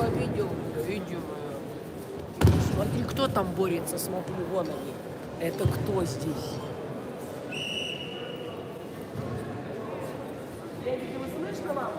видел. Смотри, кто там борется, смотри, вон они. Это кто здесь? Лебедь, вы слышно вам?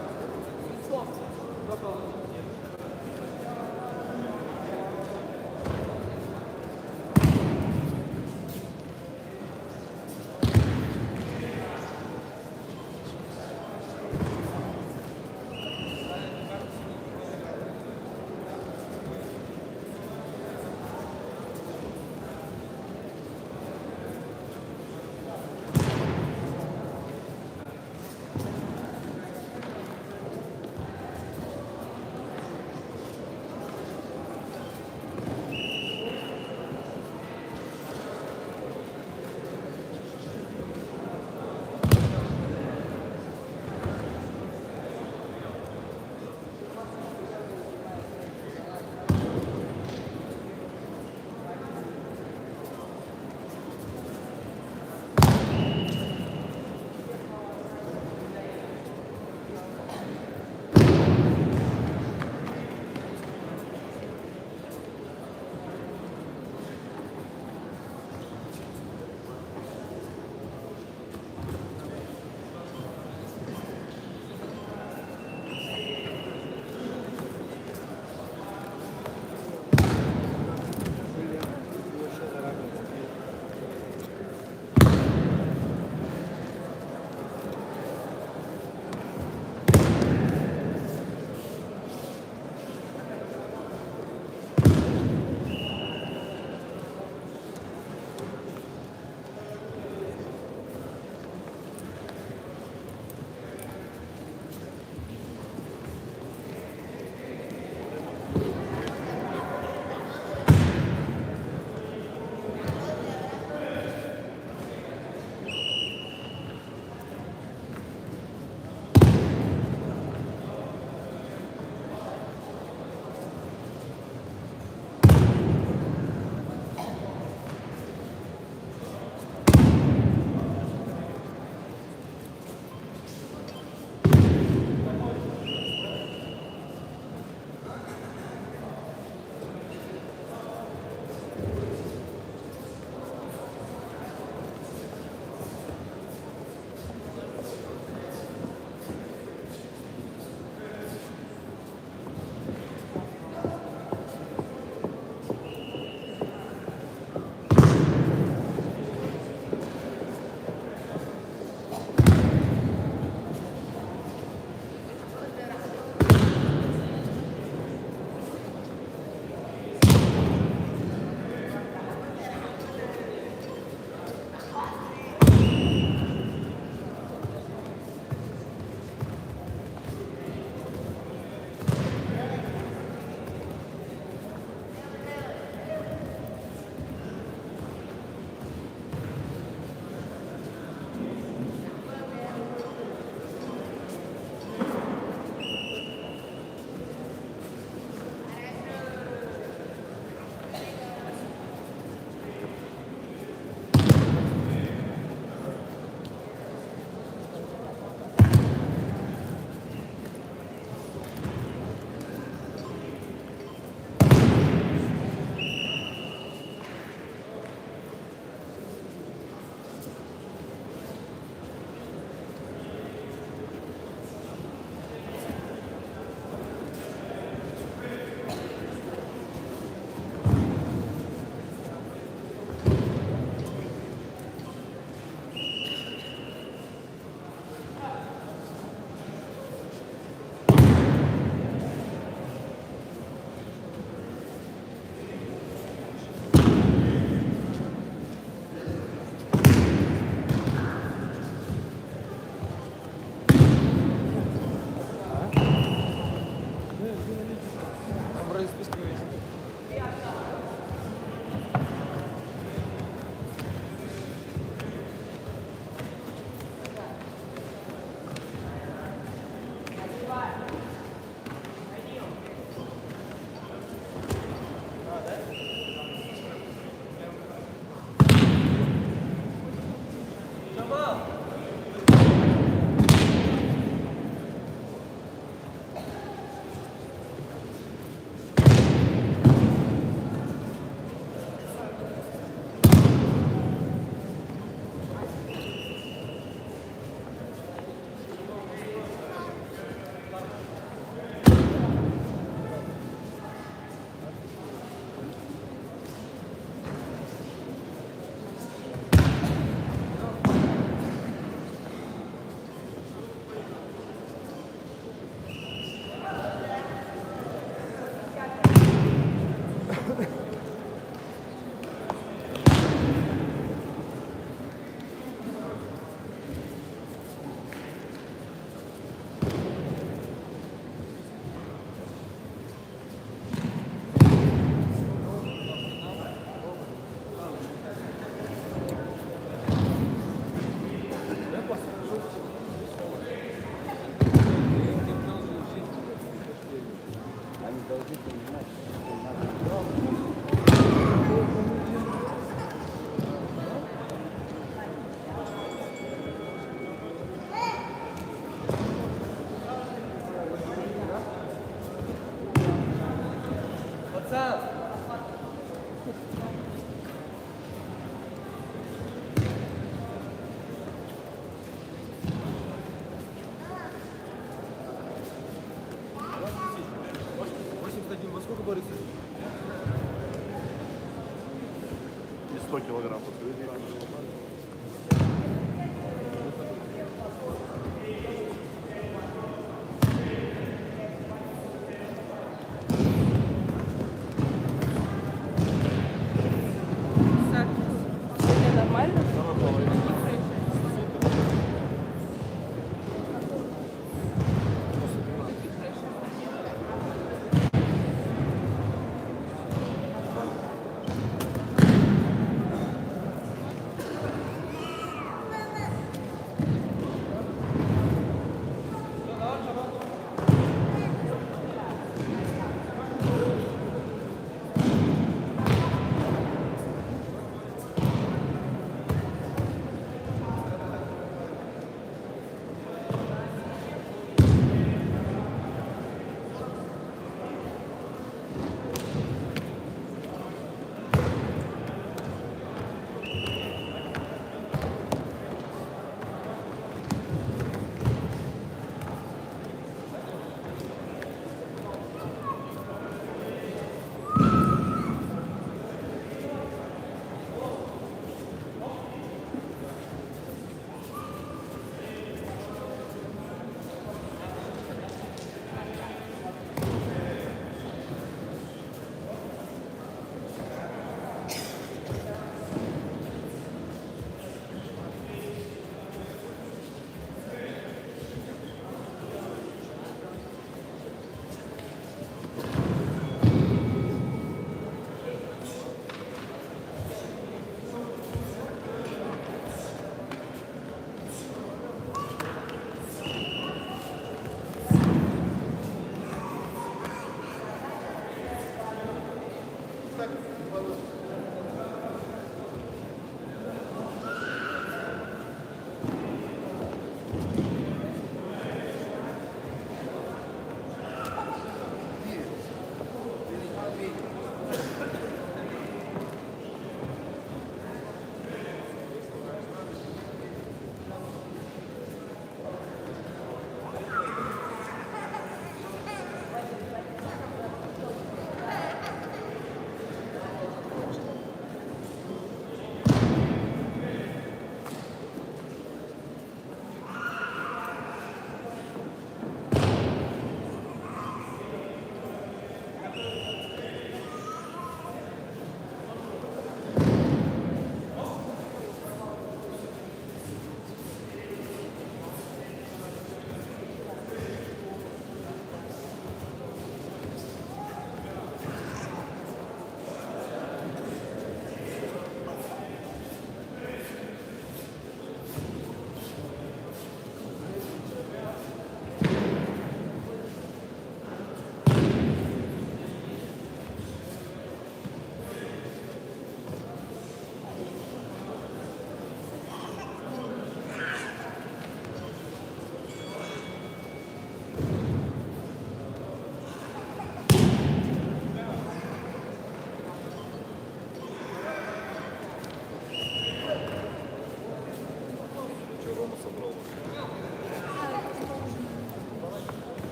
должны понимать, что надо. Пацан! Во сколько борется? И 100 килограмм. Сегодня нормально?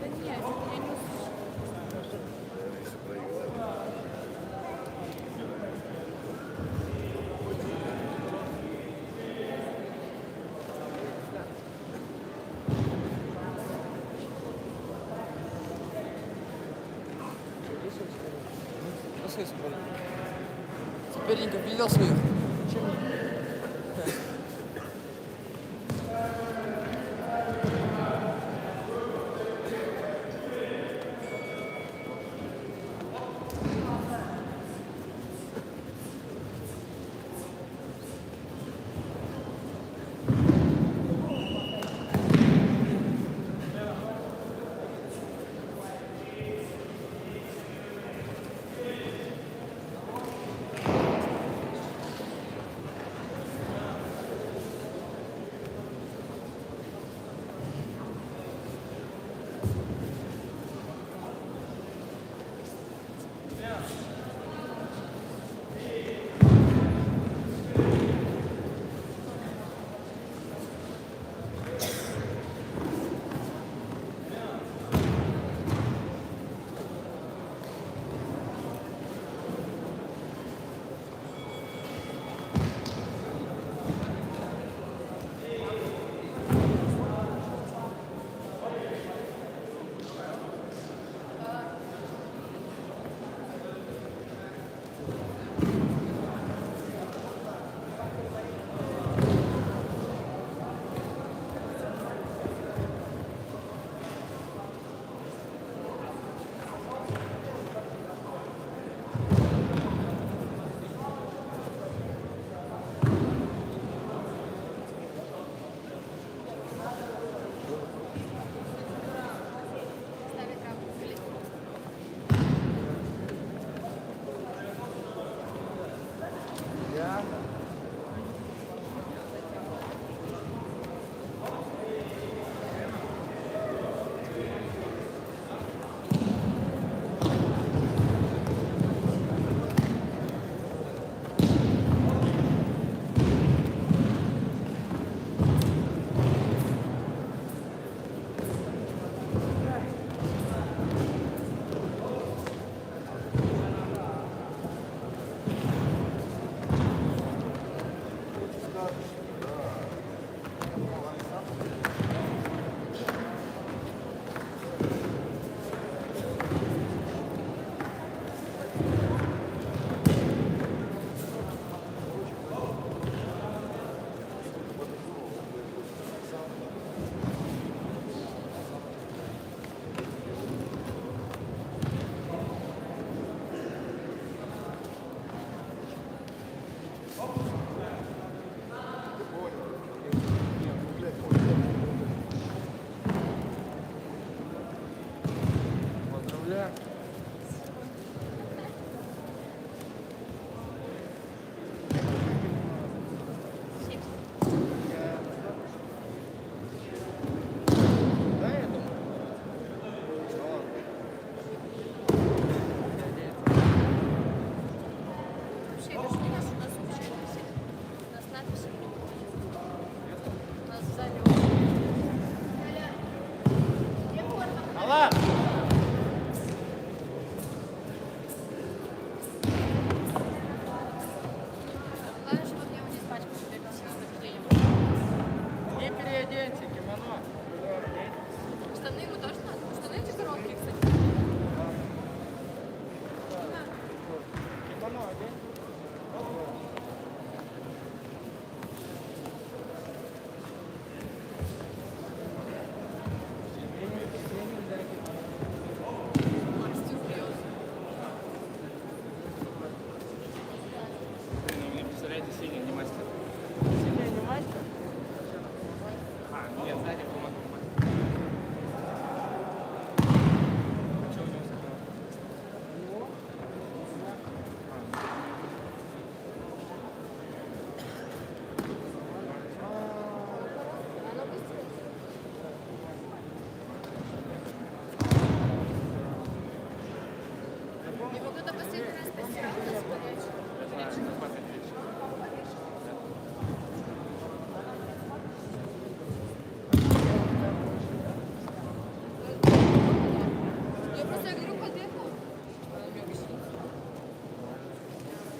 Да нет, я не услышала. Соперников видел своих? Влад! Главное, чтобы мне его не испачкать, чтобы я красиво подклеим. И переоденьте кимоно. Штаны ему тоже надо? Штаны эти короткие, кстати. Кимоно одень. Мастер врет. Блин, вы мне представляете, синий не мастер. Сильнее не мастер. А, нет, сзади помогу. Что у него сказал? Оно быстрее. Его кто-то последний раз постирал, нас горячий. Я просто говорю, подъехал. Он мне объяснил.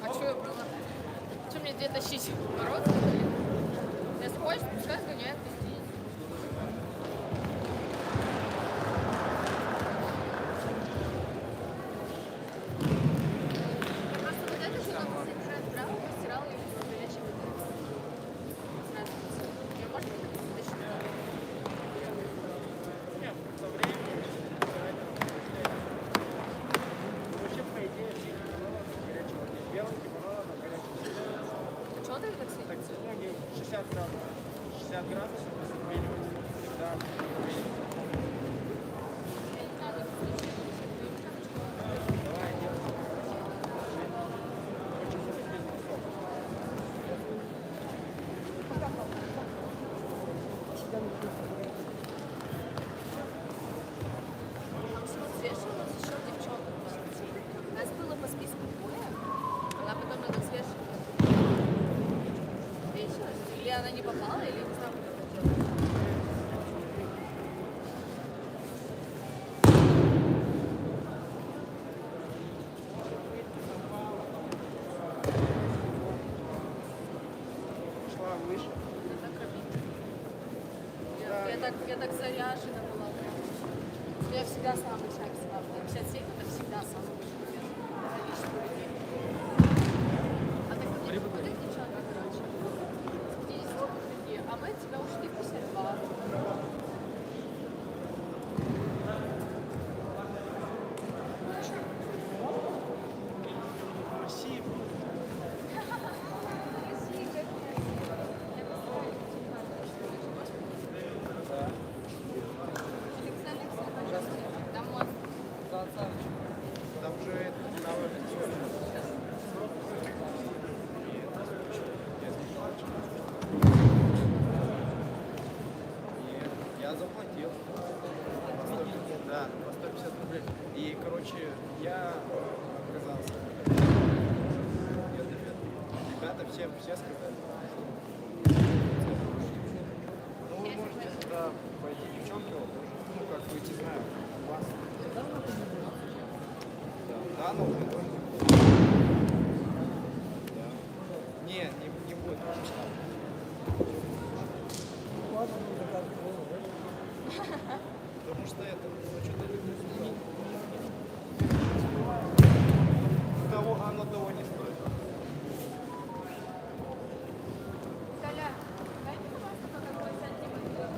А что я было? Что мне где тащить? Бороться? Если хочешь, пускай сгоняет. иди. Просто вот это, что там последний раз брал, постирал, и его горячий выдал. Сразу. Я, может быть, это вытащу. Нет, со временем. Вообще, по идее, все кимоно горячего. Белый кимоно на горячем. Чего ты так Так, сидишь? ну, 60 градусов. 60 градусов минимум. Всегда. Я не знаю, как включить. Давай, делай. Очень сильно сок. Взвешивалась еще девчонка. У нас было по списку боя, она потом надо взвешивать. Взвешивалась? Или она не попала, или не знаю, как это делать. Шла выше. Это так робить. Я так заряжена была. Я всегда самый шаг сюда. 57 это всегда самый большой вес. Количество людей. А так вот не попадает девчонка, короче. 50 такие, а мы от тебя ушли 52. Россия. Россия, как я постараюсь Да. Александр, там мост. Там же это довольно Нет, я заплатил. Да, по 150 рублей. И, короче, я отказался. Нет, ребята все сказали. Ну, вы можете туда пойти, девчонки, ну, как бы, не знаю, у вас. Да, но уже тоже. Да. Не будет. Потому что это, ну, что-то того, оно того не стоит. Коля, дай мне, пожалуйста, какой сантиметр.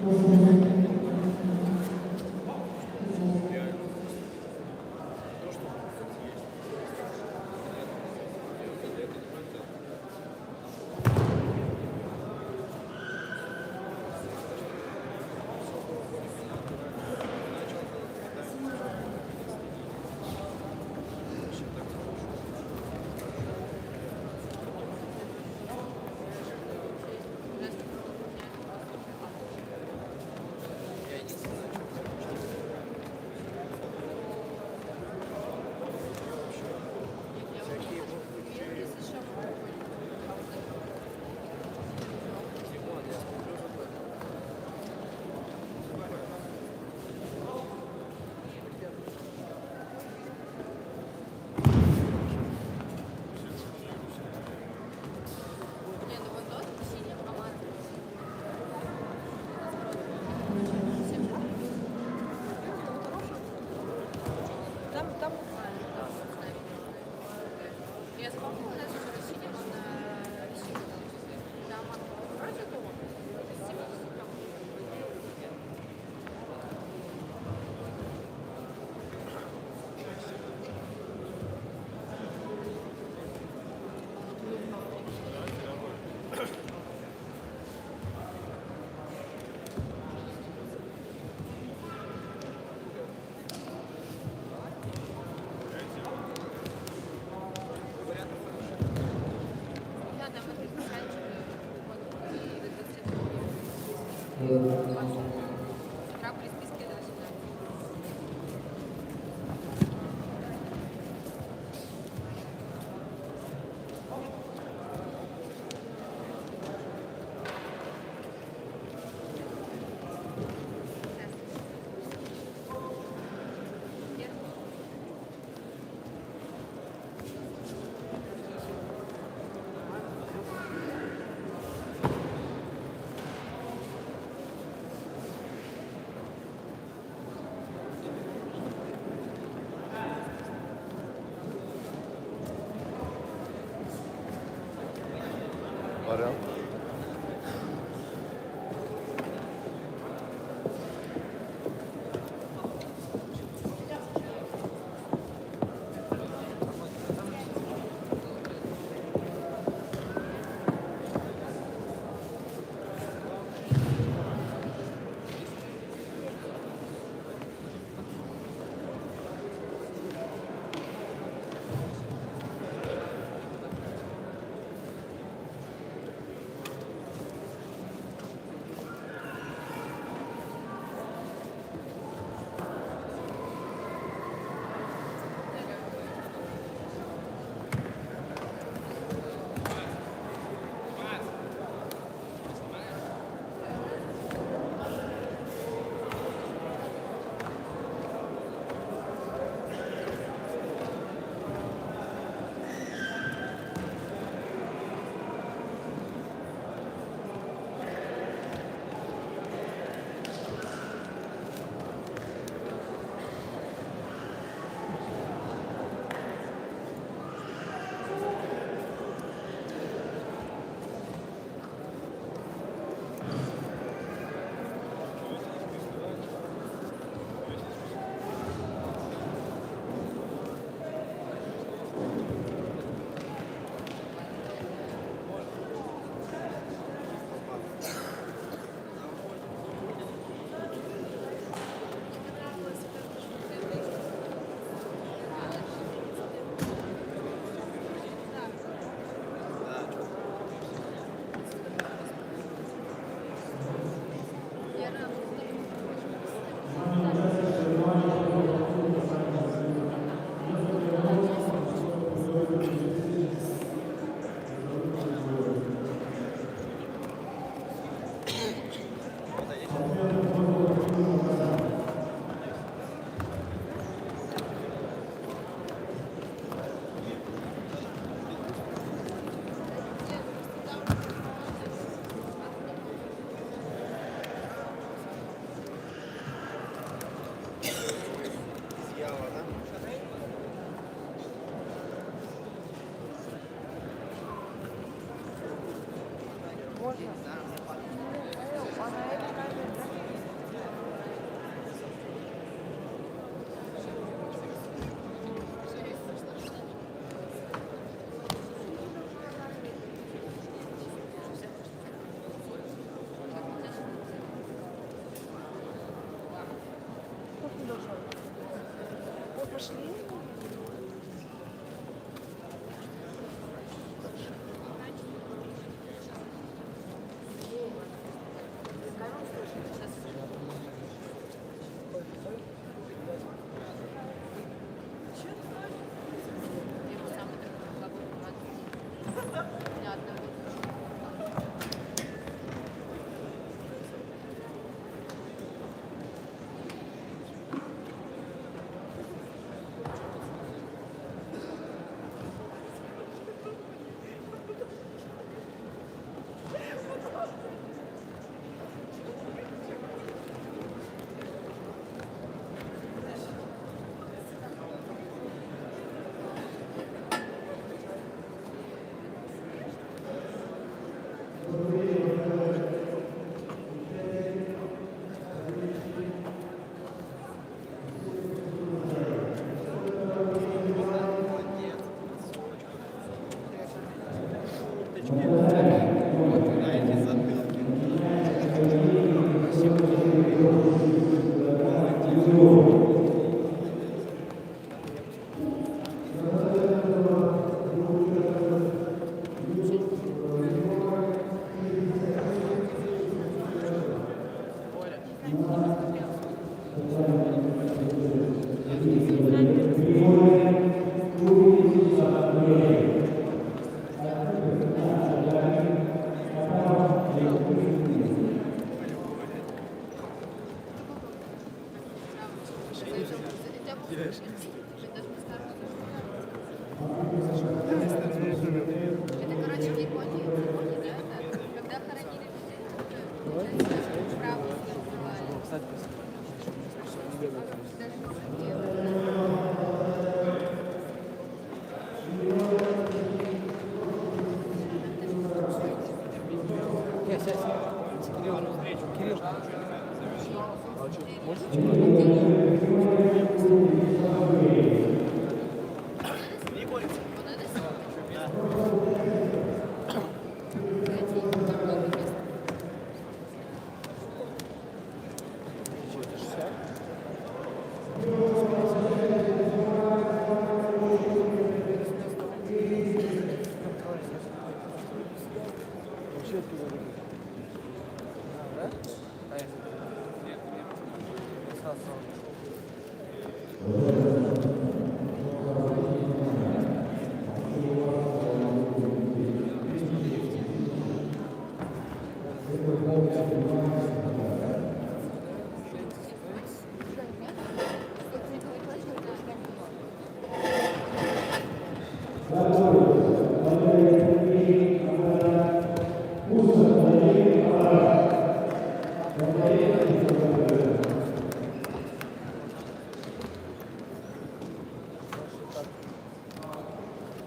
Не, ну вот тот синий автомат. Там Я запомнила даже, что синий, он синий. Там вроде того. 70 грамм. Я там вот писать крапли списки до свидания. Орел. можно. А на этой камере Это, короче, в Японии, да, это, когда хоронили людей, получается, правду называли. Даже не знаю. Кирилл. Вот это Кстати, там много мест.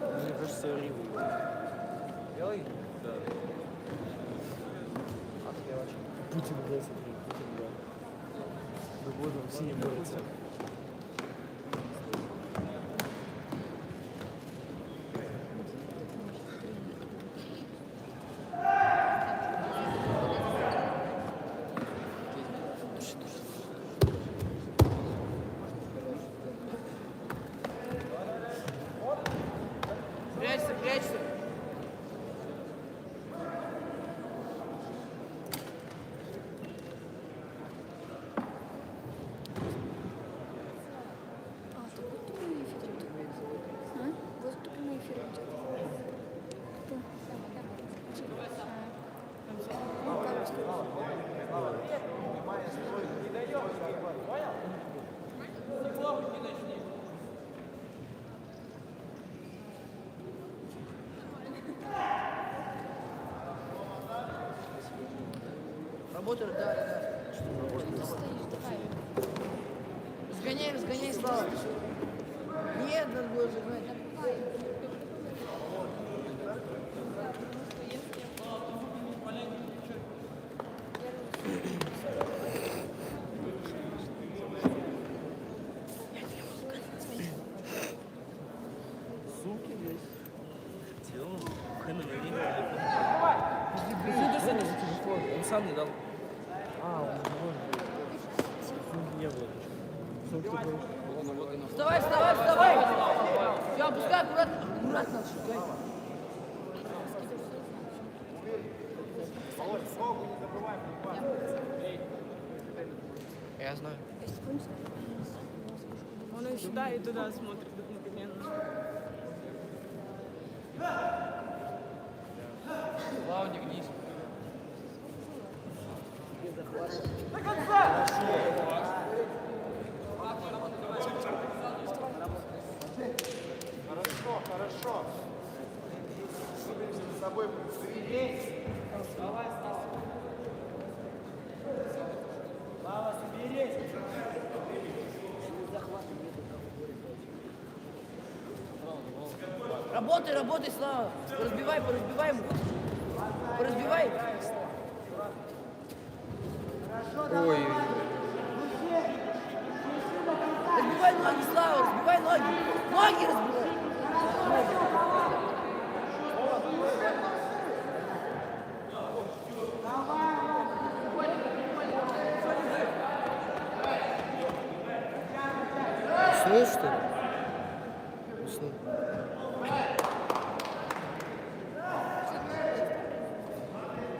Мне кажется, Риву. Белый? Да. Путин, да, смотри, Путин, да. Ну вот он, синий борется. Прячься, прячься. А, так вот прямой эфир идет. А? Вот прямой эфир идет. Кто? Ну, короче. Работаешь, да, да. Что ты стоишь? Давай. Разгоняй, разгоняй, Слава. Нет, надо было загнать. Суки есть. Сюда, сюда за телефон. Он сам не дал. А, он сумки не было. Сумки были. Вставай, вставай, вставай. Все, опускай аккуратно. Аккуратно отшагай. Я знаю. Он и сюда, и туда смотрит одновременно. Слава, не гнись. Хорошо, хорошо. За собой соберись. Слава, соберись. Работай, работай, Слава. Поразбивай, поразбивай ему. Поразбивай. Ой. Разбивай ноги, Слава, разбивай ноги. Ноги разбивай. Уснул, что ли? Уснул.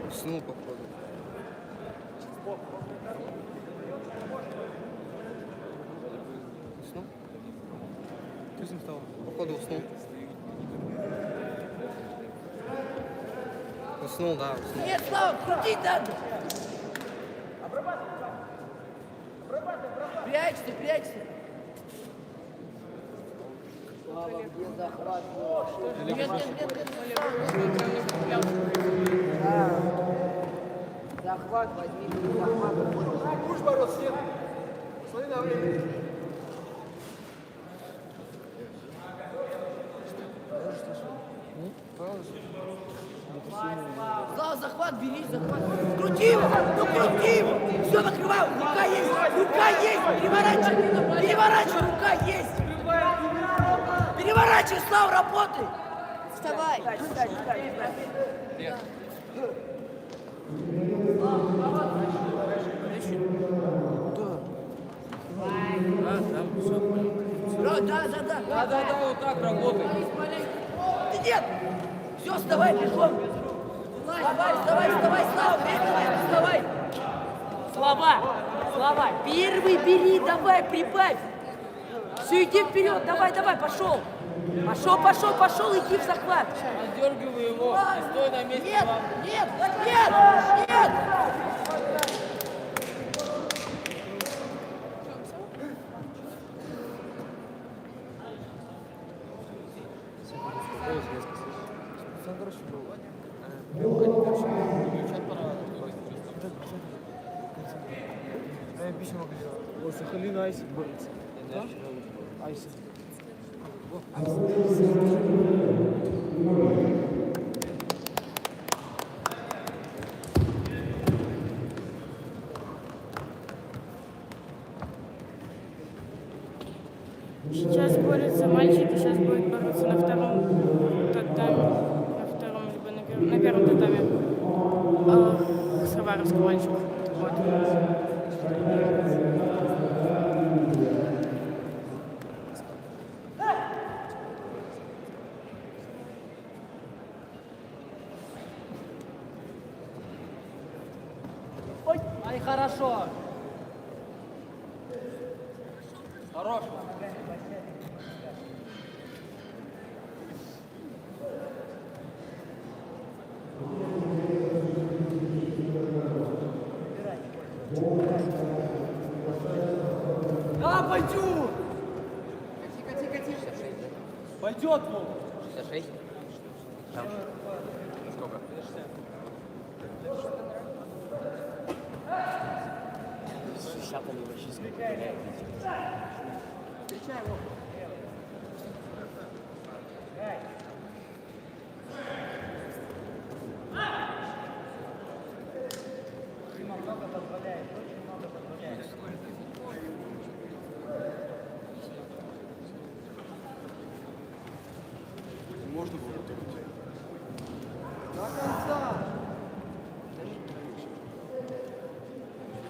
Уснул, походу. уснул? Ты с ним стал? Походу уснул. Уснул, да, уснул. Нет, Слава, крутить надо! Прячься, прячься! Слава, где захват? Нет, нет, нет, нет, да. Захват, возьми, захват. Будешь бороться, нет? Смотри на время. Слава, захват, бери, захват. Крути его, ну крути его. Все, накрывай, рука есть, переворачивай, переворачивай, рука есть. Переворачивай, Слава, работай. Вставай. Да, вот так работай. Ты нет, все, вставай, бегом. Вставай, Слава, вставай. Слава, первый бери, давай, прибавь. Все, иди вперед, давай, пошел. Пошел, иди в захват. Отдергивай его, стой на месте. Нет. Вот Сахалин Айсик борется. Айсик. Сейчас борются мальчики, сейчас будет бороться на втором татаме. На втором, либо на первом татаме. С Хабаровском мальчик. Вот. Ай, хорошо. Хорош. Да, пойдет. Пойдет, Вова. 66? Там. Сколько? Можно было только.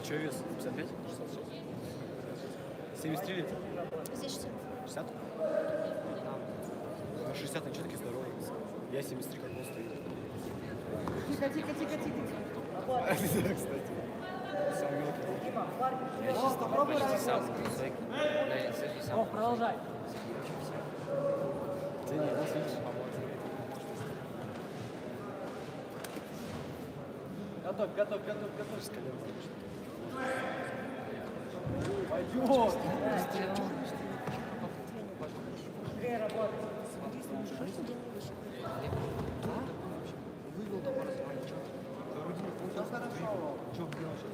Че вес? 55? 73 лет? Здесь что? 60? На 60 на четке здоровый. Я 73, как он стоит. Тихо. Кстати. Сам мелкий. Я сейчас почти сам высокий. Сам. Продолжай. Да нет, нас видишь. Готов. Пойдет. Вывел там раззвонить. Все хорошо. Че делаешь?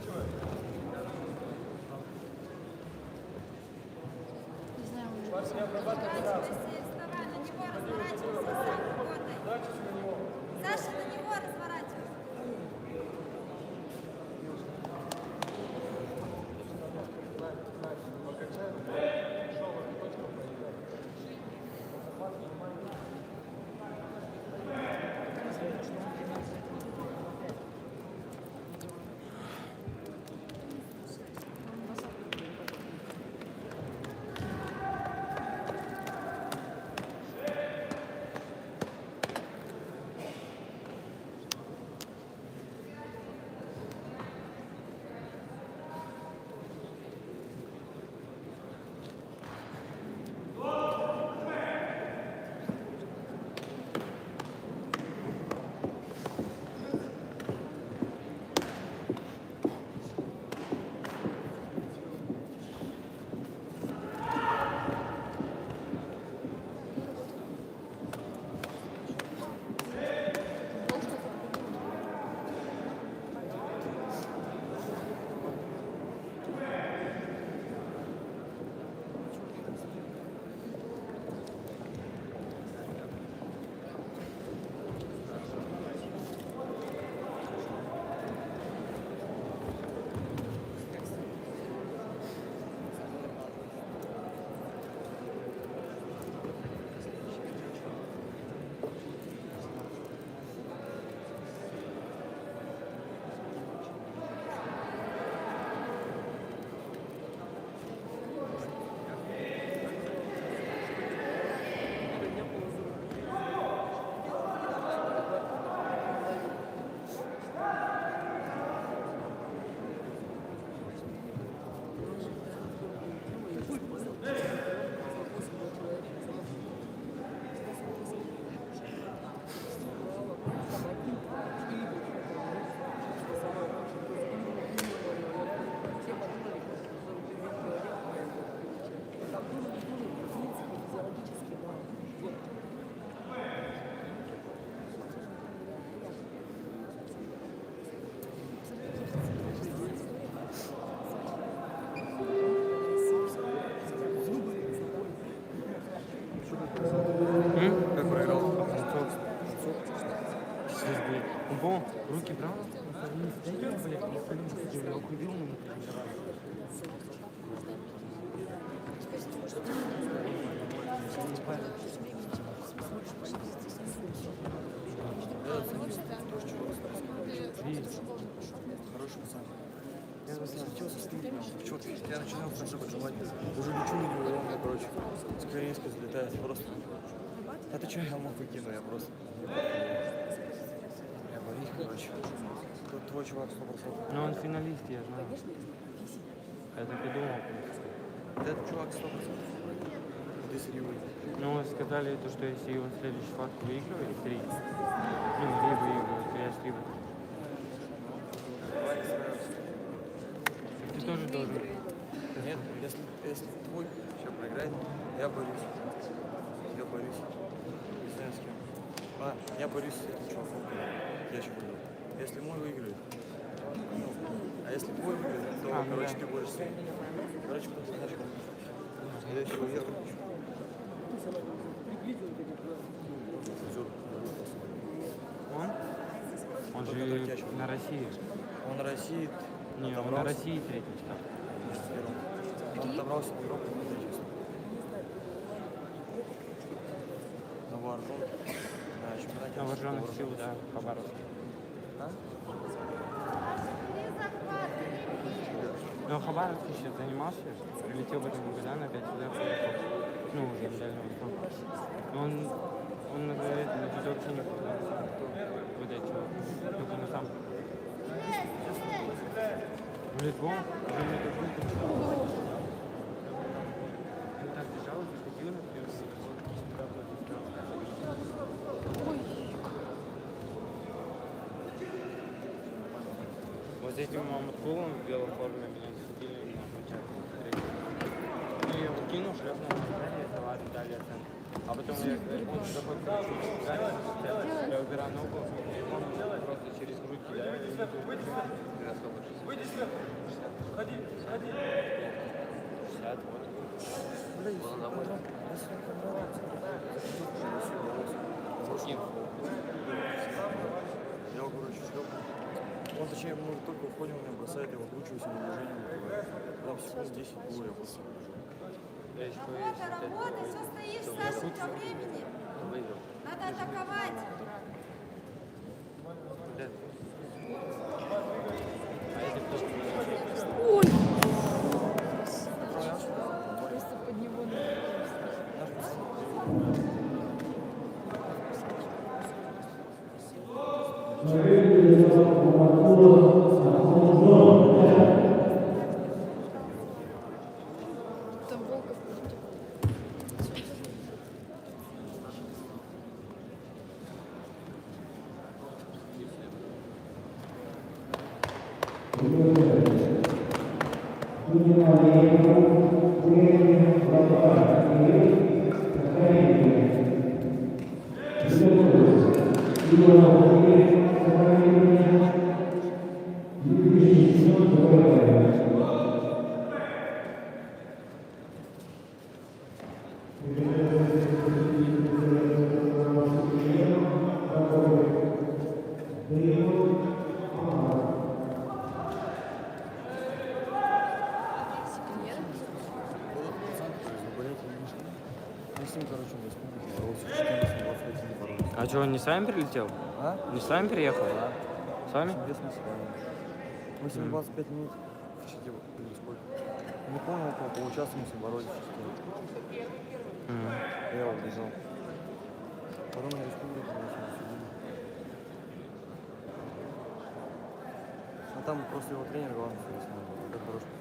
Не знаю, он Вставай, на него разворачивайся и сам работай. Саша, на него разворачивайся. Как проиграл? Сейчас будет. Бом, руки брал? Хороший пацан. Я восхитился с ним. Четко. Я начинал хорошо поджимать. Уже ничего не говорил, мне, короче, с корейской залетает просто. А ты что, я мог выкину, я просто... Я боюсь, короче. Тут твой чувак 100%. Ну, он финалист, я знаю. Я так и думал. Этот чувак 100%. Ты сырьевый. Ну, сказали, то, что если он следующий схватку выигрывает, 3. Ну, 3 выигрывает, то я с 3 выиграю. Ты тоже должен. Нет, если твой сейчас проиграет, я борюсь. Я борюсь. Не знаю с кем. Я борюсь с этим чуваком. Я еще буду. Если мой выиграет. Ну, а если твой выиграет, то, короче, да. ты будешь с ним. Короче, просто знаешь, как. Я еще уеду. Он же на России. Он на России. Не, он на России третий стал. Он отобрался в Европу. На вооруженных. На чемпионате. На вооруженных сил, да, Хабаровск. А? Но Хабаровск сейчас занимался, прилетел в этом году, да, на 5 сюда приехал. Ну, уже на Дальнем Востоке. Но он на дзюдо вообще не ходил. Вот этот чувак. Только на сам. В Литву, уже мне так выпустил. Он так держал, заходил на первый вот с этим Маматкулом в белой форме меня судили на начале. Ну, я его кинул, шлепнул, дали оценку. А потом он заходит, я убираю ногу, он просто через грудь кидаю. Выйди сверху. Сходи. 60, Я его, короче, шлепаю. Он, точнее, мы только уходим, он меня бросает, я выкручиваюсь, на движение. Там секунд 10 было, я просто бежу. Работа, все стоишь, Саша, по времени. Надо атаковать. Просто под него. Там Волков. А что, он не с вами прилетел? А? Не с вами приехал? Да. С вами? Без нас с вами. Мы с ним 25 минут в щите или сколько. Не помню, около получаса мы с ним боролись в щите. Я его бежал. Потом на республике мы с ним судили. А там просто его тренер главный судил с нами. Как хороший.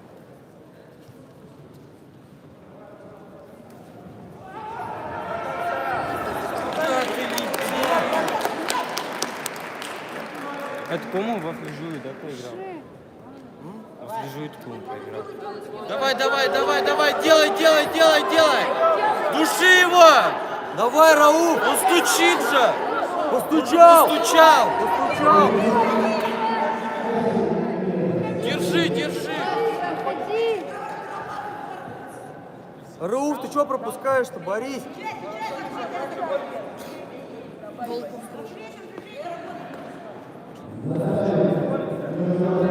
Это кому во флижую, да, проиграл? Во флижую кому проиграл? Давай, делай! Души его! Давай, Рауф! Он стучит же! Постучал! Стучал! Постучал! Держи! Рауф, ты что пропускаешь-то? Борись!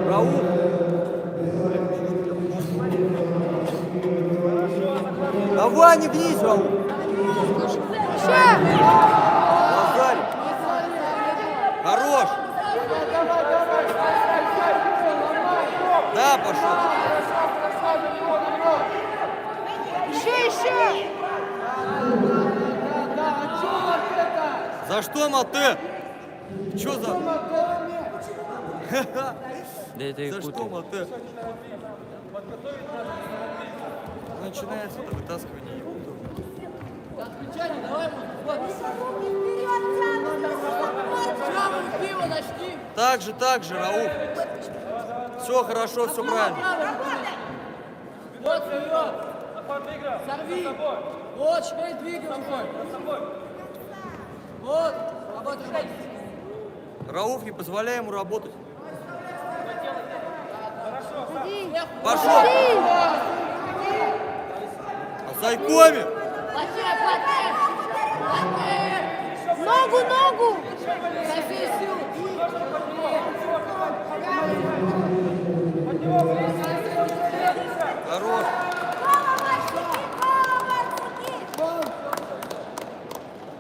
Рауф! Давай, не гнись, Рауф! Лазарь! Хорош! Да, пошел! Еще! За что, Мате? Че за... Да это и За что, путает. Мате? Начинается это вытаскивание его. Так же, Рауф. Все хорошо, все правильно. Вот вперед! Сорви! Вот, шею двигай рукой! Вот, работай! Рауф, не позволяй ему работать. Сиди. Пошел! А Зайкоми! Ногу! Со всей силы! Хорош!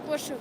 Коша.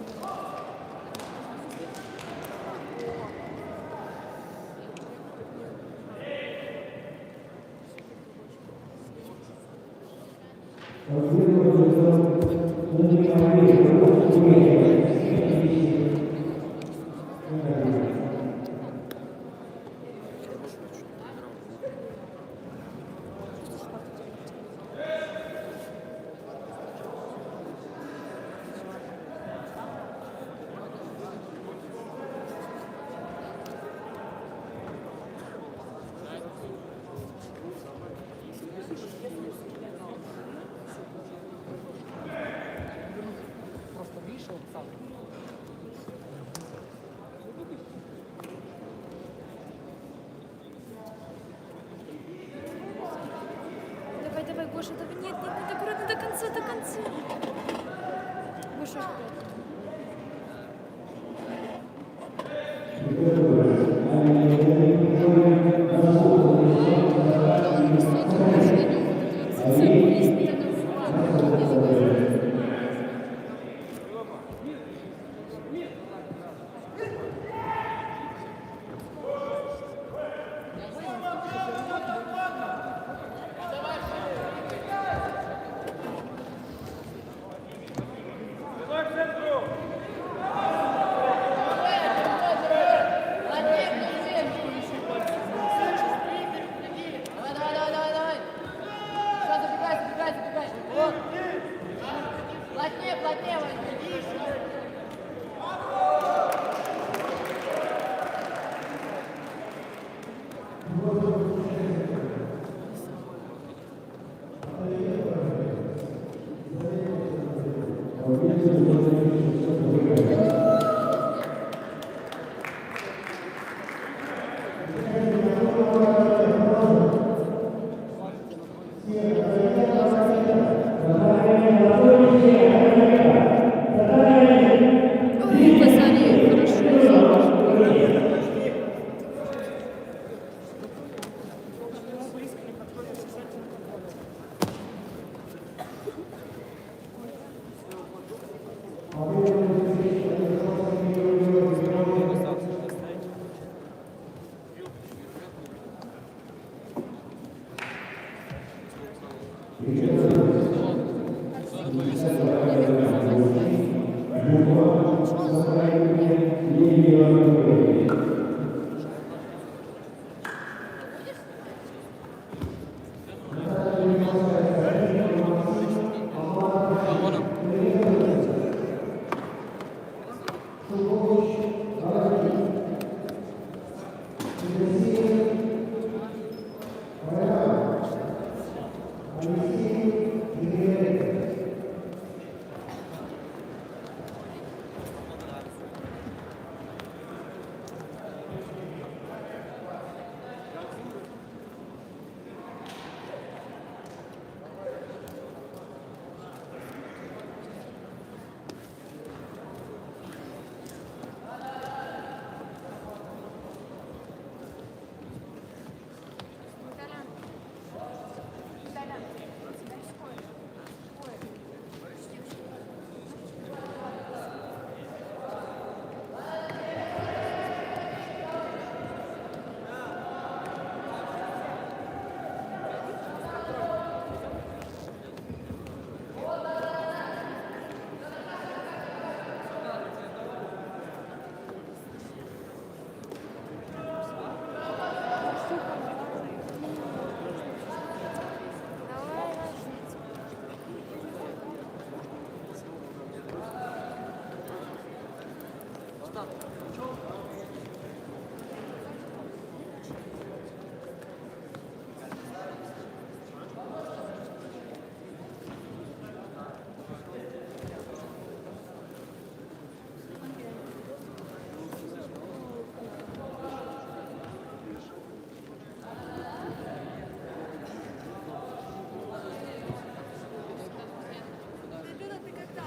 Пошел, сам. Давай, давай, Гоша, давай. Нет, нет, нет, аккуратно до конца, до конца. Гоша, вперед. Ой, Базарий, хорошо. Ребята, ты когда?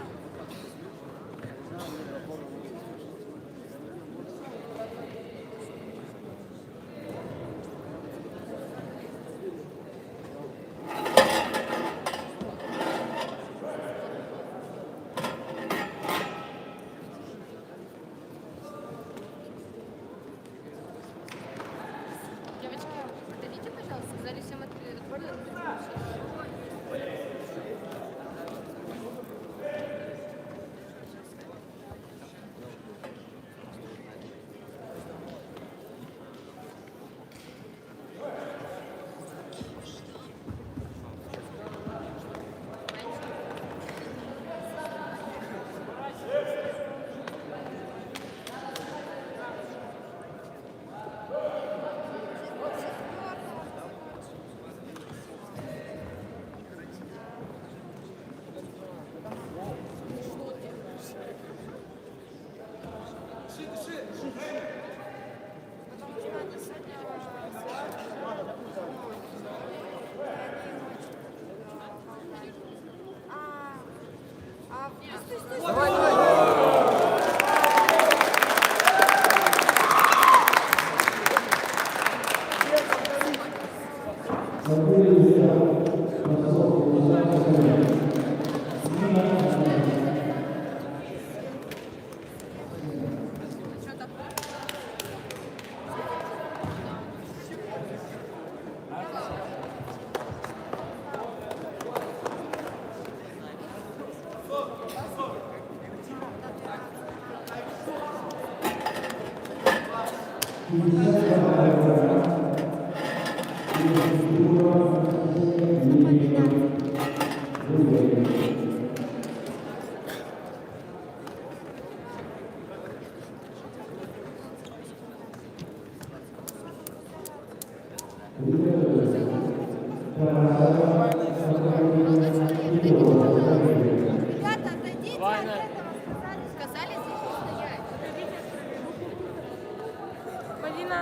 Девочки, отойдите, пожалуйста, в зале всем отбор. Потому что они сегодня... Стой, стой. Ребята, отойдите от этого. Сказали здесь стоять. Полина.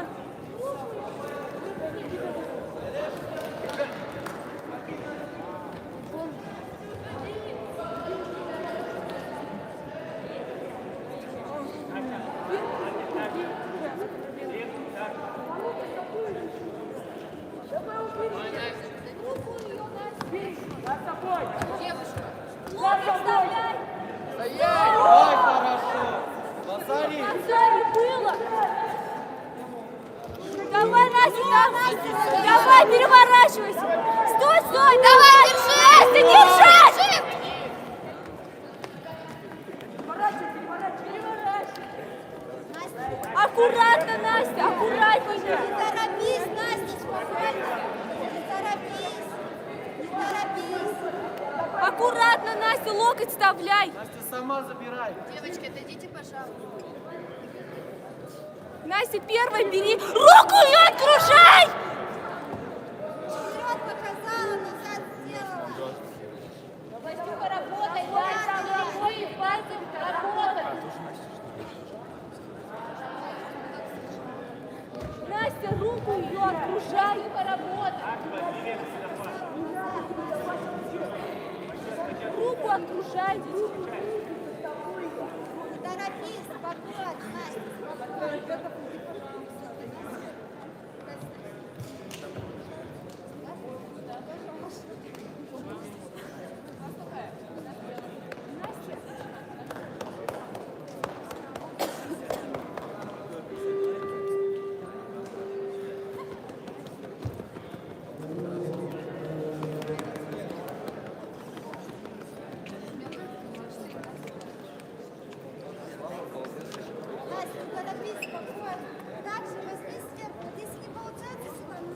Ой, хорошо. Лазарий. Давай, Настя, давай, переворачивайся. Стой, стой, давай, держи, держи. Аккуратно, Настя, аккуратненько. Не торопись, Настя, спокойно. Не торопись. Не торопись. Аккуратно, Настя, локоть вставляй. Настя, сама забирай. Девочки, отойдите, пожалуйста. Настя, первой бери руку и окружай. Вперед показала, назад сделала. Настюха, работай, дальше рукой и пальцем работай. Настя, руку ее окружай. Работай. Руку окружай. Не торопись, спокойно, Настя, спокойно. Настя, не торопись, спокойно. Так же возьми сверху. Если не получается сегодня,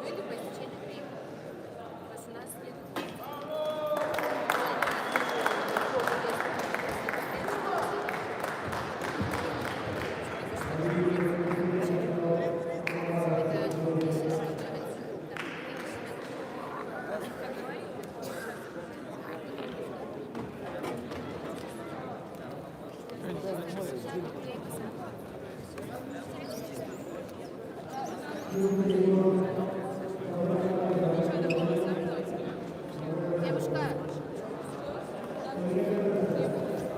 Люди по истечению времени. 18 лет. Девушка,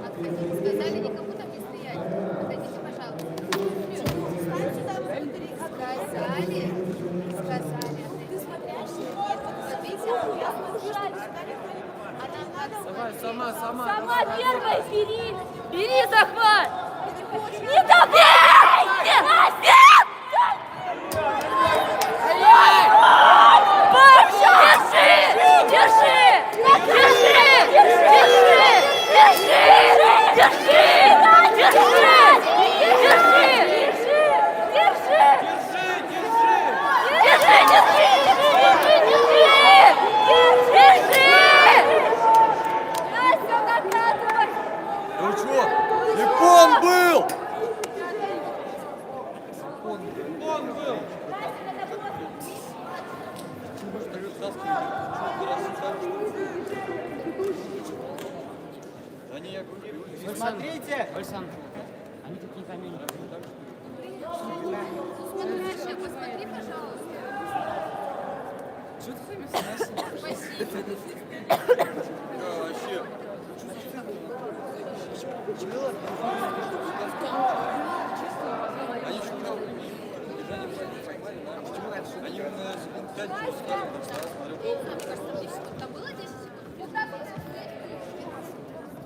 отходите, сказали никому там не стоять. Отойдите, пожалуйста. Сказали. Ты смотрящий? Давай, сама. Сама первая бери! Бери захват! Не давайте! Нет! Паша! Держи! Ну что? Япон был! Смотрите! Александр, они такие каменьки. Смотрящая, посмотри, пожалуйста. Спасибо. Вообще. Они что Они на секунд 5 Там было 10 секунд?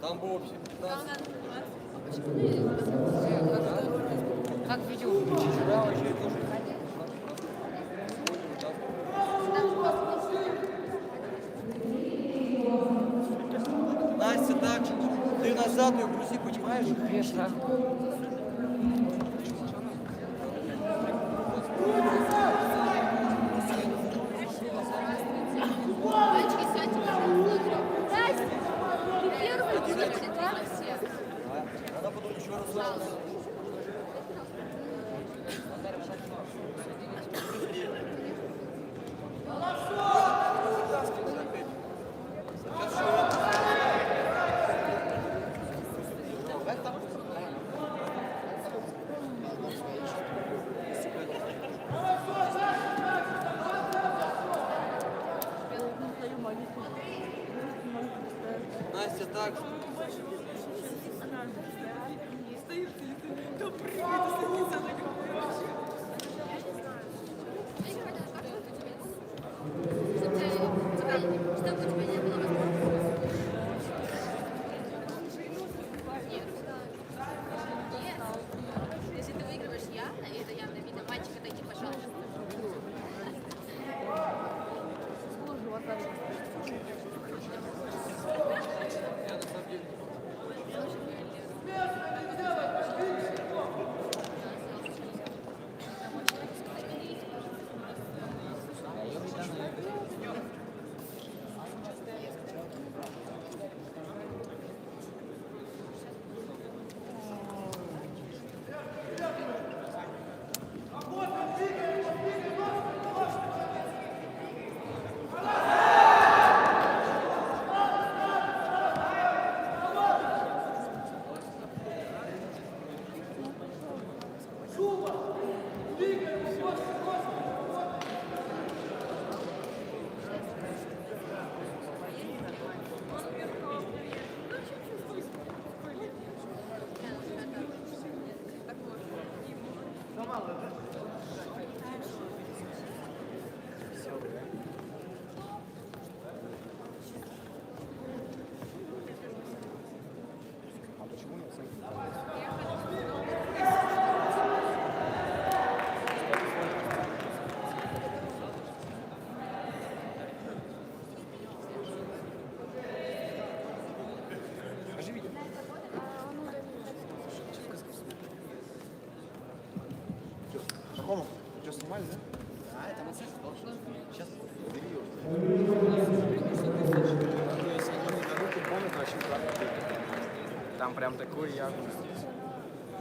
Там было 15. Как видео выключить? Вчера вообще тоже. Настя, так, ты назад ее грузи, понимаешь? Конечно. Мальчики, сядьте, пожалуйста. Ты первый будешь, да? Все. Надо потом еще раз. Настя, так. Чтобы у тебя не было возможности. Нет. Если ты выигрываешь явно, и это явно видно, мальчик, отойди, пожалуйста. Какому? Что, снимали, да? А, это массаж должен. Сейчас бери ее. Если они не дадут, то помнят, вообще там прям такой явно.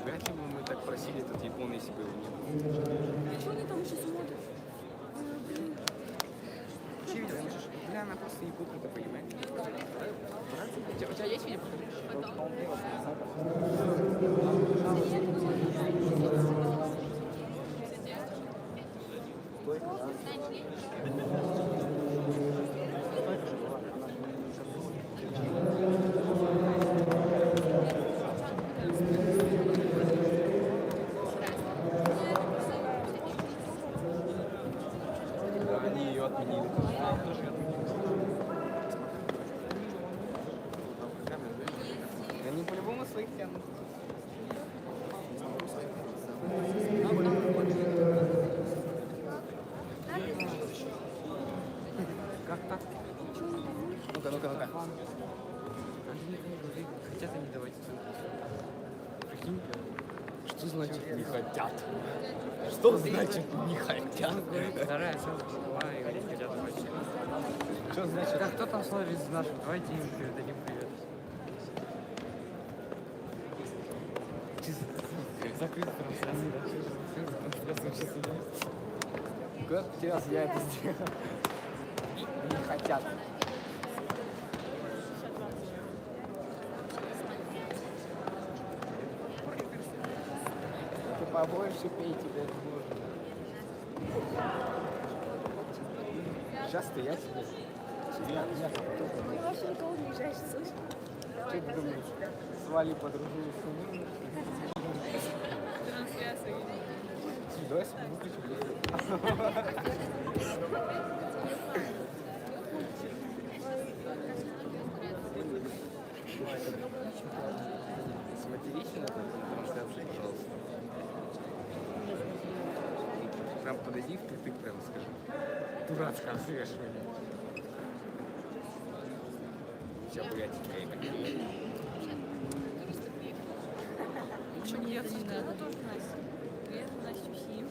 Вряд ли бы мы так просили этот Япон, если бы его не было. А что они там еще смотрят? Вообще, видели, они же реально просто ебут, это понимаете? У тебя есть видео? Они ее отменили. Они по-любому своих тянут. Как так? Ну-ка, ну-ка, ну-ка. Хотят они давать оценки. Прикинь, что значит не хотят? Что значит не хотят? Вторая оценка была, и говорит, хотят давать. Что значит? Да кто там смотрит из наших? Давайте им передадим привет. Закрыть трансляцию. Как сейчас я это сделал? Не хотят. Ты побольше пей, тебе это нужно. Сейчас ты я тебе. Я Вообще никого не езжаешь, слышишь? Что ты думаешь? Свали подружились с ним. Трансляция. Давай выключи. Смотрите на трансляцию, пожалуйста. Прям подойди впритык, прям скажи. Дурацкая взвешивание. Сейчас гулять тебе. Нет, не надо. Тоже Настя. Привет, Настя, всем.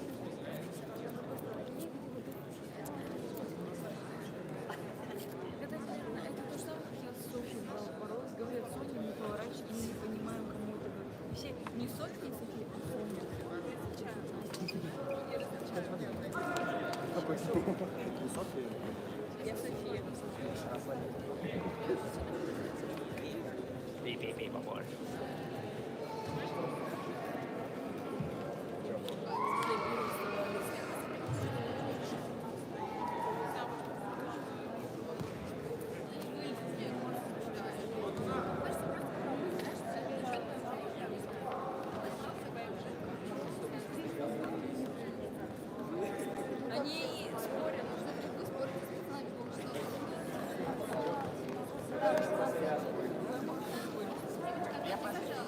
Это то, что я с Софьей боролась. Говорят, Соня не поворачивай, и не понимаем, кому это говорит. Все не Софья, а Соня. Я София. Пей, побольше. Они спорят, что такое спорт с пацанами,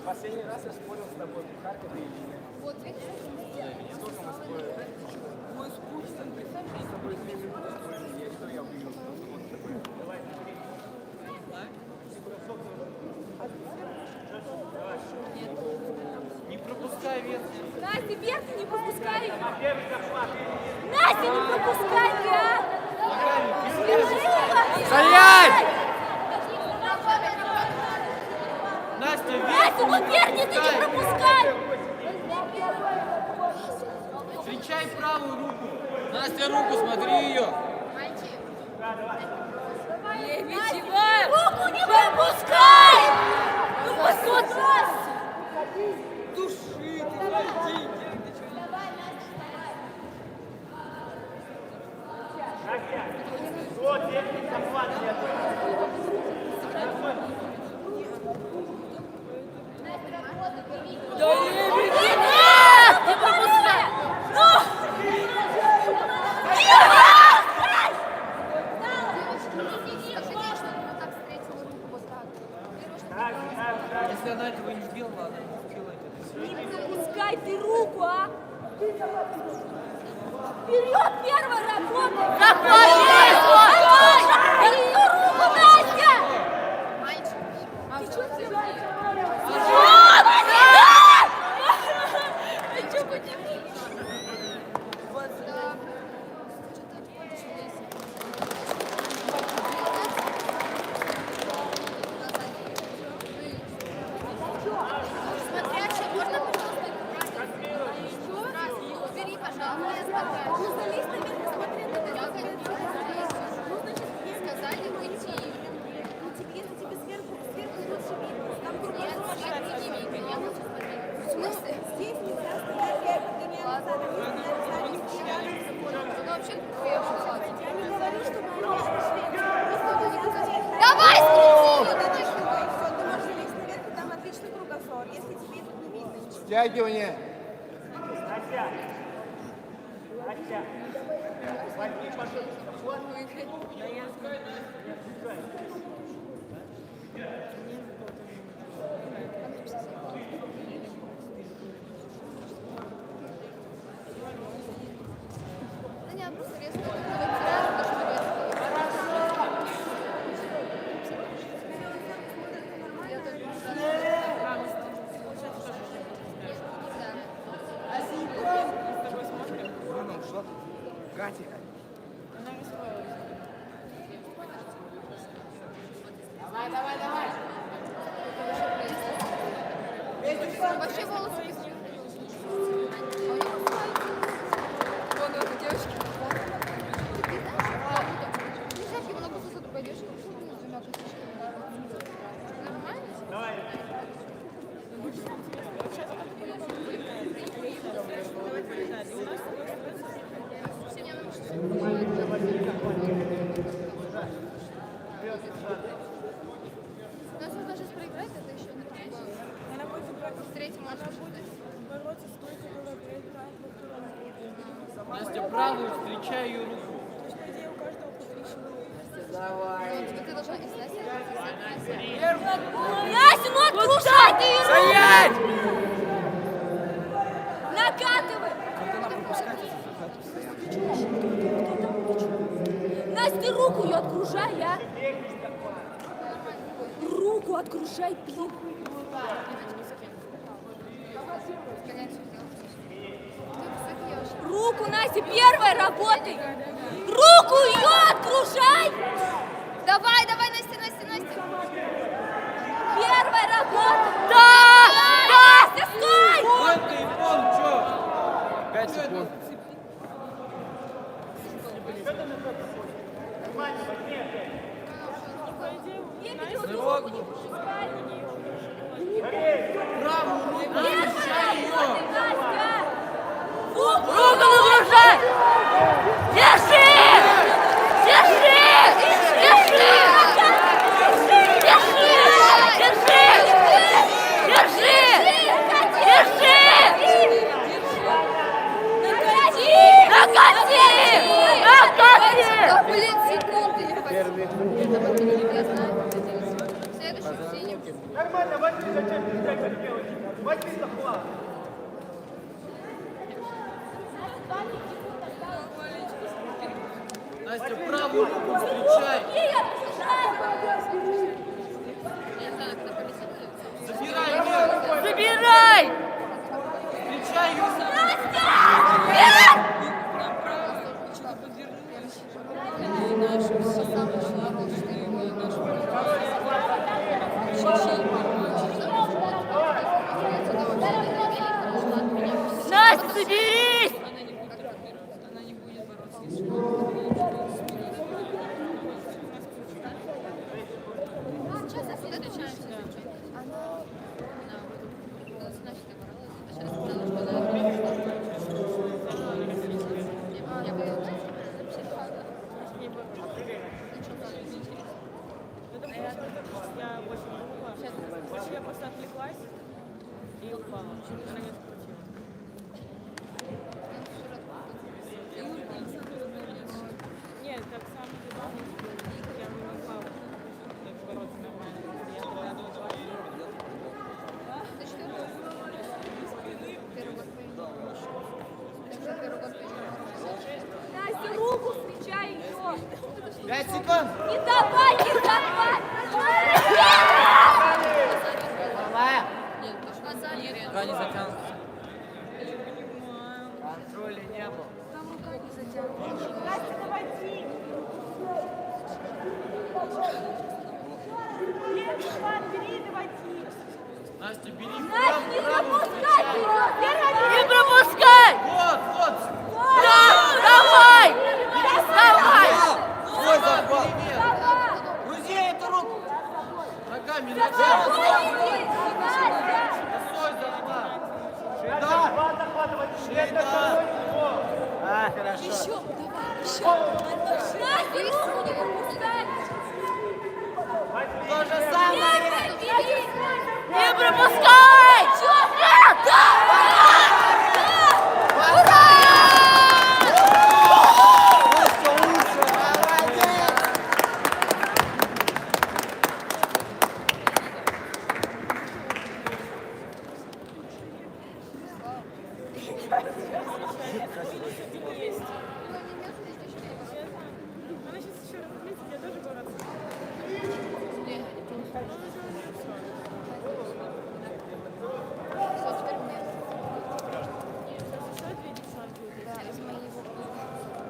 Последний раз я спорил с тобой, как это или нет. Вот, видишь? Сколько мы спорили? Мой спутник, представь, мы с тобой 2 минуты спорили, я что я увидел? Не пропускай вес. Настя, Берта, не пропускай! Настя, не пропускай, ты, а! Стоять! Настя, вес. Настя, вот Берни, ты не пропускай! Встречай правую руку. Настя, руку, смотри ее. Руку не пропускай! Ну, посмотри! Души, ты зайди. Нет! Не пропускай! Ну! Если она этого не сделала, она не сделает это. Не пропускай ты руку, а! Вперед, первая работа! Захвати! Захвати! Ее руку, Настя! Ты что делаешь? Ты что поднимаешь? Смотрящая, можно, пожалуйста, убери, пожалуйста, смотрящая. Журналистами смотреть, это Стягивание. Да нет, просто резко выбираю, потому что резко. Я только Катя. вообще волосы не стрижены. А у него вон у этой девочки. Нельзя к нему на гусу другой девочки. С двумя косичками. Нормально? Ну, если она сейчас проиграет, это еще не третий. Она будет бороться Третий матч уже ждать. с той, которая проиграет во втором круге. Настя, правую, встречай ее руку. То есть, по идее, у каждого по 3 человека. Ну, тебе ты должна из Насти. Настя, ну окружай ты ее! Стоять! Накатывай! Настя, ты руку ее откружай, а? Руку откружай, блин. Руку, Настя, первая работай. Руку ее откружай. Давай, давай, Настя, Настя, Настя. Первая работа. Да! Настя, стой! Вон ты, вон, чё? 5 секунд. Срок был. Правую руку, встречай ее. Руку выгружай! Держи! Держи! Держи! Держи! Держи! Держи! Накати! Накати! Да, блин, секунды не хватит. Я знаю, как это делать. Следующий синий. Настя, правую руку встречай. Забирай мяч. Забирай! Встречай ее. Настя, соберись! Я больше не могла. Больше я просто отвлеклась и упала. Она не открутила. Нет, так самое забавное, что я не могла так бороться нормально. Я была до этого. Настя, руку встречай ее! 5 секунд. Не давай, не давай! Рука не затянута. Контроля не было. Настя, наводи! Бери, наводи! Настя, бери Настя, не правую, пропускай! встречай. Не пропускай! Вот, вот. Да, давай! Давай! Свой захват. Грузи эту руку. Ногами не тянут. Косой захват. Шейда. А, хорошо. Еще, давай, еще! Настя, руку не пропускай! То же самое. Не пропускай! Нет! Да! Есть. Она сейчас еще раз отметит, я тоже бороться. Все, теперь мне. Сейчас еще две девчонки. Да, из моего клуба.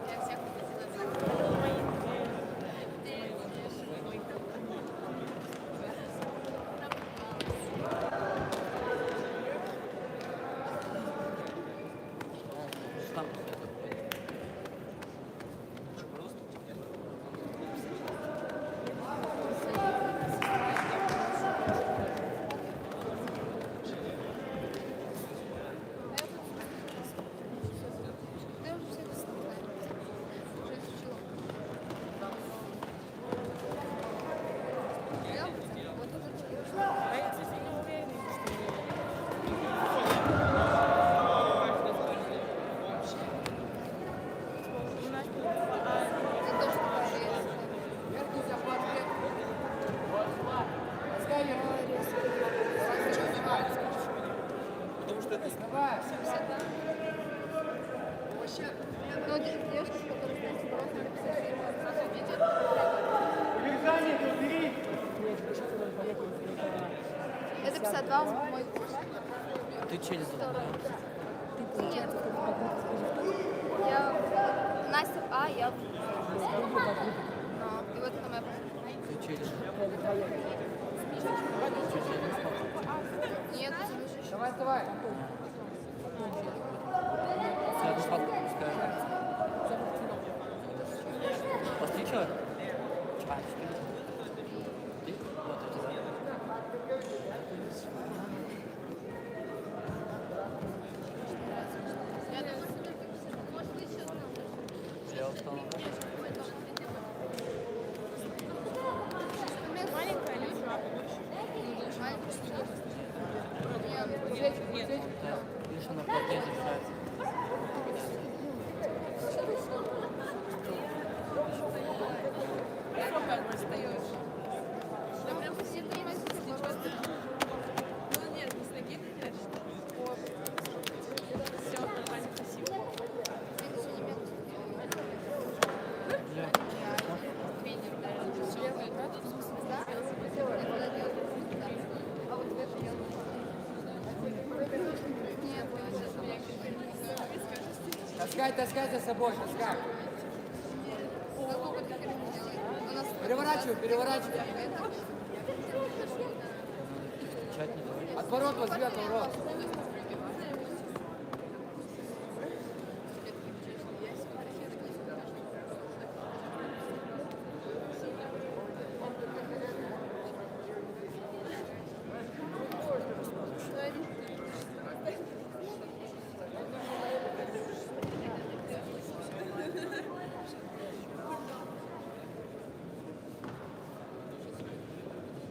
Я всех Да я уже всех знаю. Уже изучила. Я вот тут учила. А я, кстати, не уверена, что у нас Это тоже такая резкая. Ну, девушка, которая станет бороться, это 52 мой курс. Ты через Нет. Я Настя А, я и вот это моя Ты через Нет, ты Давай, давай. Сяду фотку пускай. Посмотри, что? Ты? Вот это, да? Я устал. маленькая или еще? Видишь, она плотнее держается. Все как бы остаешь. Да прям все понимаете, Ну нет, не с ноги ты держишь. Все нормально, красиво. Таскай за собой, таскай. Переворачивай, переворачивай. Отворот, возьми отворот.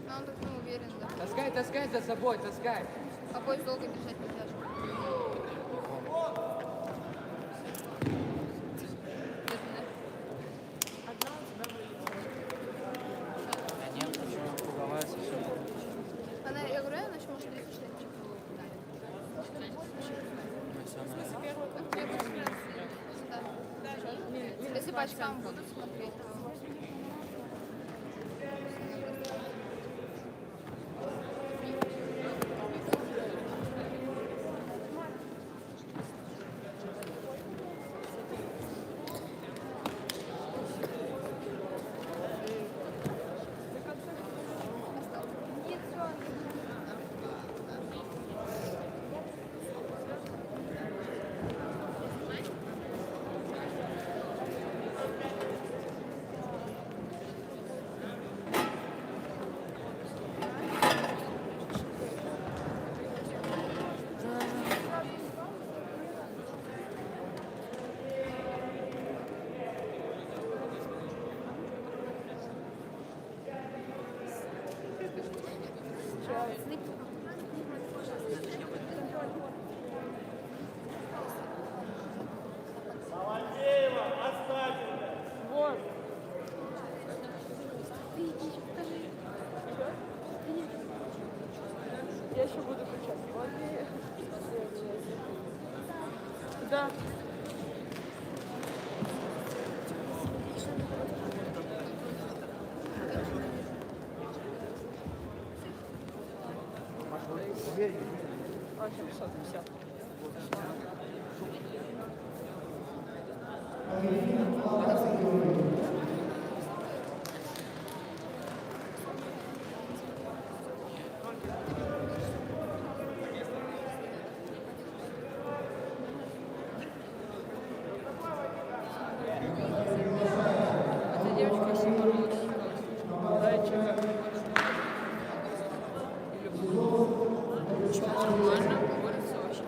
Но он так не уверен, да. Таскай за собой, таскай. А поезд долго держать нельзя. Одна у тебя вылетела. Нет, почему круговая совсем. Она, я говорю, она еще может 34 Да. Если по очкам будут смотреть. Да. Эта девочка с ним боролась. Зайчик. Почему нормально? Борется вообще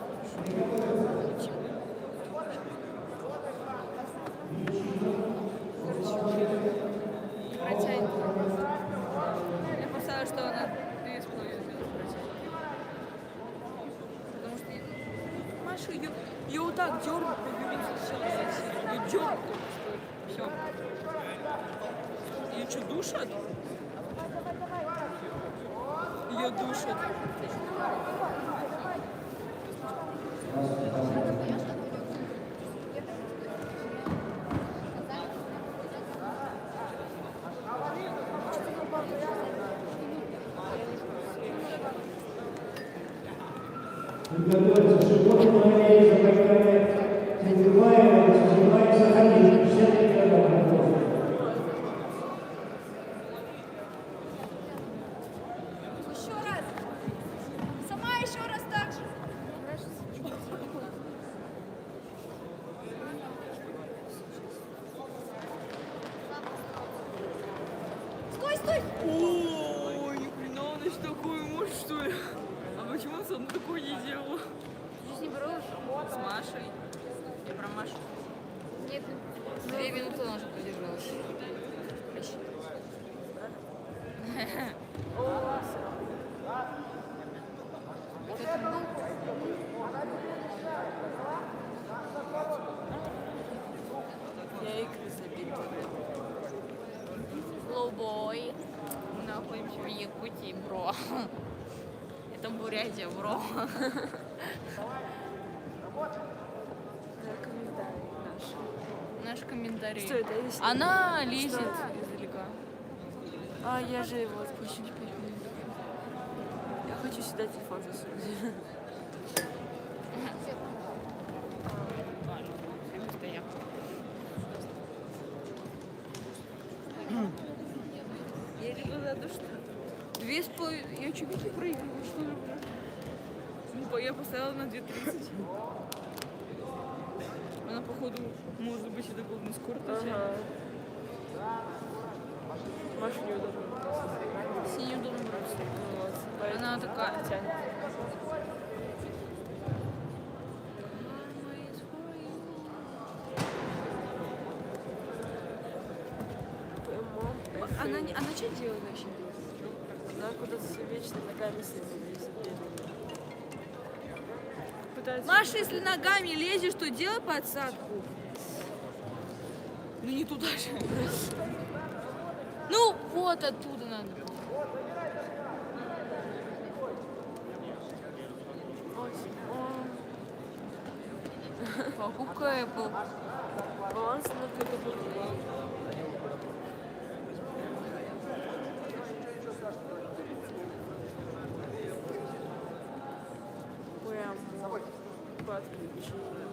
хорошо. Протянет. Я поставила, что она 2,5 минуты протянет. Потому что Маша ее вот так дернут, повернуться сначала зайти. Ее дернут только что. Все. Ее что, душат? Ее душат. Готовится животное время закрывает, забываем сохранить 60 килограммов. Еще раз. Сама еще раз так же. Стой, стой. Ой, ни хрена, он еще такое может, что ли? А почему он со мной такое не делал? Ты с ней боролась? С Машей. Я про Машу. Нет, 2 минуты она уже продержалась. Я икры забила. Лоубой. Мы находимся в Якутии, бро. Это Бурятия, бро. Наш комментарий. Что это? Я Она лезет издалека. А, я же его отпущу теперь. Я хочу сюда телефон засунуть. Я либо за то, что 2,5... Я чуть не проигрываю, что ли? Ну, я поставила на 2,30. Она, походу, может быть, это был скоро. Ага. Маша неудобно. С ней неудобно браться. Она такая. Тянет. Она что делает вообще? Она куда-то все вечно ногами висит. Пытается... Маша, если ногами лезешь, то делай подсадку. Ну не туда же. Ну вот оттуда надо. Покупка Apple. Баланс на какой-то. Прям подключение.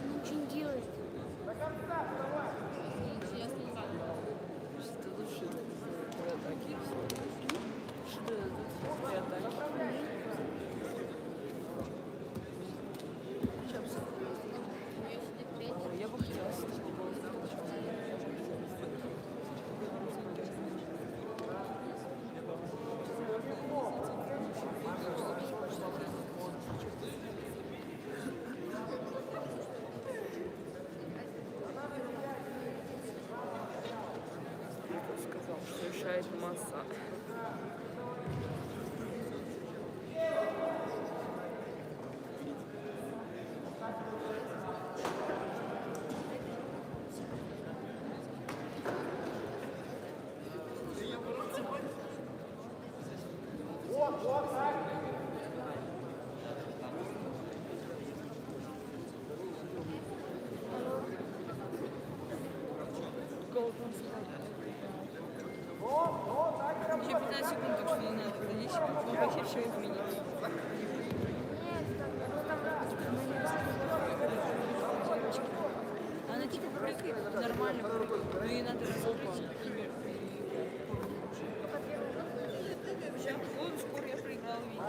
Ничего не делает. Что душит? Атаки. Что это? Атаки. Я бы хотела слышать голос. Сказал, что решает масса. Еще 15 секунд, так что не надо. За 10 секунд мы вообще все изменить. Она типа прыгает, нормально прыгает, но ей надо разогнаться, например. Сейчас, вот, скоро я проиграл видео.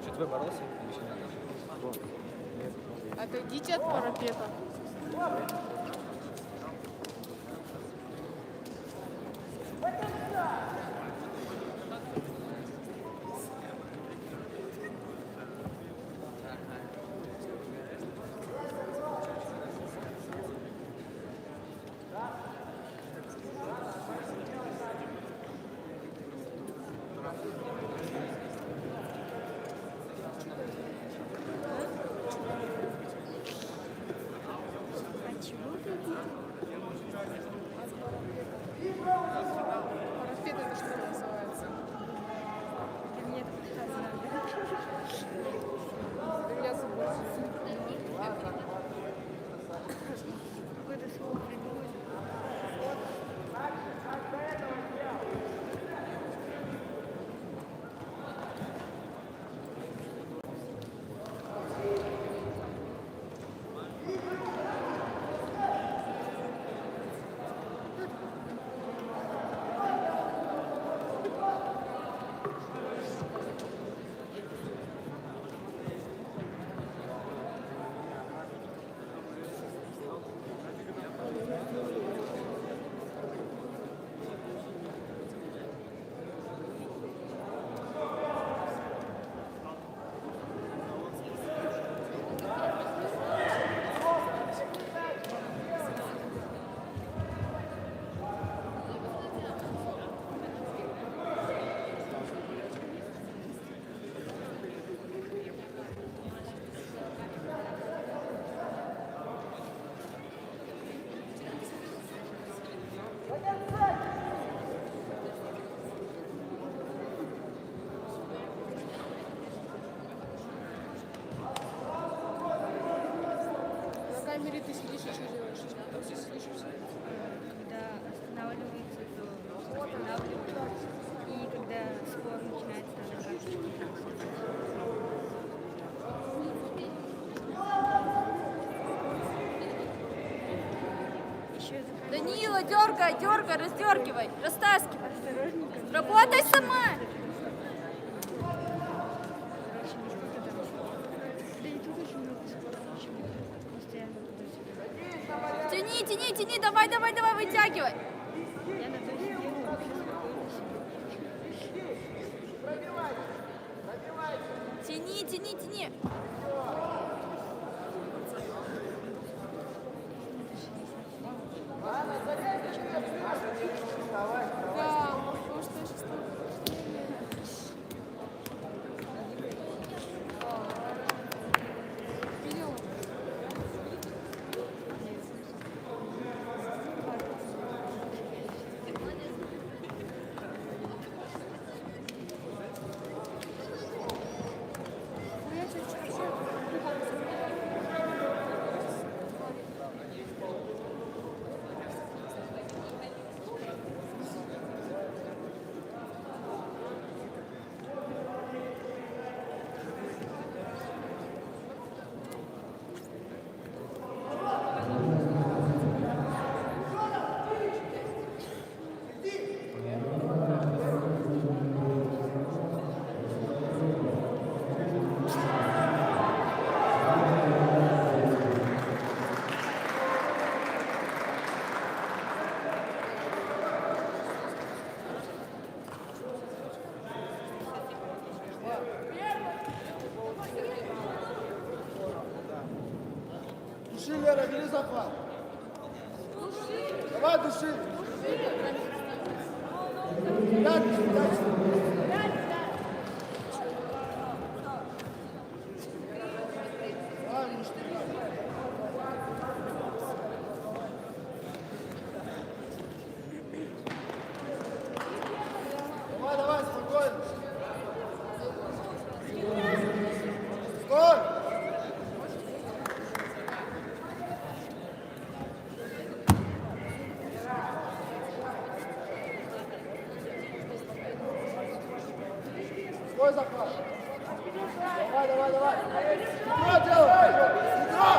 Что, твой боролся? Отойдите от парапета. Парапет это что называется? Мне это показано. Я забыла. Какое-то слово придумать. На камере ты сидишь и что делаешь? Там все сидишь и все. Когда останавливается, то останавливается. И когда спор начинается, то как еще Данила, дергай, дергай, раздергивай, растаскивай. Работай сама. Да и тут очень много споров. Тяни, тяни, тяни, давай, давай, давай, вытягивай. Тяни, тяни, тяни. Да, потому что я сейчас Души, Лера, бери захват. Давай, души. Дальше, дальше. Давай, муж, давай, давай, спокойно. Стой! Стой, захват. Давай, давай, давай. Бедро делай. Бедро.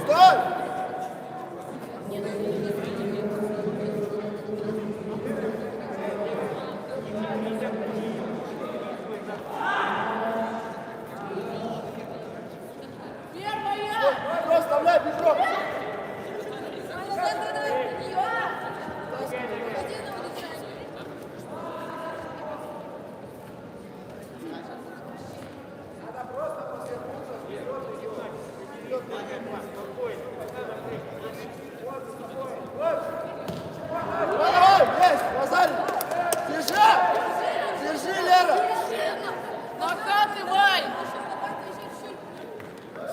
Стой! Бедро, вставляй, бедро. Давай, давай, есть, Лазарь. Держи, держи, Лера. накатывай!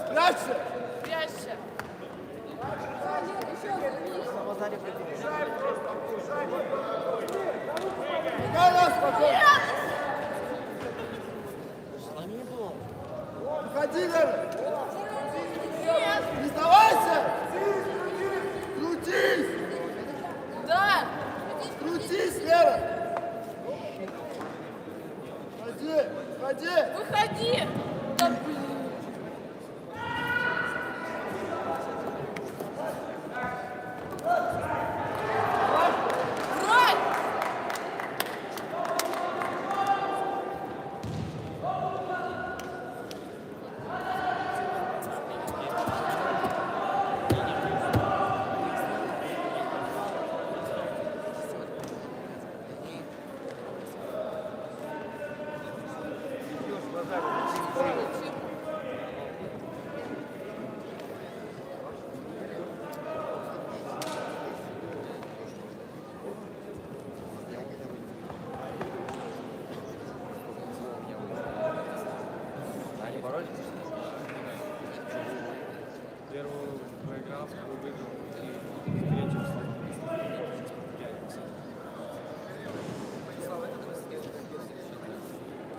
Спрячься. Прячься. Спокойно, спокойно. Уходи, Лера. Не сдавайся. Крутись. Да! Крутись, Лера. Ходи, ходи. Выходи! Да блин! Брось! Первую проиграл, вторую выиграл, и третью встал.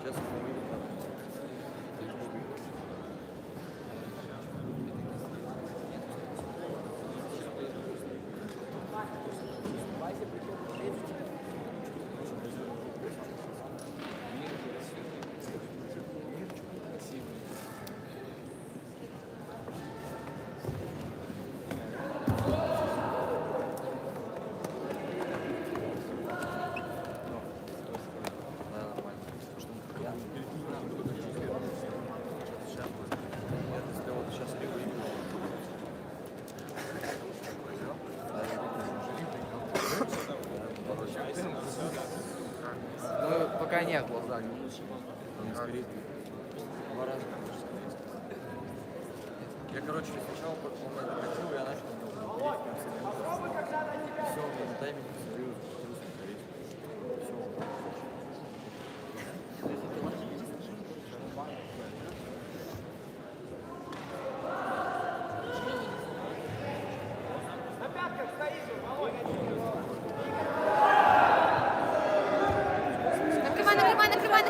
Сейчас мы выйдем. нет глаза. Он скорее. 2 раза. Я, короче, сначала он хотел, я начал все, на тайминге свою Накрывай,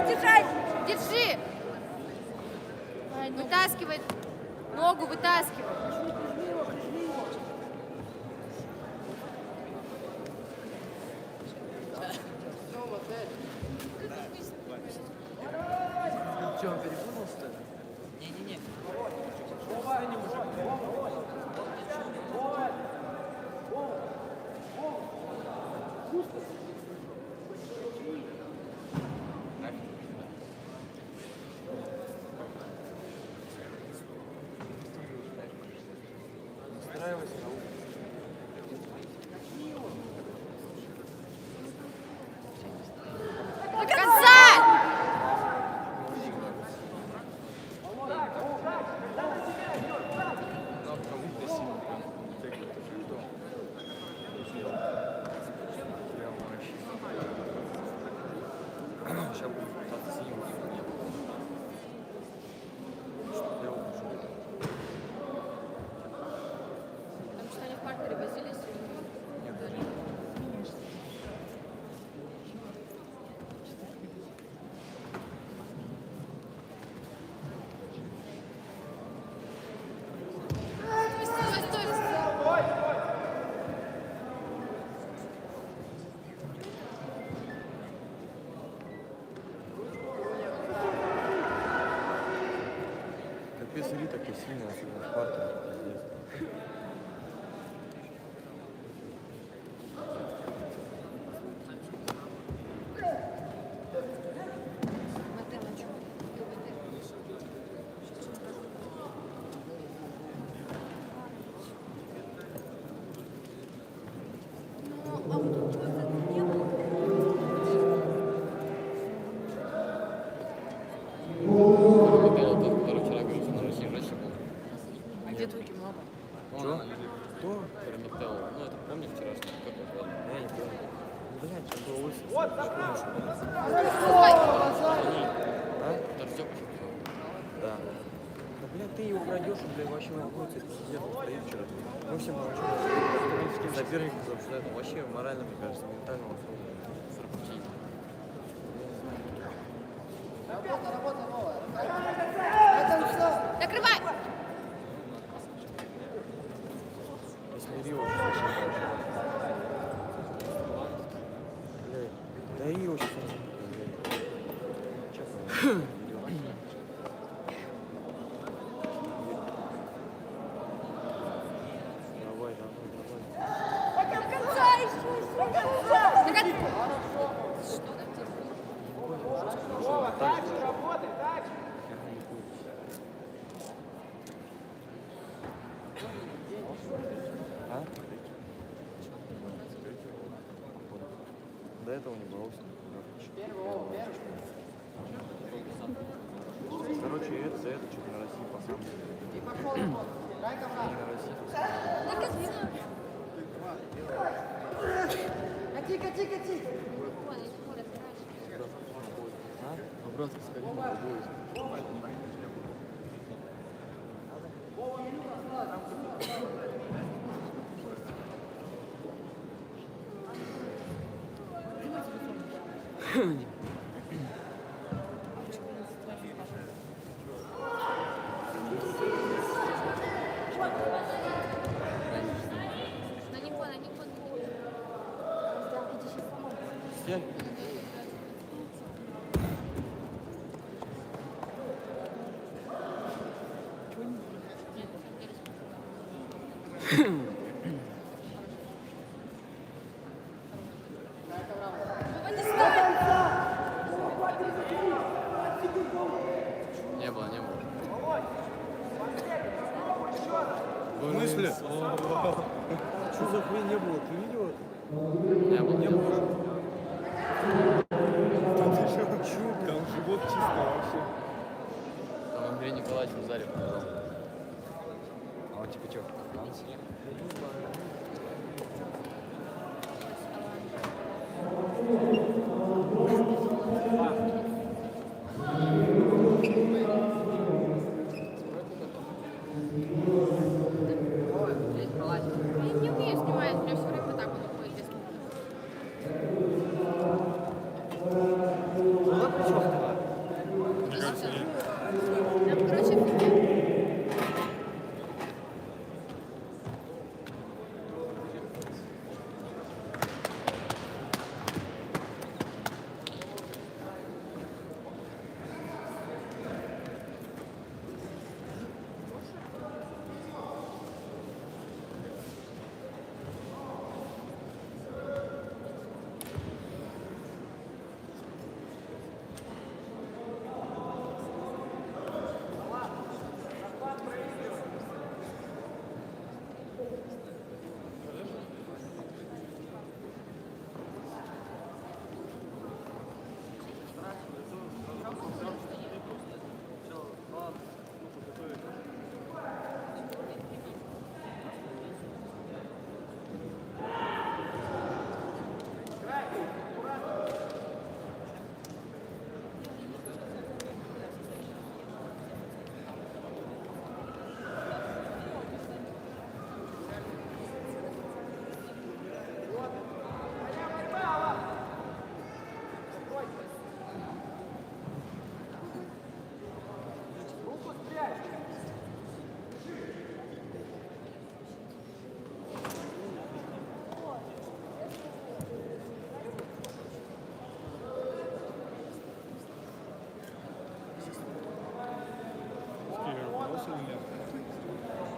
Держай! держи. Вытаскивай, ногу вытаскивай. Че, он перепутал, что ли? Не-не-не. настраивайся на ум. До конца! Завтра вытрясем, прям, как это что? Прям вообще. Сейчас буду пытаться с ним. Что я ухожу. Потому что они в партере возились. Нет, Стой, стой, стой. Капец, Ри такой сильный, особенно в партере. Пиздец. А где твой кимоно? Что? Кто? Прометел. Ну, это помнишь вчерашний? Как он звали? Я не помню. Ну, блядь, что было лысый. А? Дождем. Да. Да, блядь, ты его пройдешь, он, блядь, вообще находится, пиздец, он стоит вчера. Мы все молчим. Соперников обсуждают, он вообще морально, мне кажется, ментально он Накрывай! Если Рио сейчас вообще молчит. Блядь, да Рио сейчас вообще, честно. Давай, давай, давай. До конца еще! А? До этого не боролся. Короче, это за это что-то на России по самому. Не на России. До конца! Кати! А? Обратно сходи на другую. На него. Я? Не было. В смысле? Что за хрень не было? Ты видел это? Не было. Не было. давайте в зале показал. А он типа что, танцы? Я не умею снимать, у меня все время так вот уходит, если Была прическа? Там, короче, фигня.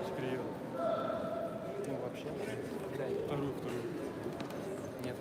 Скривил. Ну, вообще. Вторую. Нет.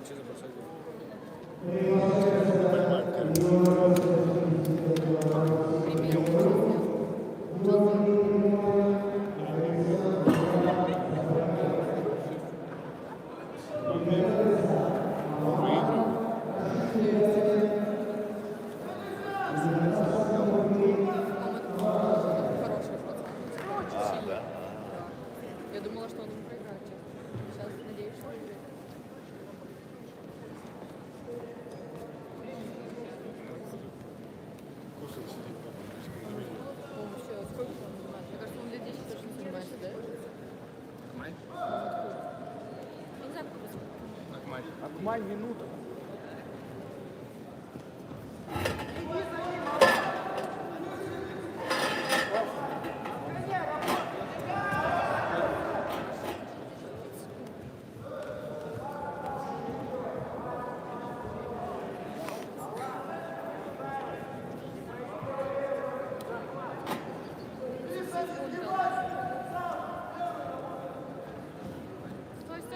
Что за бросок был? Я думала, что он им проиграет. Сейчас надеюсь, что выиграет. По-моему, все, сколько он занимается? Мне кажется, он лет 10 точно занимается, да? Акмаль? Я не знаю, сколько. Акмаль. Акмаль минута.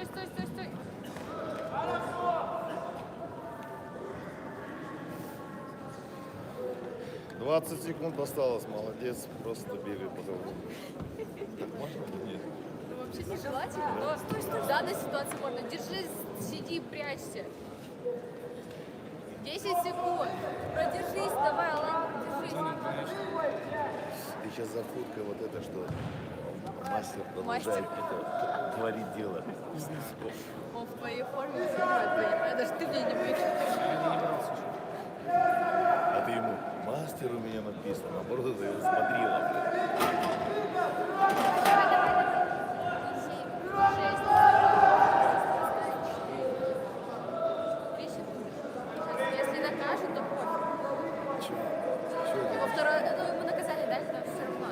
стой, стой, стой, стой. — 20 секунд осталось, молодец, просто били по голову. Так можно или нет? Ну, вообще нежелательно, но в данной ситуации можно. Держись, сиди, прячься. 10 секунд. Продержись, давай, Алан, продержись. Ты сейчас за фоткой вот это что? Мастер продолжает творить дело. Он в твоей форме снимает, понимаешь? Даже ты мне не выкинешь. А ты ему, мастер у меня написано, наоборот, это его смотрела. Если накажут, то пофиг. Его второе, ну, ему наказание дать, но все равно.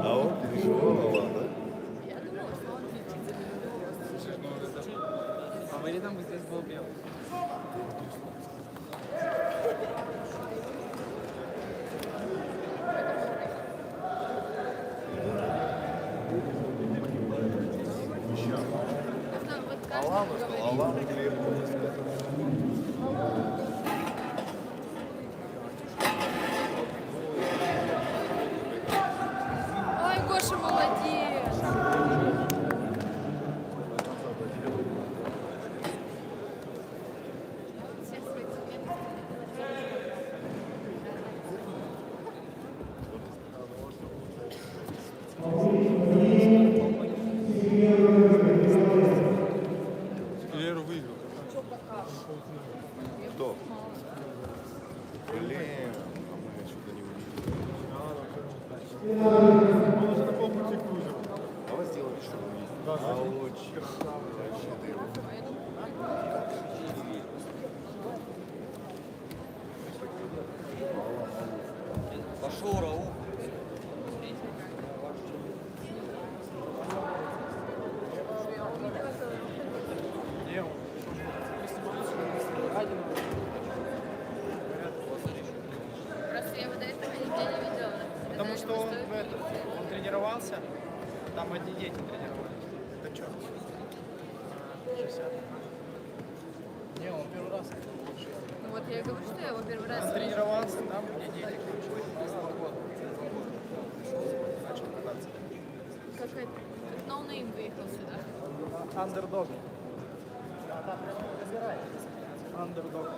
А он переживал, ладно? Я думала, что он летит за меня. Слушай, ну это фаворитом бы здесь был белый. Нужно вот каждому Алану, говорить. Алану требовалось. Ой, Гоша, молодец. Всех своих соперников. Леру выиграл. Кто? Блин, а мы что-то не увидели. Давай сделаем, чтобы увидели. А очень. Вообще ты его. Пошел Раух. Просто я его до этого нигде не видела. Потому что он в этом, он тренировался, там одни дети тренировались. Это что? 60. Не, он первый раз. Ну вот я и говорю, что я его первый раз Он вижу. тренировался там, где дети. Начал кататься. Как ноунейм выехал сюда. Андердог. Андердог.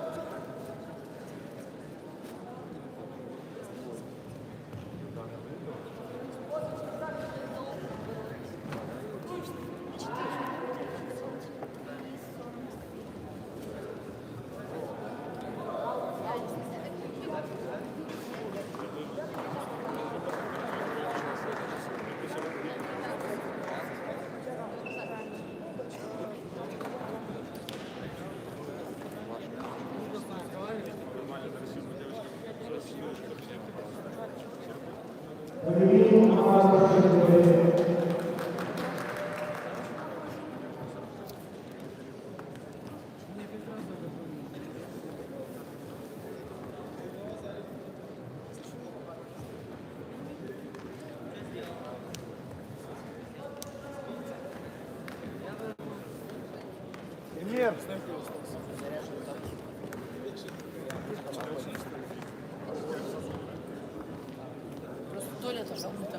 Просто туалет аж забыто.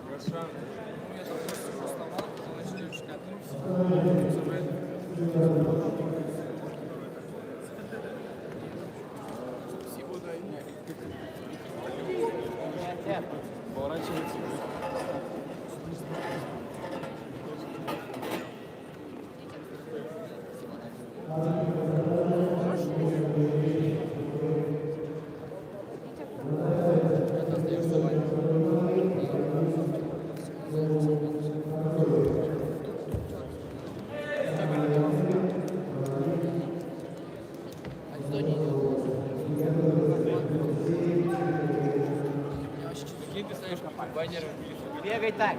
Хорошо. Ну, я только что сломал, потом начали читать. Поворачивается. Какие ты стоишь баннеры? Бегай так.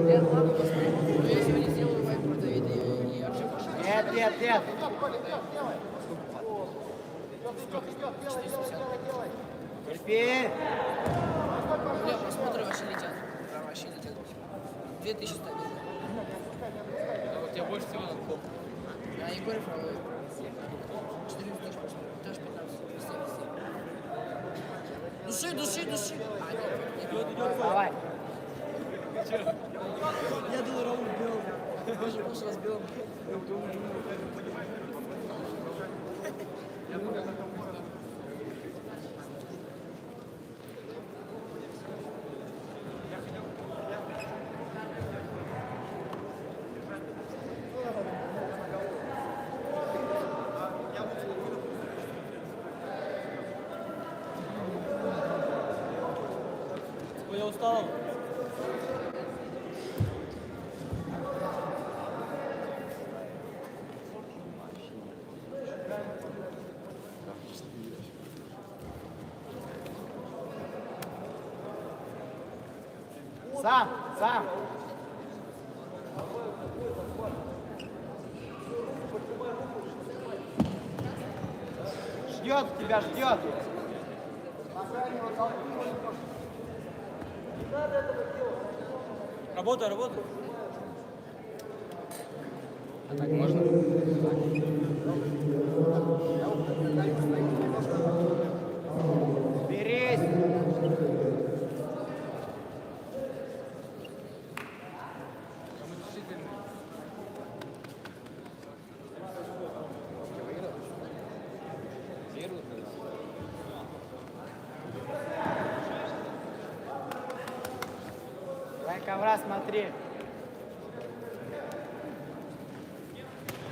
Я ладно, посмотри. Но я сегодня сделаю вайп про Давида и вообще пошел. Нет, нет, нет. Терпи. Бля, посмотри, вообще летят. Прям вообще летят. 2000 стабильно. Вот тебе больше всего надо плохо. А Егоров 4 тысяч, даже 15. Души. А, нет, нет. Давай. Я думал, Раул бил. Боже, пошел разбил. Я устал. Сам. Ждет. Работай. А так можно? Берись. Давай ковра смотри.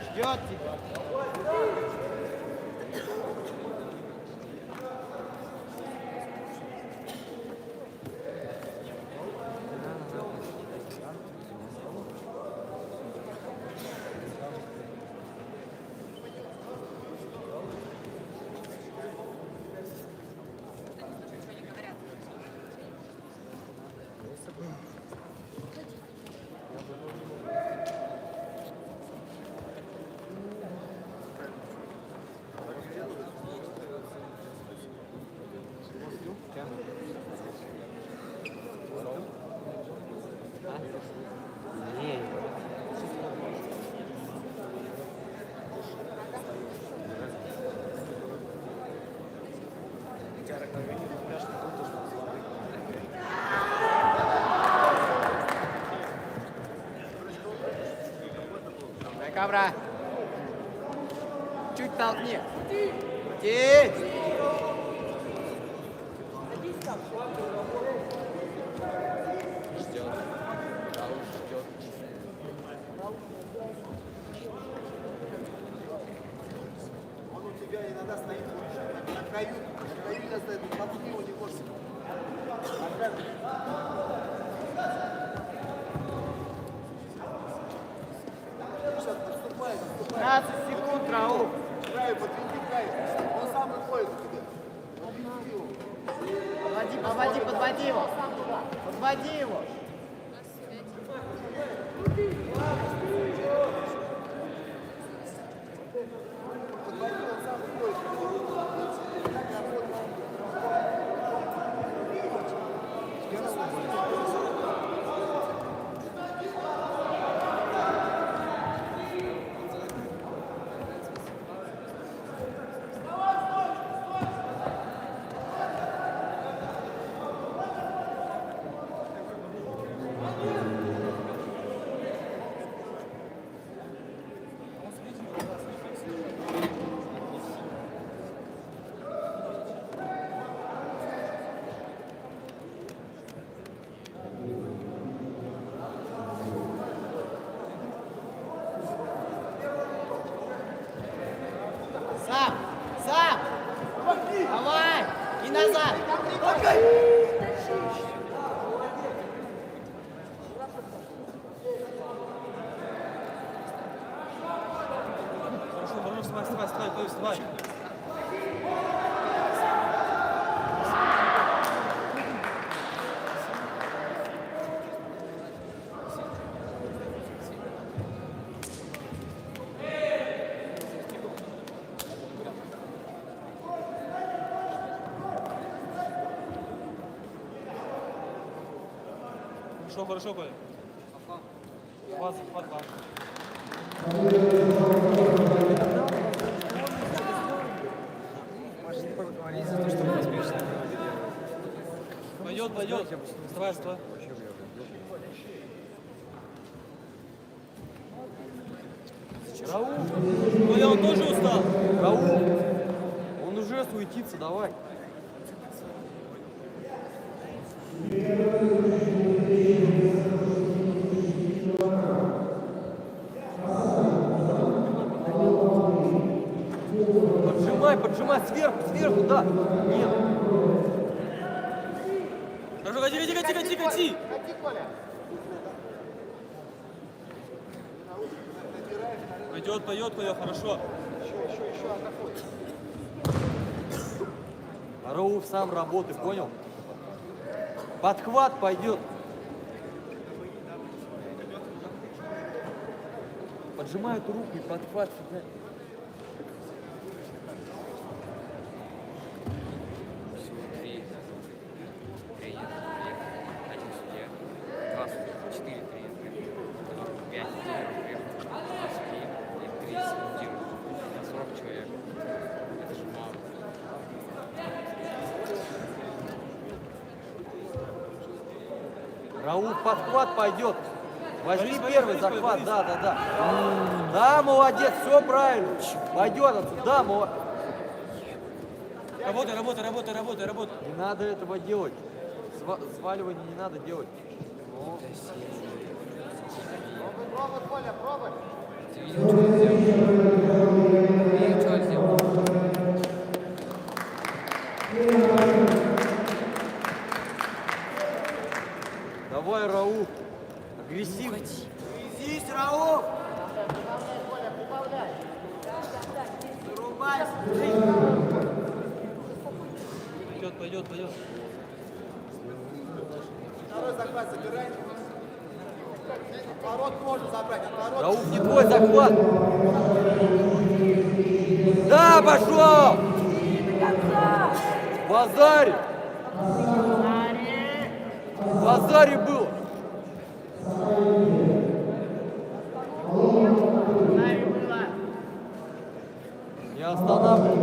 Ждет тебя. Давай ковра. Чуть толкни. Крути. Он у тебя иногда стоит на краю иногда стоит, попуди его не можешь. 15 секунд, Раул. Краю, подведи край. Он сам выходит у тебя. Подводи его. Подводи его. Сам! Давай! И назад! Хорошо, вставай. Хорошо, хорошо, Коля. Захват, захват, да. Может поговорить за то, что мы успешно проводили. Пойдет, пойдет. Вставай, вставай. Рауф! Коля, он тоже устал. Рауф! Он уже суетится, давай. Поджимай, поджимай, сверху, сверху, да. Нет. Хорошо, кати, кати, кати, кати, кати. Пойдет, пойдет, Коля, хорошо. Еще, Рауф сам работает, понял? Подхват пойдет. Поджимаю эту руку и подхват сюда. Один судья, 2 судья, 4 тренера, 5 тренеров, 2 судьи и 3 секундируют. На 40 человек. Это же мало. Рауф, подхват пойдет. Возьми первый захват, да, да, да. Да, молодец, все правильно. Пойдет отсюда, да, молодец. Работай, работай, работай, работай, работай. Не надо этого делать. Сваливание не надо делать. Пробуй, Коля, пробуй. Ты видел, что он сделал? Видел, что он сделал? Давай, Рауф. Агрессивно. Здесь, Рауф. Коля, прибавляй. Зарубайся. Пойдет, пойдет, пойдет. Второй захват забирай. Отворот можно забрать, отворот. Рауф, не твой захват. Да, пошел. Базаре. Базаре было. Не останавливай.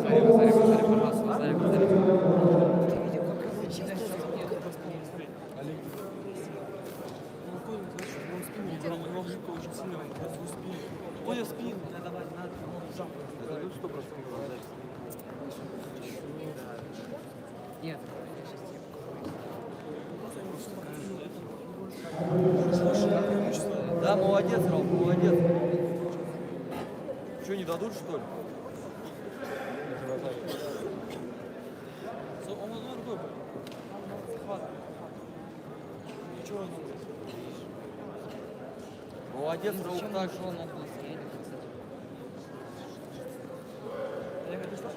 Базаре, пожалуйста, базаре. Коля, спину. Давай, надо. Это тут 100% базаре. Нет. Да, молодец, Рауф, молодец. Что, не дадут, что ли? Он одной рукой был. Ничего не было. Молодец, Рауф, так же. Он надо быстрее, кстати. Я говорю, что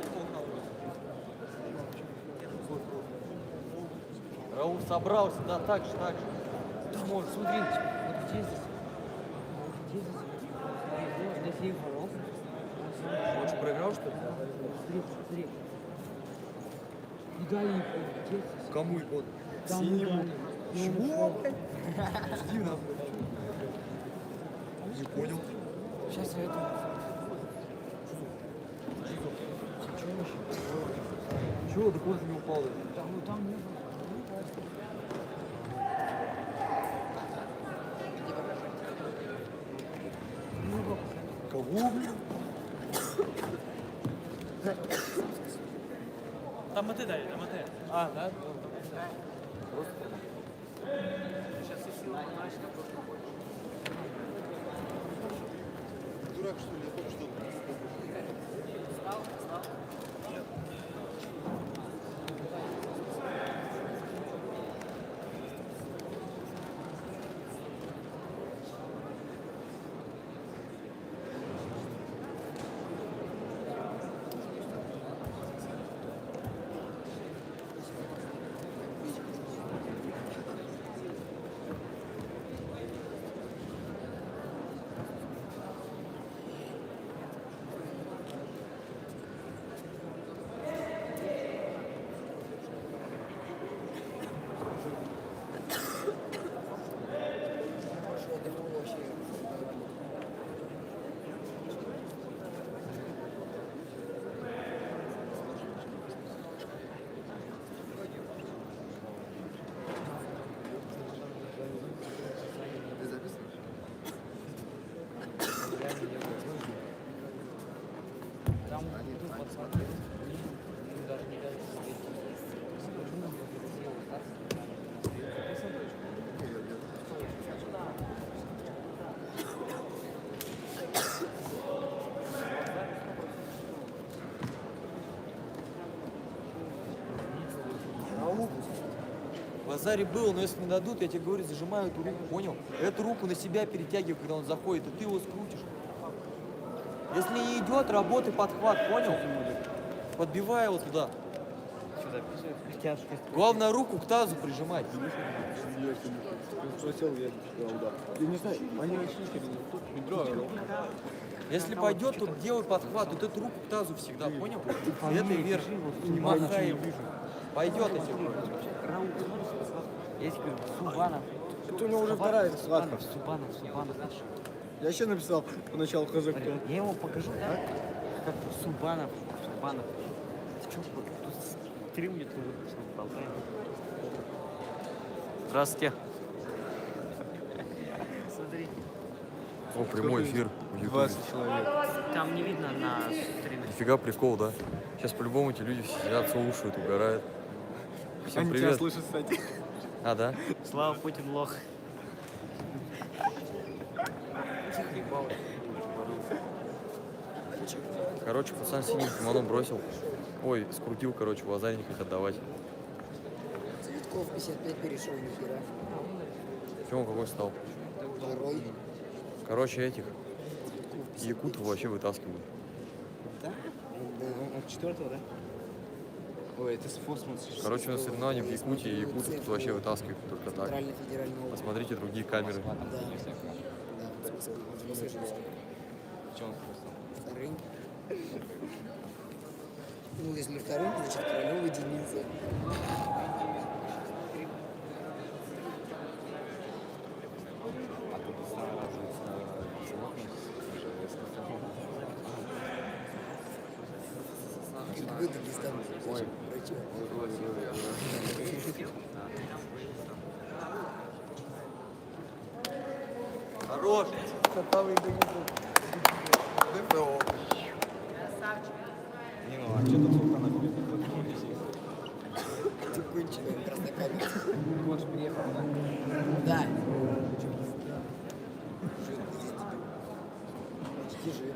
Рауф собрался, да, так же, так же. Да, может, смотри, вот где здесь? Где здесь? Смотри, здесь есть воров. Он что, проиграл, что ли? Смотри, смотри. И дали икону. Где здесь? Кому икону? Там Синему. дали. Чего? Жди нахуй. Не понял. Сейчас я это... Чего? Да куда ты не упал? Там, ну там не было. Кого, блин? Там моты дали, там моты. А, да? Дурак, что ли? Я только что... В Азаре был, но если не дадут, я тебе говорю, зажимаю эту руку, понял? Эту руку на себя перетягивай, когда он заходит, и ты его скрутишь. Если не идет, работай подхват, понял? Подбивай его туда. Главное, руку к тазу прижимать. Если пойдет, то делай подхват. Вот эту руку к тазу всегда, понял? Это вверх. Не махай. Пойдет эти руки. Есть Субанов. Это у него уже вторая схватка. Субанов. Я еще написал поначалу хз кто. Я ему покажу, да? Как Субанов. Ты что, тут стрим мне тоже болтаем. Здравствуйте. Смотри. О, прямой эфир в Ютубе. 20 человек. Там не видно на стриме. Нифига прикол, да? Сейчас по-любому эти люди сидят, слушают, угорают. Всем Они привет. тебя слышат, кстати. А, да? Слава Путин лох. Короче, пацан синим кимоно бросил. Ой, скрутил, короче, в Азаре не хотят давать. Цветков 55 перешел, нихера. Чем он какой стал? Второй. Короче, этих якутов вообще вытаскивают. Да? От четвертого, да? Ой, это с Фосмос. Короче, на соревнованиях в Якутии якутов вообще вытаскивают только так. Федеральный округ. Посмотрите другие камеры. Да. Послушайте. Вторым. Ну, если вторым, значит, Королёв единица. Какой Дагестан? Ой. Хорош! Не, ну а что тут султана будет? Ты конченый, краснокамер. Вот приехал, да? Да. Почти жив.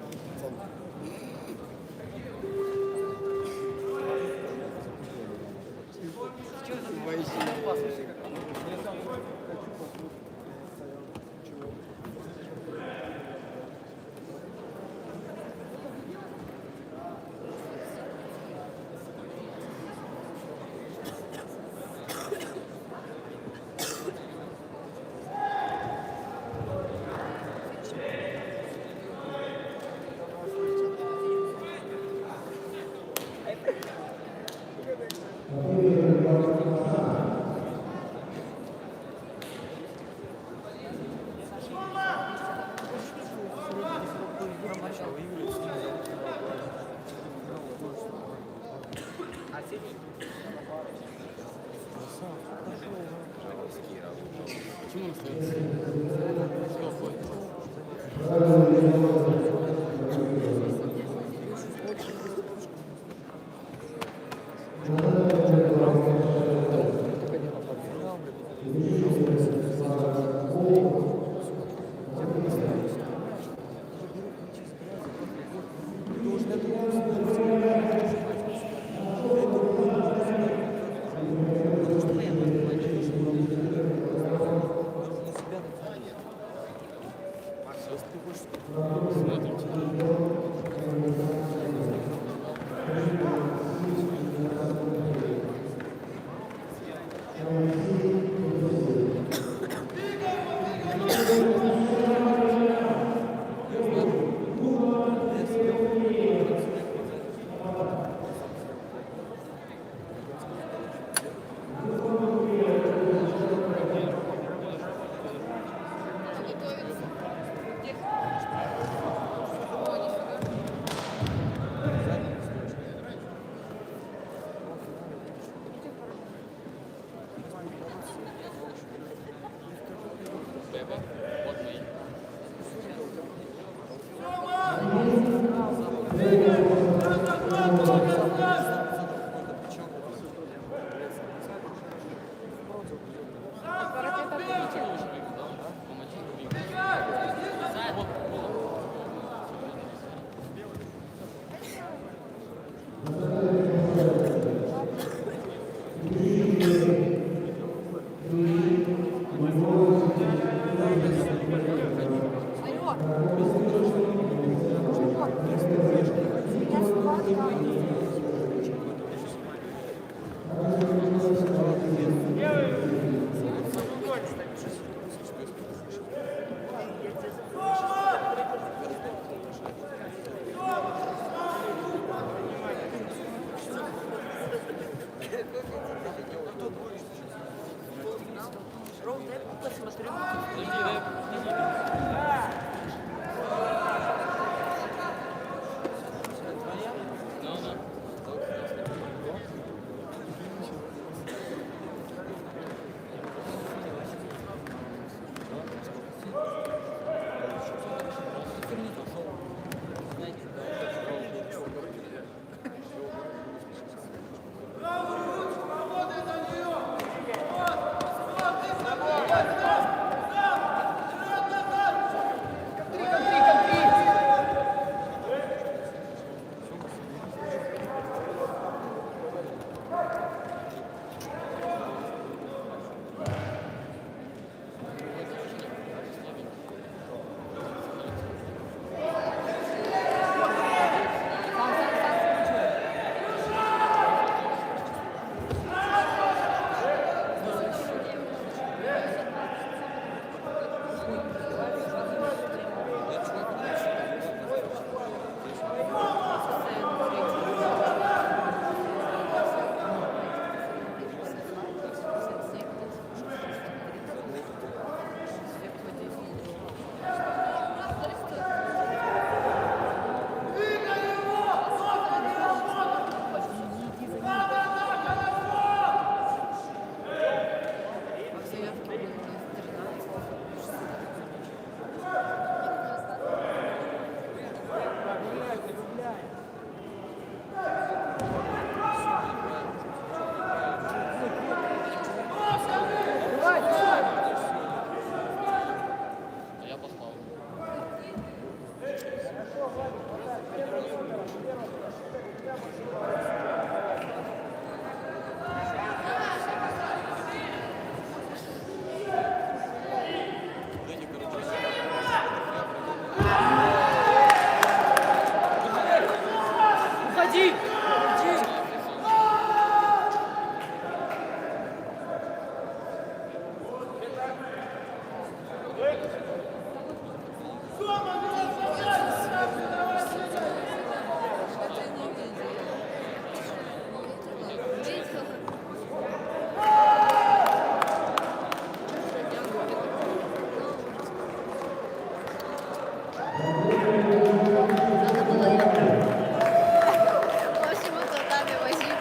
В общем, вот татами возили.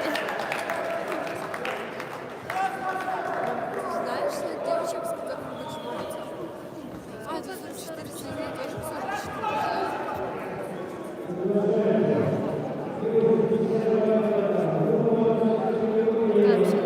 Знаешь, девочек, с которыми будешь бороться? А, это 44 сильные, тоже 44. Да, все.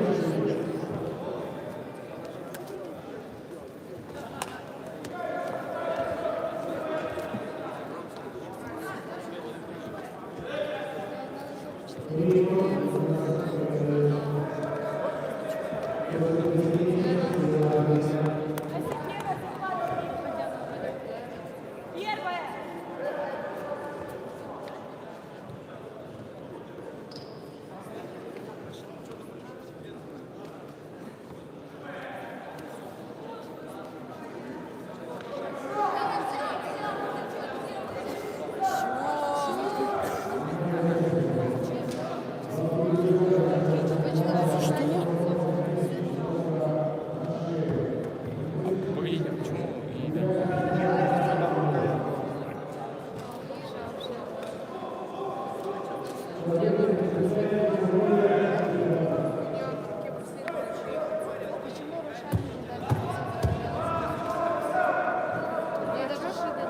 Погодите, а почему? Я даже ошибка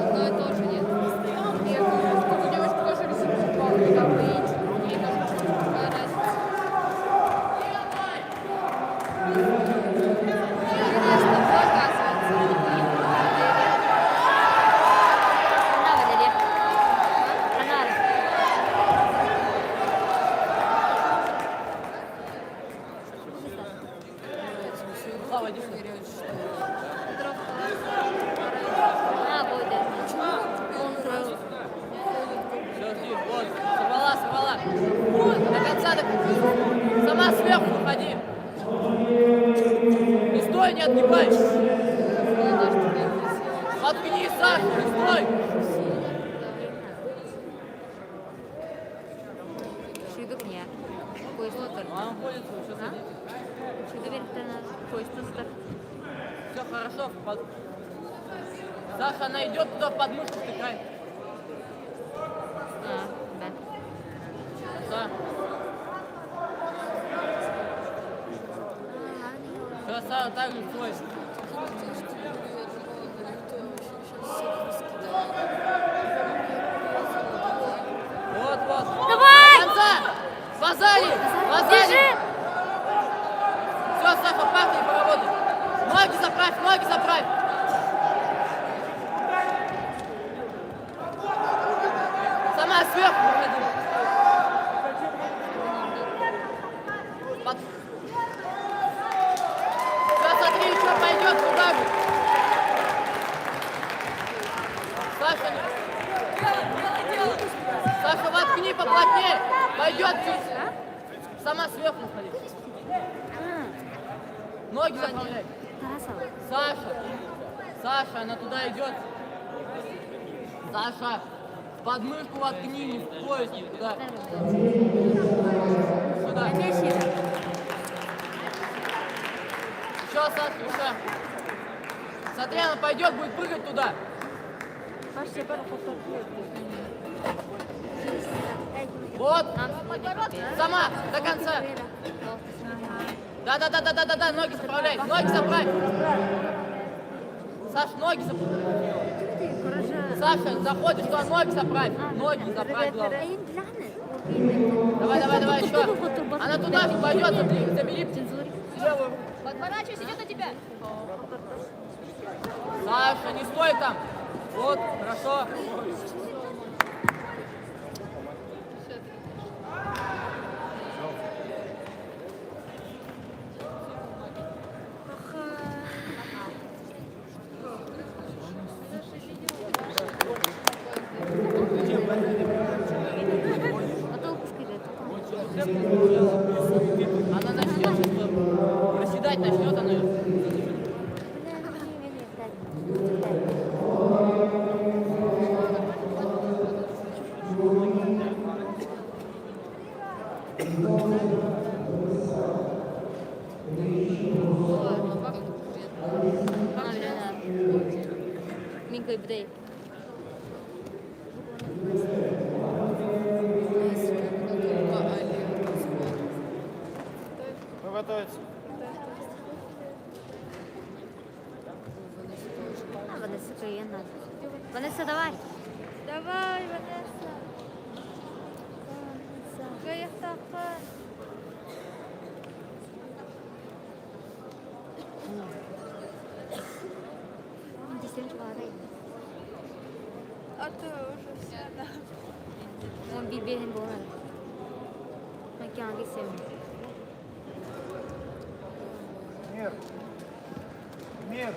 одно и то же нет. Я говорю, что у девочки тоже резинка упала, и как бы ей тоже какая разница. Интересно, кто оказывается? Она, Валерия. Слава, иди сюда. А, будет. Он устроил. Все, жди, вот, сорвала. До конца, до конца. Сама сверху уходи. Не стой, не отгибайся. Воткни, Саша, не стой. Шидок нет. Поезд утр. Мама ходит, что садитесь. Шидок поезд утр. Все хорошо. Саша, она идет туда в подмышку втыкает. А, да. Да. Все, Саша, так же стой. Вот. Давай! До конца! Базали! Держи! Все, Саша, пахни, поработай. Ноги заправь. Сама сверху выходи. Сейчас смотри, что пойдет туда же. Саша, воткни поплотнее. Пойдет чуть. Сама сверху выходи. Ноги заправляй. Саша, она туда идет. Саша, в подмышку воткни, не в пояс, не туда. Сюда. Еще, Саша, еще. Смотри, она пойдет, будет прыгать туда. Вот. Сама, до конца. Да, ноги заправляй, заправь. Саш, ноги заправь. Саша, заходишь, туда ноги заправь. Ноги заправь, главное. Давай, еще. Она туда же пойдет, забери левую. Подворачивайся, идет на тебя. Саша, не стой там. Вот, хорошо. Она начнет проседать Mình cười bề. Ви готуєтеся? Ванесса, приємно. Ванесса, давай. Давай, Ванесса. Кайфаха. Действительно, А то уже все, да. он биберин बोल रहा है मैं क्या आगे से हूँ Мир. Мир.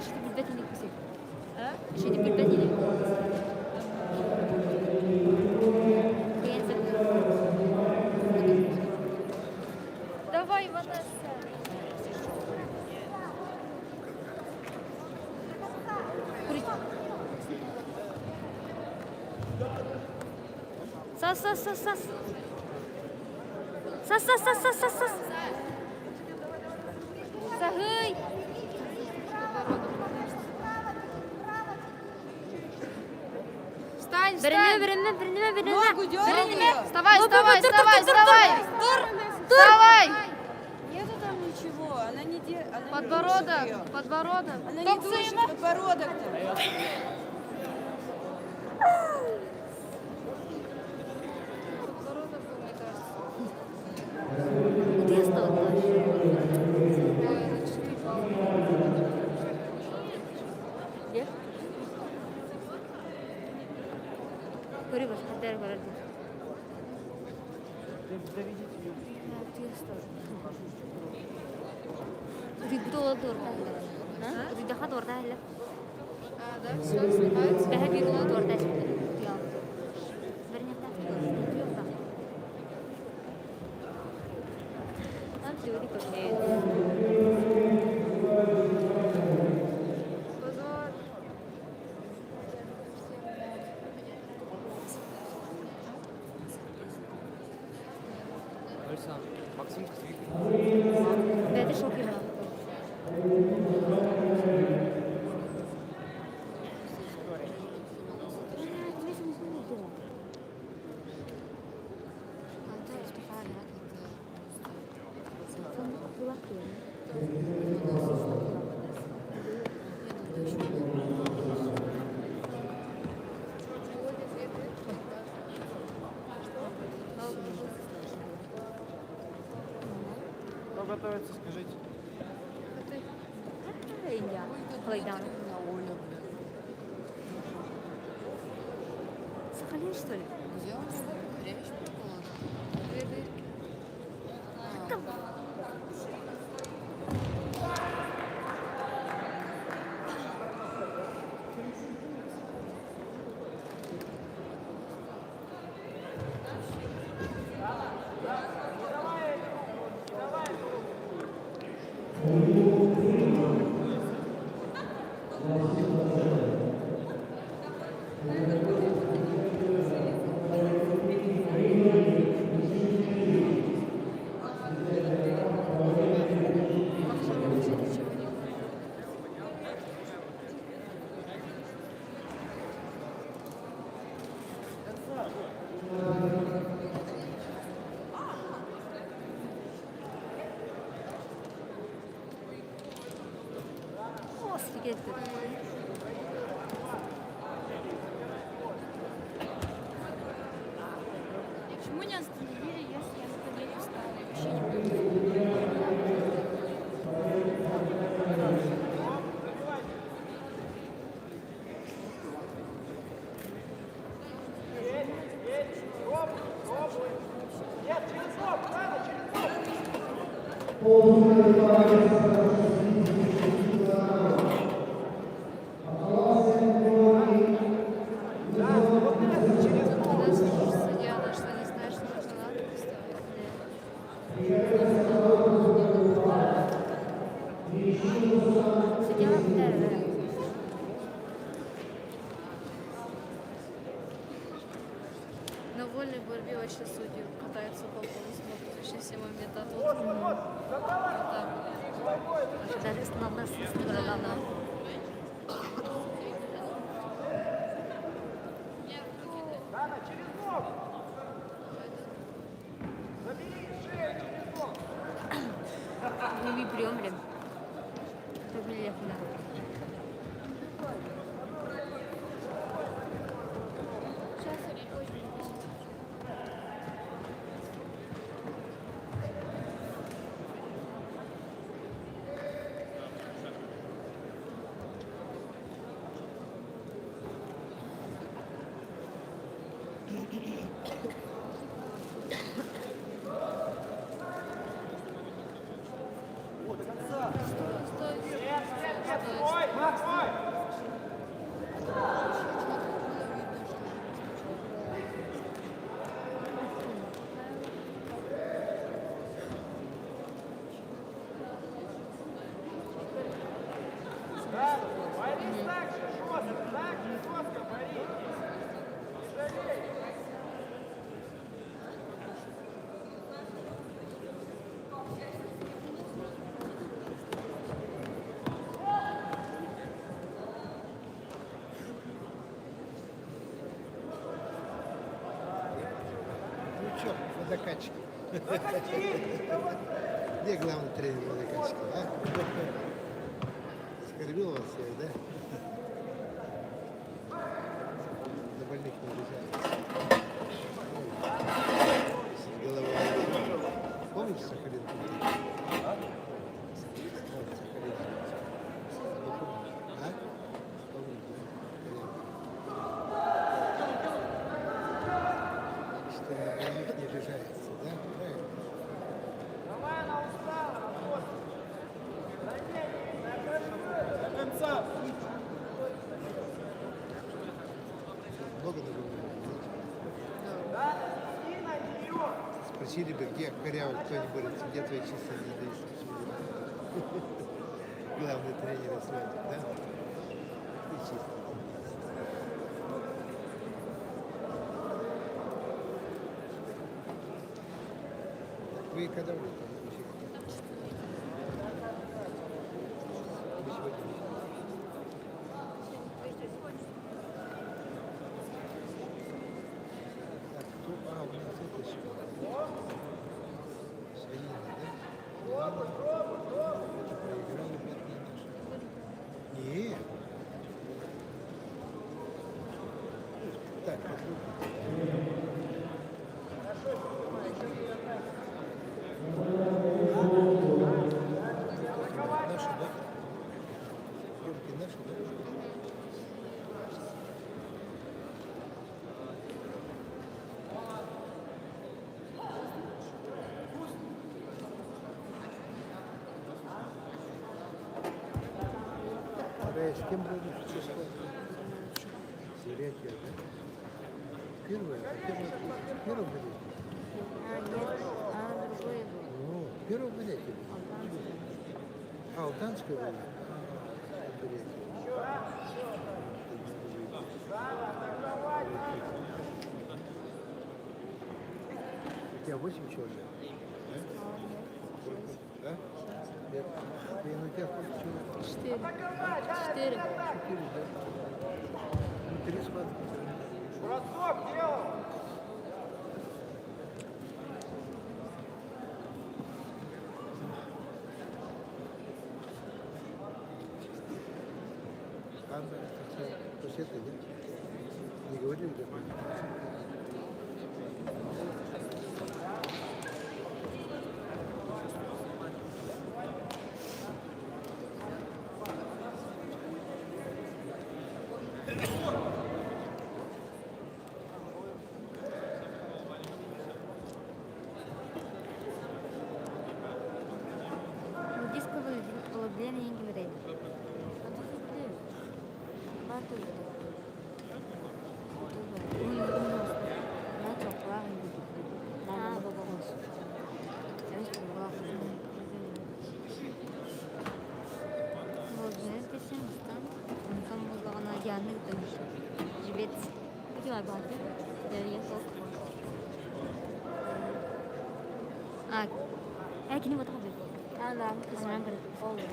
Что ты бибет не кусит? А? Что ты бибет не кусит? Давай, Ванесса. Курить. Сас. Сагый. Встань, Верни. Ногу дергай. Вставай. Нету там ничего, она не держит. Подбородок. Она не душит подбородок-то. Где стал дальше? Где? Кури, баш, хатер барар. Рибдо дорда. А? Рибдаха дорда хәлле. Да, все, снимается. Бәһә бирулы дорда. Верни так. Там теория кошмар. Позор. Максим Косвик. Бәді шок ема. Кто готовится, скажите. Индия. Лайдан. Сахалин, что ли? Офигеть. Почему не остановили, если я на колени встала? Вообще не понимаю. Судья наш борьбе вообще судьи катаются по полу, смотрят вообще все моменты. А тут вот так. Дарья Становна. Мы приемлем. Ну что, водокачки? Где главный тренер водокачки, а? Оскорбил вас всех, да? До больных не обижается. С головой. Помните Сахалин? А? Помните? Что на больных не обижается, да? Правильно? Много наговорили. Спросили бы, где корявый кто-нибудь, где твои числа не дают. Главный тренер свадьбы, да? И чисто. Вы когда будете? Вы сегодня? Так, кто? А, у нас это еще. Шаина, да? Проиграли бедные наши. Нет. Так, наши, да? Съемки наши, да? С кем будешь число? Зарядье, да? Первое? Первое билете? Нет, а другое было. Ну, первое билете. А, Алтанское было? У тебя 8 человек? Да? Нет. У тебя сколько человек? 4. 4, да? Ну, 3 схватки. Бросок делал! Анна, после этого, да? Не говорили, да? Дисковые колобления не говорили. Жібет. Хотіла бачити, де є сок. Gini buat apa? Alam, kesenangan ber. Oh, ya.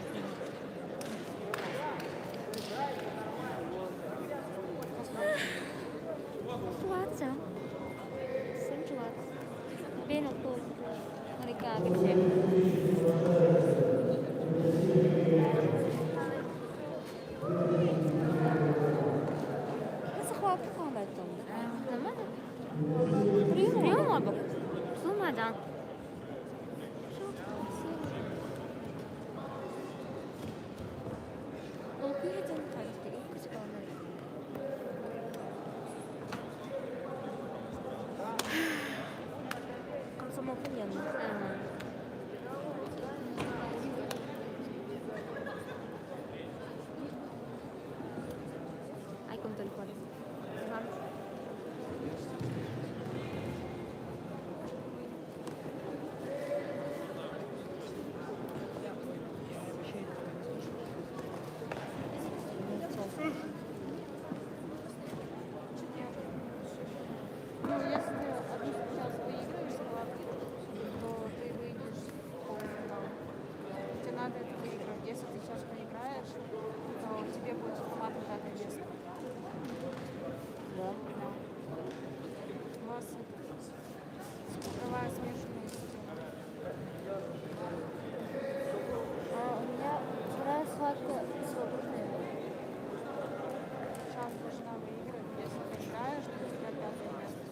Cuaca. Sen cuaca. Ben waktu mereka kecil. Sekolah aku kok nggak tahu. Mana? Primo apa? Sumadan. Okuyacaksın tarihte ilk kız kalmayı. Komsomol yanına. Ay, kung telepon. Ну, если одну сейчас выиграешь схватки, то ты выйдешь в полуфинал. Тебе надо это выиграть. Если ты сейчас проиграешь, то тебе будет автоматом пятое место. Да. У вас круговая смешанная система. У меня вторая схватка свободная. Сейчас должна выиграть. Если проиграешь, то у тебя пятое место.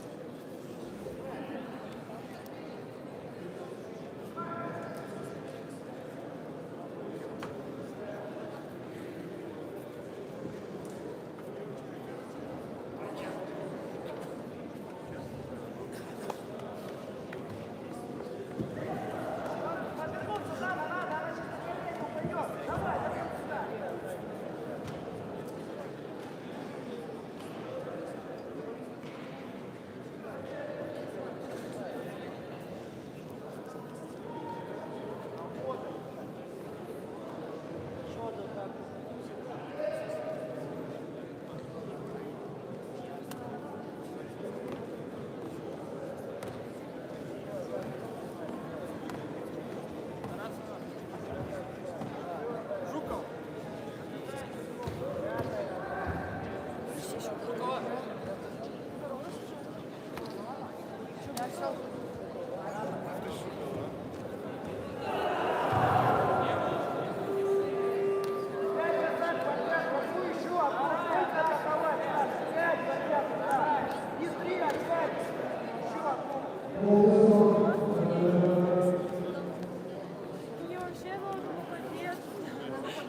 Мне вообще должен уходить.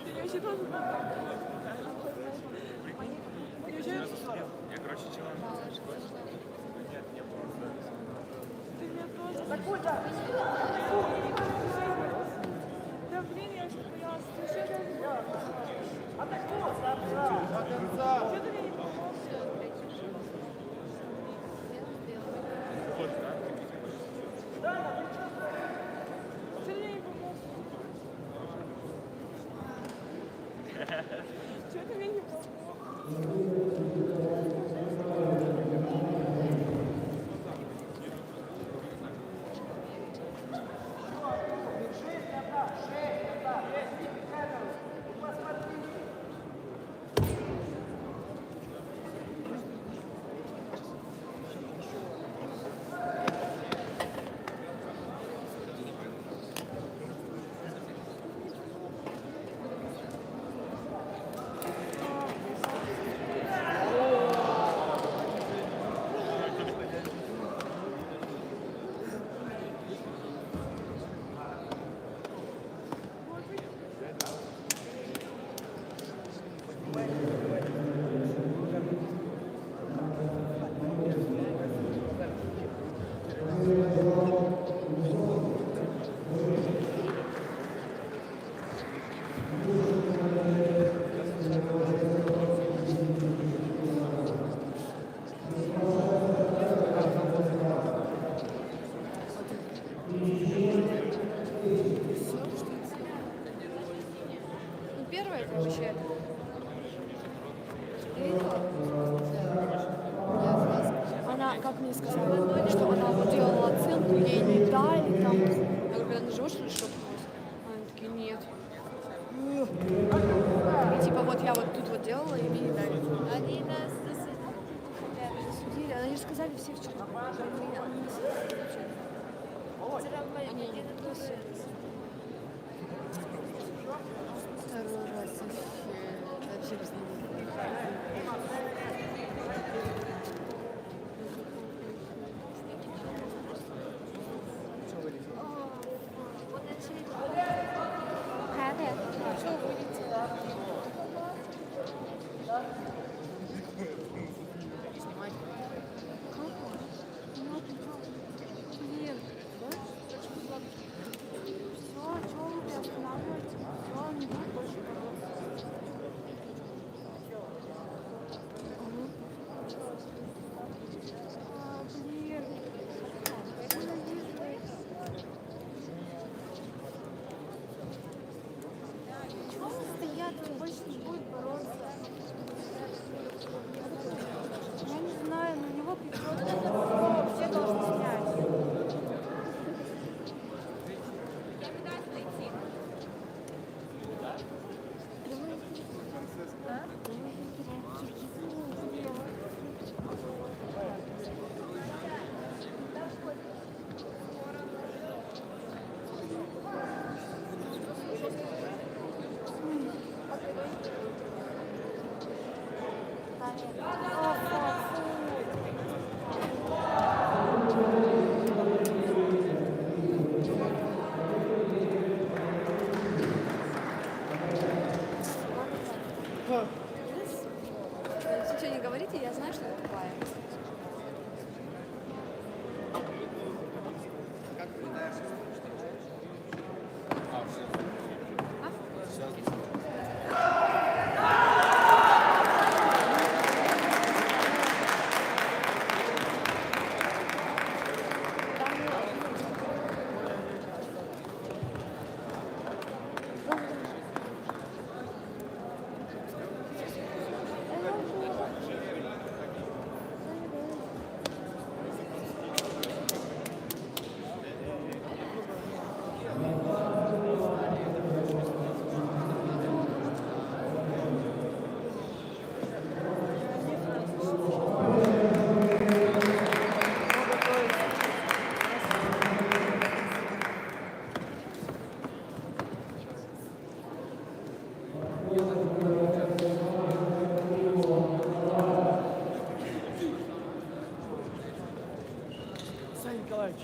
Мне вообще должен Я, короче, человек. Нет, не было. Ты меня тоже. Да блин, я очень боялась. Ты вообще должен. Что ты мне не помог? Что ты мне не помог? Что ты мне не помог? Ну, первое это вообще. Она, как мне сказала, что она вот делала оценку, ей не дали там идешь или что? Они такие, нет. И типа вот я вот тут вот делала, и мне не дали. Они нас засудили. Они же сказали все в тюрьму. Они не допросили. Второй раз вообще без него. Я не знаю, на него придет. Все должны снять. Ничего не говорите, я знаю, что это тупая. Александр Николаевич.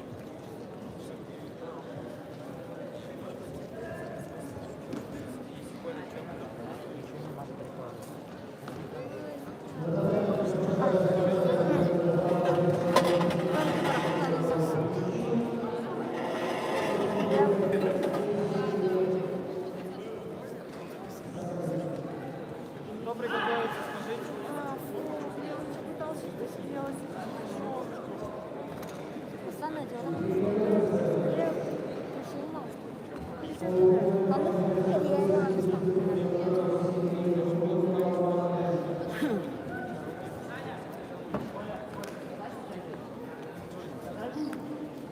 Кто приготовится, скажите. Пытался что-то сделать. Странное дело. Я решил маску. Надо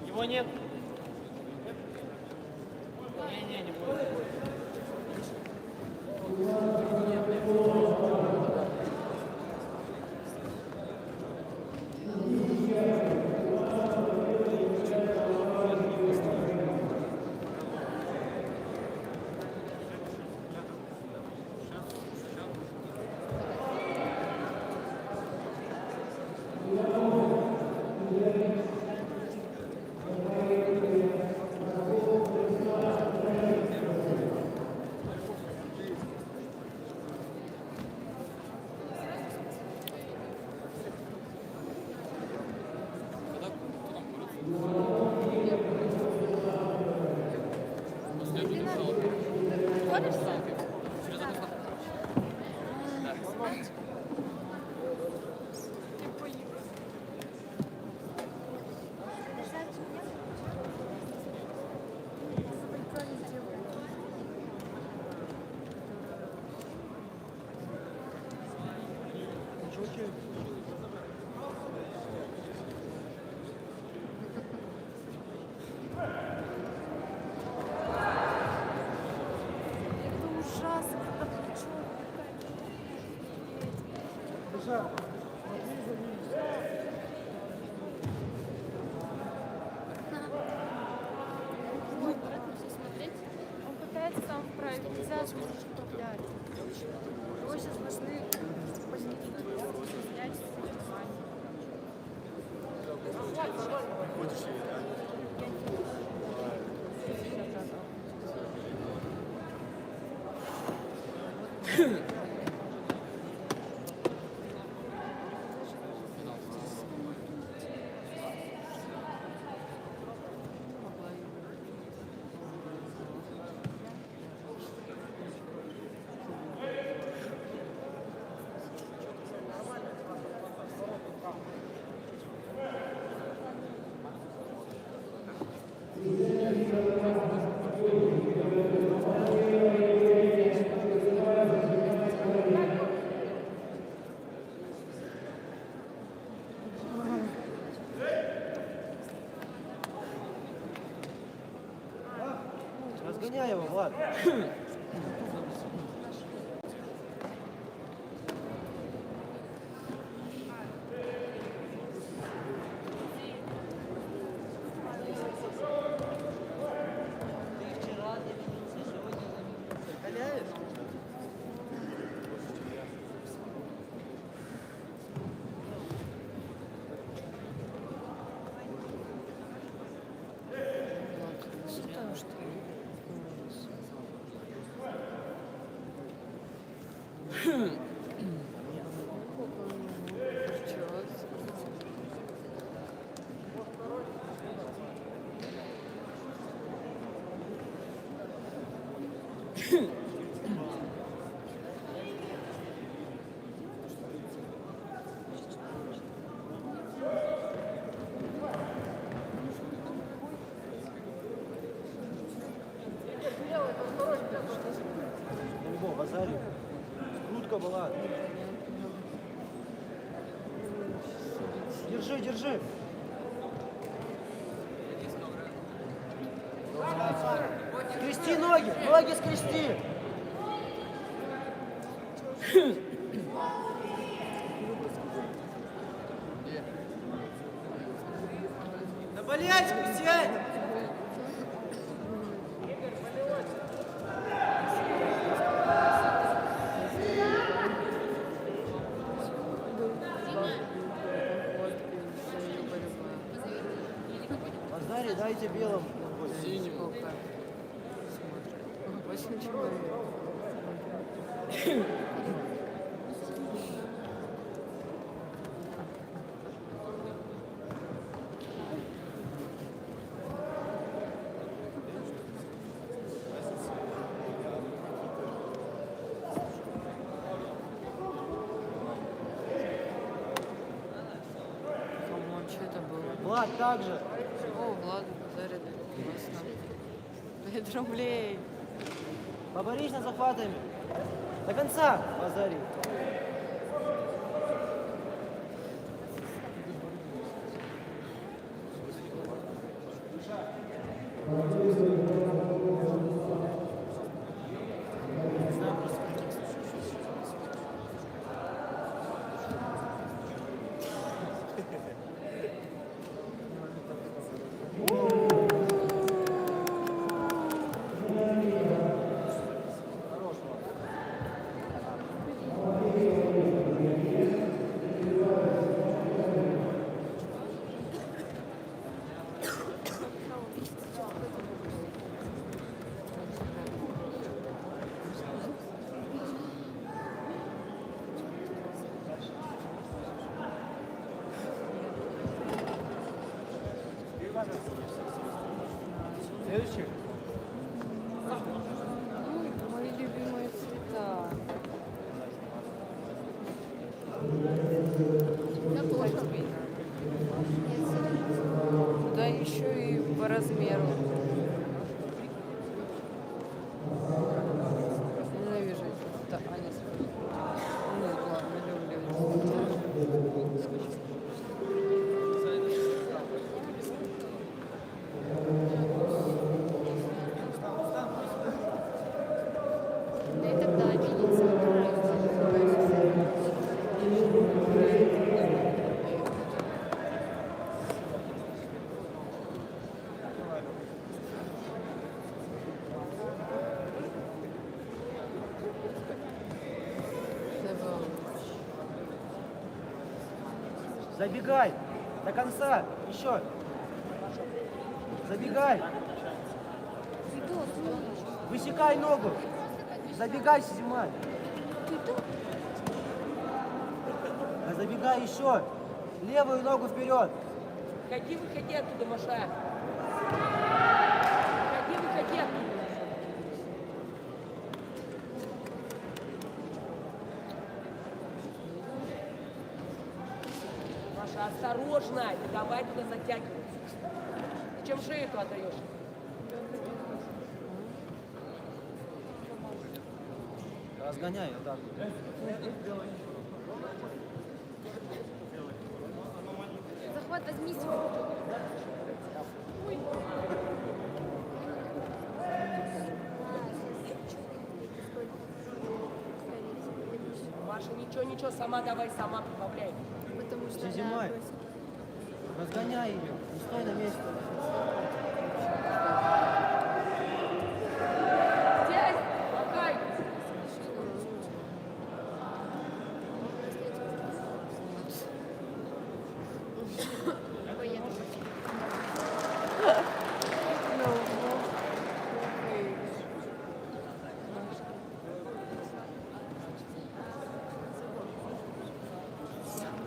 Его нет. Не, не будет. Он пытается там вправить. Нельзя управлять. Его сейчас должны снять Разгоняй его, Влад. Базарик. Крутка была. Держи, держи. Скрести ноги, ноги скрести. Да, блядь, сядь! Базари дайте белым. Синему. Очень человек. Что это было? Влад, так же. О, Влад, Базарит. Классно. 5 рублей. Поборись над захватами. До конца, Базари. Следующий. Мои любимые цвета. Я тоже. Да, еще и по размеру. Ненавижу эти. Да, Аня, ну, ладно, люблю. Да и тогда обидится. Забегай. До конца. Еще. Забегай. Высекай ногу. Забегай, снимай. Забегай еще. Левую ногу вперед. Выходи оттуда, Маша. Выходи оттуда. Маша, осторожно, не давай туда затягивать. Зачем шею эту отдаешь? Разгоняй вот так. Захват возьмите. Ой. Маша, ничего, сама давай, сама прибавляй. Потому что Зазимай. Разгоняй ее. Не стой на месте. Здесь, махай.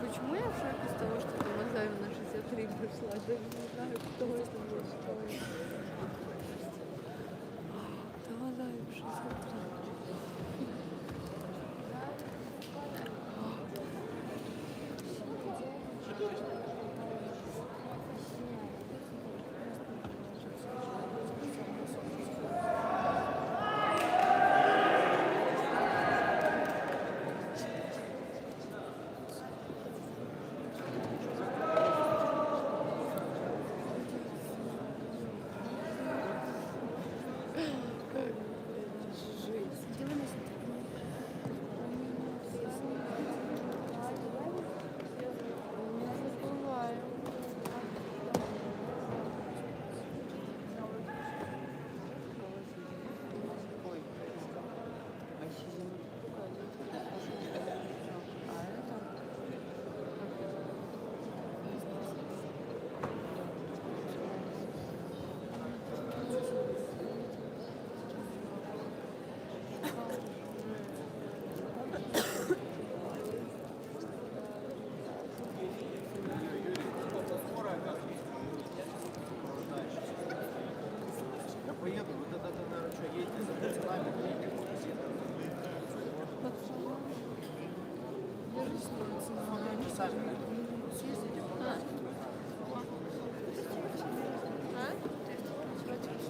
Почему я в шоке с того, что Мазаева на 63 пришла? Даже не знаю, кто это был. Мазаева 63.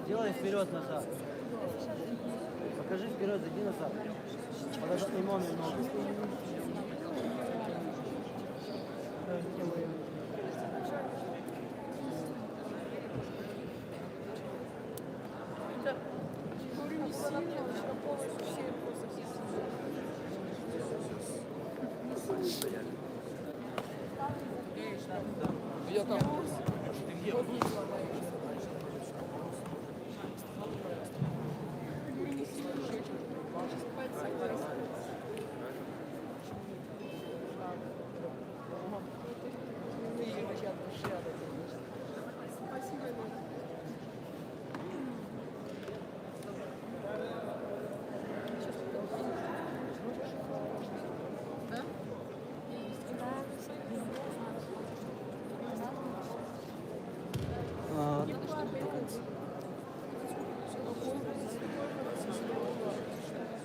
Делай вперед-назад. Покажи вперед, иди назад. Подожди, ногу. Я там.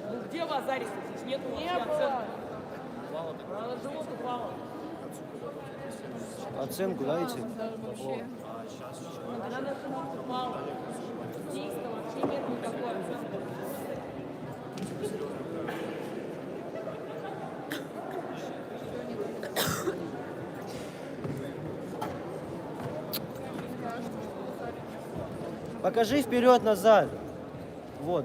Ну где Вазарис? Здесь нету вообще оценки. Она на живот упала. Оценку дайте. Она на живот упала. Чисто, вообще нет никакой оценки. Покажи вперед-назад. Вот.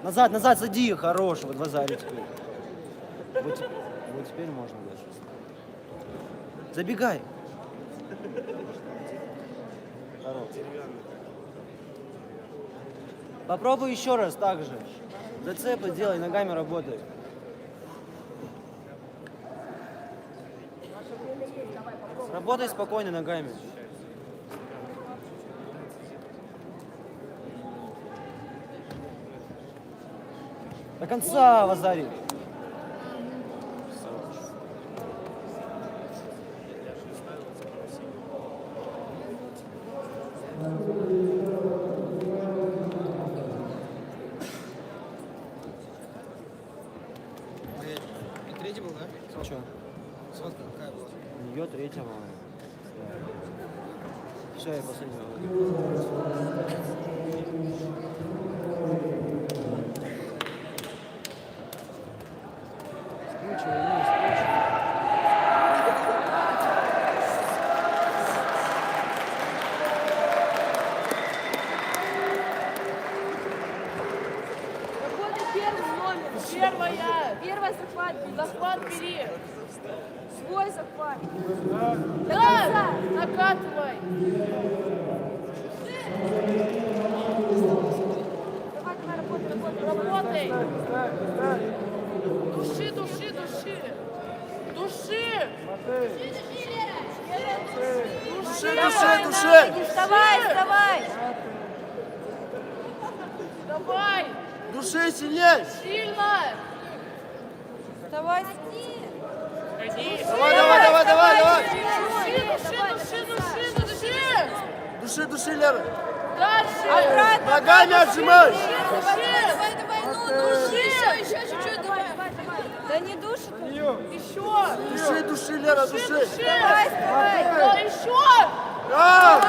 Назад, назад, сади, хорош, вот Вазари теперь. Вот теперь можно дальше. Забегай. Хорош. Попробуй еще раз так же. Зацепы делай, ногами работай. Работай спокойно ногами. До конца, Вазари. И третий был, да? Че? Сотка какая была? У нее третья волна. Все, я последний. Работай первым номером. Первая захват. Захват бери. Свой захват. Да, накатывай. Давай, работай. Души. Души. Давай. Души сильнее! Сильно. Вставай. Давай! Души. Души, Лера! Дальше. Ногами отжимай! Еще чуть-чуть, давай. Да не душит. Еще. Души, Лера, души! Вставай. Да, еще. Раз!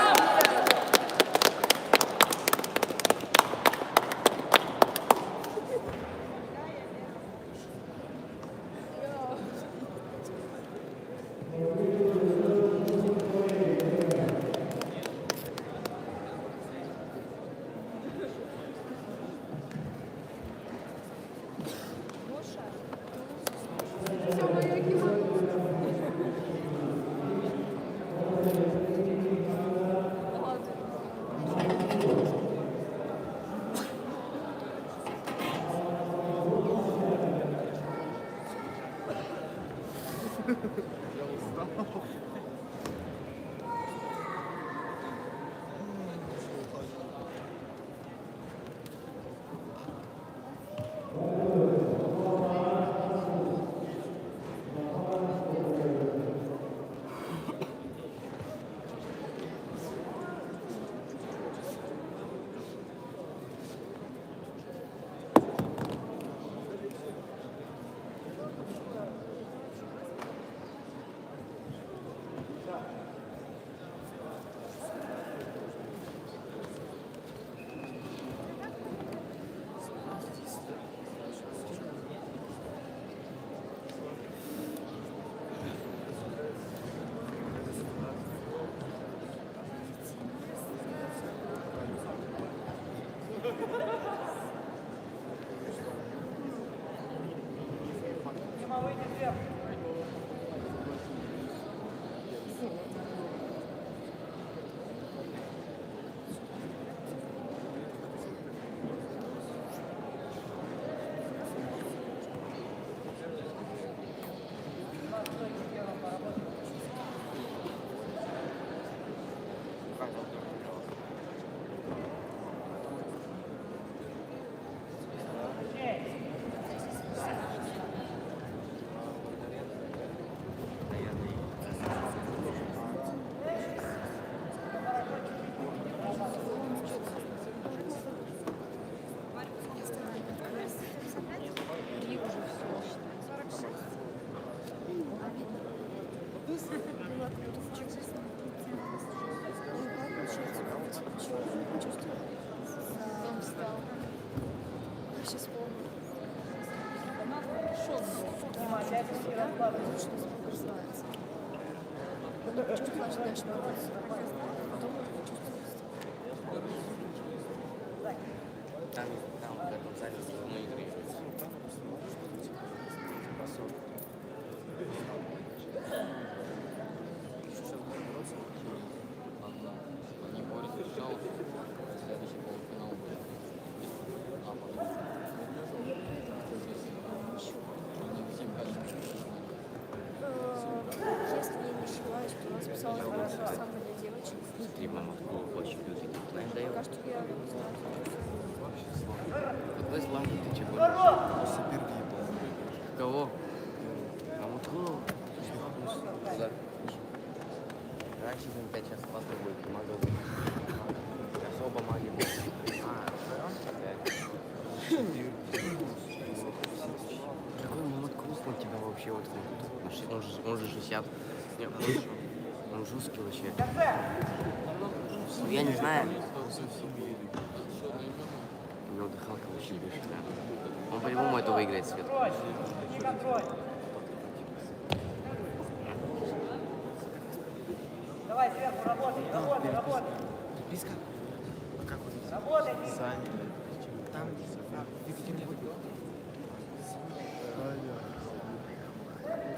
Там в этом зале мы игры. Они борются в финал, следующий полуфинал будет. А потом они всем качественно. Если я не ошибаюсь, то у нас оказалось хорошо самое для девочек. Смотри, мама такого очень люди. Знаешь, да Пока что я не знаю. вот вы славы, ты чего? Кого? Маму такого? Да. Раньше там 5 час классно будет, помогал. Сейчас оба маги будут. Какой мамот крупный у тебя вообще вот он же 60. Нет, он жесткий вообще. Ну, я не знаю. У него дыхалка вообще бешеная. Он по-любому это выиграет, Свет. Давай, сверху, работай, работай, работай. Близко? А как вот это? Работай, Саня. Там,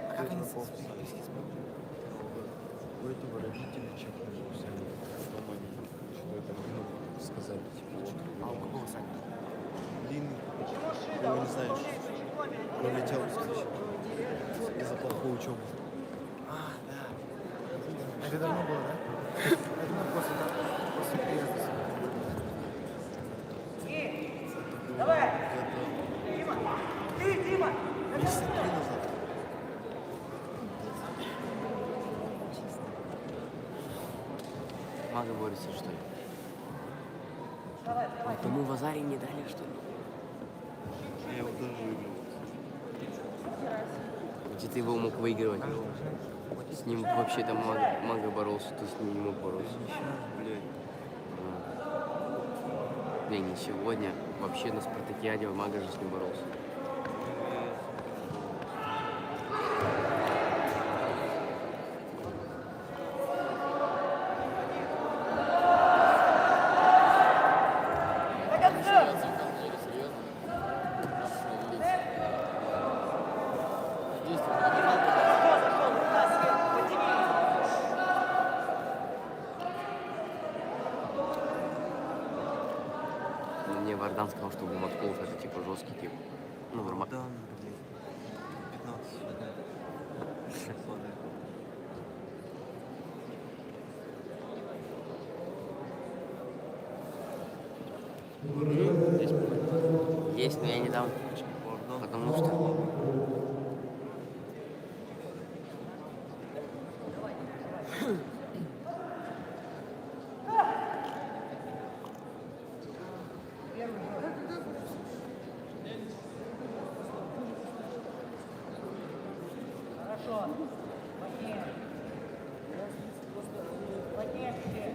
а как они У этого родители чекнули у Сани. Потом они, что это, сказали, типа, А у кого Саня? длинный. Ну, не знаю, пролетел из-за плохой учебы. А, да. Это давно было, да? Это после приезда. давай. Дима, ты, Дима. Месяца 3 назад. Мага борется, что ли? А кому в Азаре не дали, что ли? Я его даже выиграл. Где ты его мог выигрывать? С ним вообще-то мага боролся, ты с ним не мог бороться. Не, не сегодня. Вообще на спартакиаде мага же с ним боролся. Мне Вардан сказал, что у Матков это типа жесткий тип. Ну, нормально. Да, 15. Есть, но я не дам. Потому что... Хорошо. Плотнее. Плотнее, плотнее.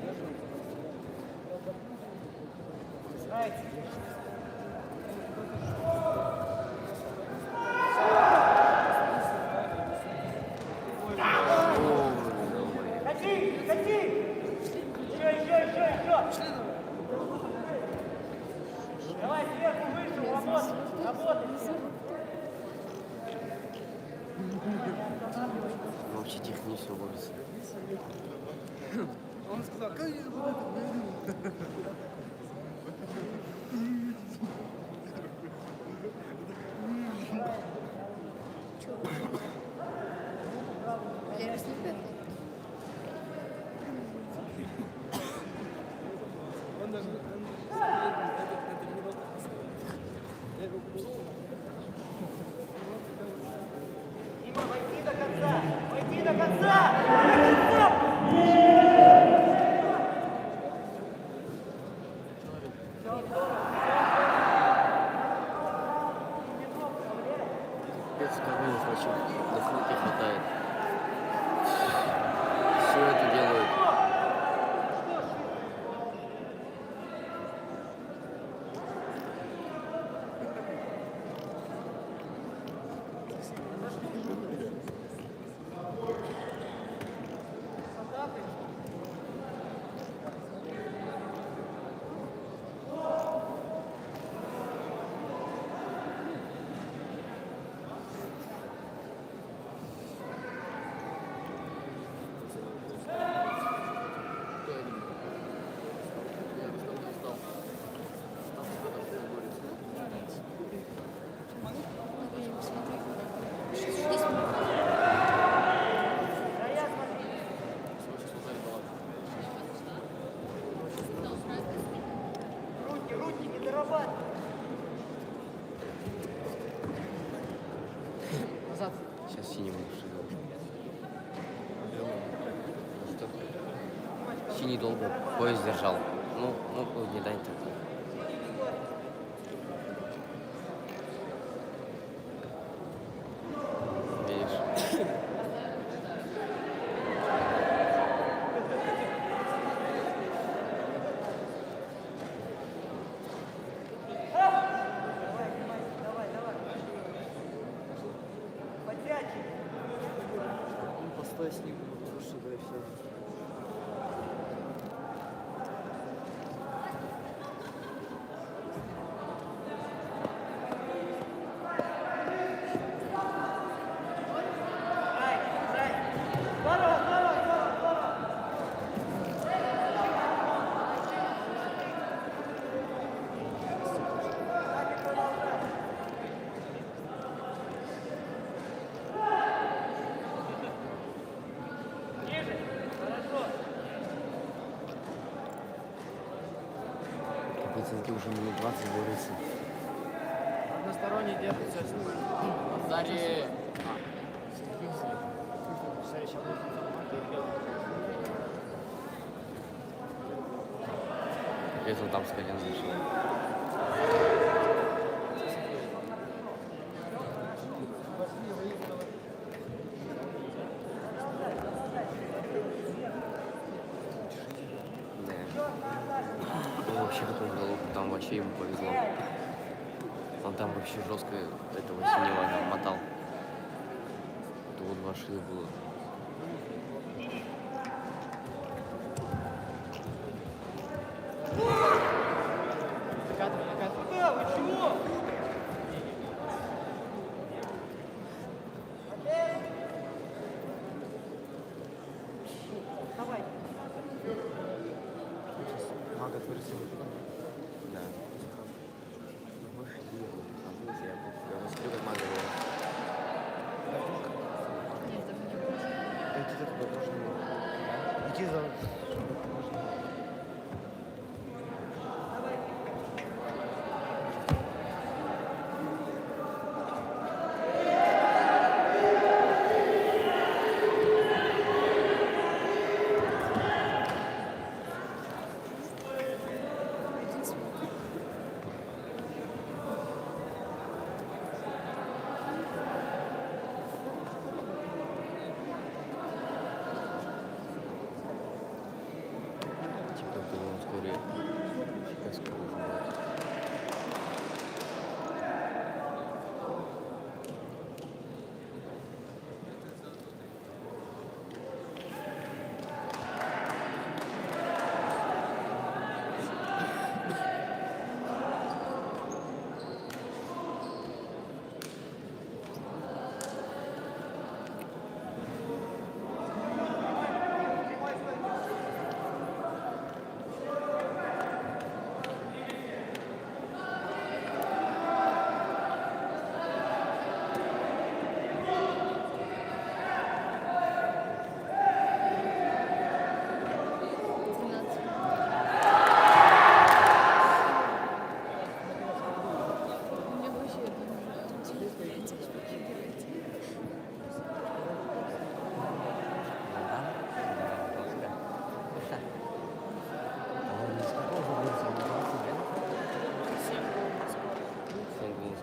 Нравится? Кати, кати! Еще. Давай сверху, выше, работай. Вообще технично борется. Он сказал, как я Валерий слепит. Он даже... Дима, войти до конца! Войти до конца! синему шил. Что? Синий долго поезд держал. Ну, не дай так. Видишь? Постой с ним, лучше да и все. Пацанки уже минут 20 борются. Односторонний держится. Сзади. Где-то он там с колен зашел. Он вообще такой голубь, там вообще ему повезло. Он там вообще жестко этого синего мотал. Это вот 2 шила было. Мага творится. Да. Больше я раскрыл как мага. Идти за туда можно. Идти за...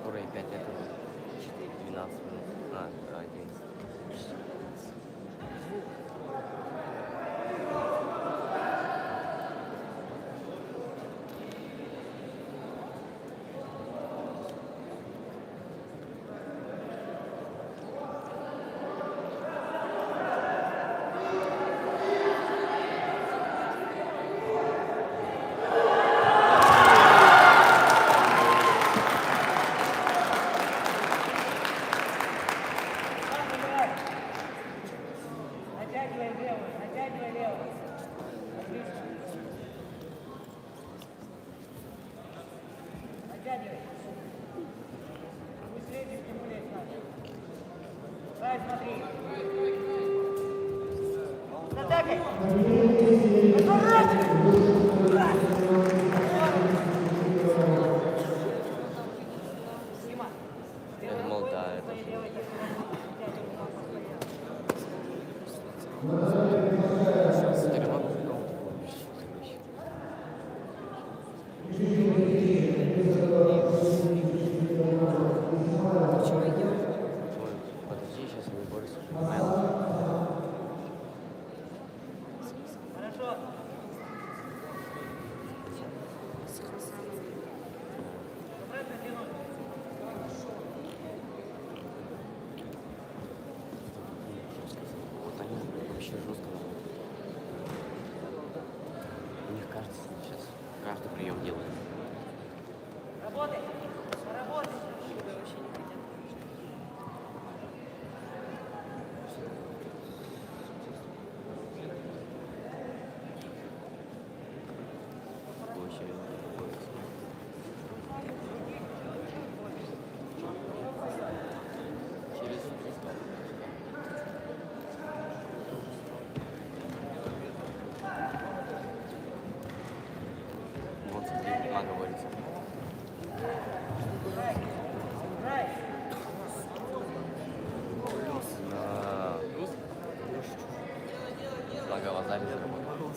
Скоро и 5 лет уже. 12 минут. 11. Я думал, да, это же... Благо в Азаре заработал.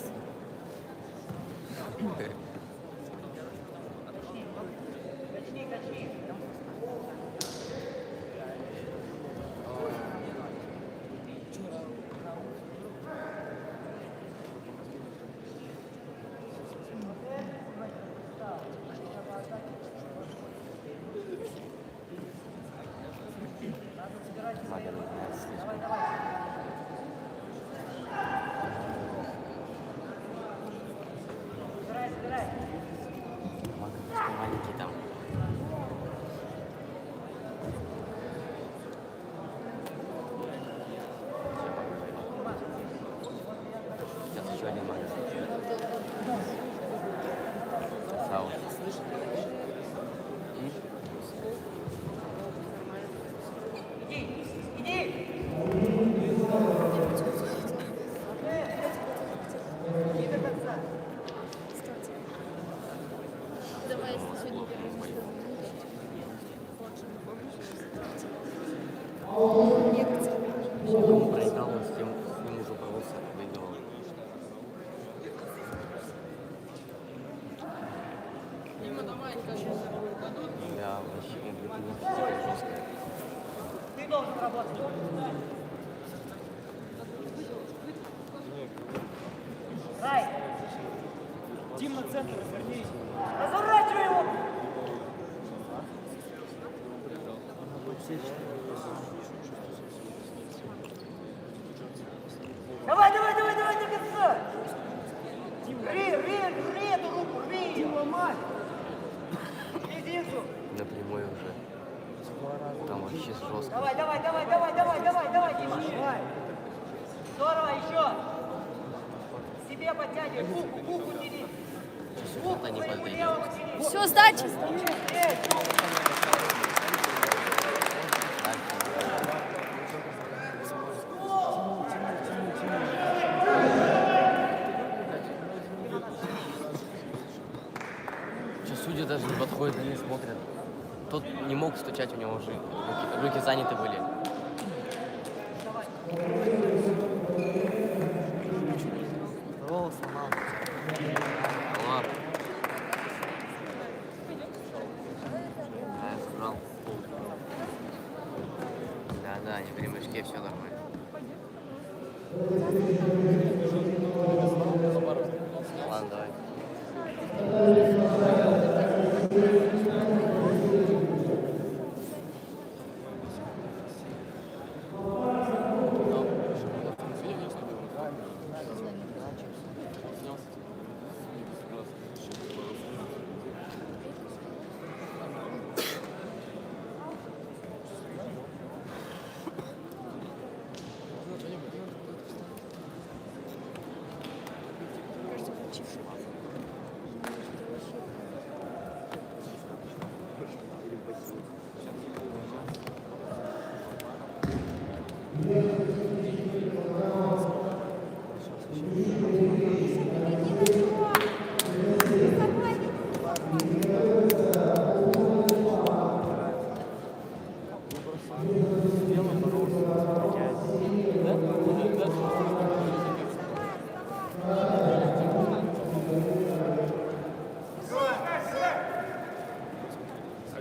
Маленький там. Сейчас еще один магазин. Сау. Давай, если сегодня первый Кому проиграл, он с ним уже боролся, выиграл. Да, вообще, жестко. Ты должен работать. Рай! Тим на центр, вернись. Разворачивай его! Давай, давай, давай, давай, до конца! Рви эту руку, рви ее! Ломай! Единицу! Напрямую уже. Там вообще жестко. Давай, давай, давай, давай, давай, давай, давай, Дима! Здорово, еще! Себе подтягивай, буку тяни! Буку не подойдет. Все, сдача. Что, судьи даже не подходят, не смотрят. Тот не мог стучать, у него уже руки заняты были. Здорово, сломал. Ладно. Да, я сказал. Да, не при мешке, все нормально. Ладно, давай.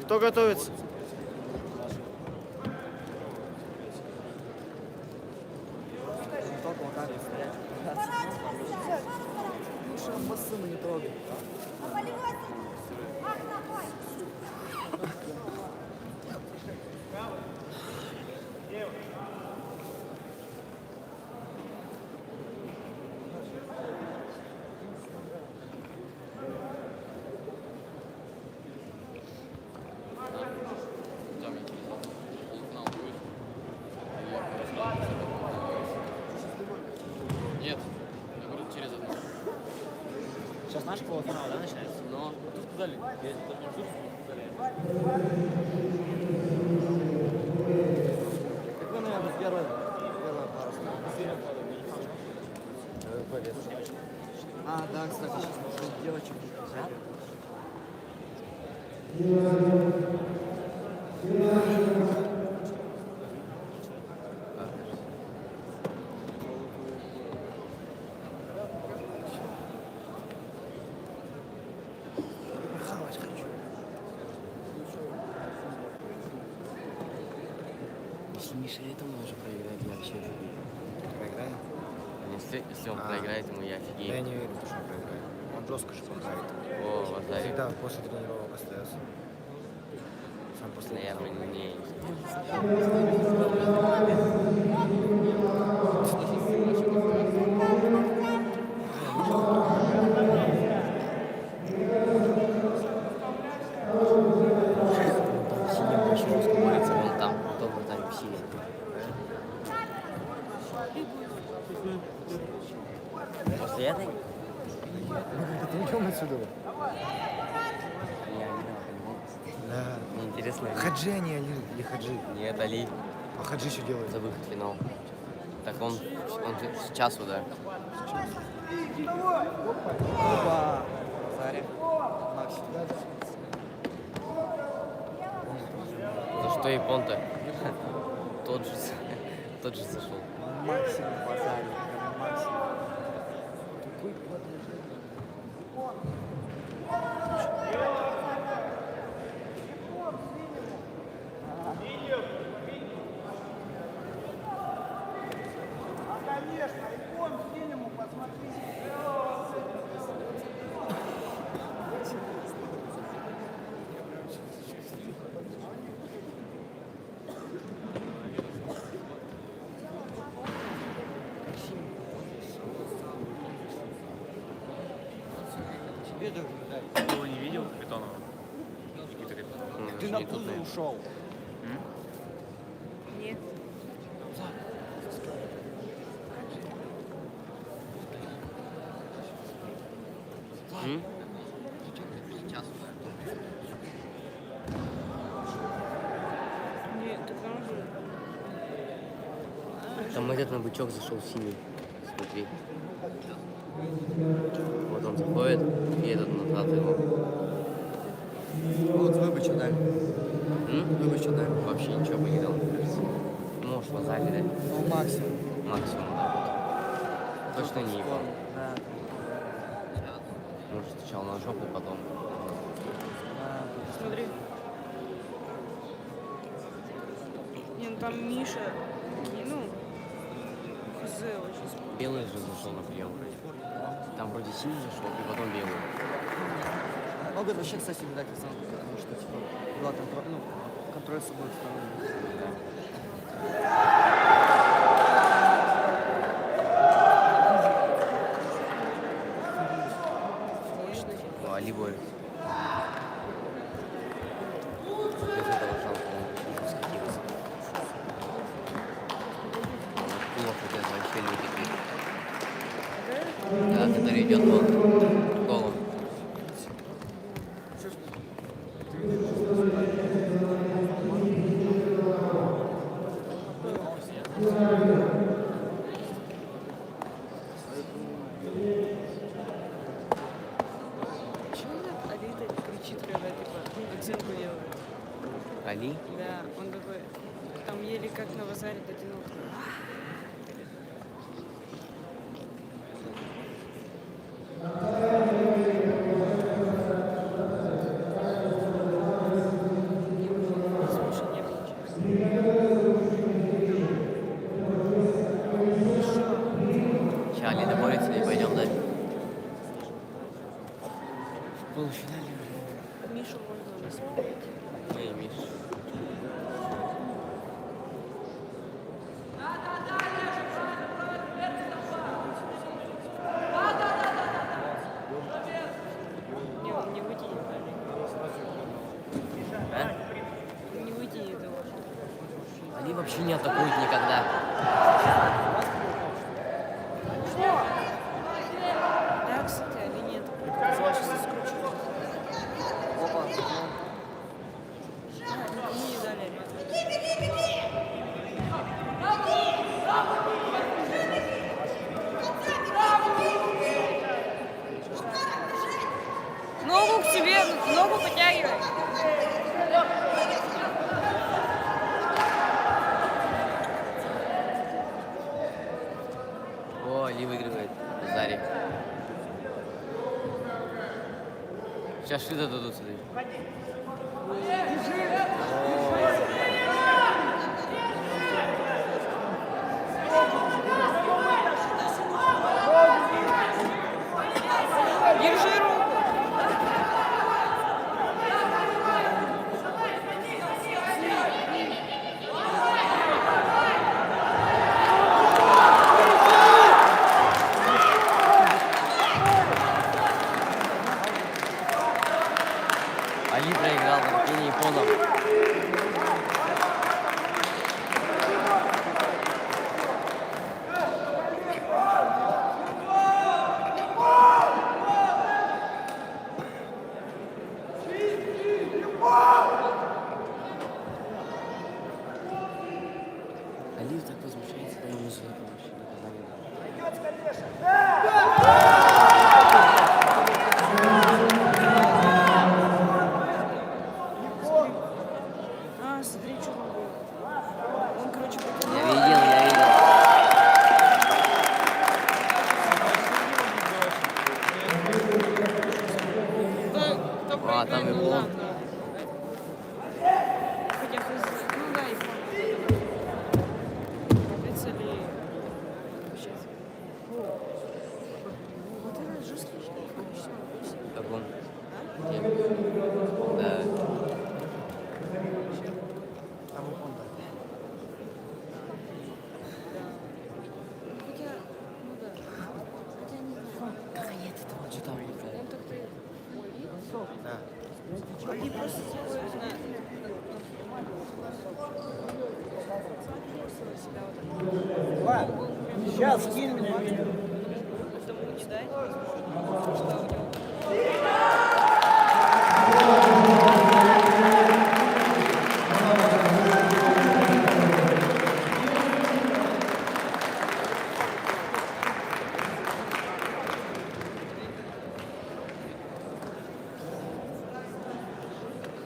Кто готовится? Бассейн не трогай. Нет, я говорю, через одну. Сейчас наш полуфинал, да, начинается? Но тут сказали, я даже не тут сказали. Какой, наверное, первая пара? Повес. А, да, кстати, сейчас может девочек зайдет. Миша, этому уже проиграет, я вообще офигею. Проиграем? Если он проиграет, ему я Да я офигею. не верю, что он проиграет. Он жестко же повторит. О, Вазарик. Всегда после тренировок остается. Сам после Наверное, не. Синий очень жестко борется, вон там, тот Вазарик синий. После этой? Ты уйдем отсюда. Я не знаю, понимаете? Да. Мне интересно. Хаджи они или Хаджи? Нет, Али. А Хаджи что делает? За выход в финал. Так он сейчас удар. Опа! Заря. Максим. За что япон-то? Тот же зашел. Максим Вазарик. Максим. Ты его не видел, Капитонова? Никита Капитонов. Ты на пузо ушел. Нет. Сейчас. Нет, так он же... Там этот на бычок зашел синий. Смотри. Вот он заходит, и этот назад его. Вот вы бы что дали? Вы бы что дали? Вообще ничего бы не дал, мне кажется. Может, Вазари, да? Ну, максимум. Максимум, да. Точно не его. Да. Может, сначала на жопу, потом. Смотри. Не, ну там Миша, ну, хз очень спорный. Белый же зашел на прием. Там вроде синий зашел, и потом белый. Могут вообще, кстати, не дать оценку, потому что, типа, была контроль, ну, контроль с собой стороны. Ну, Али борется. Без этого жалко, он уже скатился. Кулов вот это вообще любит. Да, который идет по голу. Почему Али так кричит, когда типа оценку делает? Али? Да, он такой, там еле как на Вазаре дотянул. Слушай, не Сейчас Али доборется и пойдем дальше. В полуфинале. Мишу можно насмотреть. Не, Миша. Не, он не вытянет. А? Не вытянет его. Они вообще не атакуют никогда. Да, кстати, Али нет. Сейчас скручу. Опа. Никому не дали Али. Ногу к себе, ногу подтягивай. О, Али выигрывает. Зари. Сейчас Шида дадут сюда. Али проиграл, я не понял. Алиев так возмущается, да ему за это вообще наказание. А, смотри, что он был. Он, короче, Я видел. А, там и план. Хотя, ну да, и рыцари. Сейчас. Вот это жесткий еще. Как он? А? Да. Хотя, ну да. Хотя не знаю. Как они от этого что там летают? Он так-то Да. они просто делают, знаю. Сейчас скинь мне. Потому не дай, возможно, что у него.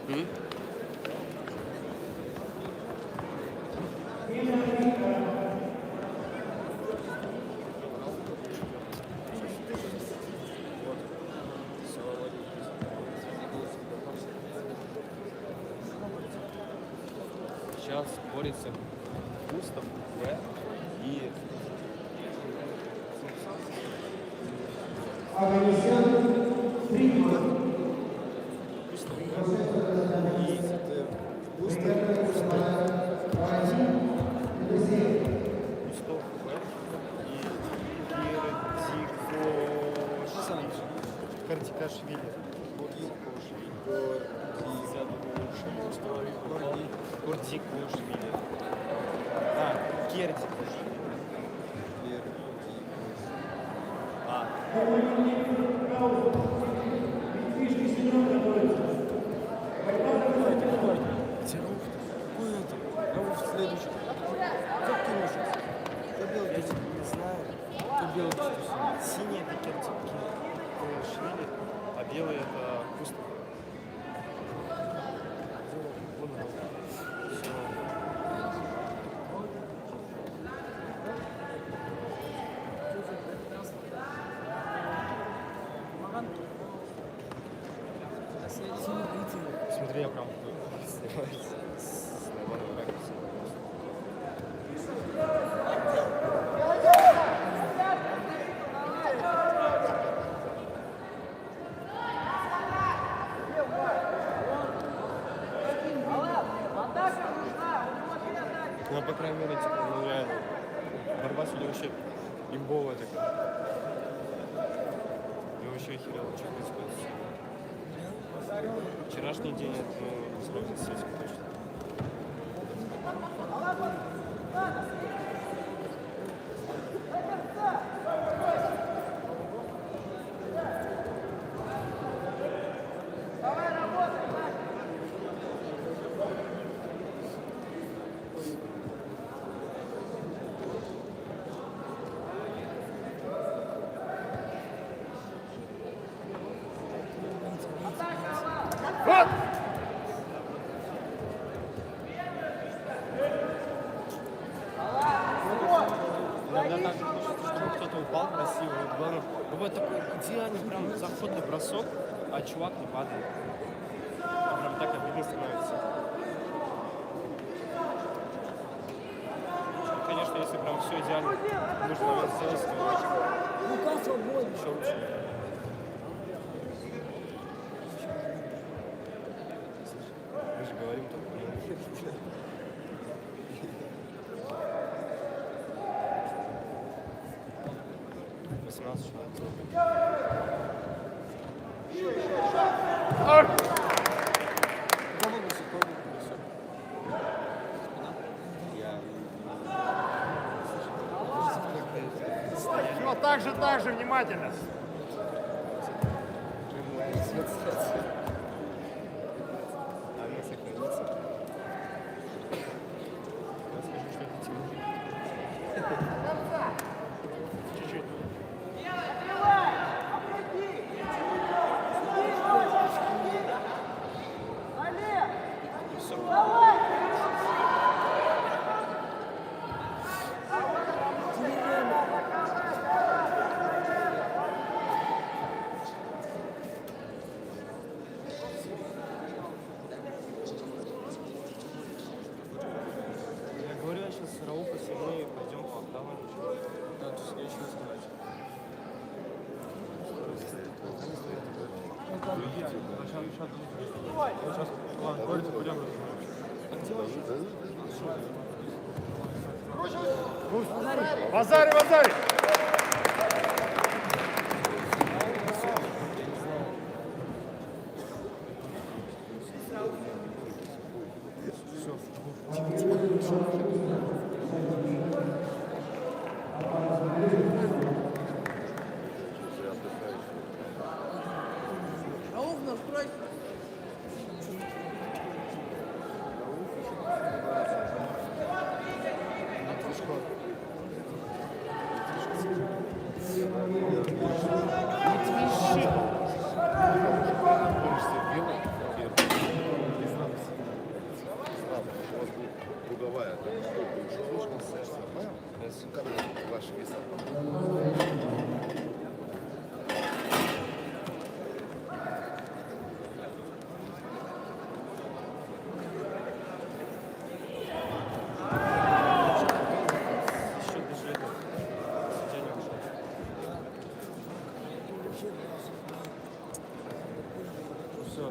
М? Сейчас борется Густав, В и Картикашвили. Курдикушвили. А, Кердикушвили. А. Где Рауф? Какой это? Рауф следующий. Как ты можешь? Кто белый? Я не знаю. Кто белый? Синий это Кертикашвили, а белый это Густав. Вон Рауф. Всё. Смотри, я прям снимаюсь с нормального ракурса. Ну, по крайней мере, типа, ну, реально, борьба сегодня вообще имбовая такая. Я вообще охерел, что происходит. Вчерашний день, это, ну, сравнить с этим точно. Иногда так, чтобы кто-то упал красиво. Вот главное, бывает такой идеальный прям заходный бросок, а чувак не падает. Прям так обидно становится. Ну, конечно, если прям все идеально, нужно момент сделать, то Рука свободна. еще лучше. Мы же говорим только. 18 человек. так же, внимательно. Я говорю, я сейчас Рауфа сильнее, пойдем по октавам. Да, то есть я еще не сказать. Сейчас, ладно, говорите, пойдем. Базари, базари! Рауф, настрой. Круговая. Как ваши веса? Еще даже это. Судья не ушел. Все.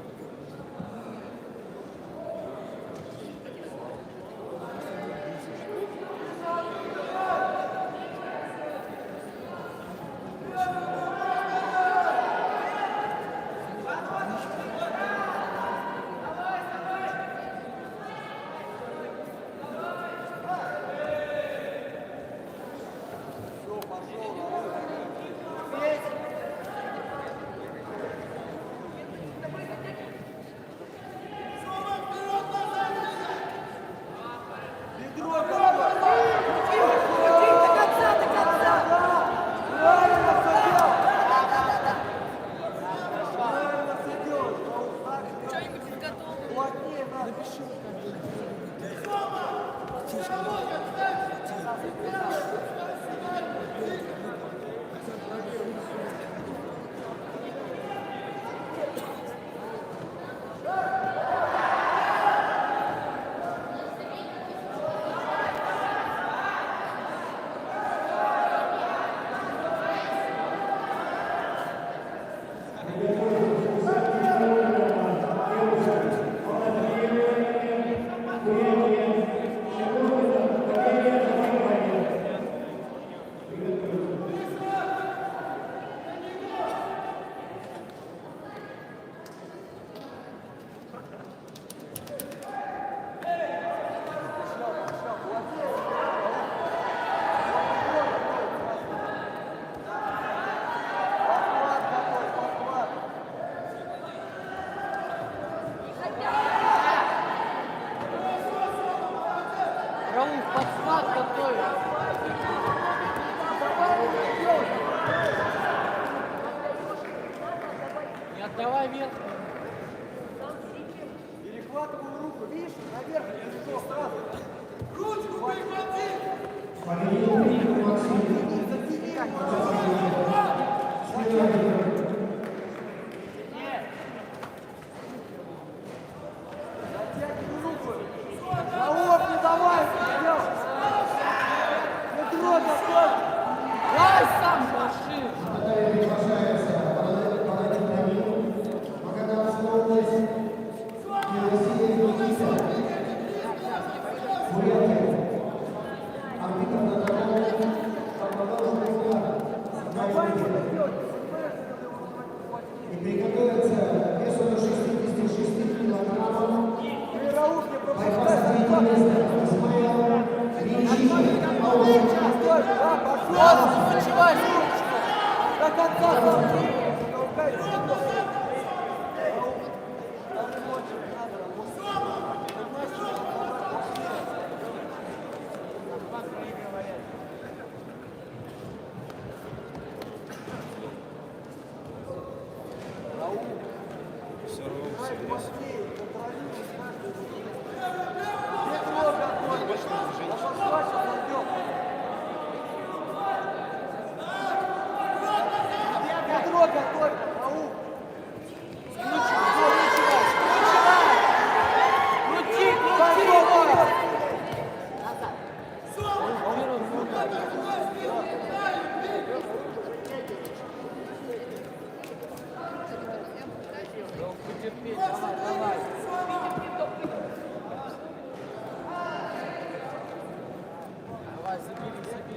Рауф, подсмат какой! Не отдавай вверх. Перехватываю руку, видишь, наверх, перешел сразу. Ручку прихвати! Рауф, не давай! Не трогай! Дай сам машин! Давай, Все равно все вес.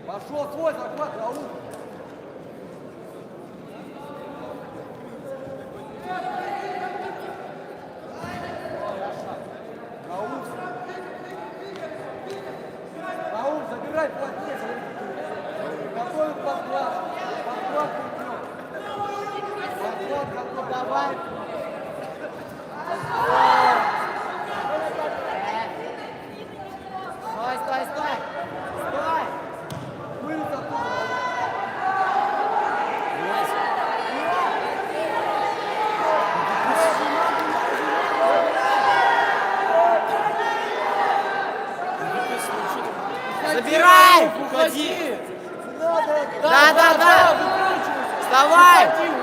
Пошел твой захват, Раул. Раул, забирай плотнее. Готовим подклад. Подклад идет. Подклад готов. Давай. Стой. Стой. Вылез оттуда. Забирай! Уходи! Да! Вставай!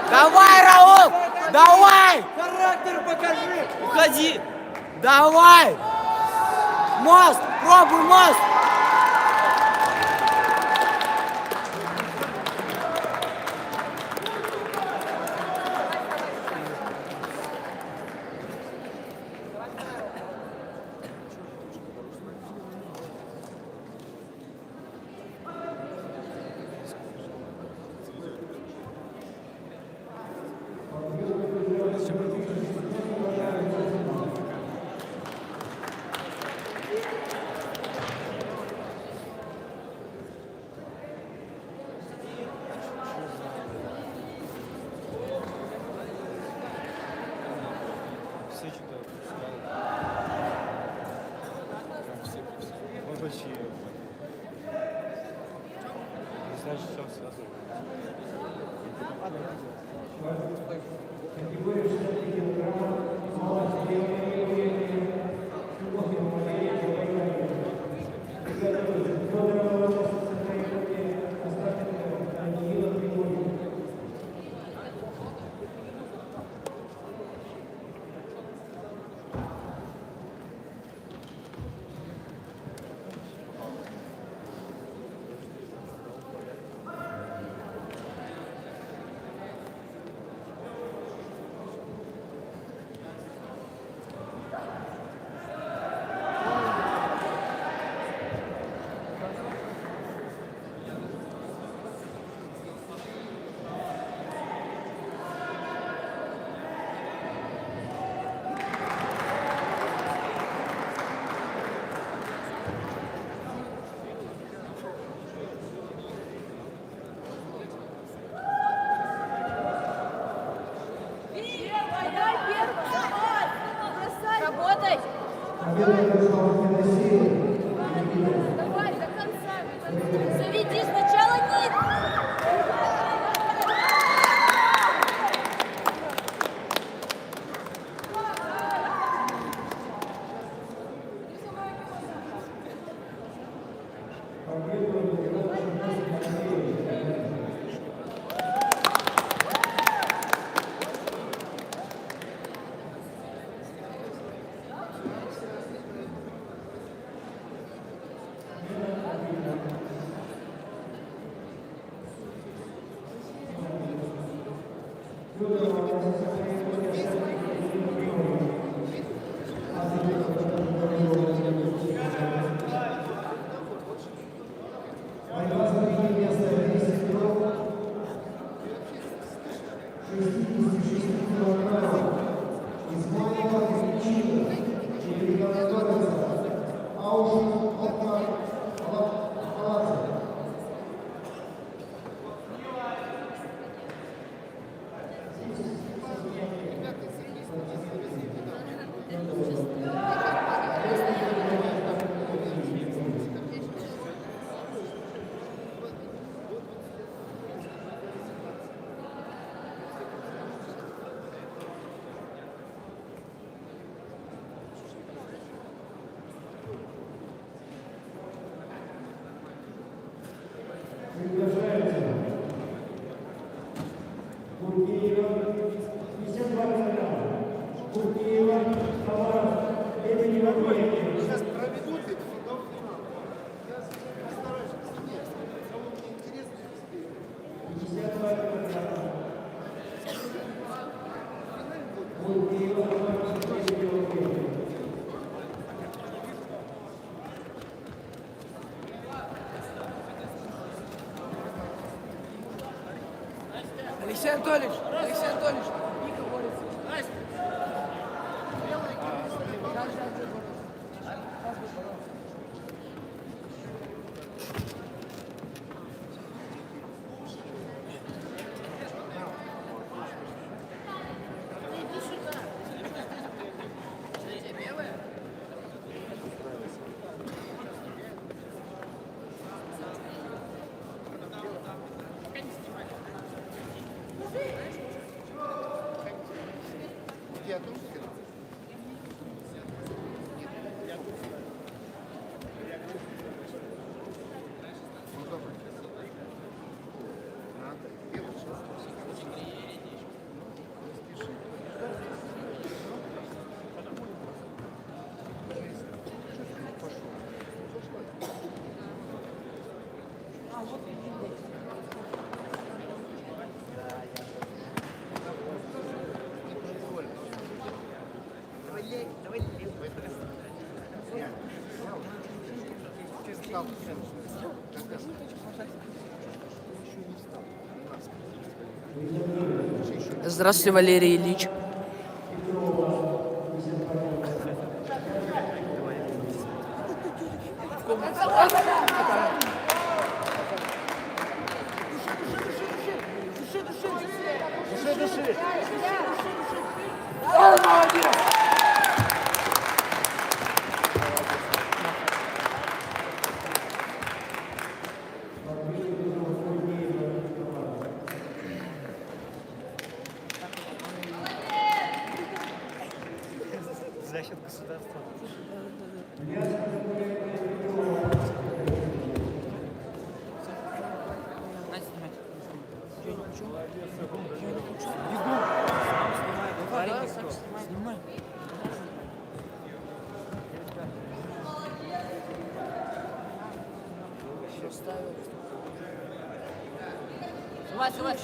Давай, Раул! Давай! Характер покажи! Уходи! Давай! Мост! Пробуй мост! Все что-то все. Мы почти. Не знаю, что связано. Работай! Давай, до конца. Заведи сначала нит. Буркиева, 52 килограмма. Буркиева, Тамара, это не вопрос. Сейчас проведут их, потом я постараюсь. Кому мне интересно, 52 килограмма. Буркиева, Тамара, 10 килограмм. Алексей Анатольевич, Вика борется. я тоже скажу. Ну, добре. Надо. Делать что-то. Здравствуйте, Валерий Ильич. За счет государства.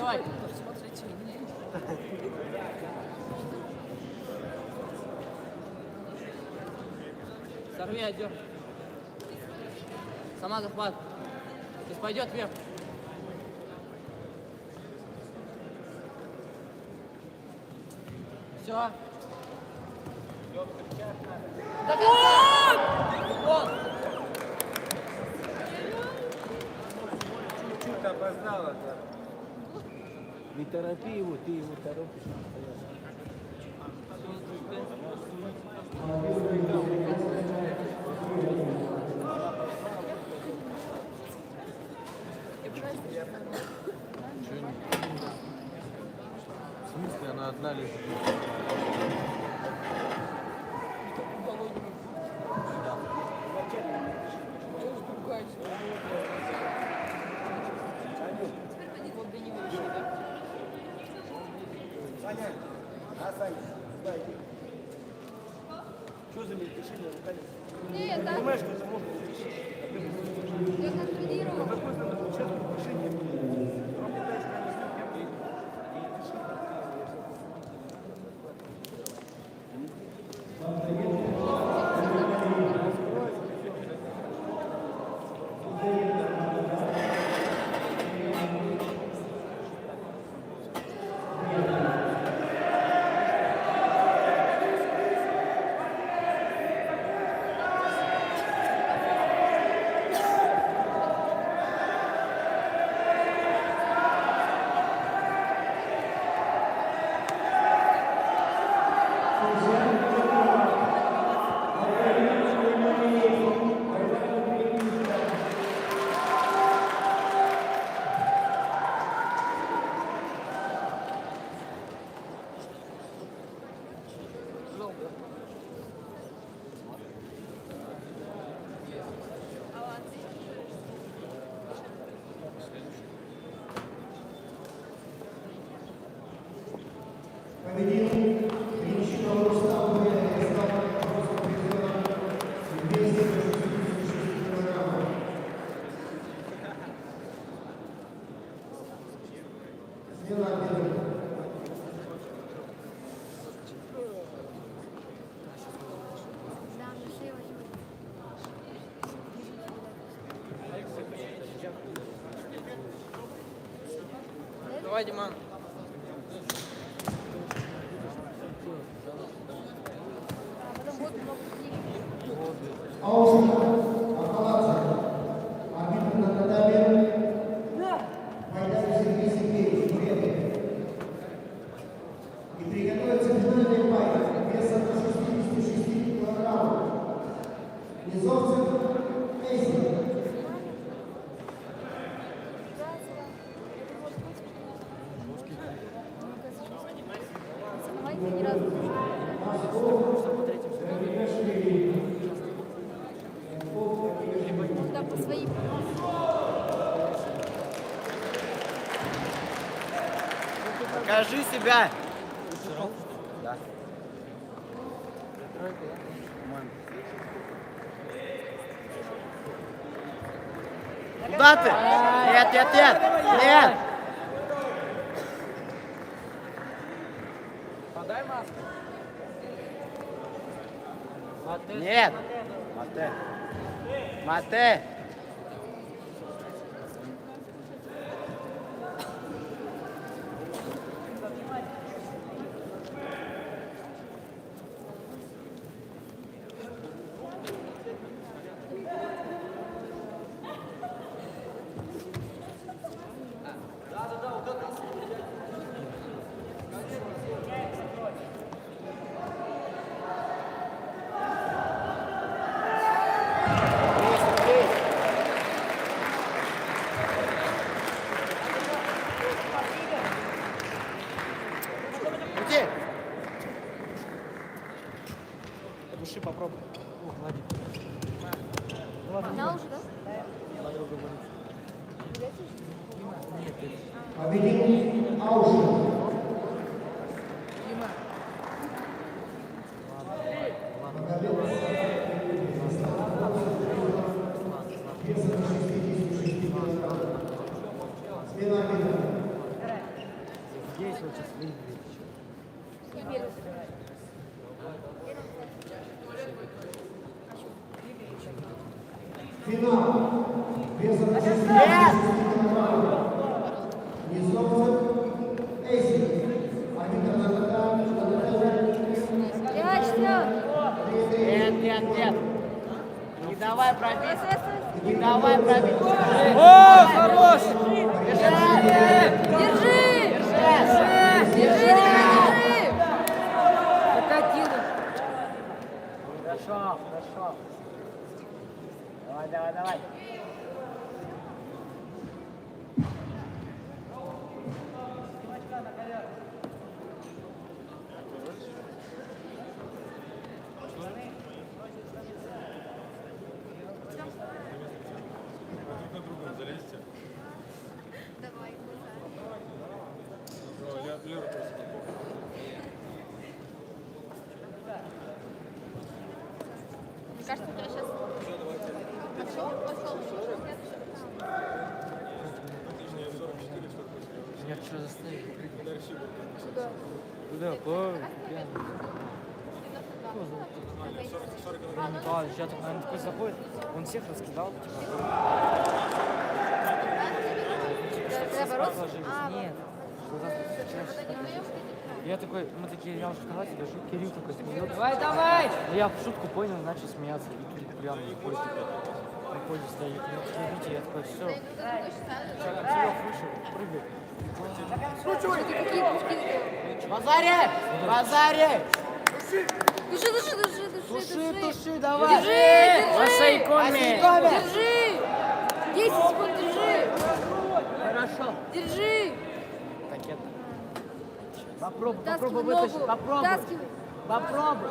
Давай. Сорви, отдер. Сама захват. Сейчас пойдет вверх. Все. Чуть-чуть опоздала. Не торопи его, ты его торопишь. В смысле, она одна лежит? Что за мельтешение, Наталья? Нет, да. Понимаешь, что это может Я контролировала. какой там участок решения будет? Давай, Диман. И приготовиться к финальной паре весом до 66 килограммов. Низовцев Эйсер. Да, по своим. Покажи себя. Да. Куда ты? Нет, нет, нет. Нет. Подай маску. Нет. Мате. Мате. Иди. Души попробуй. Она уже, да? Победитель Аушин. Смена арбитра. Здесь вот сейчас выиграет. Финал. Весом до 66 килограммов. Низовцев Эйсер. Арбитр на татами. Нет, нет, нет. Не давай пробить. Не давай пробить. О, хорош! Держи! Держи! Закатила. Хорошо, хорошо. Давай, давай, давай. Мне кажется, у тебя сейчас... Пошел, пошел, Меня что заставили? Куда? Николай, сейчас так, наверное, такой заходит, он всех раскидал. Наоборот? Нет. Я такой, мы такие, я уже в кровати лежу, Кирилл такой смеется. Давай, давай! Я в шутку понял, начал смеяться. И тут прямо на поле стоит. Я такой, все. Кирилл вышел, прыгает. Базаре! Базаре! Души, Туши, давай! Держи! Масайкоми! Держи! 10 секунд, держи! Хорошо. Держи! Попробуй, Вытаскивай попробуй ногу, вытащить, попробуй. вытаскивай. Попробуй.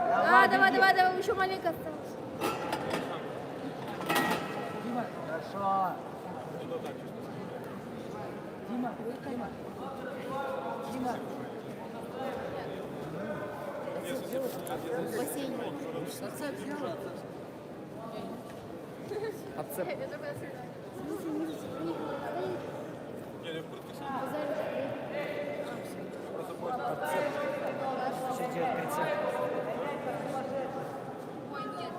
Давай, беги. давай, еще маленько осталось. Хорошо. В бассейне. Отцеп. Я только Что делать прицеп? Ой, нет,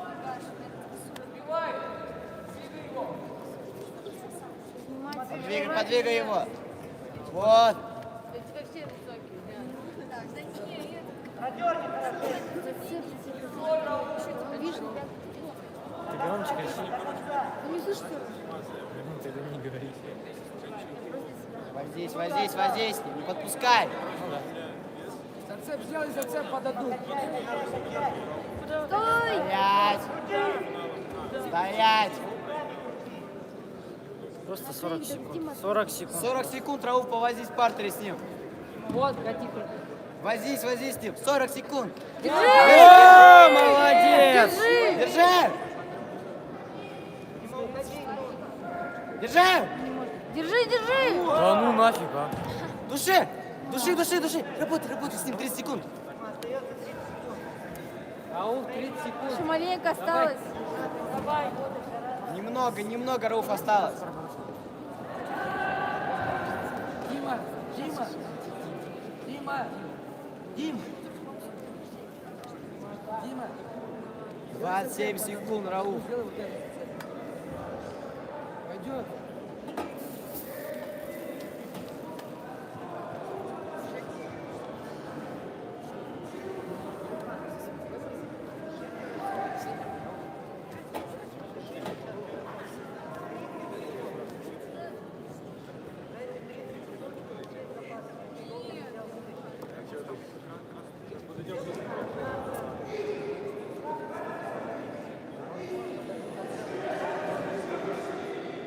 Подвигай его. Вот. Для тебя все высокие, да. Так, да не, Видишь, ребят? Ты громче кричи. Вы не слышите? Тогда не говори. Воздейсь, не подпускай. Зацеп сделай, зацеп подадут. Стой! Стоять. Просто 40 секунд. 40 секунд. 40 секунд, Рауф, повозись в партере с ним. Вот, тихо. Возись с ним. 40 секунд. Держи! О, молодец! Держи! Держи! Да ну нафиг, а. Души! Работай с ним 30 секунд. Рауф, 30 секунд. Еще маленько осталось. Давай. Немного, Рауф, осталось. Дима. 27 секунд, Рауф. Пойдет.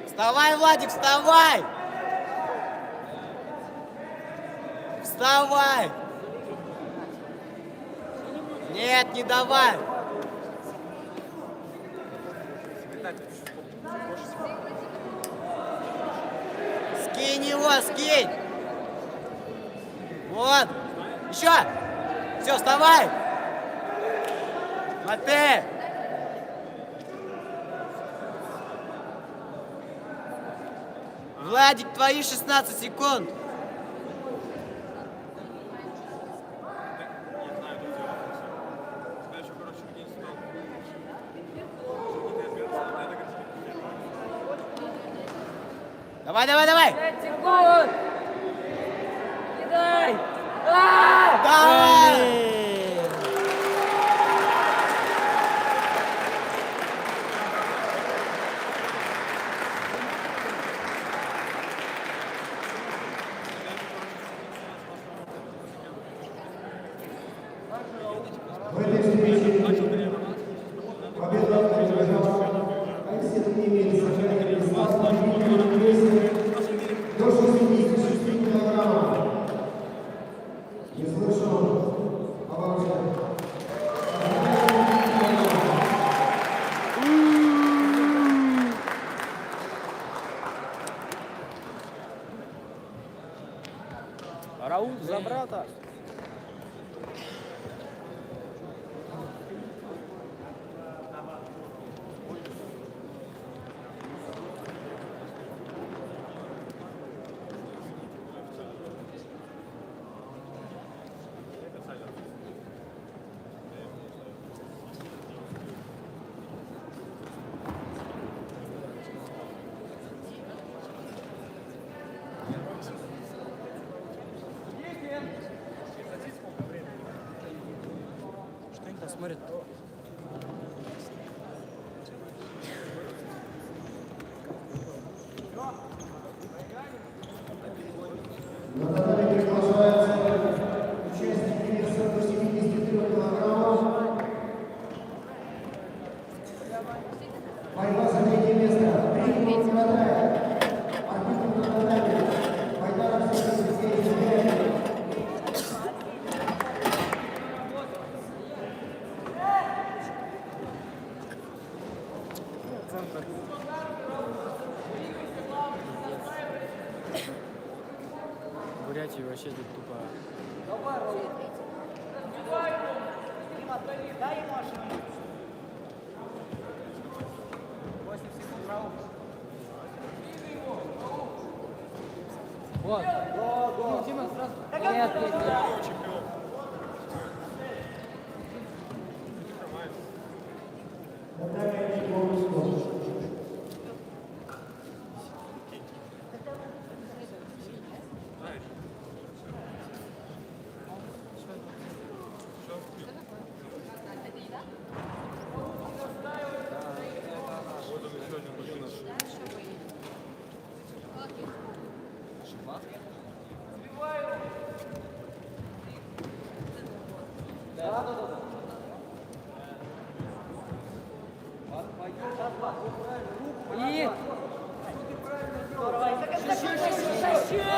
Вставай, Владик, вставай! Вставай! Нет, не давай! Скинь его, скинь! Вот! Еще! Все, вставай! Смотри! Владик, твои 16 секунд. Давай. 5 секунд. Кидай. Давай. В этой встрече победа одержала Алексей Немец, сохраняет дистанцию в весе до 66 килограммов. Не слышу. Оборудование. Рауф за брата. Что они там смотрят? На татами приглашаются участники веса до 73 килограммов. Борьба за третье место. Арбитр на татами. Байдаров Сергей Сергеевич. Бурятии вообще тут тупо. Дай ему ошибку. 8 секунд, Рауф. Вот. Ну, Дима сразу. Нет, нет, нет.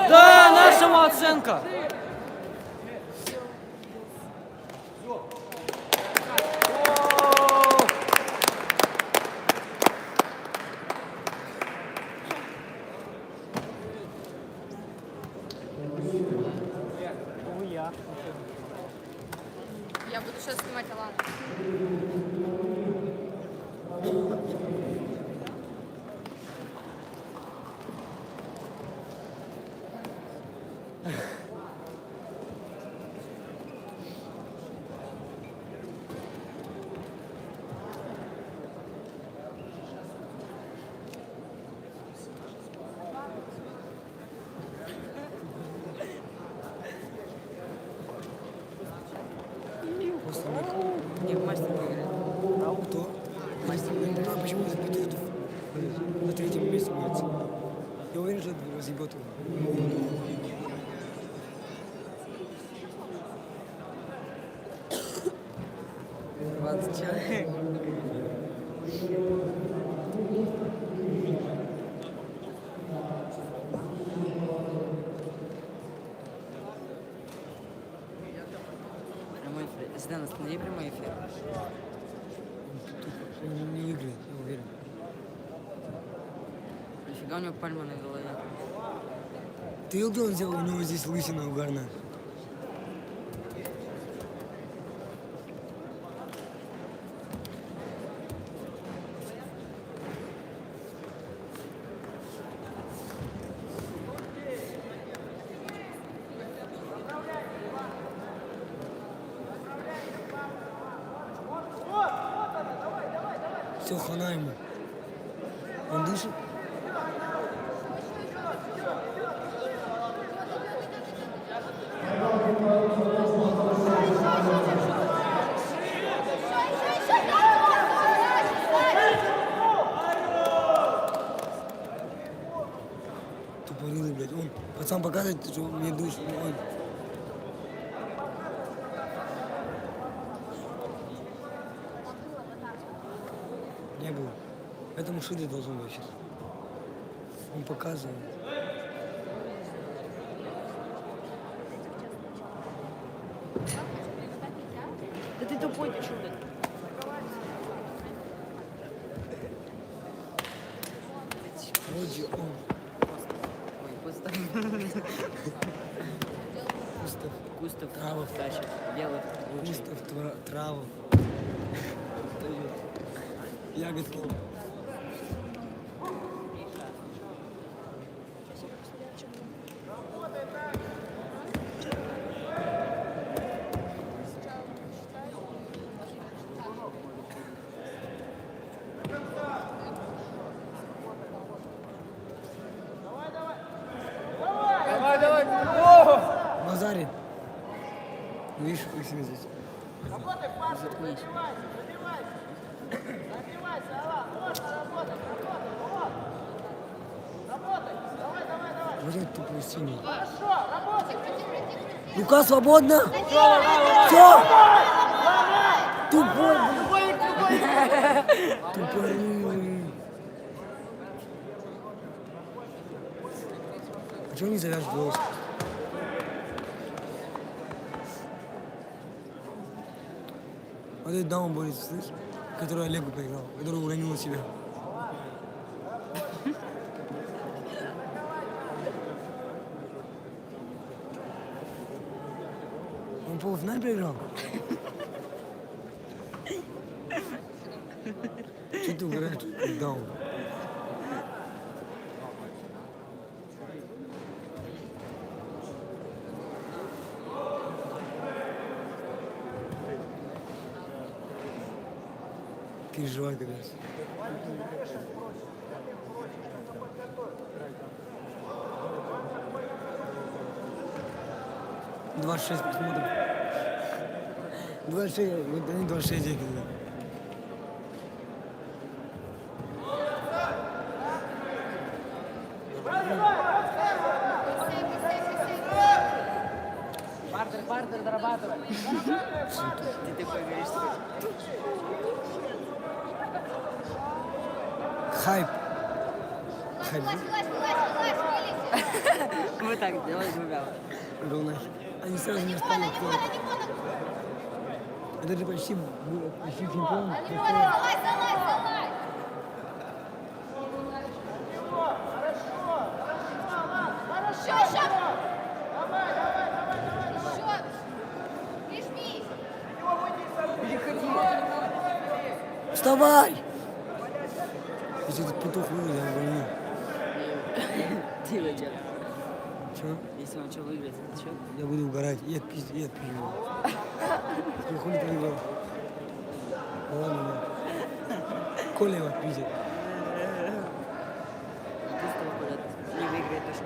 Да, нашему оценка. Я буду сейчас снимать Алану. Нет, мастер выиграет. А кто? Мастер выиграет. А почему запятуют на третьем месте будет? Я уверен, что это разъебет его. 20 человек. Прямой эфир. Зидан, останови прямой эфир. Не выиграет, я уверен. Нифига у него пальма на голове. Ты видел, где он сделал? У него здесь лысина угарная. Все, хана ему. Он дышит? Тупорылый, блядь. Он пацан показывает, что мне дышит. Ой. Не было. Этому шире должен быть сейчас. Он показывает. Да ты тупой, ты что, блядь? Вроде он. Ой, Густав. Густав. Густав. Травов. Тачек. Белых. Густав Травов. Ягодки. Назарин. Видишь, как себе здесь? Заткнись. Вот этот тупой синий. Рука свободна. Все. Тупой, блин. Тупорылый. А чего не завяжешь волос? Вот этот дама борется, слышишь? Который Олегу проиграл, который уронил себя. Он полуфинал проиграл? Что ты угораешь? Даун. Переживай, как раз. — 26 просмотров. 26, вот они 26 денег. Партер, дорабатывай. Ты такой говоришь, что... Хайп. Хайп. Вот так делай двумя. Ровно. Они сразу не стали. Это же почти чемпион. Вставай! Если этот петух выиграет, я увольню. Ты выйдешь. Чего? Если он что выиграет, это что? Я буду угорать и отпизжу. Хули проиграл. Ладно, да. Коля его отпиздит. Ты с тобой куда-то не выиграет точно.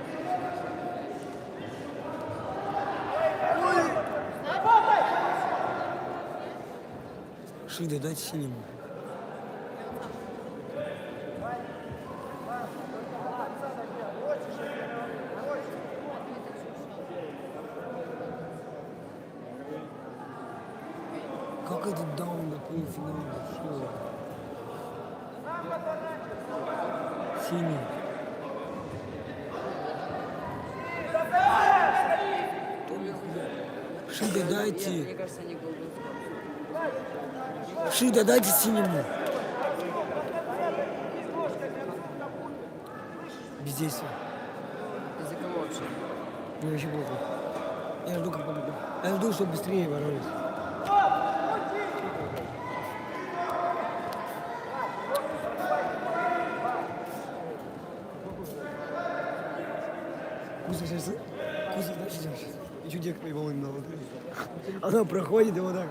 Шида, дайте синему. Как этот даун до полуфинала дошел? Синий. Шида, дайте. Мне кажется, они голубые. Шида, дайте синему. Бездействие. Из-за кого вообще? Мне вообще плохо. Я жду, как победу. Я жду, чтобы быстрее боролись. Куса сейчас, значит, и чудик поебал им на вот. Она проходит и вот так.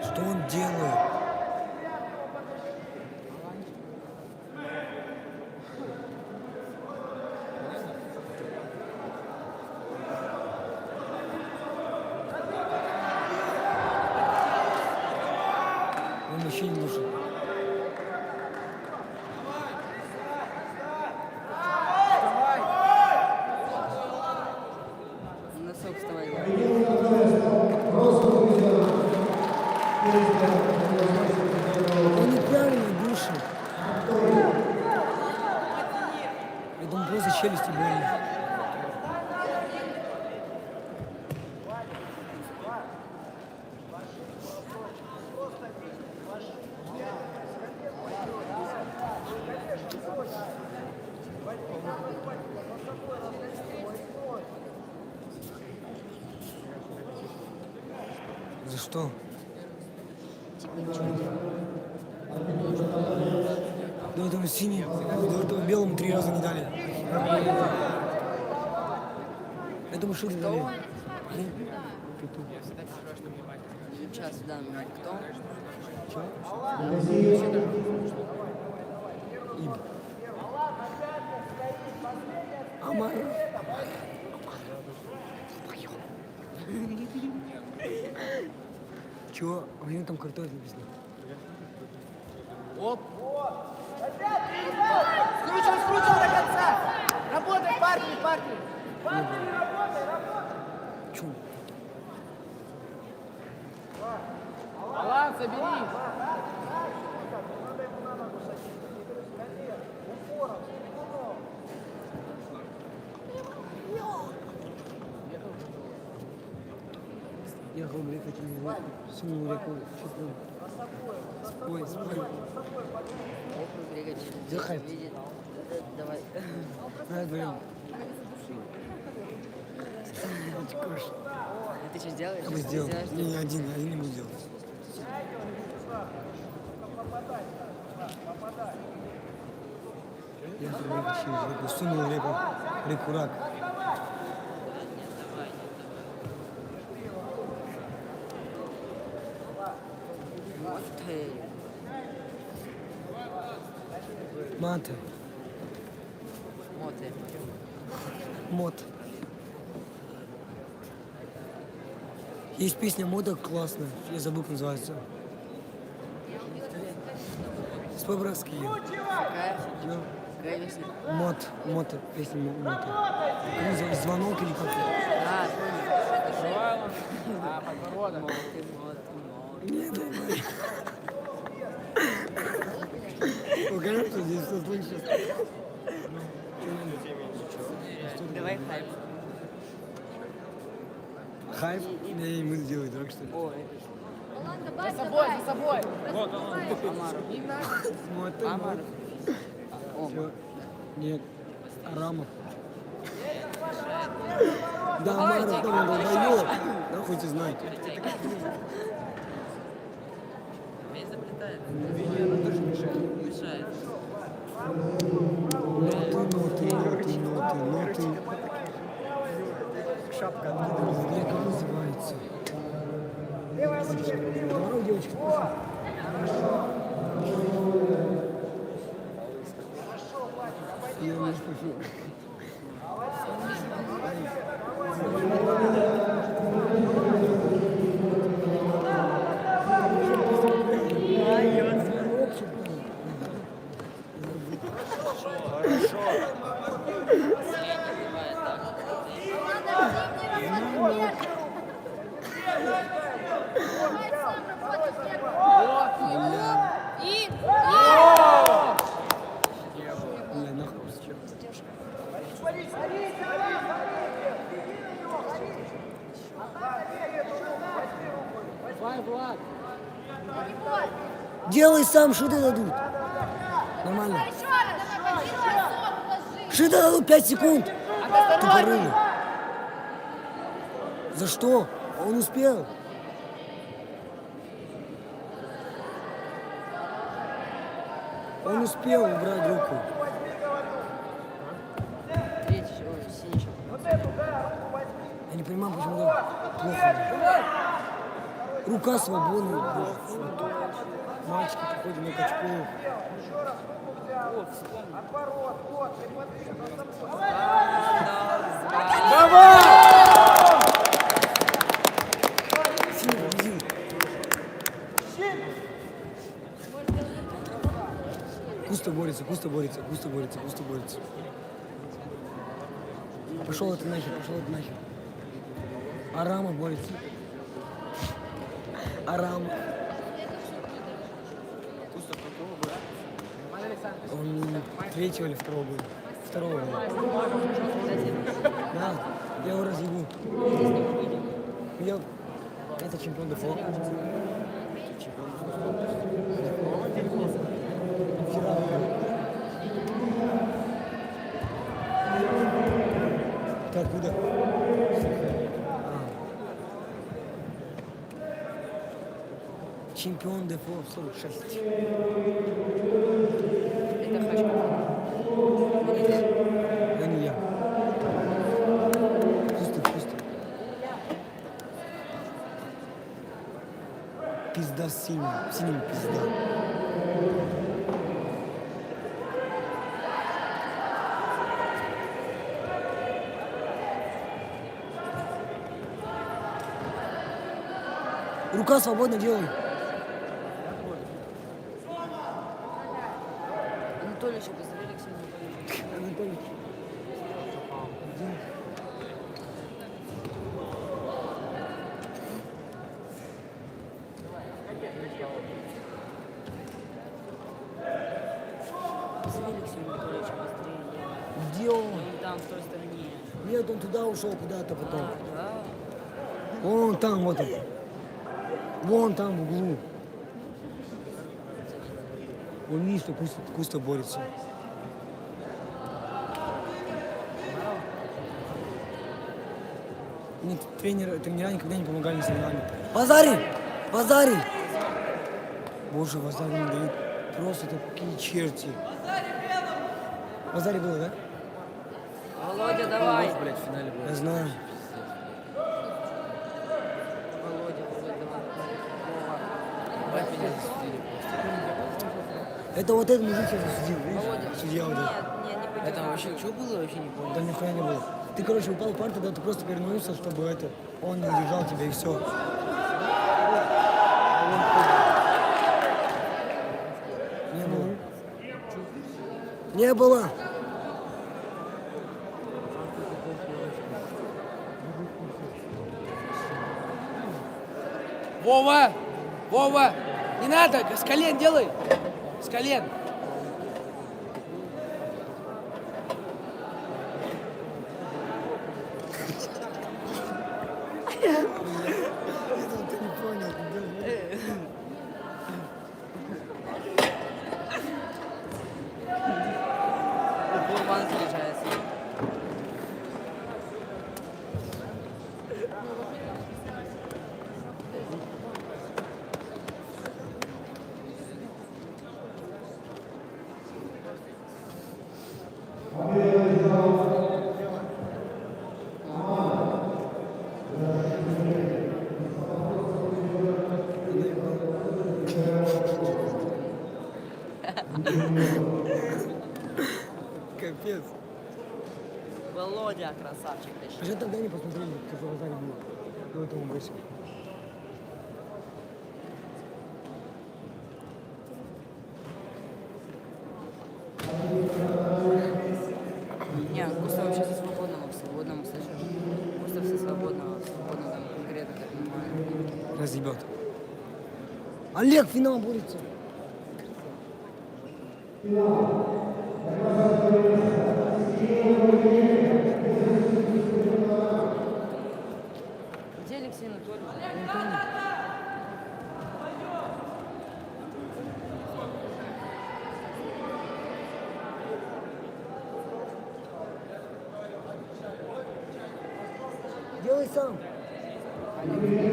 Что он делает? Он вообще не нужен. Носок вставай. Он неправильно душит. Я думаю, просто челюсти больно. За что? До этого синий, до этого белому 3 раза не дали. Этому шире дали. Сейчас, да, кто? Чё? Им. Амара. Чего? У него там картофель написано. Оп. Скручивай до конца. Работай, парни. Чё? Баланс, забери. Ехал в реку, сунул в реку, чуть-чуть. Спой, спой. Захай. Давай. Давай вдвоем. Ты что сделаешь? Я бы сделал. Не, один не буду делать. Я в реку через реку, сунул в реку рак. Мата. Моты. Мод. Есть песня мода классная, я забыл, как называется. Спой братский. Какая? Какая песня? Мод, песня мода. Как называется, звонок или как? А, подбородок. Нет, давай. Ну, конечно, здесь все слышит. Давай хайп. Хайп? Не буду делать, дурак, что ли? За собой, за собой. Вот он. Амаров. Всё. Нет. Арамов. Да, Амаров, там он долбоёб. Да, хоть и знаете. Мешает. Ноты. Шапка. Как называется? Давай, девочка. Я не слышу. Бля, нахуй с чем? Делай сам, шиты дадут. Нормально. Шиты дадут 5 секунд. Тупорылый. За что? Он успел. Он успел убрать руку. Третий, синий. Я не понимаю, почему так плохо. Рука свободная. Мальчики приходят на качков. Давай! Синий победил. Густо борется. Пошел это нахер. Арама борется. Арама. Он третьего или второго был? Второго был. Да, я его разъебу. Это чемпион ДФО. Вчера выиграл. Ты откуда? Чемпион ДФО 46. Это Хачка. Да не я. Пусто. Пизда синим пизда. Рука свободно, делай. Анатолий еще поздравили, Ксения Анатольевич. Анатолий. Позвали Ксения Анатольевича быстрее. Где он? Он там, в той стороне. Нет, он туда ушел куда-то потом. Да. Вон там, вот он. Вон там, в углу. Он, видишь, что Куста борется. Мне тренера никогда не помогали с ногами. Вазарий! Вазарий! Боже, Вазарий не дают. Просто такие черти. Вазарий было, да? Володя, давай. Блядь, в финале было. Я знаю. Володя, давай. Ебать, меня засудили просто. Это вот этот мужик сейчас засудил, видишь? Судья вот этот. Это вообще, что было, вообще не понял. Да нихуя не было. Ты, короче, упал в пар, тогда ты просто перевернулся, чтобы он не удержал тебя, и все. Не было. Не было. Вова! Вова! Не надо! С колен делай! С колен! Ты не понял. Курбан приезжается. Капец. Володя, красавчик. ты А что? что тогда не посмотрели, что в Азаре было? До этого боссе. Не, Густав вообще за свободного слышишь? Густав все свободно там конкретно так понимаю. Разъебет. Олег, финал борется. Где Алексей Анатольевич? Делай сам. Где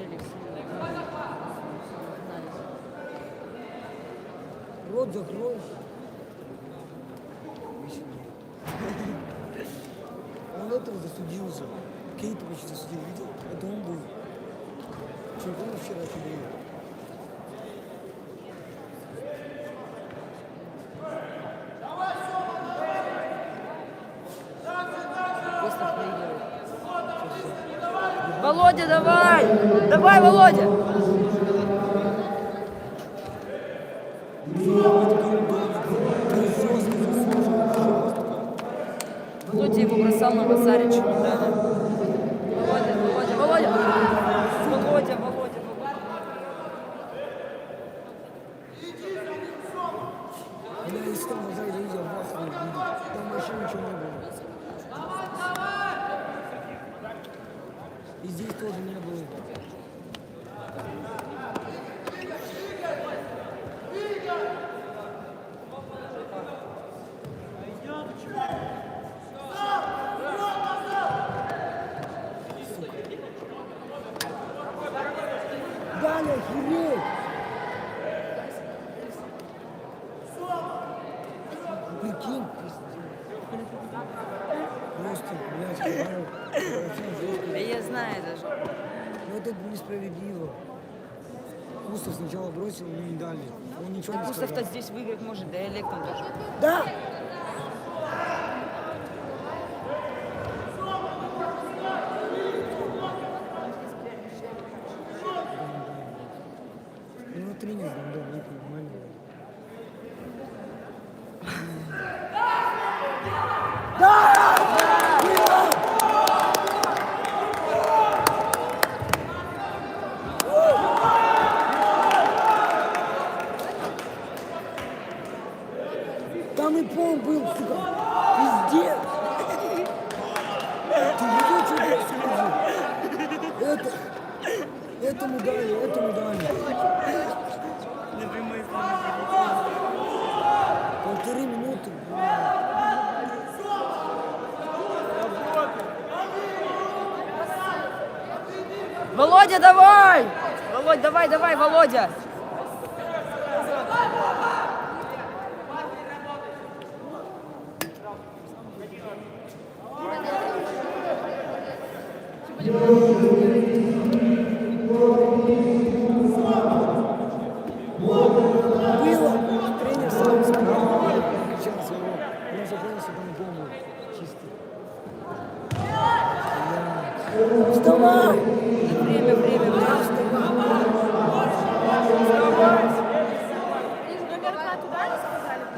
Алексей Рот закрой. Он этого засудился. Кейта почти засудил, видел? Это он был. Чемпион вчера был. Густав проигрывает. Володя, давай! Давай, Володя! Володя его бросал на Вазаре чемодана. Володя, Володя, Володя! Володя, Володя, Володя. Бля, если там в Азаре видел, в не будет. Там вообще ничего не было. И здесь тоже не было. Даня, охереть! Прикинь, просто, блядь, Хабаров, Да я знаю даже. ну это несправедливо. Густав сначала бросил, ему не дали. Он ничего не сказал. Густав-то здесь выиграть может, да и Олег там тоже. Да! Ну, тренер, да, нормально. Да! Там и пол был, сука. Пиздец. Ты видел, что я скажу? Этому дали. Полторы минуты. Володя, давай! Володь, давай, Володя! Тренер сам сказал, сейчас его. Он закончился по-любому. Чисто. Вставай! Время.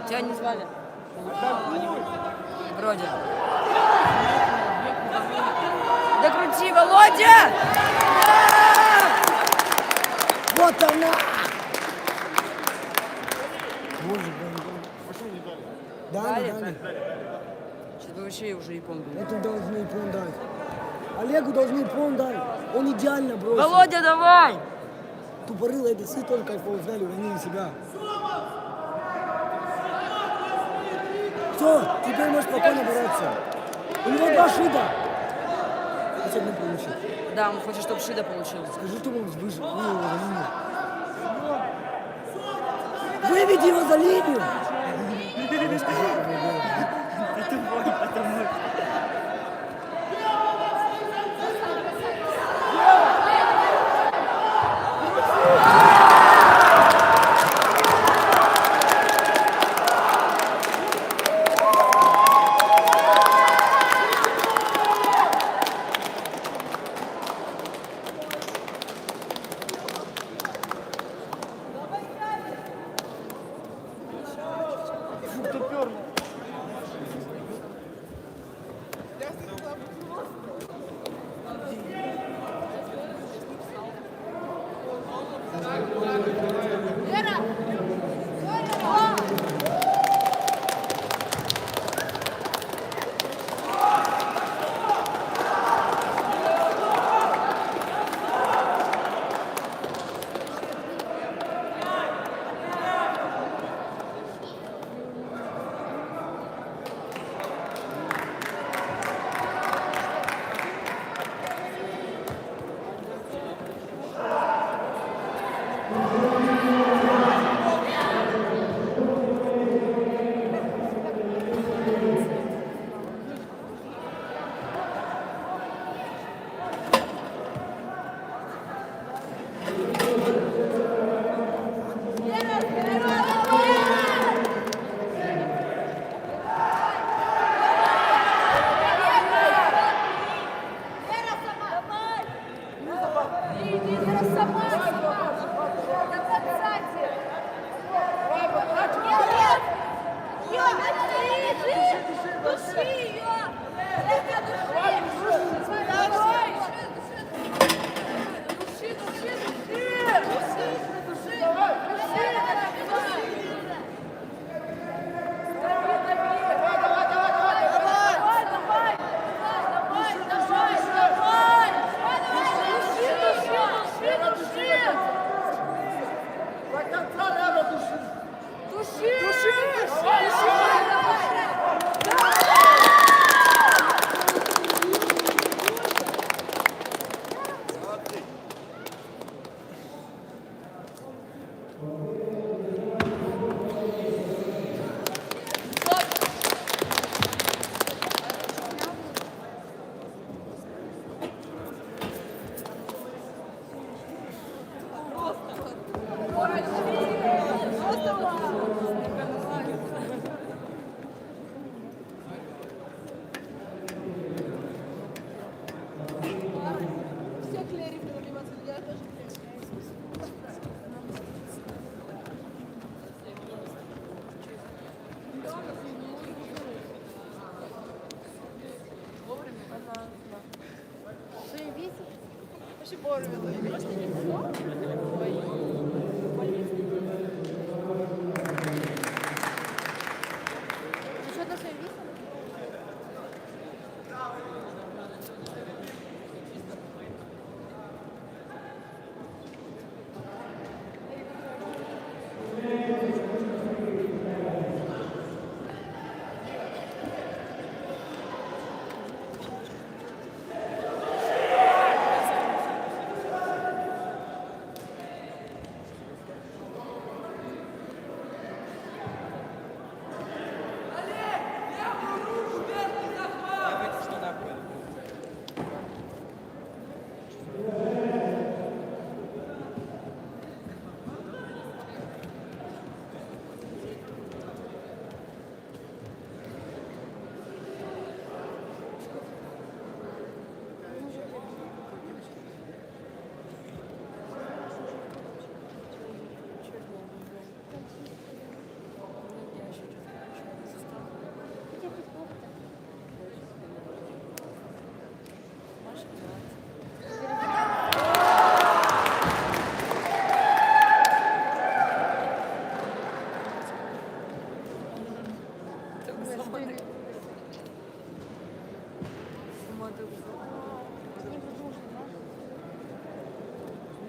Тебя не звали? Вроде. Докрути, Володя! Вот она! Боже, Дали. Что-то вообще уже не помню. Это должны Япон дать. Олегу должны Япон дать. Он идеально бросил. Володя, давай! Тупорыло это все тоже кайфово знали, уронили себя. Все, теперь можешь спокойно бороться. У него 2 шида. Хотя бы получил. Да, он хочет, чтобы Шида получил. Скажи, что он вывел его за линию. Выведи его за линию! Это мой.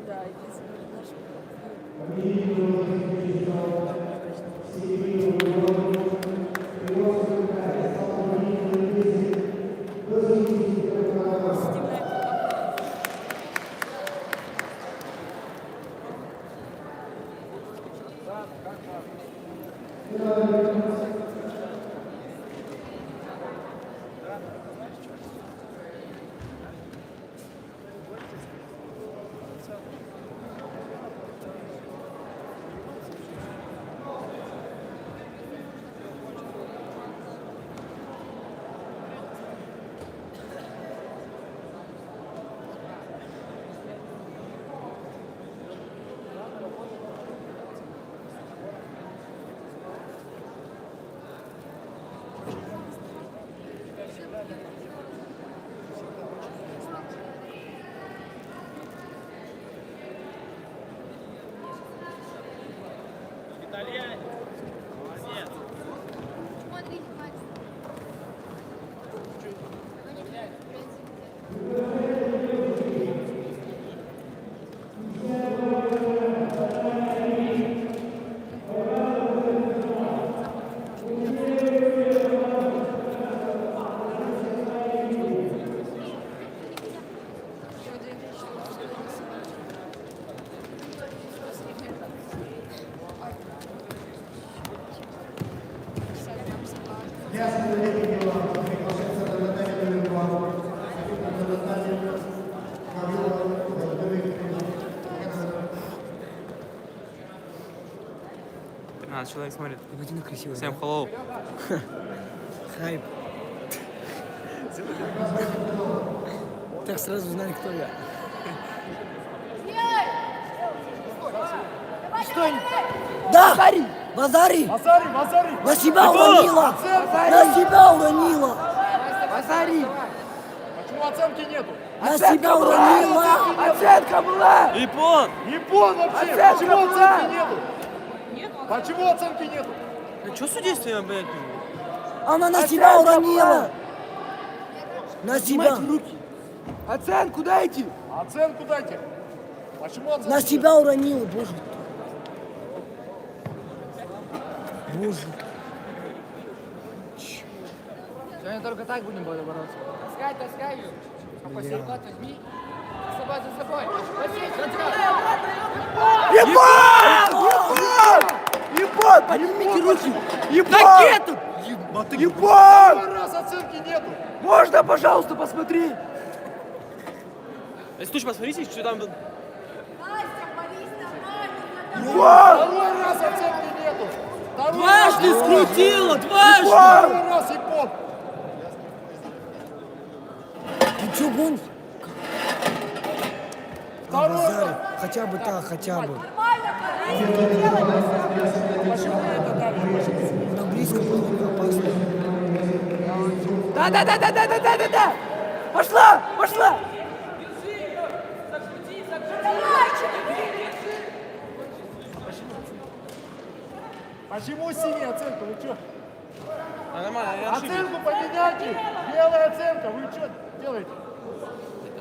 Да, единственное, наш. Итальянец. Молодец. Смотрите, Макс. Для соблюдения дела приглашается на татами номер 2. На татами Человек смотрит. Ебать, она красивая. Всем hello. Хайп. Так сразу знали, кто я. Стой! Да! Базари! Базари! Базари! На себя уронила! На себя уронила! Базари! Почему оценки нету? На себя уронила! Оценка была! Япон! Япон вообще! Оценка Почему была! оценки нету? Почему оценки нету? А что судействие, блядь? Она на себя уронила! На себя! Поднимайте руки! Оценку дайте! Оценку дайте. Почему оценки На себя уронила, боже. Боже. Сегодня только так будем бороться. Таскай ее. Опусти рукав, возьми. С собой за собой. Ебать! Поднимите руки. Ебать! Второй Ебать! раз оценки нету. Можно, пожалуйста, посмотри? Если слушай, посмотрите, что там... Ебать! Второй раз оценки нету. Дважды скрутила! Дважды! Второй раз Япон. Ты чё гонишь? Второй Базари. раз. Хотя бы так, хотя бы. На близко было опасно. Да! Пошла! Почему синяя оценка? Вы что? Нормально, я ошибся. Оценку поменяйте. Белая оценка. Вы что делаете?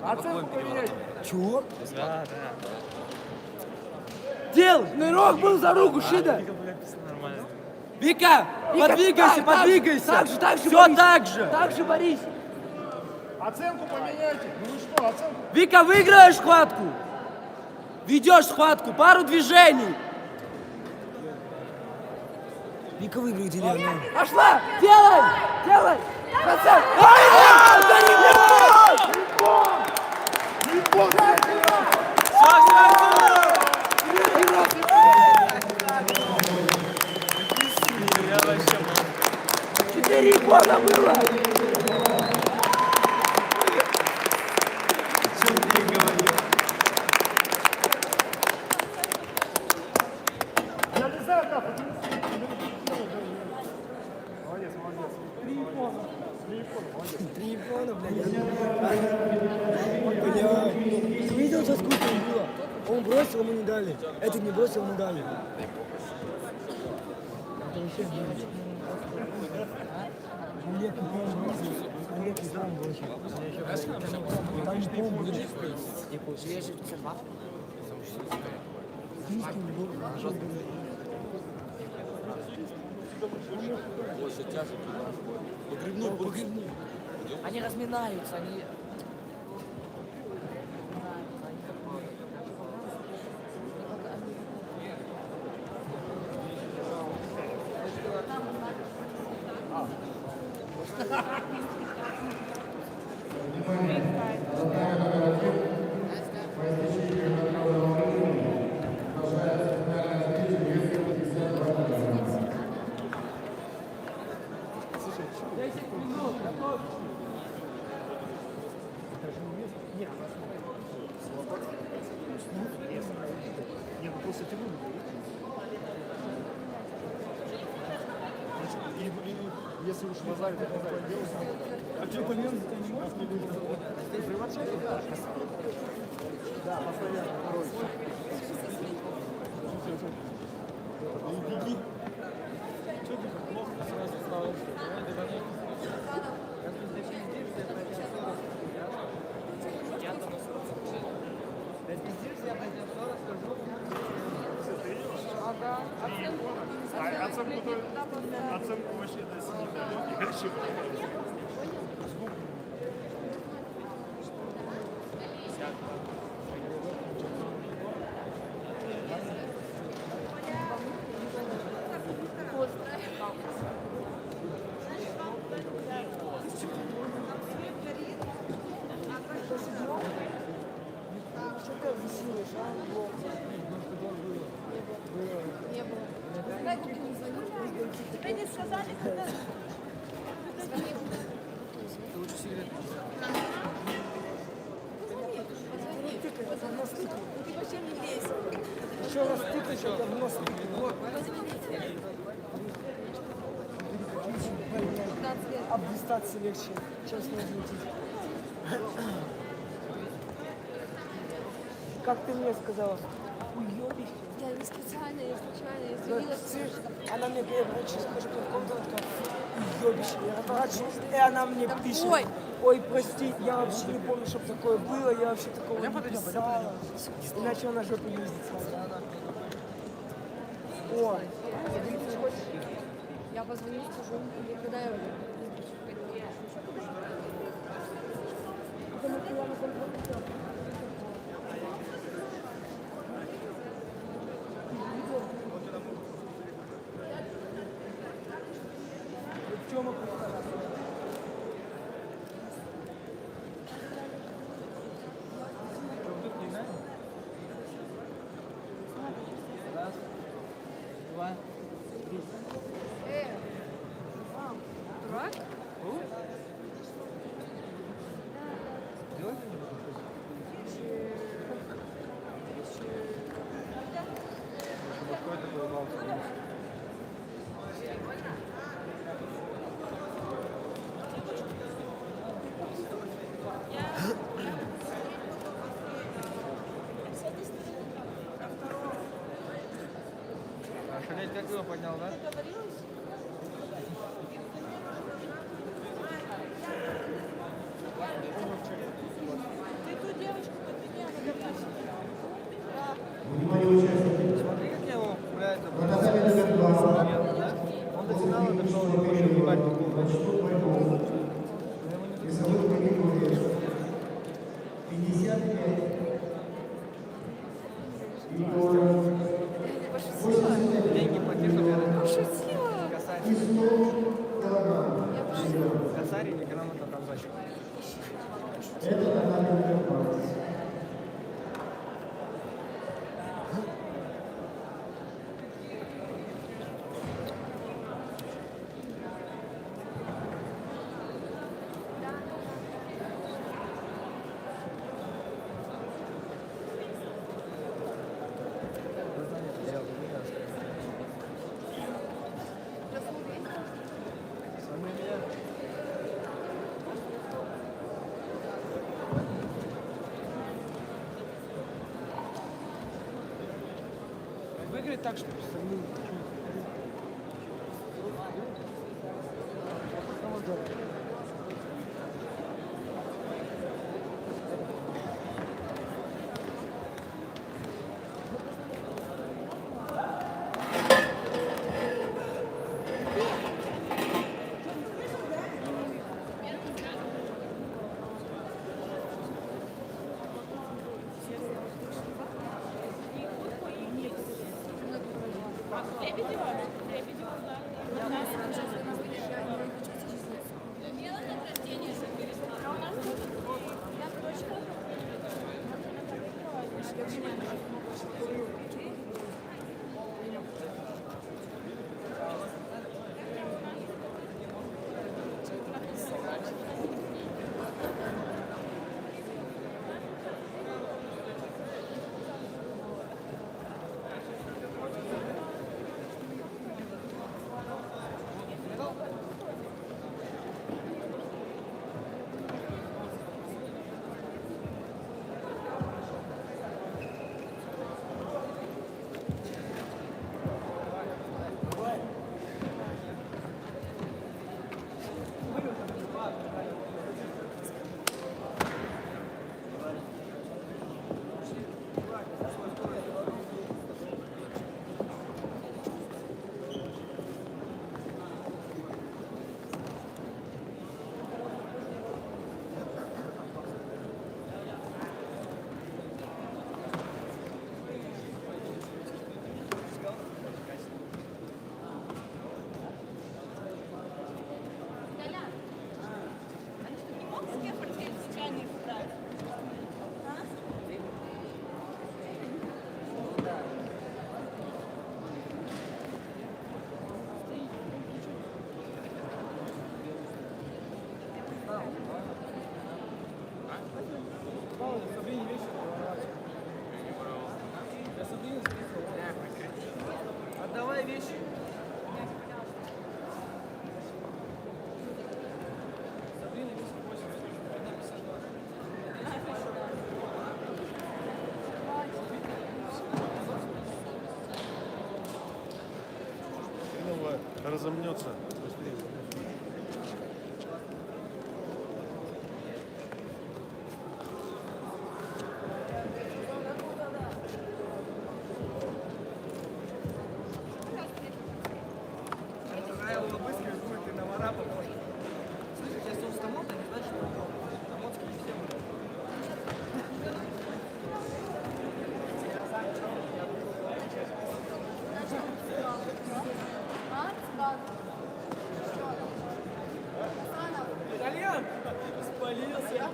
Оценку поменяйте. Чего? Да. Дел! Нырок был за руку, Шида! Нормально. Вика, подвигайся! Так же, Все Борис. так же! Так же, Борис. Оценку поменяйте. Ну вы что, оценку? Вика, выиграешь схватку! Ведешь схватку, пару движений! Вика выиграет или она? Пошла! Делай! Процент! Четыре года было! Я не знаю, как. Почему молодец. Три Япона, молодец. Три Япона, блядь. Блядь. Ты видел, что скучно было? Он бросил, ему не дали. Этот не бросил, ему дали. Это вообще Олег и Том вызвали. Олег и Том вообще. Там Том будет. Свежий 52. Больше тяжесть. Погребной, погребной. Они разминаются, они... Нет, ну просто ты выбрал. Если уж базарь, то базарь делать. А что, полезно ты не можешь? Да, постоянно, короче. Беги. Что ты так плохо сразу стал? Ага. Оценку вообще дай себе. Что ты объяснишь, а? Не было. Знаете, ты не звонили? Тебе не сказали, когда... Звони. Ты лучше сигарету. Позвони. Ты вообще не весел. Еще раз тыкай, что я в нос обвистаться легче, честно ответить. Как ты мне сказала? Уебище. Я не специально, я случайно, я извинилась. Она мне переворачивается, скажу, в комнату, уебище. Я разворачиваюсь, и она мне пишет. Ой, прости, я вообще не помню, чтобы такое было, я вообще такого не писала. Иначе она жопу ездит. О, Я позвоню, скажу, когда я... Тёма, раз, два, три. Дурак? Шалеть как его поднял, да? Внимание участники. Смотри, как я его, блядь, Наказание номер 2. он до финала дошел, не хочет ебать такую. Начнут борьбу. Весовых категориях. 55. Егор. 85. Деньги плати, чтобы я родил. Пошутила. Косарь. И 100 килограмм. Косарь или грамотно там зачем? Это наказание номер 20. Выиграть так, чтобы самим. разомнется быстрее. Итальян! Спалился.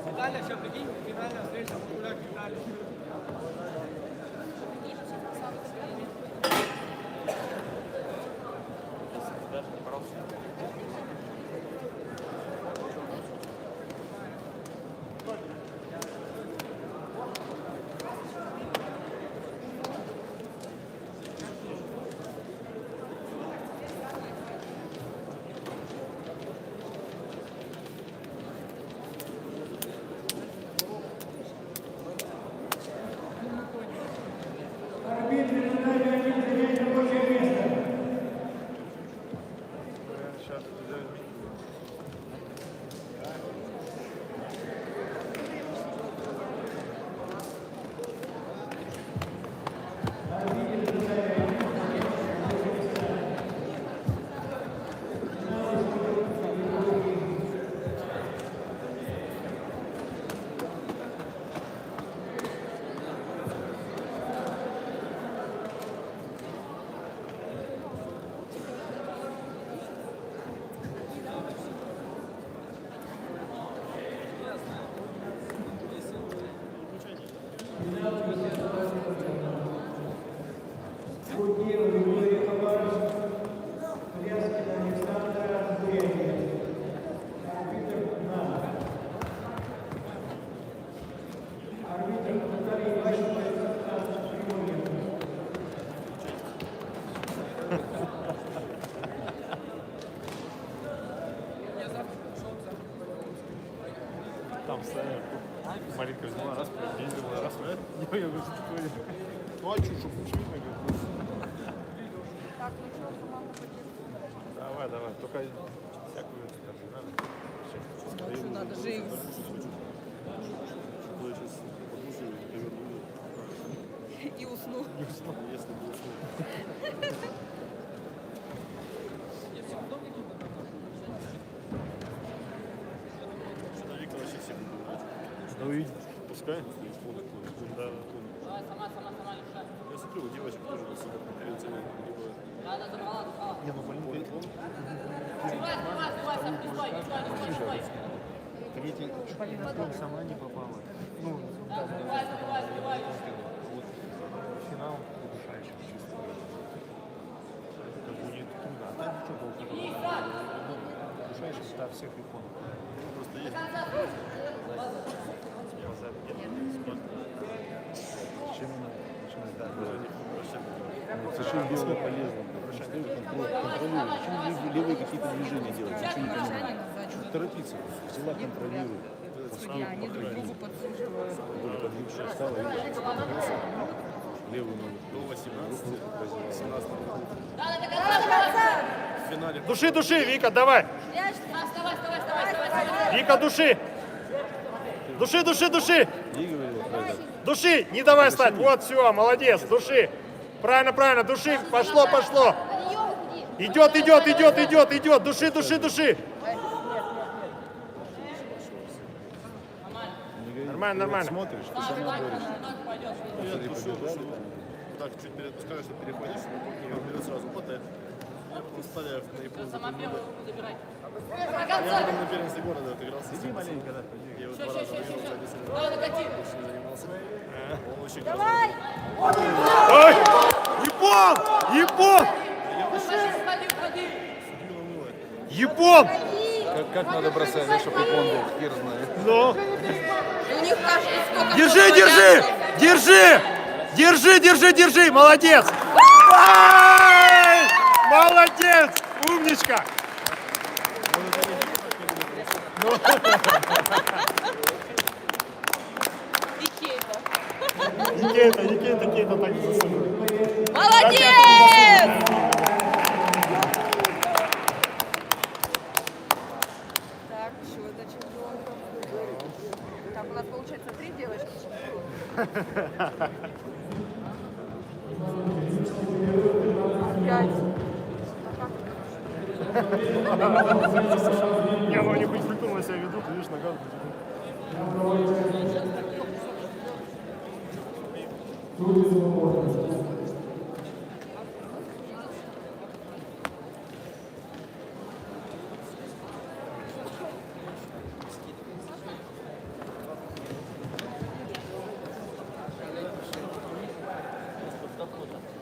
Италия, сейчас прикинь, финальная встреча, Популяк Италия. Там стояли. Маринка взяла, раз, ездила, раз, я говорю, что такое? Ну а что, чтобы очевидно, говорит. Так, ну что, команда победила? Давай, давай, только всякую скажи, надо. Ночью надо же их... Я сейчас покушаю и верну. И усну. Не усну, если не усну. Что-то Виктор вообще всех не будет. Ну увидите, пускай. Да, я смотрю, у девочек тоже на собой конференции не, ну блин, Третий сама не попала. Ну, да, вот финал удушающий чувство. Как бы не трудно. А там ничего было. Удушающий до всех иконок. просто есть. Чем начинать, да, совершенно было полезно. Контролируй. Почему левые какие-то движения делать? Почему не понимаю? Чуть торопиться. Взяла, контролируй. Они друг другу подсуживают. Подвигшая встала, видишь? Левую ногу. До 18, 18. В финале. Души, души, Вика, давай. Вика, души. Души, души, души. Души, не давай стать. Вот, все, молодец, души. Правильно, правильно, души, пошло, пошло. Идет, идет, идет, идет, идет. Души, души, души. Нормально, нормально. Смотришь, ты сама борешься. Если побежали, так чуть перепускаешь, что переходишь, и он берет сразу вот это. Я потом вставляю на японский. Я потом на первенстве города отыгрался. Иди маленько, да. Я его 2 раза выиграл, больше не занимался. Он очень Давай! Ой! Япон! Япон! Япон! Как надо бросать, да, чтобы япон был, хер знает. Ну? И у них каждый сколько... Держи, держи! Держи! Держи, держи, держи! Молодец! Ай! Молодец! Умничка! Никита так не засунул. Молодец! Так, еще одна чемпионка. Так, у нас получается 3 девочки чемпионки. 5. Не, ну они хоть культурно себя ведут, видишь, нога.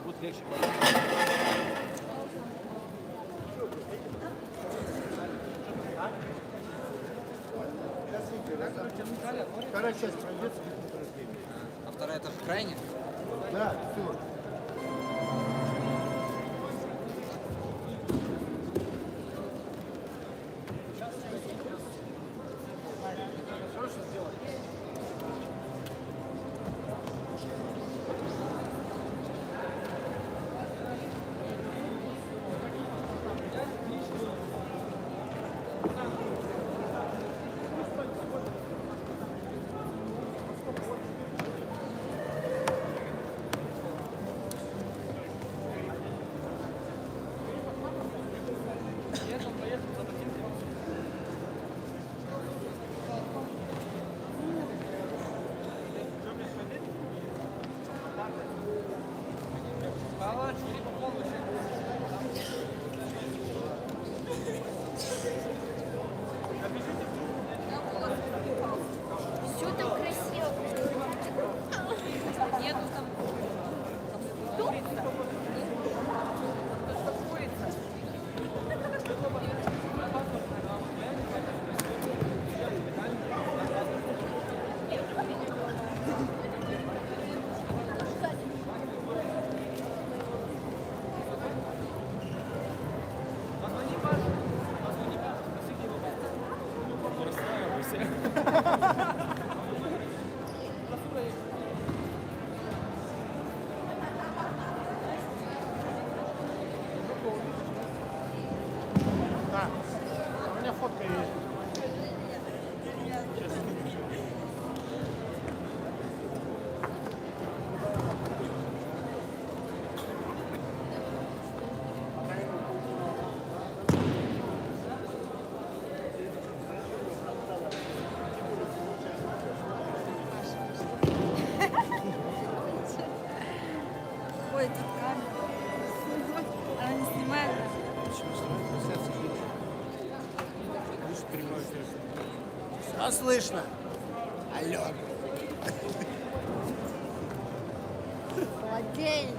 Будет легче. Вторая часть пройдет. А вторая это в крайне? Да, все. Все там красиво. Нету там... Курица. Курица. Да. У меня фотка есть. Ой, тут камера. Она не снимает. Все слышно. Алло. Молодец.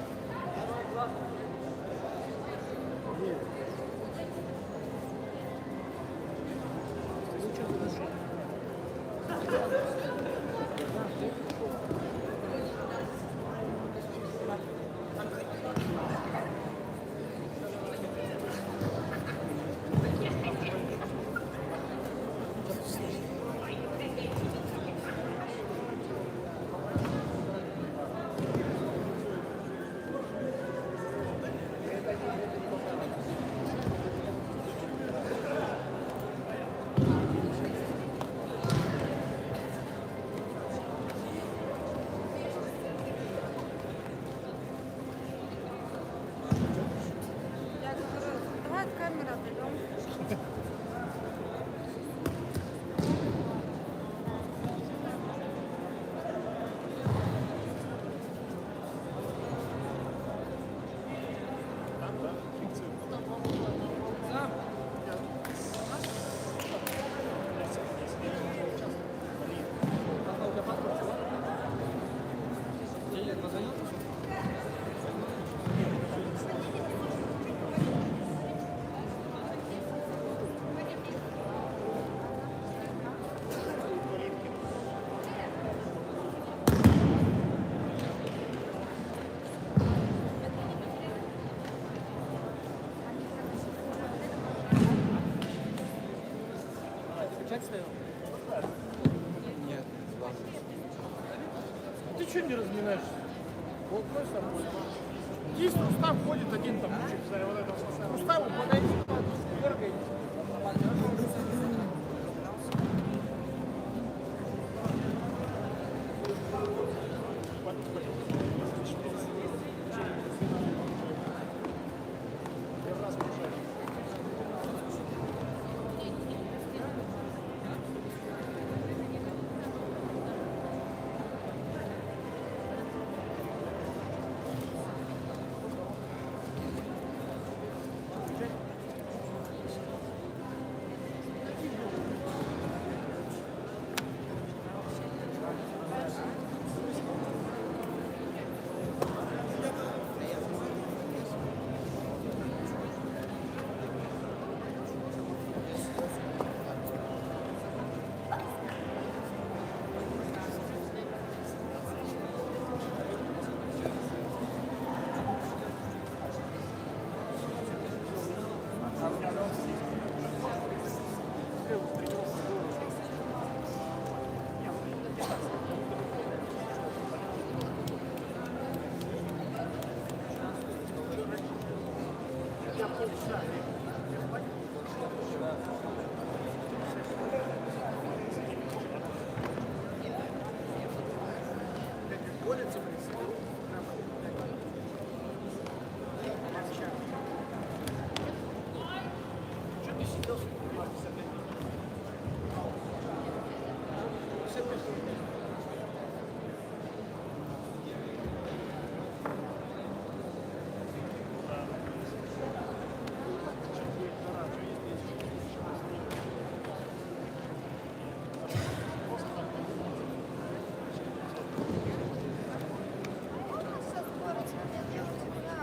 Нет, ладно. Ты что не разминаешься? Вот просто есть Рустам ходит один там мучает, смотри, вот это. Рустаму подойди, дергай.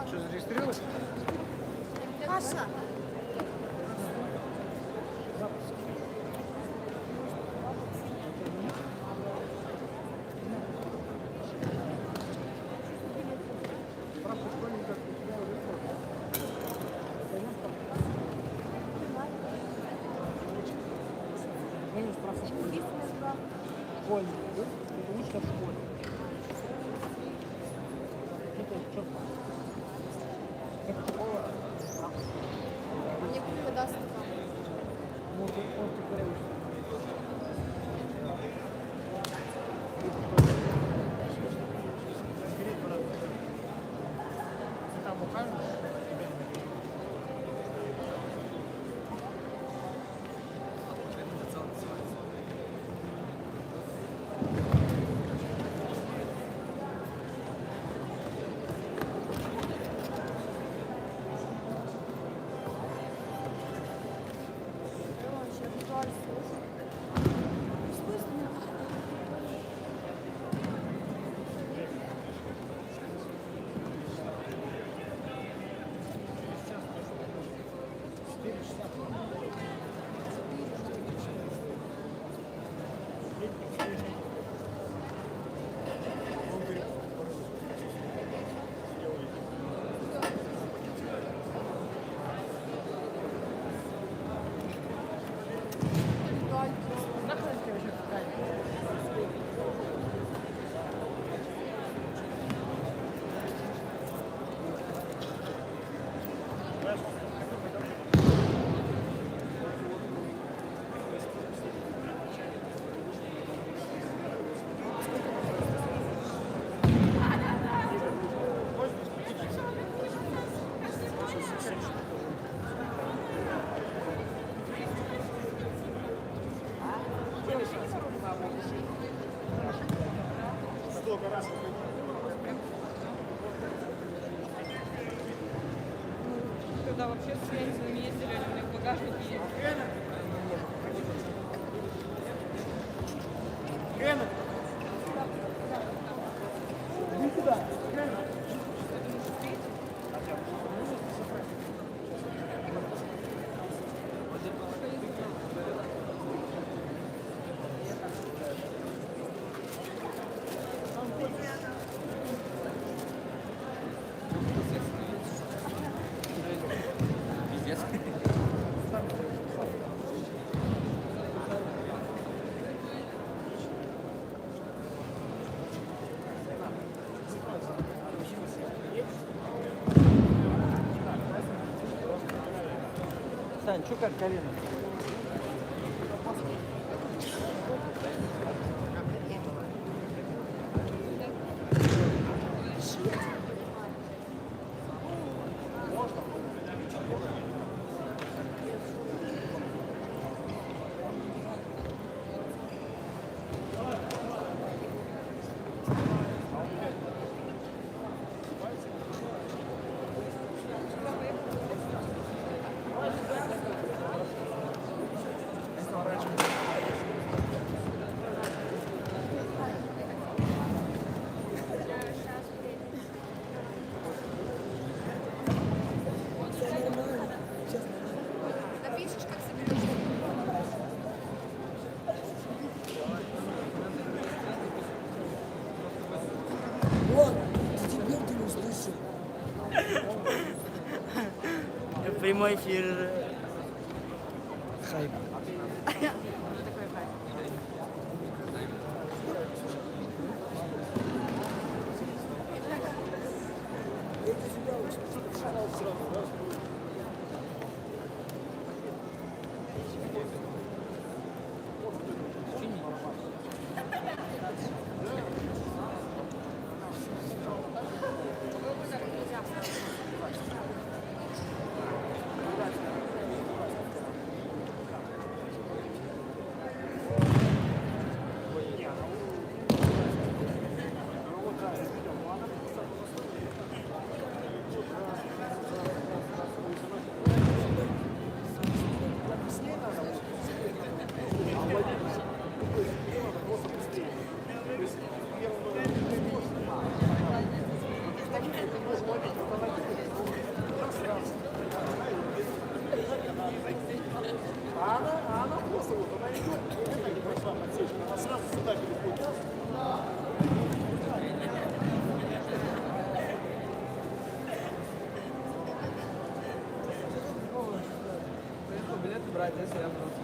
Что, зарегистрировалась? Паша. Школьник, лучше в школе. Мне кто даст Короче, сколько раз. Когда вообще с Ленинами ездили, они у них в багажнике есть. Сань, что как колено? Напишешь, как соберешь. Вот, теперь ты не услышал. Прямой эфир. Хайп. Она просто вот, она идет, это не прошла подсечка, она сразу сюда переходит. Билеты брать, если я просто.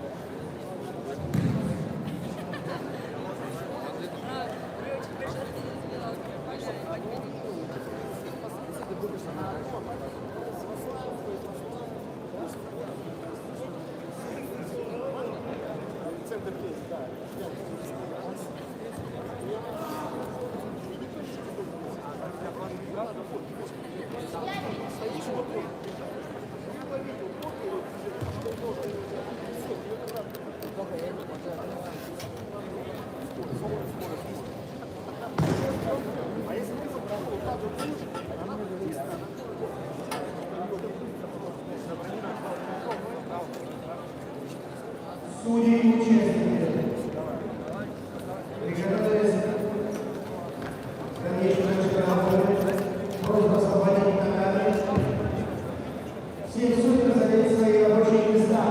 Судьи и участники. Приготовились к дальнейшему разговору. Просьба освободить ногами. Всем судьям занять свои рабочие места.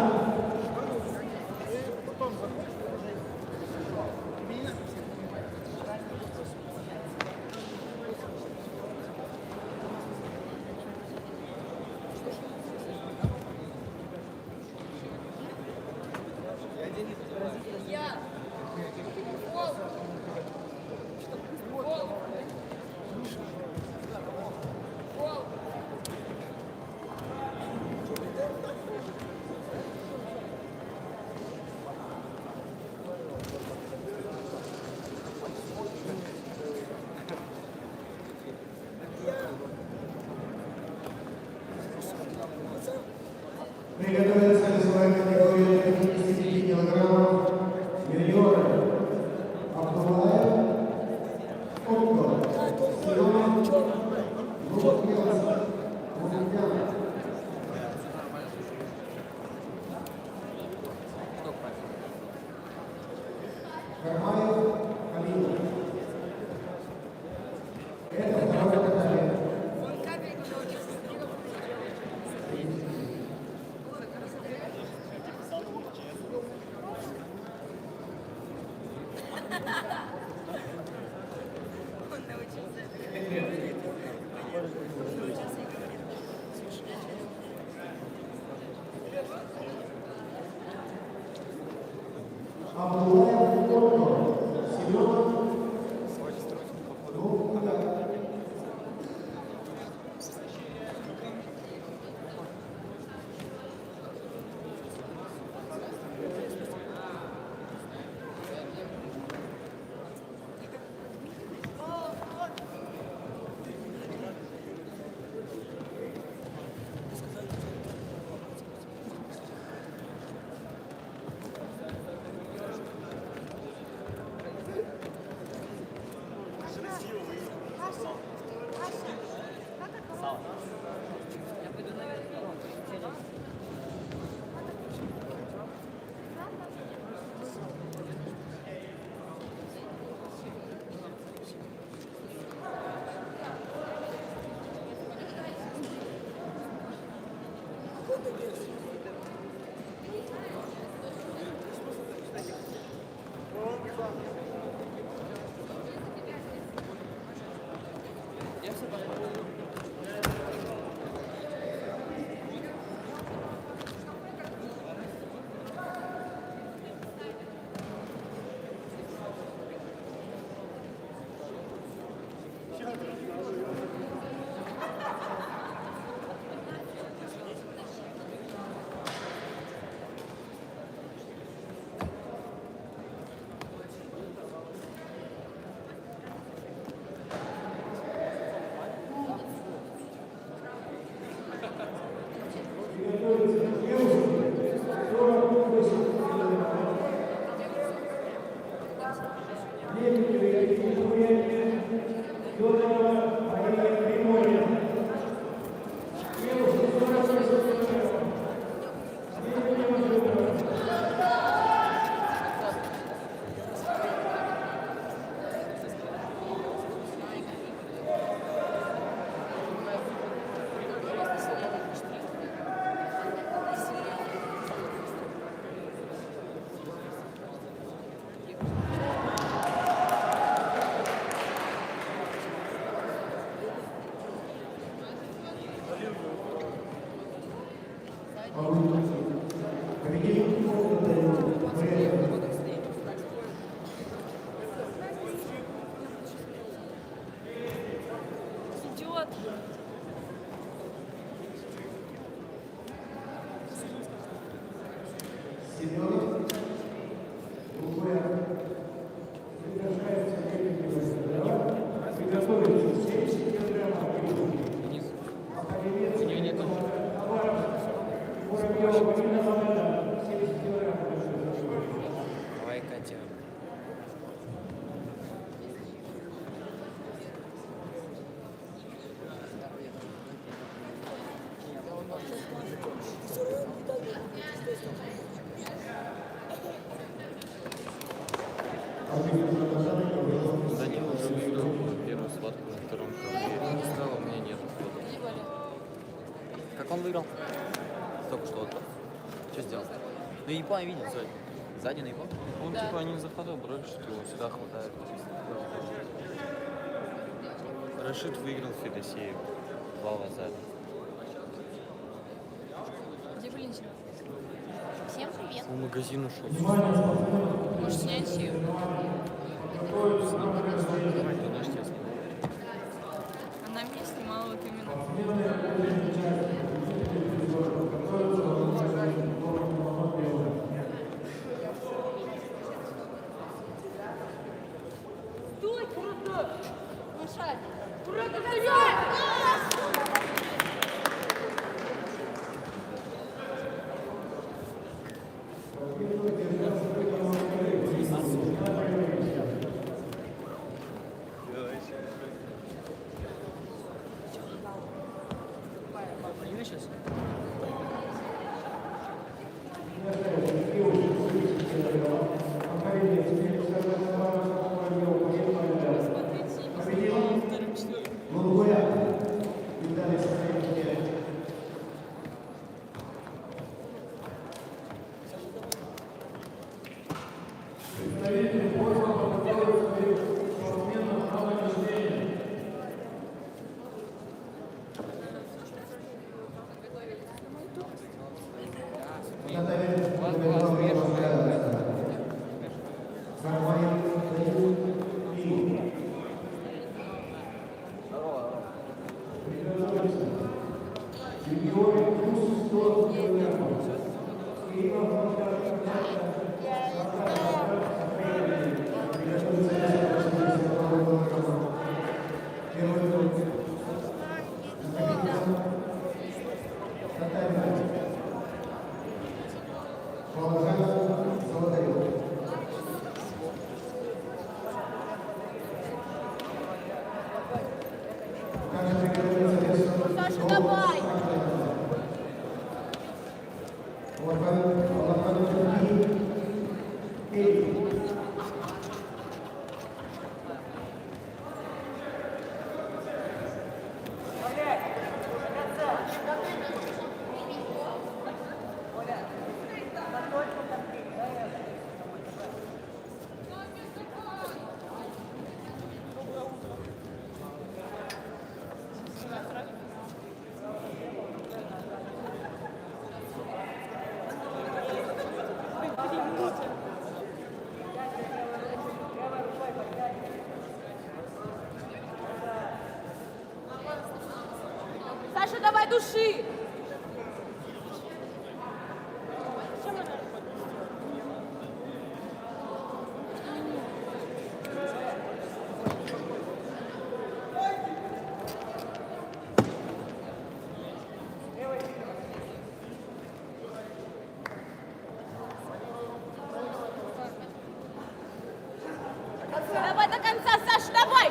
Приготовиться к весовой категории 55 килограммов. Кармаев Алина. Это второе катание. Абдулаев Ольга. Семенов. Идет. Семенов. Другое. Приглашается приготовиться 70 килограммов. У нее нету. Воробьева Полина Мамеда, 70 килограммов. Давай, Катя. Данил уже выиграл первую схватку на втором турнире. Не сказал, у меня нет ответа. Как он выиграл? Только что. Что сделал? Ну, Япония видел сзади. Сзади на Японию? Он типа не захватывал брови, что его сюда хватает. Рашид выиграл Федосеев 2 лазаря. Где Валентина? Всем привет. В магазин ушел. Может, снять ее? Ты наш тебя снимал. Она меня снимала вот именно. Стой, круто! Мешай! Круто, Сейчас. Пока Саша, давай! Саша, давай души! Давай до конца, Саша, давай!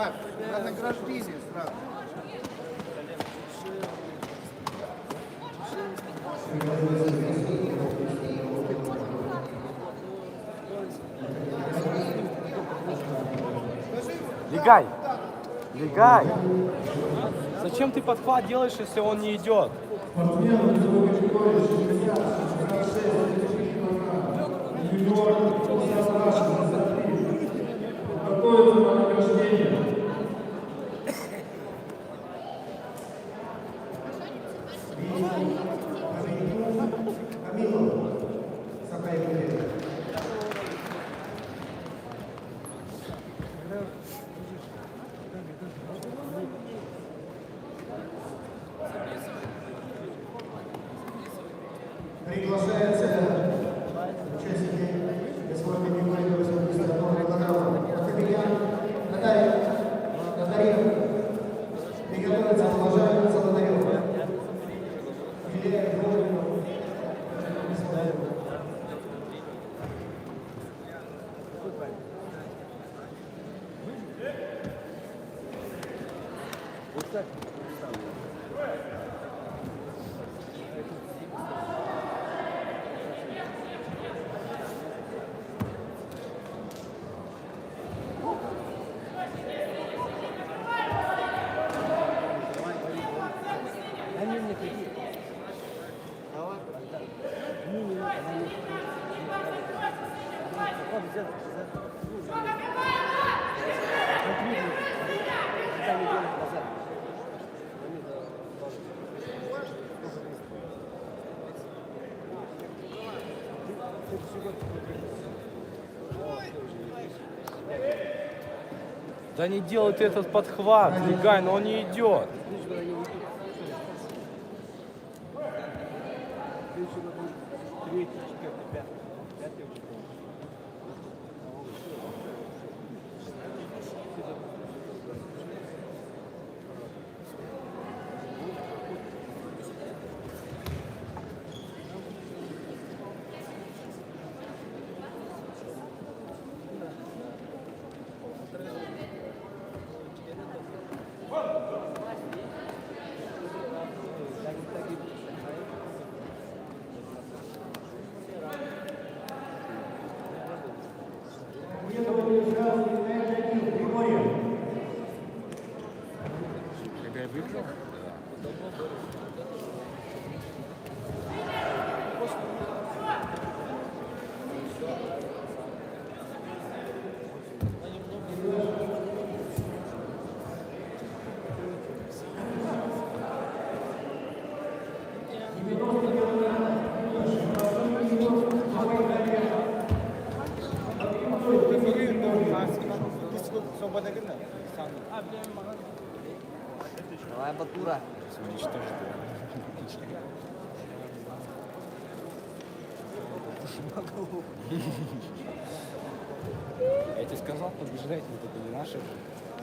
Брат, на награждение сразу. Легай! Легай! Зачем ты подхват делаешь, если он не идет? Приглашается участники весовой категории 81 килограмма. Капитан Татарин. Приготовиться Положаем Золотарев. Илья Иванов. Да не делай ты этот подхват, легай, но он не идет. Давай, Батура. Я тебе сказал, подбежать, но только не наши.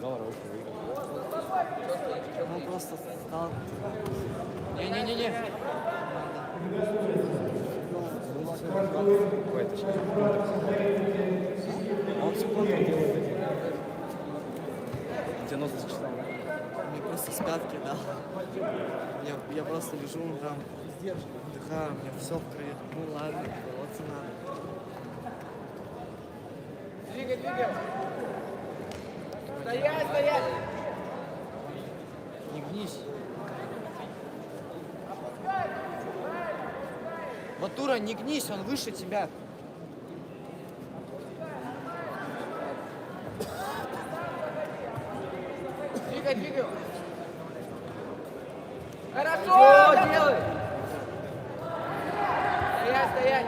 Дал Рауфу выиграл. Ну просто стал... Не-не-не-не. Какой-то сейчас. Он все контр делает один. У тебя нос зачесал, да? Мне просто скатки дал. Я просто лежу, там, вдыхаю, у меня все в крови. Ну ладно, бороться надо. Двигай, двигай! Стоять, стоять! Не гнись. Батура, не гнись, он выше тебя. Двигай, двигай! Хорошо! Делай! Стоять, стоять!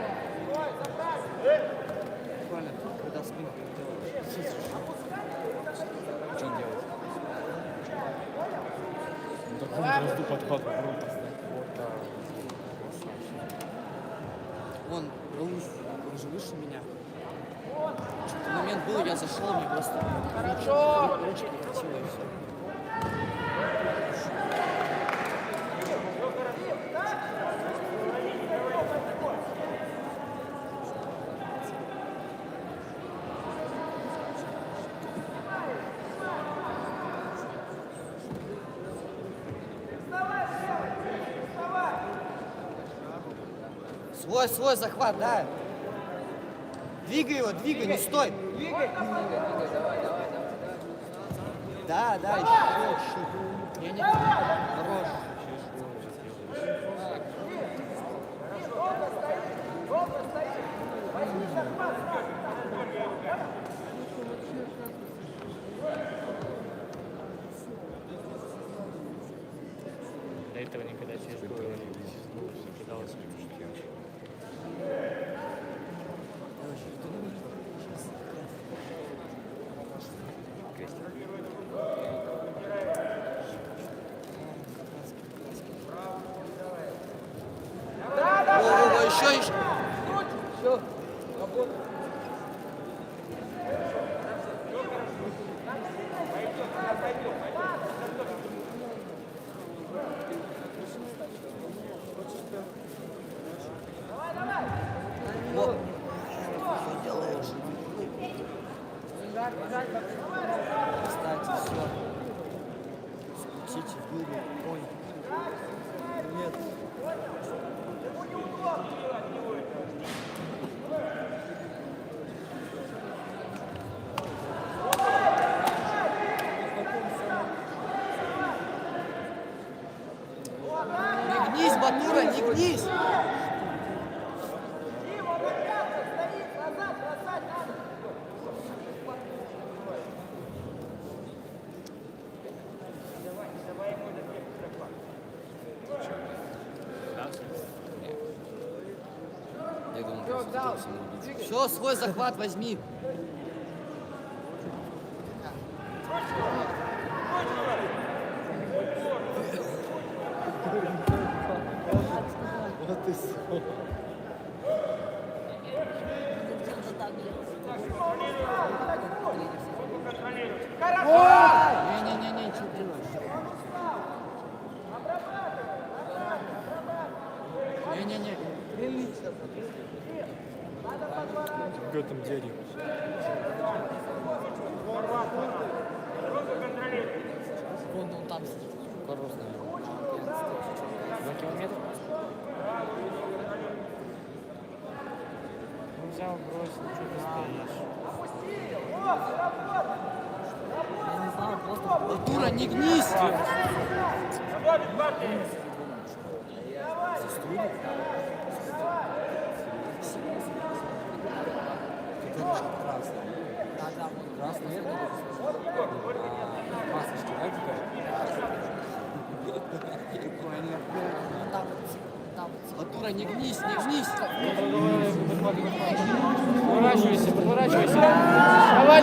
Буквально, когда спинку делаешь. Что он делает? Ну так он разду подхват попробуй поставить. Вот так. Вон, Рауф, он же выше меня. Что-то момент был, я зашел, мне просто... Хорошо! Ручки хватило и все. Свой захват, да. Двигай его, двигай, не стой. Двигай. Да, еще. Не, хорош. До этого никогда через голову не кидалось. Еще. Все, работа. Что делаешь? Кстати, все. Скрутите губы, понял? Нет. Не гнись, Батура, не гнись! Я думаю, Все, свой захват возьми. Вот и все. Не-не-не, что делаешь? Не-не-не. В этом дяде. Вон он там сидит. Корос, наверное. 2 километра? Ну взял, бросил, что ты стоишь? Я не знаю, просто... Батура, не гнись! Да, вот красный. Масочки, да, Батура, не гнись, не гнись! Подворачивайся. Давай.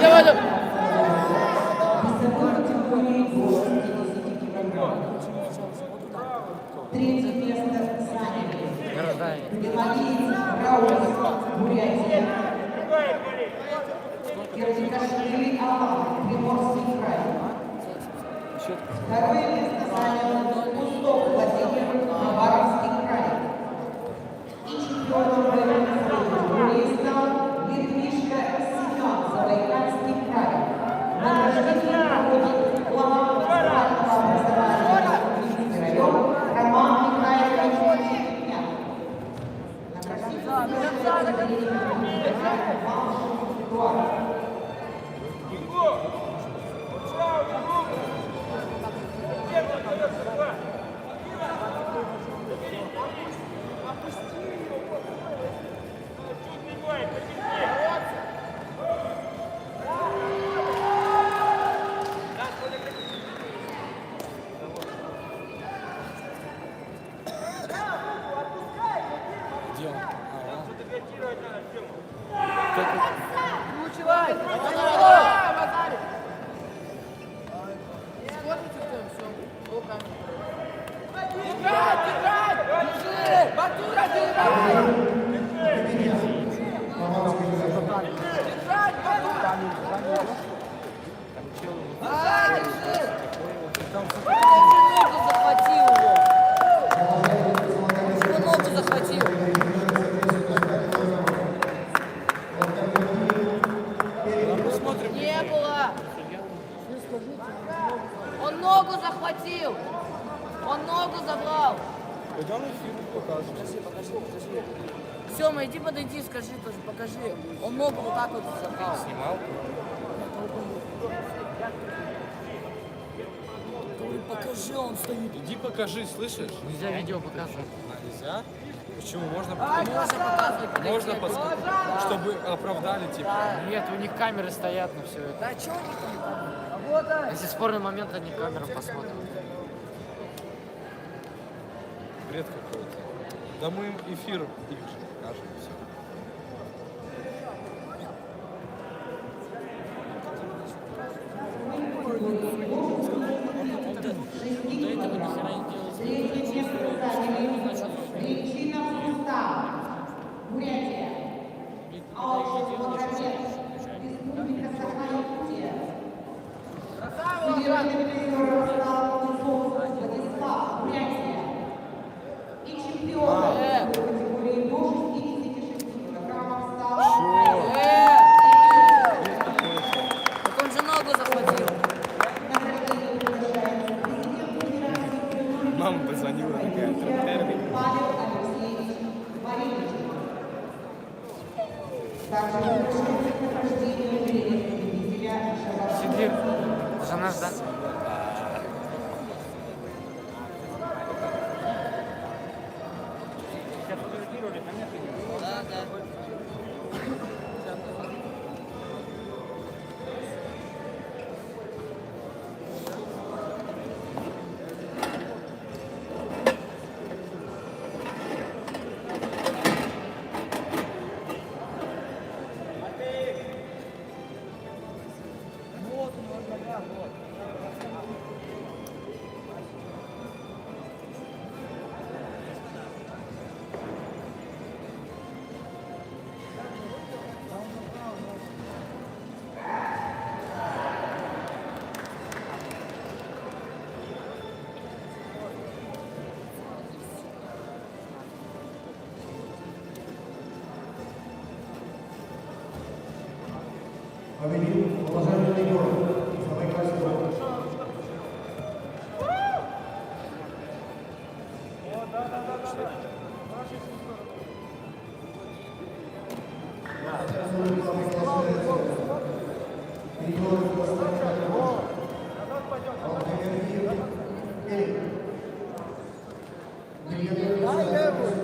Третье место заняли Беломорец, Бурятия, Кирдикашвили, Алан, Приморский край. Второе место занял Кустов Владимир, Хабаровский край. И четвертое место Литвишка Семен, Забайкальский край. Награждение проводит глава муниципального образования Литвинский район Роман Михайлович Шепетняк. Он ногу захватил! Он ногу забрал! Пойдем на фильм покажем. Покажи. Сема, иди подойди, скажи тоже, покажи. Он ногу вот так вот забрал. Снимал? Покажи, он стоит. Иди покажи, слышишь? Нельзя видео показывать. Нельзя? Почему? Можно показывать. Можно подсказать, чтобы оправдали типа. Нет, у них камеры стоят на все это. Да что у них там? Если спорный момент, они камеру посмотрят. Бред какой-то. Да мы им эфир их же покажем. Все. Причина пуста. Бурятия. Республика Саха-Якутия. Федеральный тренер Владислав, Бурятия. И чемпион категории до 66 килограммов стал. Так он же ногу захватил. Мама позвонила, такая трактирник. Сидит. Жена ждать. Да, да. Победил уважаемый тренер самой классовой.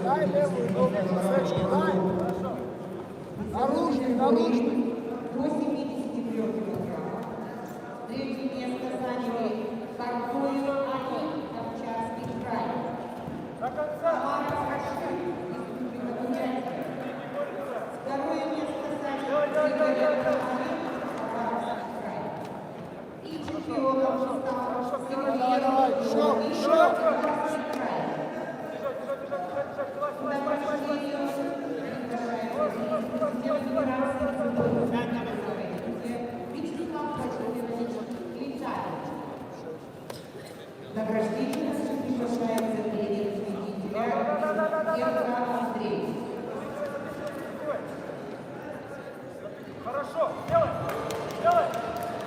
Дай левую ногу, Сачка, дай. Наружный, наружный. До 73 килограммов. Третье место заняли Карпоев Ани, Камчатский край. Тамара Кашин, Республика Бурятия. Второе место заняли Игорь Ани, Хабаровский край. И чемпионом стал Сергей Хабаровский край. Награждение приглашается тренер победителя Евгений Андрей. Хорошо, делай, делай,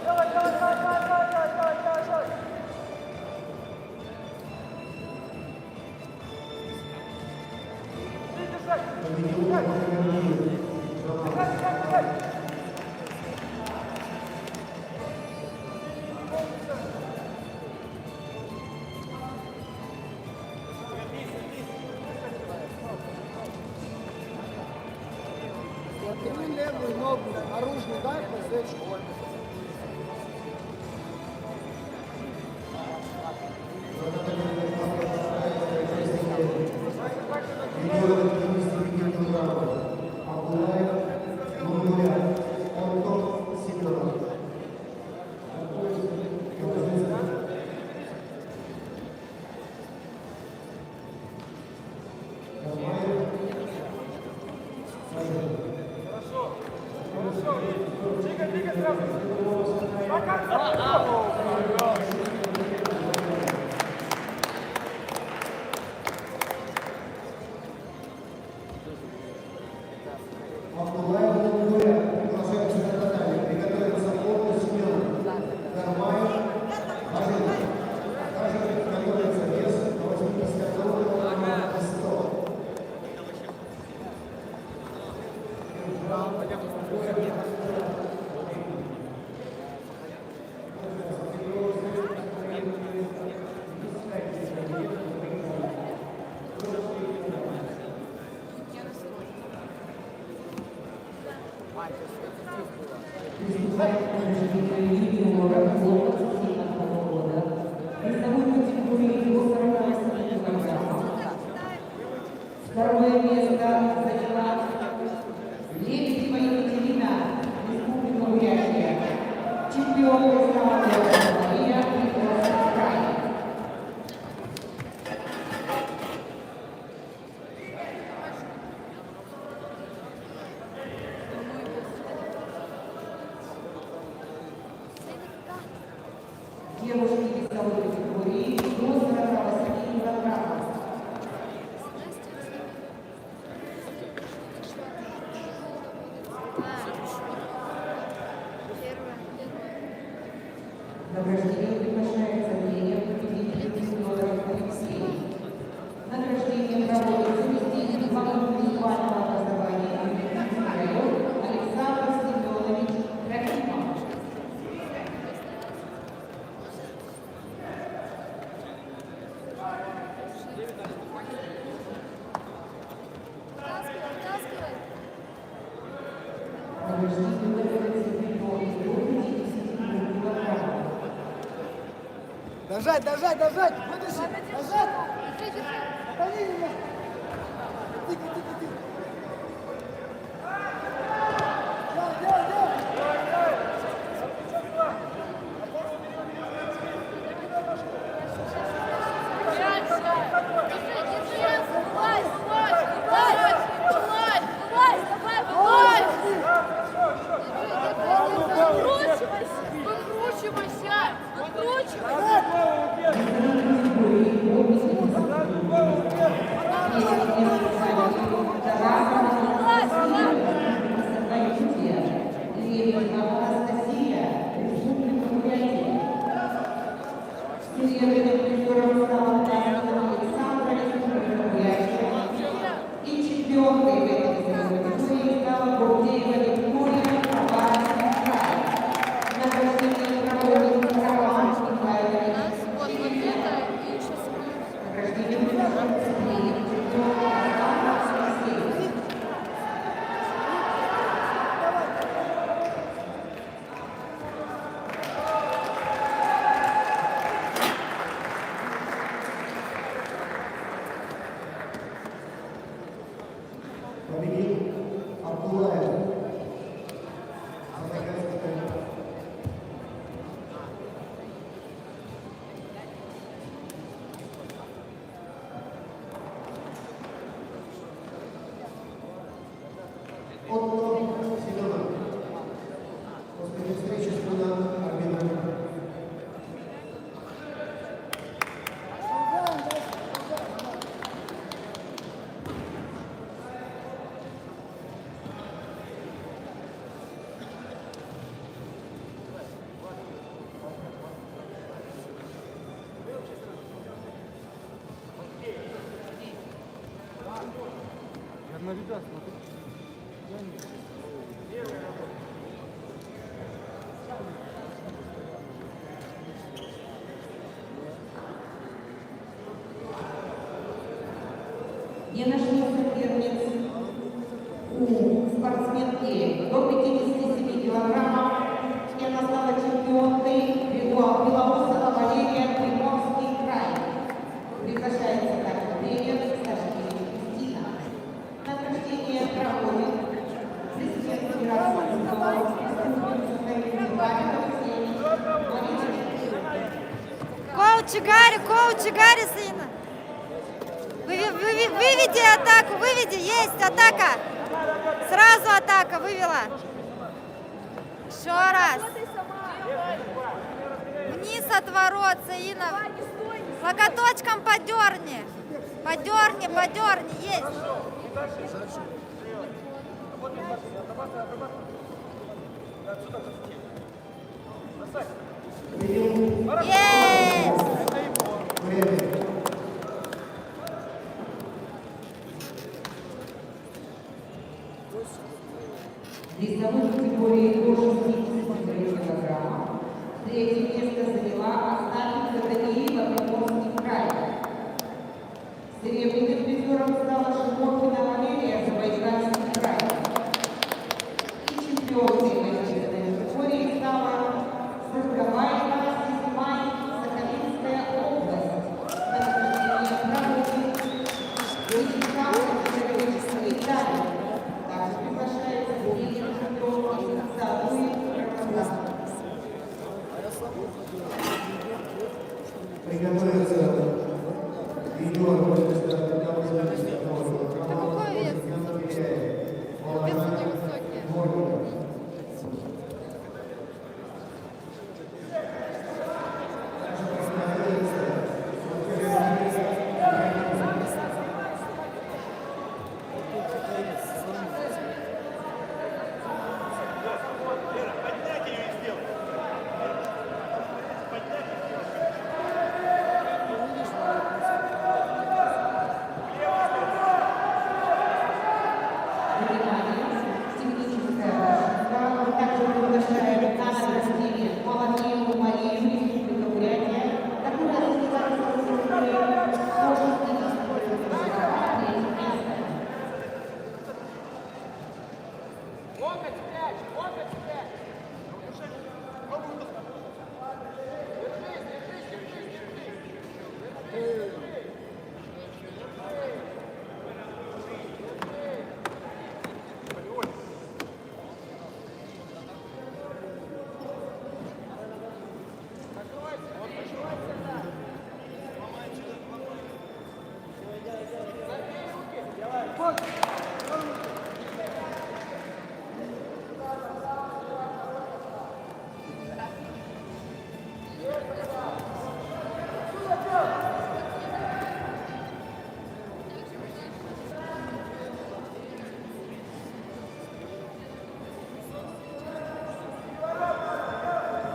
делай, делай, делай, делай, делай, делай, делай, делай. Подними левую ногу, наружный дай, посечку. Хорошо, хорошо. Двигай, двигай сразу. вручает награждение юниора возраста 17 года. Весовой категории до 48 килограммов. Второе место заняла Лебедева Екатерина, Республика Бурятия. Чемпионка страны Россия, Приморский край. Девушки весовой категории до 48 килограммов. Награждение приглашается мнение победителей Федоров Алексей. Награждение проводит заместитель главы муниципального образования Приморский район Александр Семенович Трофимов. Награждение проводится до 52 килограммов. Дожать, дожать, дожать! Вытащи! Дожать! Гони немножко! Тык, тык, тык, тык. Победил Абдулаев. Отто Семенов. После встречи с Кунаном Армином. На ребят, смотри. Не нашли соперниц у спортсменки до 57 килограммов, и она стала чемпионкой Белоусова Валерия, Приморский край. Приглашается также тренер Сашкина Кристина. Награждение проводит президент Федерации футбола Коучи Гарри, сына. Выведи атаку, выведи, есть атака. Сразу атака, вывела. Еще раз. Вниз от ворот, Саина. Локоточком подерни. Подерни, есть. Есть. Весовой категории до 63 килограммов. Третье место заняла Астахенко Даниила, Приморский край. Серебряным призером стала Шимокина Валерия, Забайкальский край. И чемпионкой в этой категории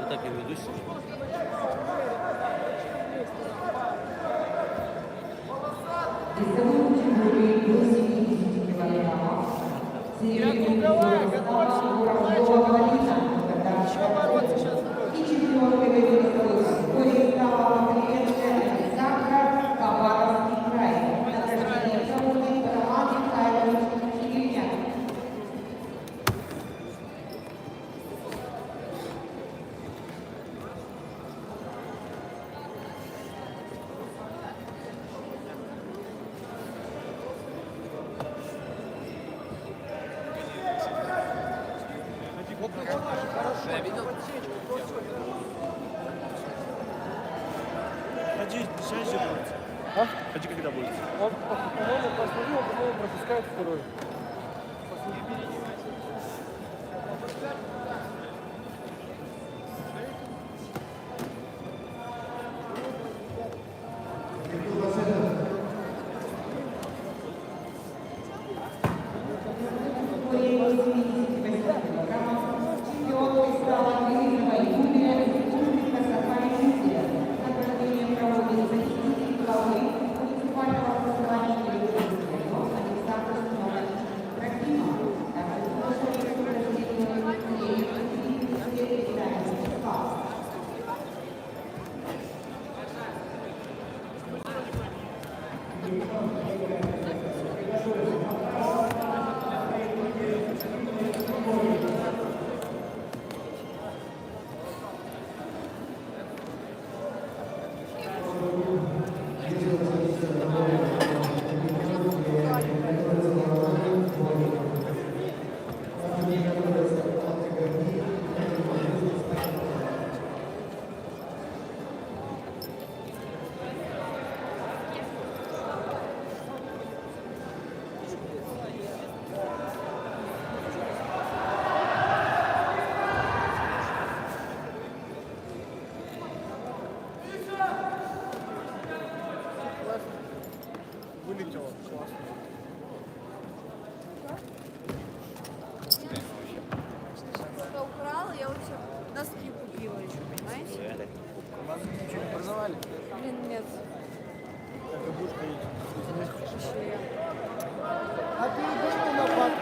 Вот так я ведусь. Ходи, сейчас же будет. А? Ходи, когда будет. Он, по-моему, посмотрел, по-моему, пропускает второй. Вылетело. Классно. Что украла, я вообще носки купила еще, понимаете? Вас ничего не продавали? Блин, нет. Так и будешь ходить. Еще я. А ты идешь на патруль?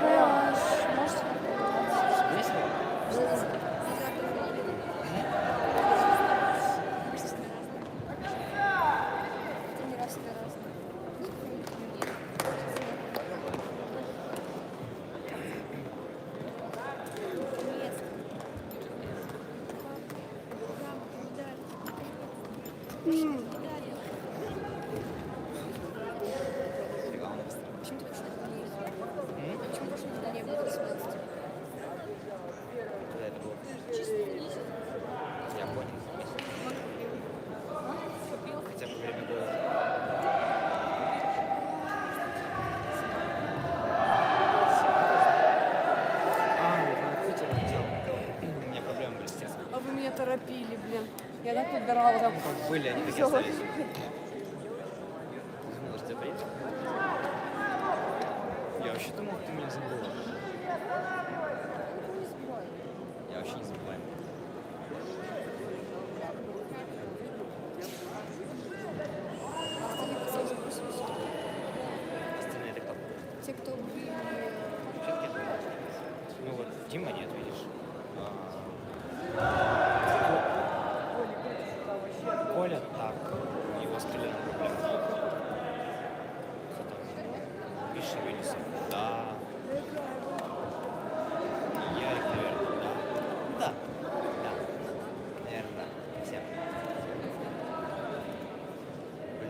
Я понял. когда ты дорога вот так вот. Как были, они так и Всё. остались. Думала, что тебя приедет? Я вообще думал, ты меня забыла. Я вообще не забываю. Остальные это кто? Те, кто были... Все-таки это. Ну вот, Дима нет, видишь. Коля так. Его стреляли проблемы. Кто там? Миша Велесов. Да. Ярик, наверное, да. Да. Да. Наверное, да. Все.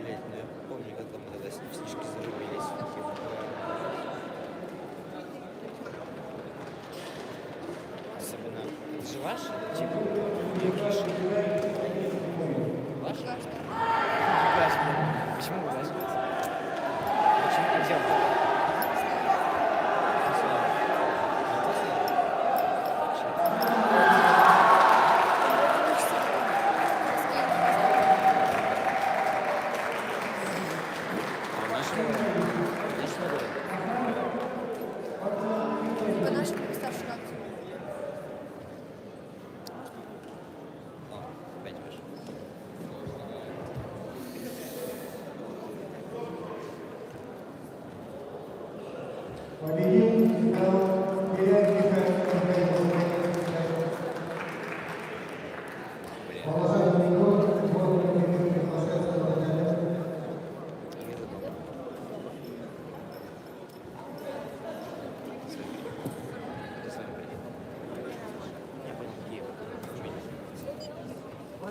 Блять, ну я помню, когда мы тогда в снежки зарубились. Особенно. Это же ваш? Типа, Якиш. Ваш? Почему вы ваш? Почему так делаете? Типа наши старшие акции. Опять ваш.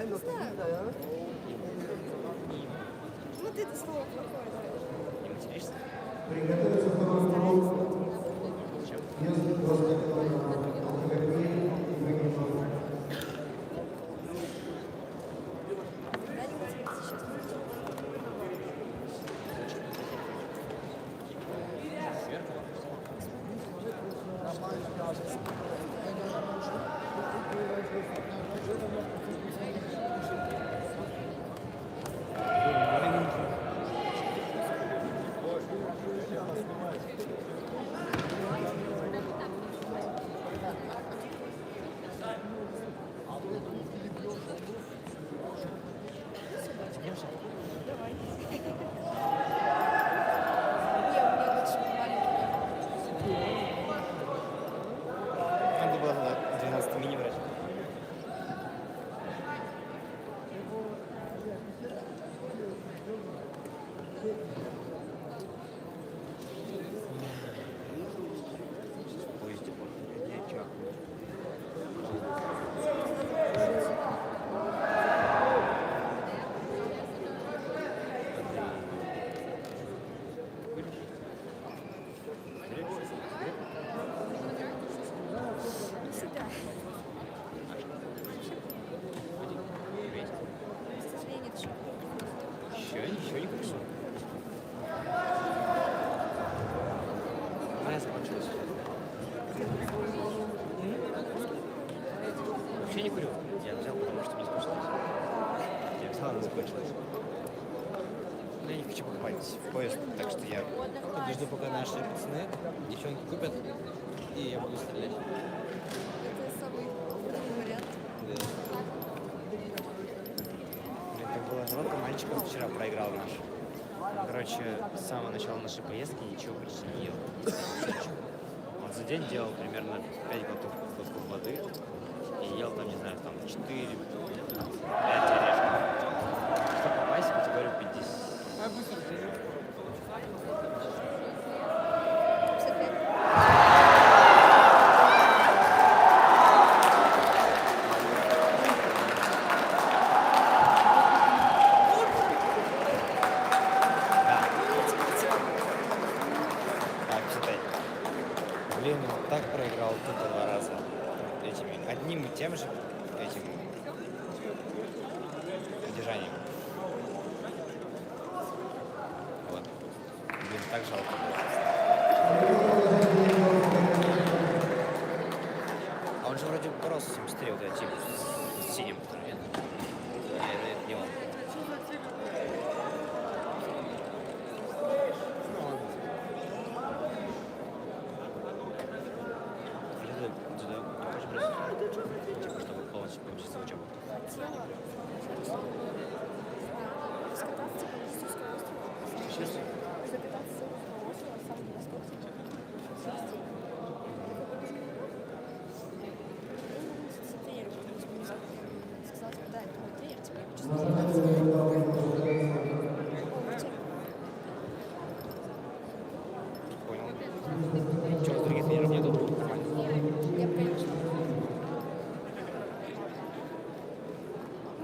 Не знаю. Вот это слово плохое. Не материшься? Да, не материться сейчас. Давай. Не, у меня лучше маленький. Надо было на 12 мини брать. В поезде я чахну. Не всегда. К сожалению, это шутка. Еще не курсу. Моя закончилась. Вообще не курю. Я взял, потому что мне скучно. Я взял, она закончилась. Но я не хочу покупать в поезд, так что я подожду, пока наши пацаны, девчонки купят, и я буду стрелять. Это самый трудный вариант. Да. Блин, так было жалко, мальчиков вчера проиграл наш. Короче, с самого начала нашей поездки ничего почти не ел. Он за день делал примерно 5 глотков воды и ел там, не знаю, там 4-5 орешков. Чтобы попасть в категорию 50. Блин, он так проиграл тупо 2 раза. Этими, одним и тем же этим удержанием. Вот. Блин, так жалко было. А он же вроде боролся с ним быстрее, вот этот тип с синим, который нет. честно. Запитаться своего руководства, на самом деле, сколько сейчас денег. Тренер, сказал, типа, да, это мой тренер, типа, я хочу Понял. Что, других тренеров нету? Нормально. Я бы, конечно,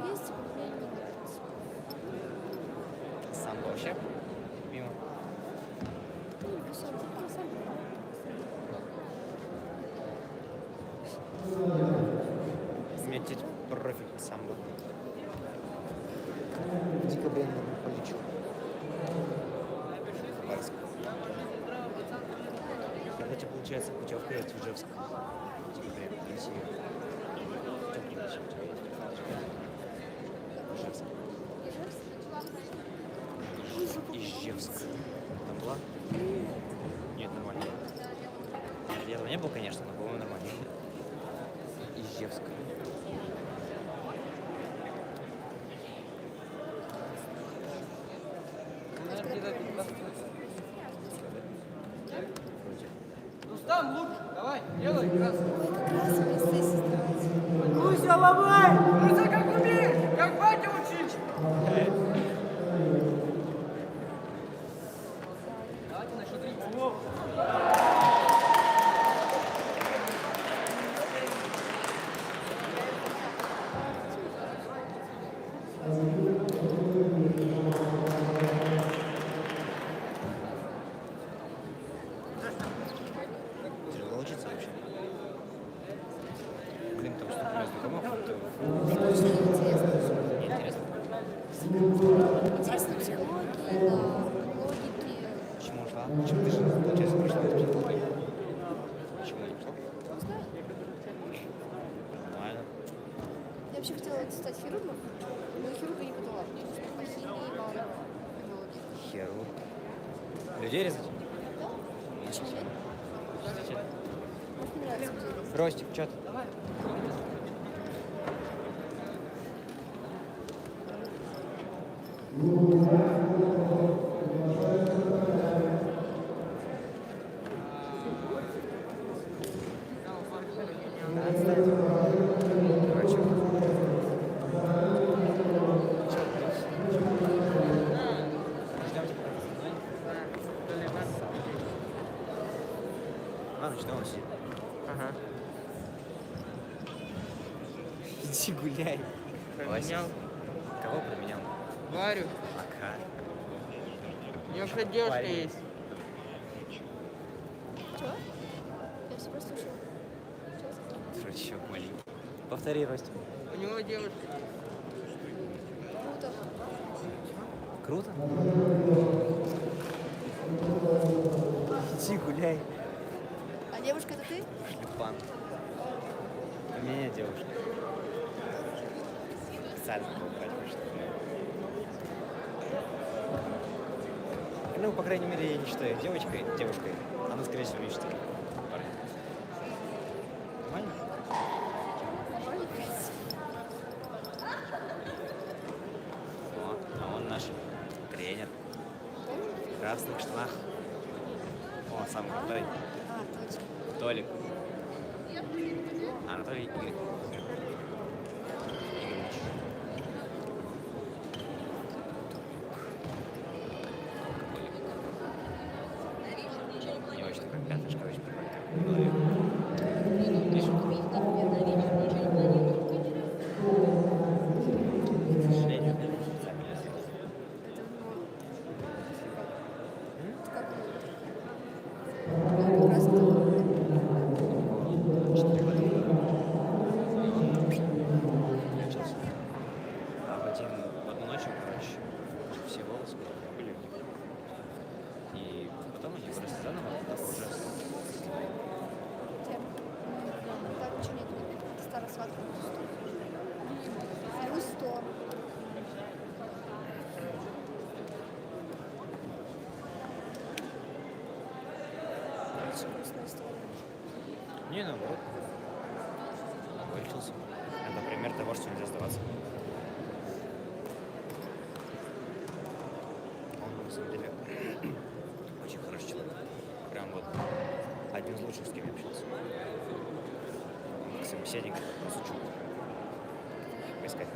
есть, мне не нравится. Сам вообще? Мимо. У меня теперь профиль самбо. В декабре, наверное, полечу. Барск. Когда тебе получается путевка есть в Ижевск? В декабре в России. Что пригласил тебя? Ижевск. Ижевск. Там была? Нет, нормально. Я там не был, конечно, но, по-моему, нормально. Ижевск. Рустам, лучше. Давай, делай красный. Руся, ломай! Руся, как умеешь, как батя учил. Давайте на счет 3. Тяжело учиться вообще? Блин, там столько разных домов. Неинтересно. Интересно психология, логики. Почему ушла? Почему ты же, получается, пришла из психологии? Почему не ушла? Не знаю. Нормально. Я вообще хотела стать хирургом, но хирурга не подала. По химии мало биологии. Херу. Людей резать? Да? Почему нет? Может, мне нравится людей. Ростик, что ты? Ладно, что он сидит? Ага. Иди гуляй. Променял. Кого променял? Варю. Пока. У него хоть девушка Парень. есть. Чего? Я все просто ушла. Дурачок маленький. Повтори, Ростик. У него девушка. Круто. Круто? Иди гуляй. А девушка это ты? Шлепан. У меня нет девушки. Специально убрать хочет. Ну, по крайней мере, я не считаю их девушкой. Она, скорее всего, ищет парня. Нормально? Вот. А он наш тренер. В красных штанах. Он самый крутой. А, точно. Толик. Анатолий Игоревич. Не очень такой пятнышко, очень прикольно. К сожалению, Как раз это. в одну ночь, короче, все волосы были в них. И потом они выросли заново, так уже Так ничего нет. Старая сватка. Плюс 100. Очень грустная история. не, наоборот. Вылечился. Это пример того, что нельзя сдаваться. Он, на самом деле, из лучших, с кем я общался. Как собеседник Сучук. Поискать.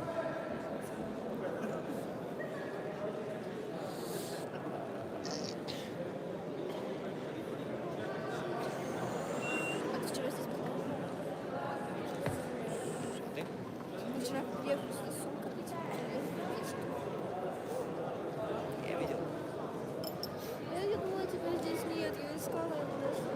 А ты вчера здесь был? Ты? Ты вчера приехал сюда с сумкой, ты типа Я видел. Я думала, тебя здесь нет, я искала его нашла.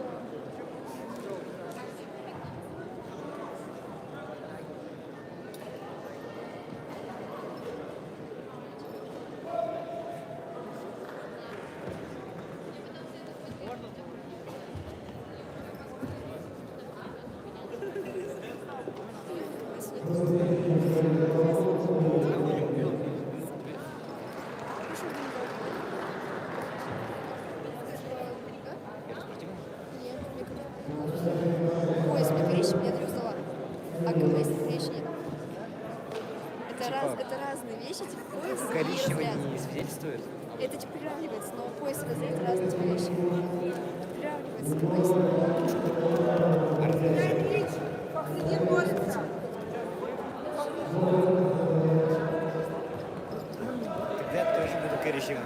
Нет, мне когда... Ой, если коричневый, я не сдала. А КВС коричневый нет. Это разные вещи, типа пояс и Коричневый разряд. не свидетельствует. Это типа приравнивается, но пояс и разряд это разные типа вещи. Приравнивается к Тогда я тоже буду коричневым.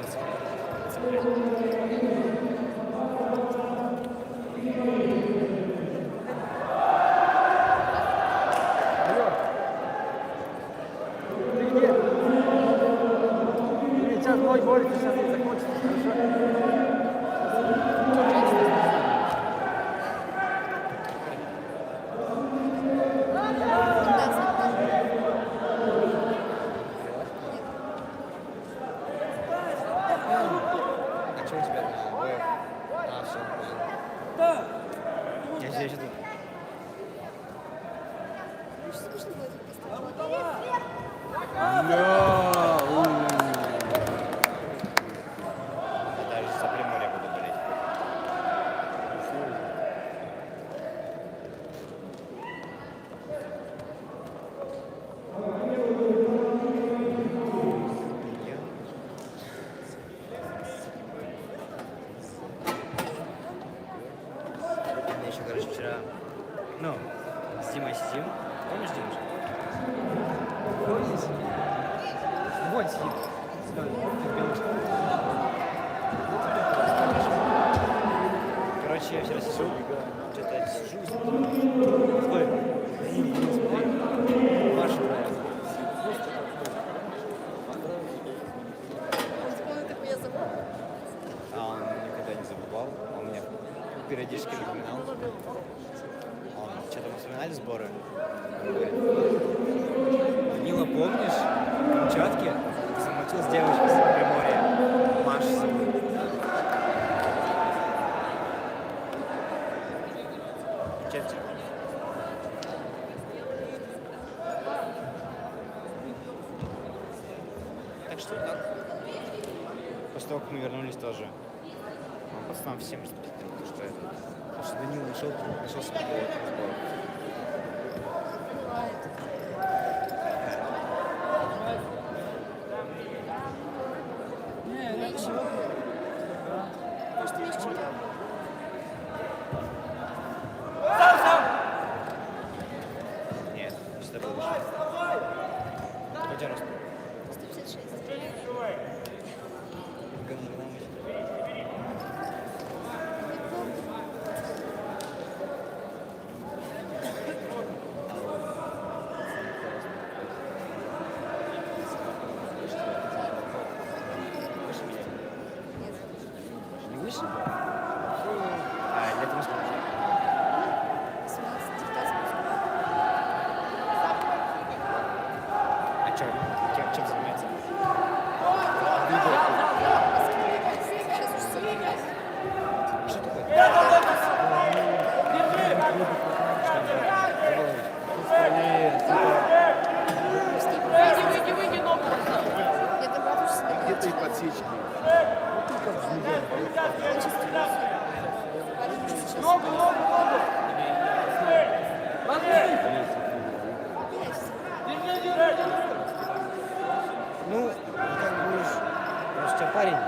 Сейчас бой борется, сейчас не закончится, А что у тебя на боях? А, все, понял. Я тебя еще тут. Очень скучно было тут поставить. Я даже за Приморье буду болеть. Я еще, короче, вчера, ну, с Димой сидим. Помнишь Диму? Помнишь? Вот сидит. Короче, я вчера сижу, что-то сижу, смотри, Маша нравится. Он так меня забыл. А он никогда не забывал, он мне периодически напоминал. Он что-то мы вспоминали сборы. Он говорит: Данила, помнишь, в Камчатке ты замутил с девочкой с Приморья? Маша зовут. Честно. Так что так. После того, как мы вернулись тоже, он пацанам всем распределил, что это. Потому что Данил нашел себе сбор. Меньше. Может, меньше, чем я. Нет, всегда был выше. Какой у тебя рост? 156. Не выше? А, летом сколько? 18, 19. А что? Чем занимается? Сейчас уже собираюсь. Что такое? Я добавлюсь себе. Где-то и подсечки. Ну, как будешь, может, у тебя парень?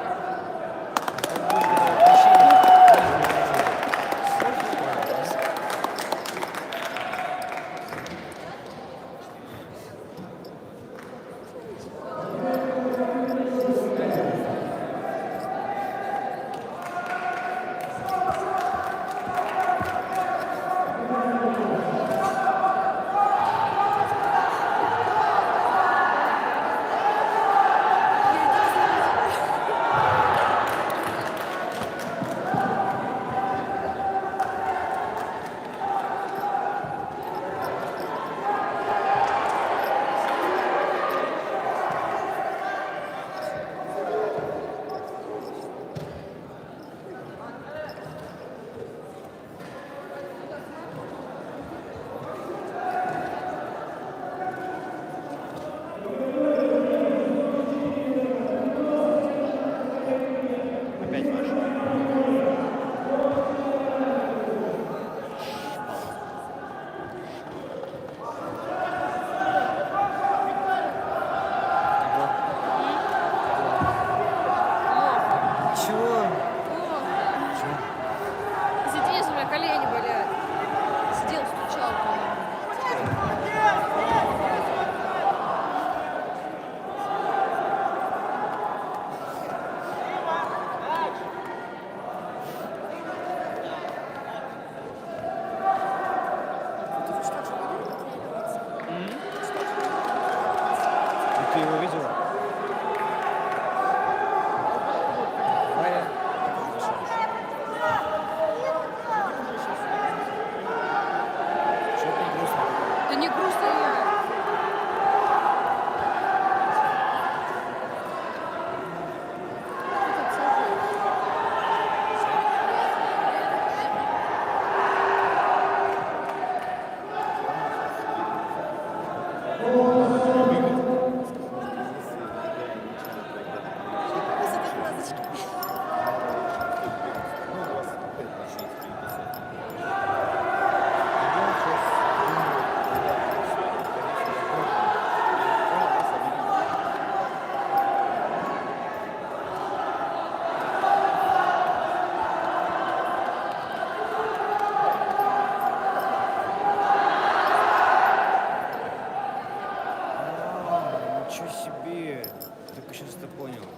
понял.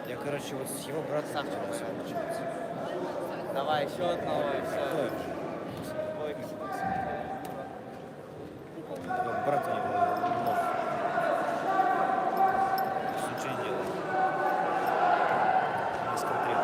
Я, короче, вот с его братом учился. Давай, еще одного, и все. Брат у него лох. Ничего не делает. Не смотрел.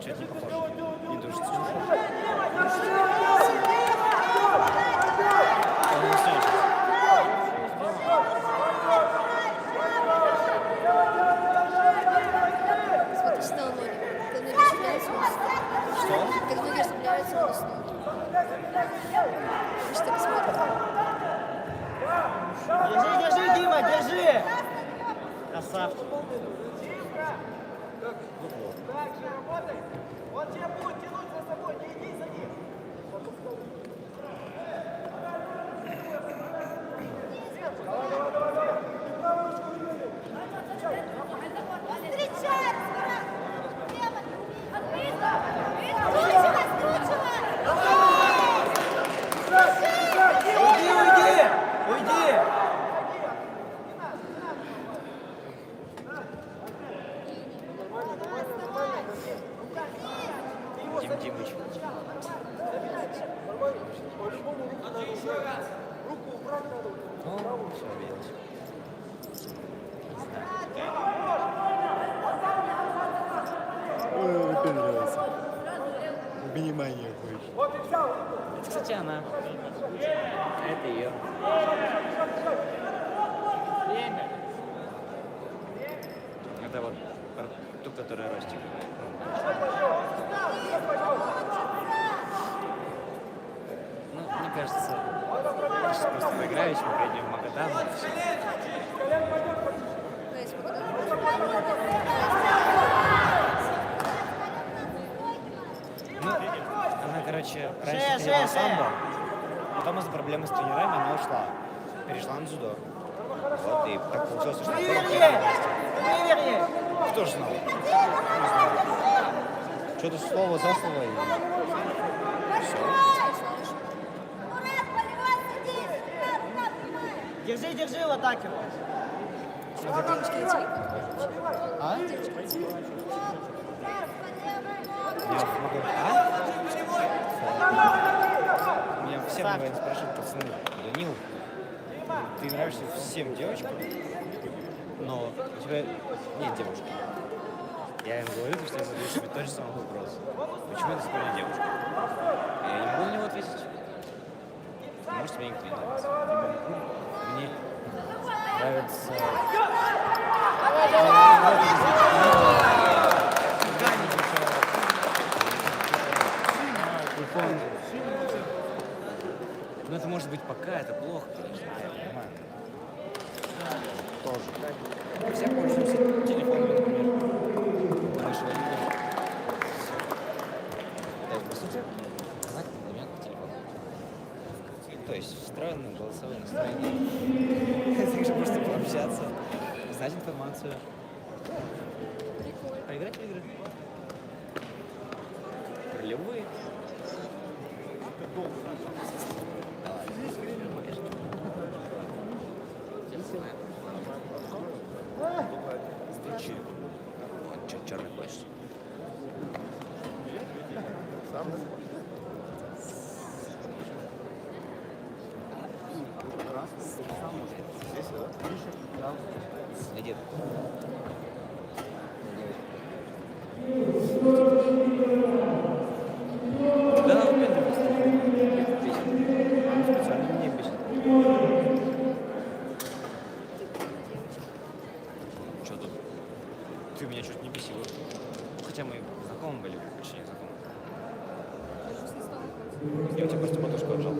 Че это не похоже? Не душится. Он не уснёт Смотри, стал ноги. Когда ноги расслабляются, он уснул. Что? Когда ноги расслабляются, он уснул. Вы что так смотрите? Держи, Дима, держи! Красавчик. Он тебя будет тянуть за собой, не иди за ним. Уйди! Дим Димыч. Ну, все, виделось. Ой, опять нравится. Внимание хочешь. Это, кстати, она. Это ее. Это вот ту, которая ростик. Ну, мне кажется, я сейчас просто поиграюсь, мы пройдем в Магадан. И все. Ну, она, короче, раньше тренировала самбо, потом из-за проблемы с тренерами она ушла. Перешла на дзюдо. Вот, и так получилось, что кто ж знал? Что-то слово за слово. И все. Держи, держи в атаке. А? Я могу... Меня все бывает спрашивают, пацаны, Данил, ты нравишься всем девочкам, но у тебя нет девушки. Я им говорю, что я задаю себе тот же самый вопрос. Почему ты сегодня девушка? Я не могу на него ответить. Может, мне никто не нравится. Мне нравится... Ну это может быть пока, это плохо, конечно, я понимаю. Тоже. Все пользуемся телефоном, например. Нашего вида. Это, по сути, знакомый элемент телефона. То есть встроенное голосовое настроение. Также просто пообщаться, узнать информацию. Поиграть в игры. Ролевые. Встречи. Вот, черный плащ. Следит. Да, опять специально меня бесит. Что тут? Ты меня чуть не бесила. Хотя мы знакомы были, почти не знакомы. Я у тебя просто подушку отжал.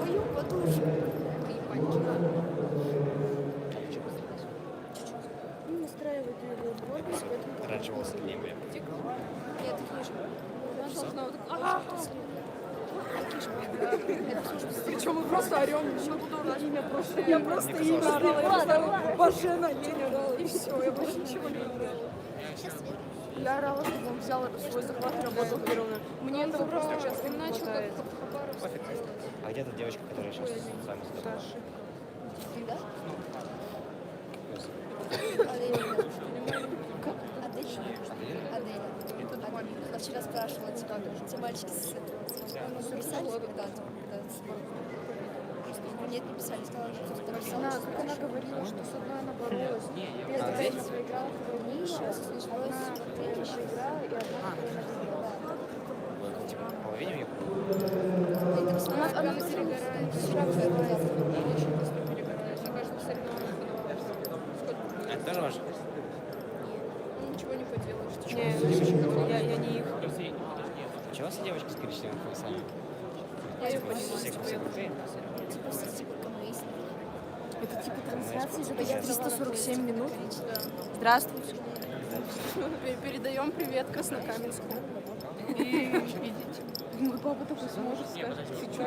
Мою подушку. Ну, настраивать ее борбис, поэтому... Раньше волосы длиннее были. Нет, такие же. Причем мы просто орем, имя просто. Я просто имя орала, Бажена, Леня орала, и все, я больше ничего не орала. Я орала, чтобы он взял свой захват и работал первым. Мне этого просто сейчас не начал, как Пофиг. А где та девочка, которая сейчас с вами задала? Она вчера спрашивала, типа, те мальчики писали когда-то? Нет, не писали, сказала, что кто-то написал. Как она говорила, что с одной она боролась. И это опять проиграла полнейшая, началась еще игра, и одна выиграла. Типа, половине ее? Она перегорает. Вчера перегорает. Это тоже важно. Ничего не поделаешь. Я не их. Чего все девочки с коричневыми волосами? Все крутые. Это типа трансляции за 347 минут. Здравствуйте. Передаем привет Краснокаменску. И видите. Мой папа такой сможет сказать, ты что?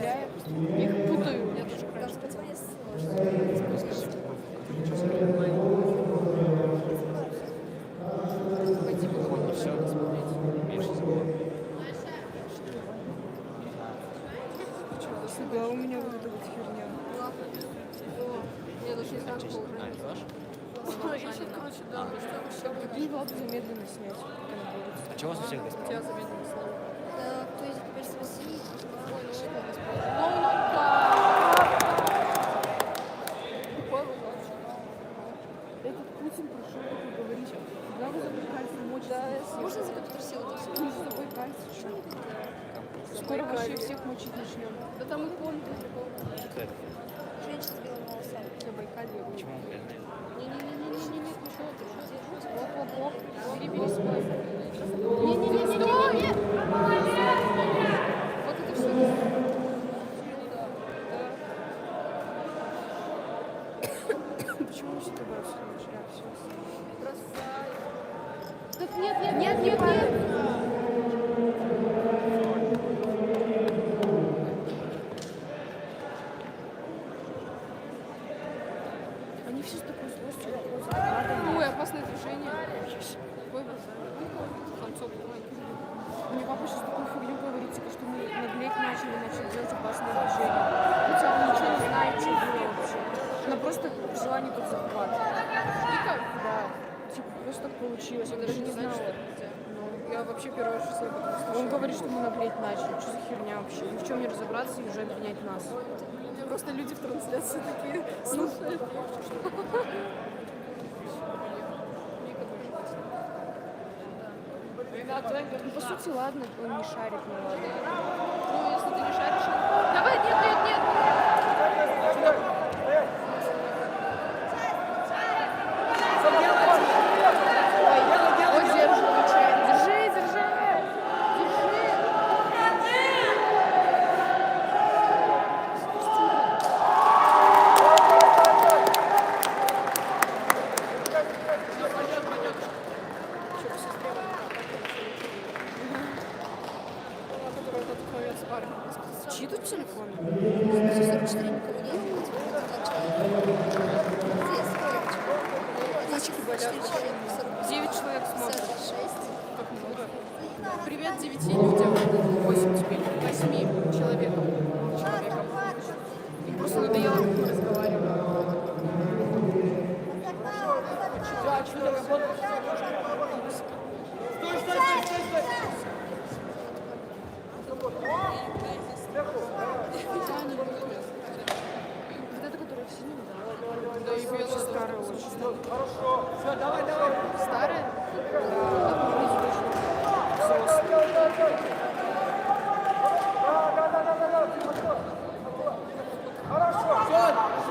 Я их путаю. Я тоже Да, у меня вот эта вот херня. Я даже не знаю, какого. Я сейчас, короче, да. Прикинь, Владу замедленно снять. А чего у вас у всех бесплатно? Тебя замедленно снял. Кто из теперь с России? Этот Путин пришел такой говорить, когда вы запускаете мочь. Да, можно закапитать силу? Мы с тобой кальций, что? Скоро вообще всех мочить начнем. Да там и помню. Кто это? Женщина с белыми волосами. Забайкалье. Почему он бледный? Не-не-не-не-не, ну что ты? Оп-оп-оп. Бери свой. Не-не-не-не-не. Вот это все. Почему мы с тобой начали общаться? Бросай. Так нет. Они все с такой злостью. Ой, опасное движение. Ой, концов. Мне папа сейчас такую фигню говорит, типа, что мы наглеть начали делать опасные движения. Хотя он ничего не знает, что было вообще. Она просто взяла не тот захват. И как? Да. Типа, просто так получилось. Я даже не знала. Я вообще первый раз об этом слышала. Он говорит, что мы наглеть начали. Что за херня вообще? Ни в чем не разобраться и уже обвинять нас. Просто люди в трансляции такие слушают. Ну, по сути, ладно, он не шарит, ну ладно. Ну, если ты не шаришь... Давай, нет! Забьем 9 человек смотрят. 46. Привет 9 людям. 8 теперь. 8 человекам. Им просто надоело, как мы разговариваем. Все, отсюда работать. Стой, стой, стой, стой, стой. Вот это, который в синем, Да и белый Старый очень. Хорошо. Все, давай, давай. старый. Хорошо. Все,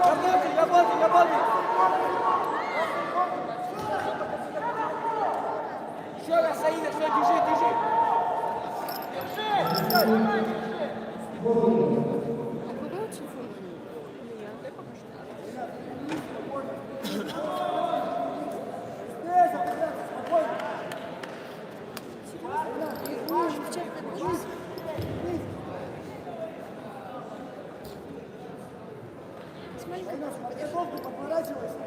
работай, работай, работай. Еще раз, Аида, все, держи, держи. Подготовку, поворачивайся.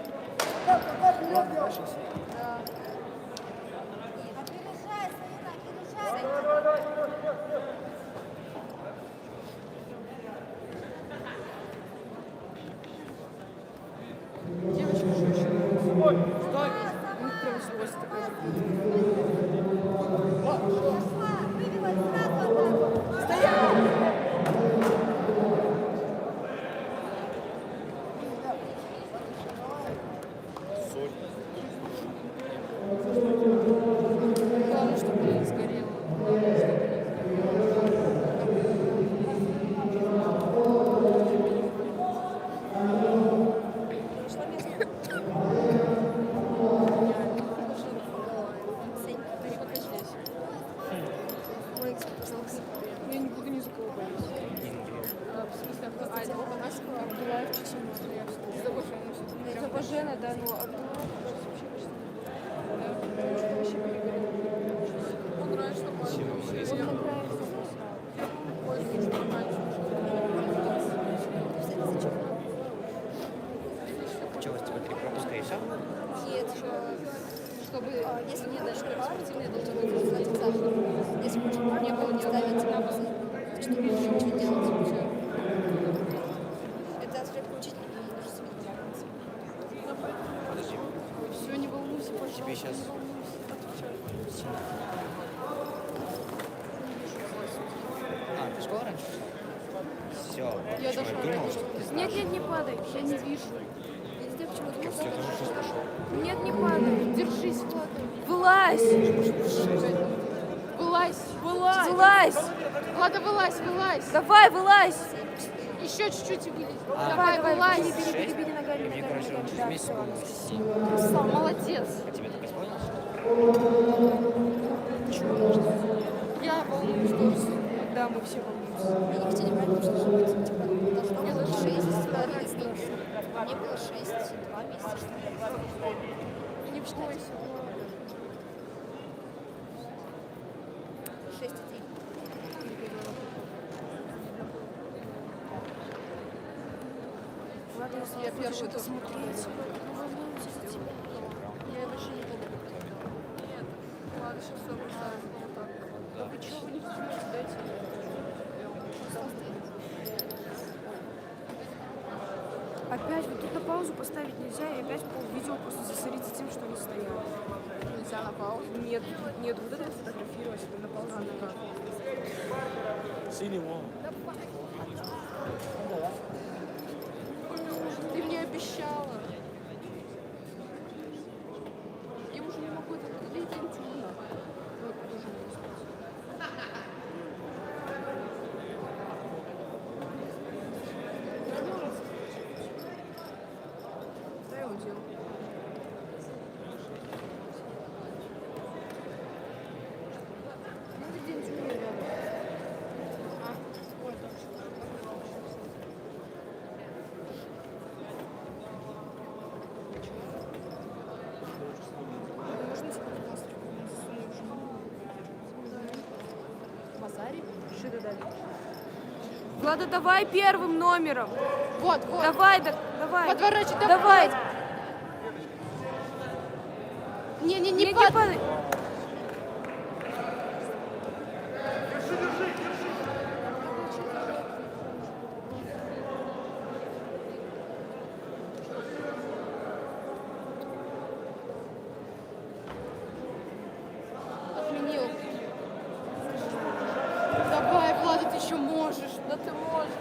Опережай, Саина, опережай. Девочка женщина. Стой. У них прям злость такая. Вывелась сразу атаку. Стоять! Главное, чтобы не сгорело. Главное, чтобы не Я не буду ни за кого болеть. В смысле, Абдулаев почему? Из-за Бажена. Из-за Бажена, да, но Абдулаев вообще почти вообще перегорел. Он раньше Он мне нравится. Что, у вас типа 3 пропуска и все? Нет, чтобы, если мне дальше спортивный, я должна быть сдать экзамен. Если больше не было, не ставить чтобы ничего не делать. Всё. Это отвлек учителя, мне нужно себе нравится. Подожди. Все, не волнуйся, пожалуйста. Тебе сейчас... А, ты школа раньше? Все. Я даже думал, что ты Нет, нет, не падай. Я не вижу. Везде почему-то я тоже сейчас пошел. Нет, не падай. Держись, Влада. Вылазь! Вылазь. Вылазь. Вылазь! Влада, вылазь, вылазь. Давай, вылазь! Еще чуть-чуть и вылезь. Давай, Давай, вылазь. бери ногами, Мне, короче, ногами. через месяц было 7. Красава, молодец. А тебе так исполнилось? Я волнуюсь тоже. Да, мы все волнуемся. Мне не хотели брать, потому что живот, типа, должно было 6 месяцев. Мне было 6, 2 месяца, что ли. Не бойся. 6,3. Ладно, если Я первый хочешь тоже. смотреть, мы волнуемся за тебя. Я вообще не буду. Нет. Ладно, сейчас все бросаю. Вот так. Да. Вы чего, вы не сможете, дайте. Опять вот тут на паузу поставить нельзя, и опять видео просто засориться тем, что они стоят. Нельзя на паузу? Нет, нет, вот это вот фотографировать, это на паузу никак. Синий вон. Ты мне обещала. Я уже не могу это видеть. Да, я удел. Надо день Джулии рядом. Ой, точно. Можно тебе пластырь засунуть? Базарик? Шире дали. Влада, давай первым номером. Вот, вот. Давай, давай. Подворачивай, Давай. Не падай. Отменил. Давай, Влада, ты еще можешь. Да ты можешь.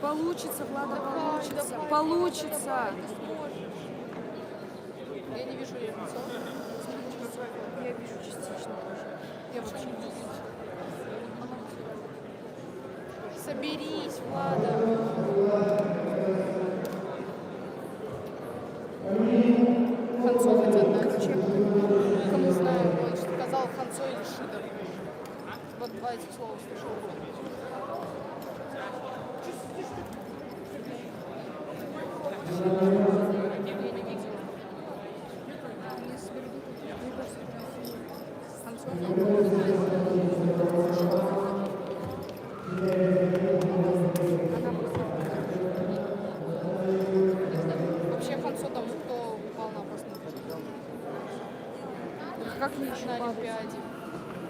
Получится, Влада, Давай, получится. давай. Получится. Ты сможешь. Я не вижу ее лицо. Я вижу частично тоже. Я вообще не вижу. Соберись, Влада. Ханцо хотят дать. Кому знаю, он сказал Ханцо или Шидов. Вот два этих слова слышал. Я не видела. Не Свердук, мне кажется, Вообще Ханцо тому, кто упал на опасную как мне еще на падать? Олимпиаде.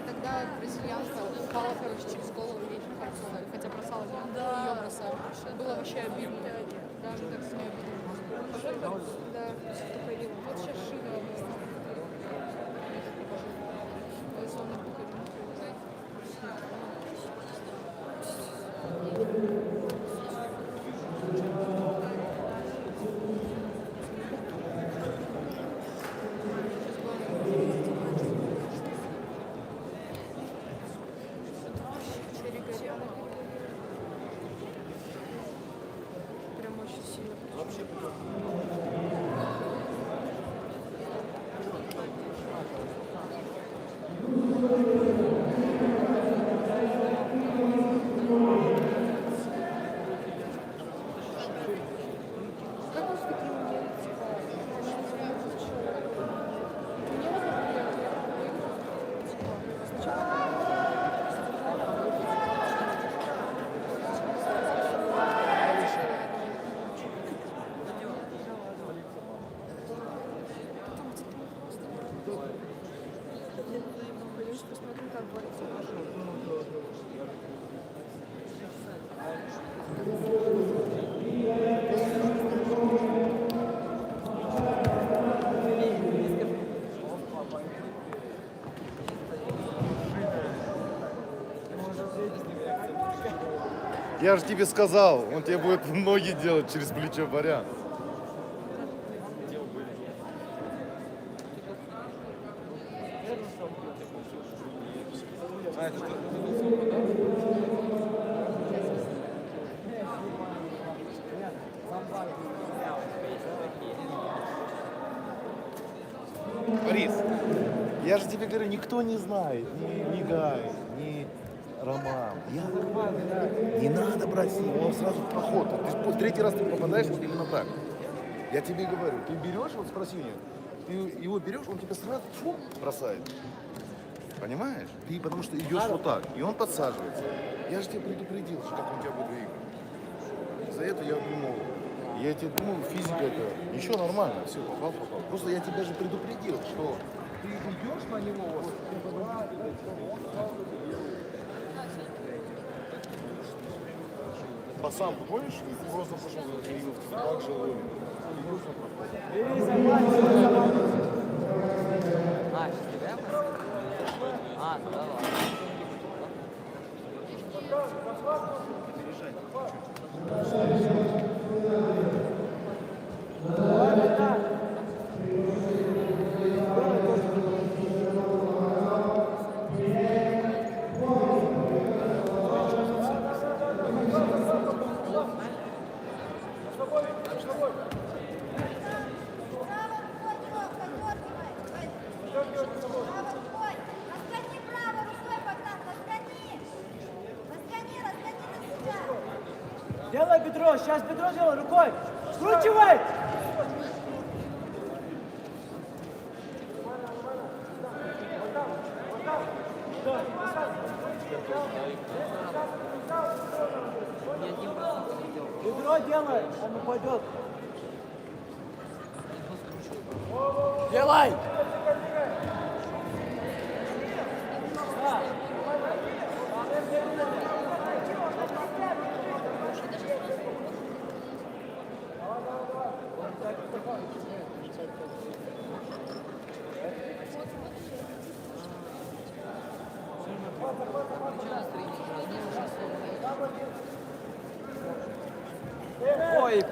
Тогда бразильянка упала, короче, через голову Леди Ханцо, хотя бросала ее бросали. Было вообще обидно. Да, мне так с ней обидно. Да, вот сейчас Шина. Прям очень сильно. Как вы в такие моменты, типа, посмотрим, как борется. Я же тебе сказал, он тебе будет ноги делать через плечо, Барян. Борис, я же тебе говорю, никто не знает, ни Гай, ни Роман. Не надо брать с него, он сразу в проход. Ты в третий раз ты попадаешь вот именно так. Я тебе говорю, ты берешь, вот спроси у него, ты его берешь, он тебя сразу фу, бросает. Понимаешь? Ты потому что идешь вот так, и он подсаживается. Я же тебя предупредил, что как он тебя будет выиграть. За это я думал, физика это еще нормально, все, попал. Просто я тебя же предупредил, что ты идешь на него, вот, Пацан, ты помнишь, просто пошел за Кириллов, так же ловит. А, сейчас тебя А, ну давай. Делай бедро, сейчас бедро делай рукой. Скручивай! Не 1%. Бедро делай, он упадет. Делай! Ой,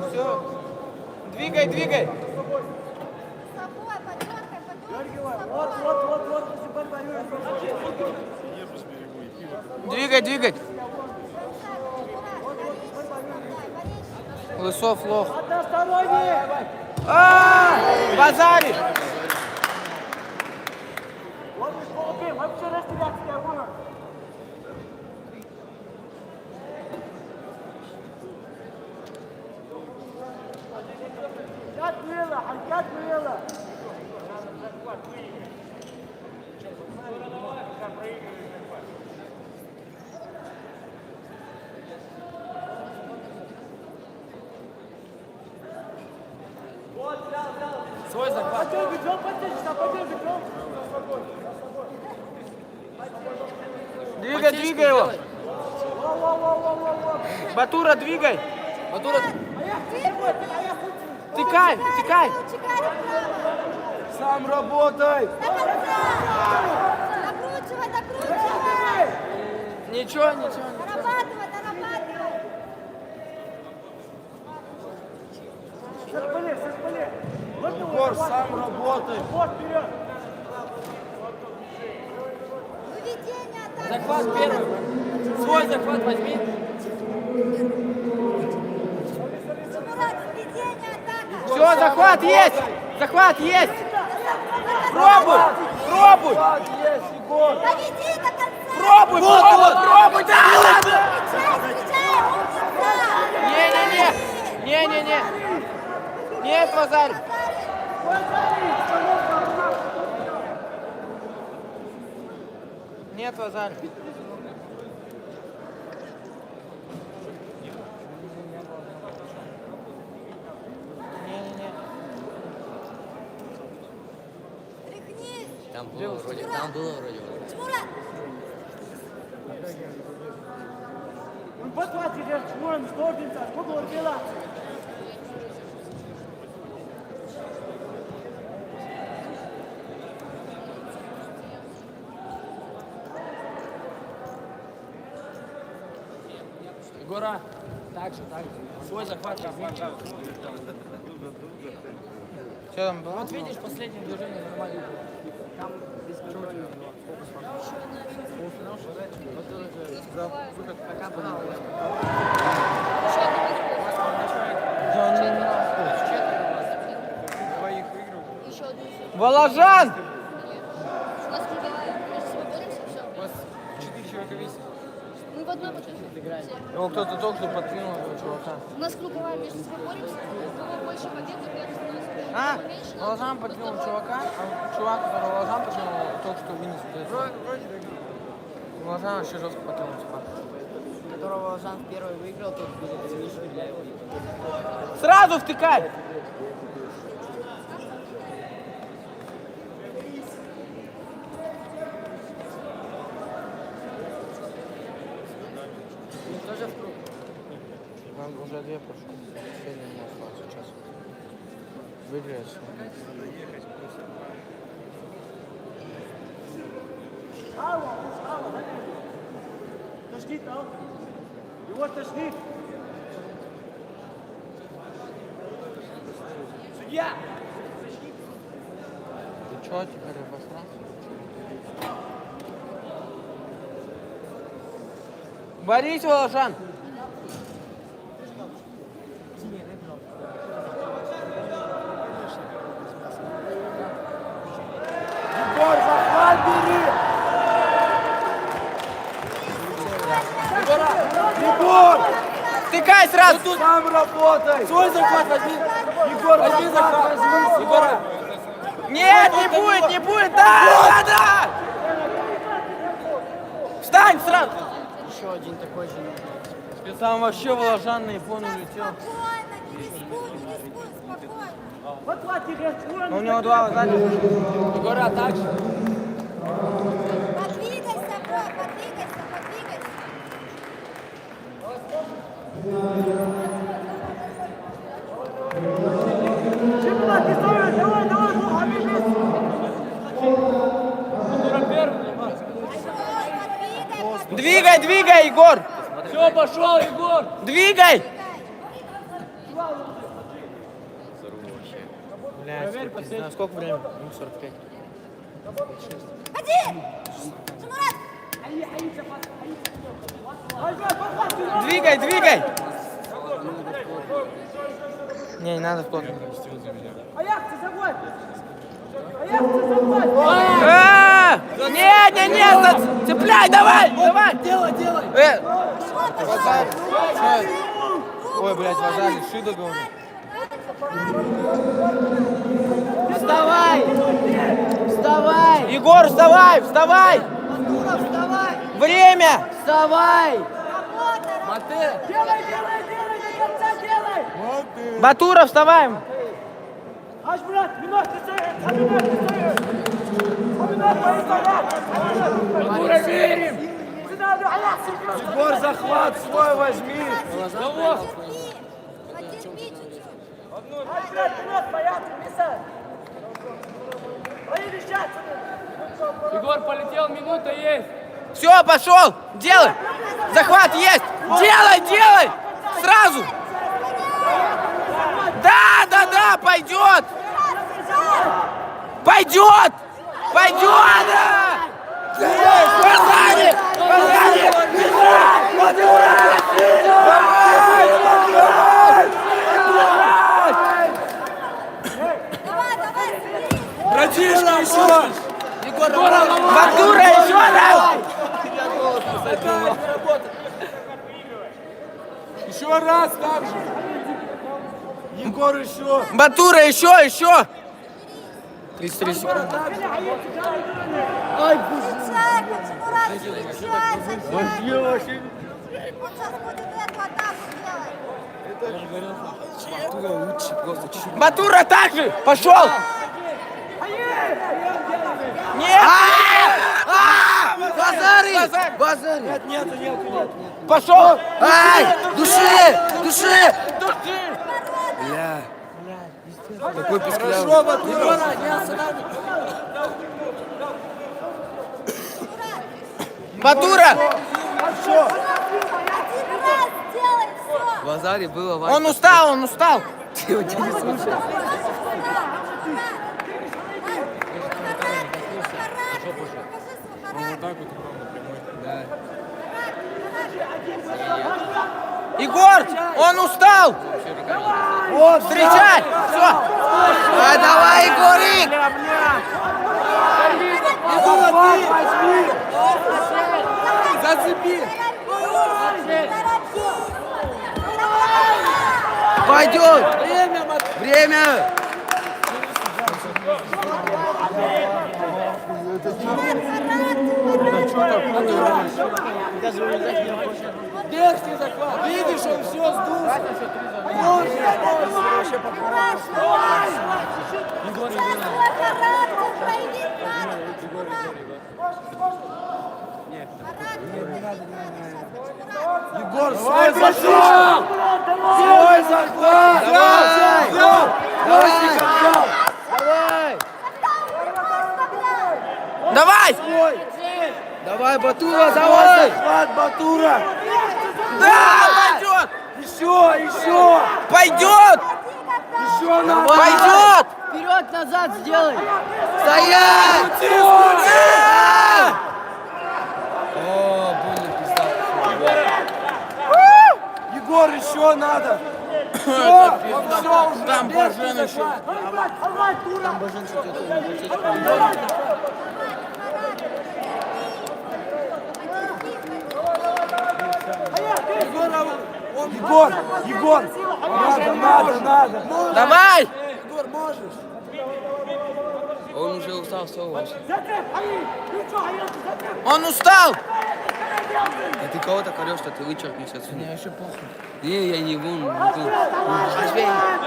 Все. Двигай, двигай. Двигай, двигай. Лысов лох. Базари! Свой захват. Двигай, двигай его. Батура, двигай. Батура. Тыкай, тыкай. Сам работай. Докручивай, докручивай. Ничего, ничего. Дорабатывай, дорабатывай. Егор, сам работай. Выведение атаки. Захват первый. Свой захват возьми. Мурат, выведение атака. Все, захват есть. Захват есть. Пробуй, пробуй. Доведи до конца. Пробуй, пробуй, пробуй. Да ладно. Встречай, умница. Не-не-не. Не-не-не. Нет, Вазарь. Нет, Вазарь. Не-не-не. Тряхнись. Там было вроде. Мурат. Ну, посмотри, вон, что сколько он дела. Гора. Так же. Свой захват. Что там было? Вот видишь, последнее движение нормально было. Там без контроля. Пока было. Двоих выиграл. Еще одну секунду. Воложан! У нас круговая. Между собой боремся, все. У вас 4 человека весит. Мы в одной поддержке. Его кто-то только что подкинул этого чувака. У нас круговая, между собой боремся. У кого больше побед, то первый становится. А? У кого меньше, Воложан подкинул чувака, а чувак, который Воложан подкинул, только что вынес. Воложан вообще жестко подкинул чувака. Которого Воложан первый выиграл, тот будет сильнейший для его. Сразу втыкай! Тоже в круг. Нам уже 2 прошел. Последний не осталось сейчас. Выиграет все. Тошнит, а? Его тошнит. Судья! Ты чё теперь обосрался? Борис Воложан! Егор, захват бери! Егор! Втыкай сразу! Тут сам работай! Свой захват возьми! Егор, возьми захват! Егора! Нет, не будет, не будет! Да, да, да! Встань сразу! Еще один такой же. Там вообще Воложан на Япон улетел. Спокойно, не рискуй, спокойно. Вот, Игорь, Но у него 2 сзади. Егора, так же. Подвигайся, бро, подвигайся, подвигайся. Чемпионат, ты стоишь! Давай, давай, Двигай, двигай, Егор! Все, пошел, Егор! Двигай! Проверь, Блядь, сколько времени? Ну, 45. Ходи! Шамурат! Двигай, двигай! Не надо в плотно. Аякс, забудь! Аякс, забудь! Нет, нет, нет! Цепляй, давай! Давай! Делай, делай! Вазарь! Ой, блядь, Вазарь, Шида говорит. Вставай! Вставай! Егор, вставай! Вставай! Батура, вставай! Время! Вставай! Маты! Делай, делай, делай, до конца делай! Батура, вставаем! Аж, брат, минут, ты стоишь! Аминат, ты стоишь! Аминат, поехали! Батура, верим! Сюда, Аякс, Егор, захват свой возьми! Потерпи чуть-чуть. Аж, брат, минут, поехали, Миса! Поедешь сейчас! Егор полетел, минута есть! Все, пошел! Делай! Захват есть! Делай, делай! Сразу! Да, да, да, пойдет! Пойдет! Пойдет! Вазари! Вазари! Давай, давай, соберись. Братишка, еще! Батура, еще раз! Еще раз так же! Егор, еще! Батура, еще! 33 секунды. Ай, Встречай, Шамурат, встречай, зачем? вообще! Он сейчас будет эту атаку делать. Батура также! Пошел! Нет! Базари! Базари! Нет, нет, нет, нет. Пошел! Ай! Души! Души! Бля. Такой Хорошо, Батура! Батура! Все! Один раз сделай, все. Базари было важно. Он устал, он устал! Ты его не слушай. Егор, он устал! Вот, Встречай! Все! Давай, Егорик! Пойдет! Время! Дерзкий захват. Видишь, он все сдул. Егор, свой захват! Свой захват! Давай! Давай, Батура, давай! Захват, Батура! Да, пойдет! Еще! Пойдет! Еще надо! Пойдет! Вперед-назад сделай. Стоять! О, больно пизда. Егор, еще надо! Все, все уже! Там Бажен еще. Там Бажен что-то Егор, Егор! Надо! Давай! Егор, можешь? Он уже устал, все. Он устал! А ты кого-то корешь, что ты вычеркнешь отсюда. Мне вообще похуй. Не, я не вон.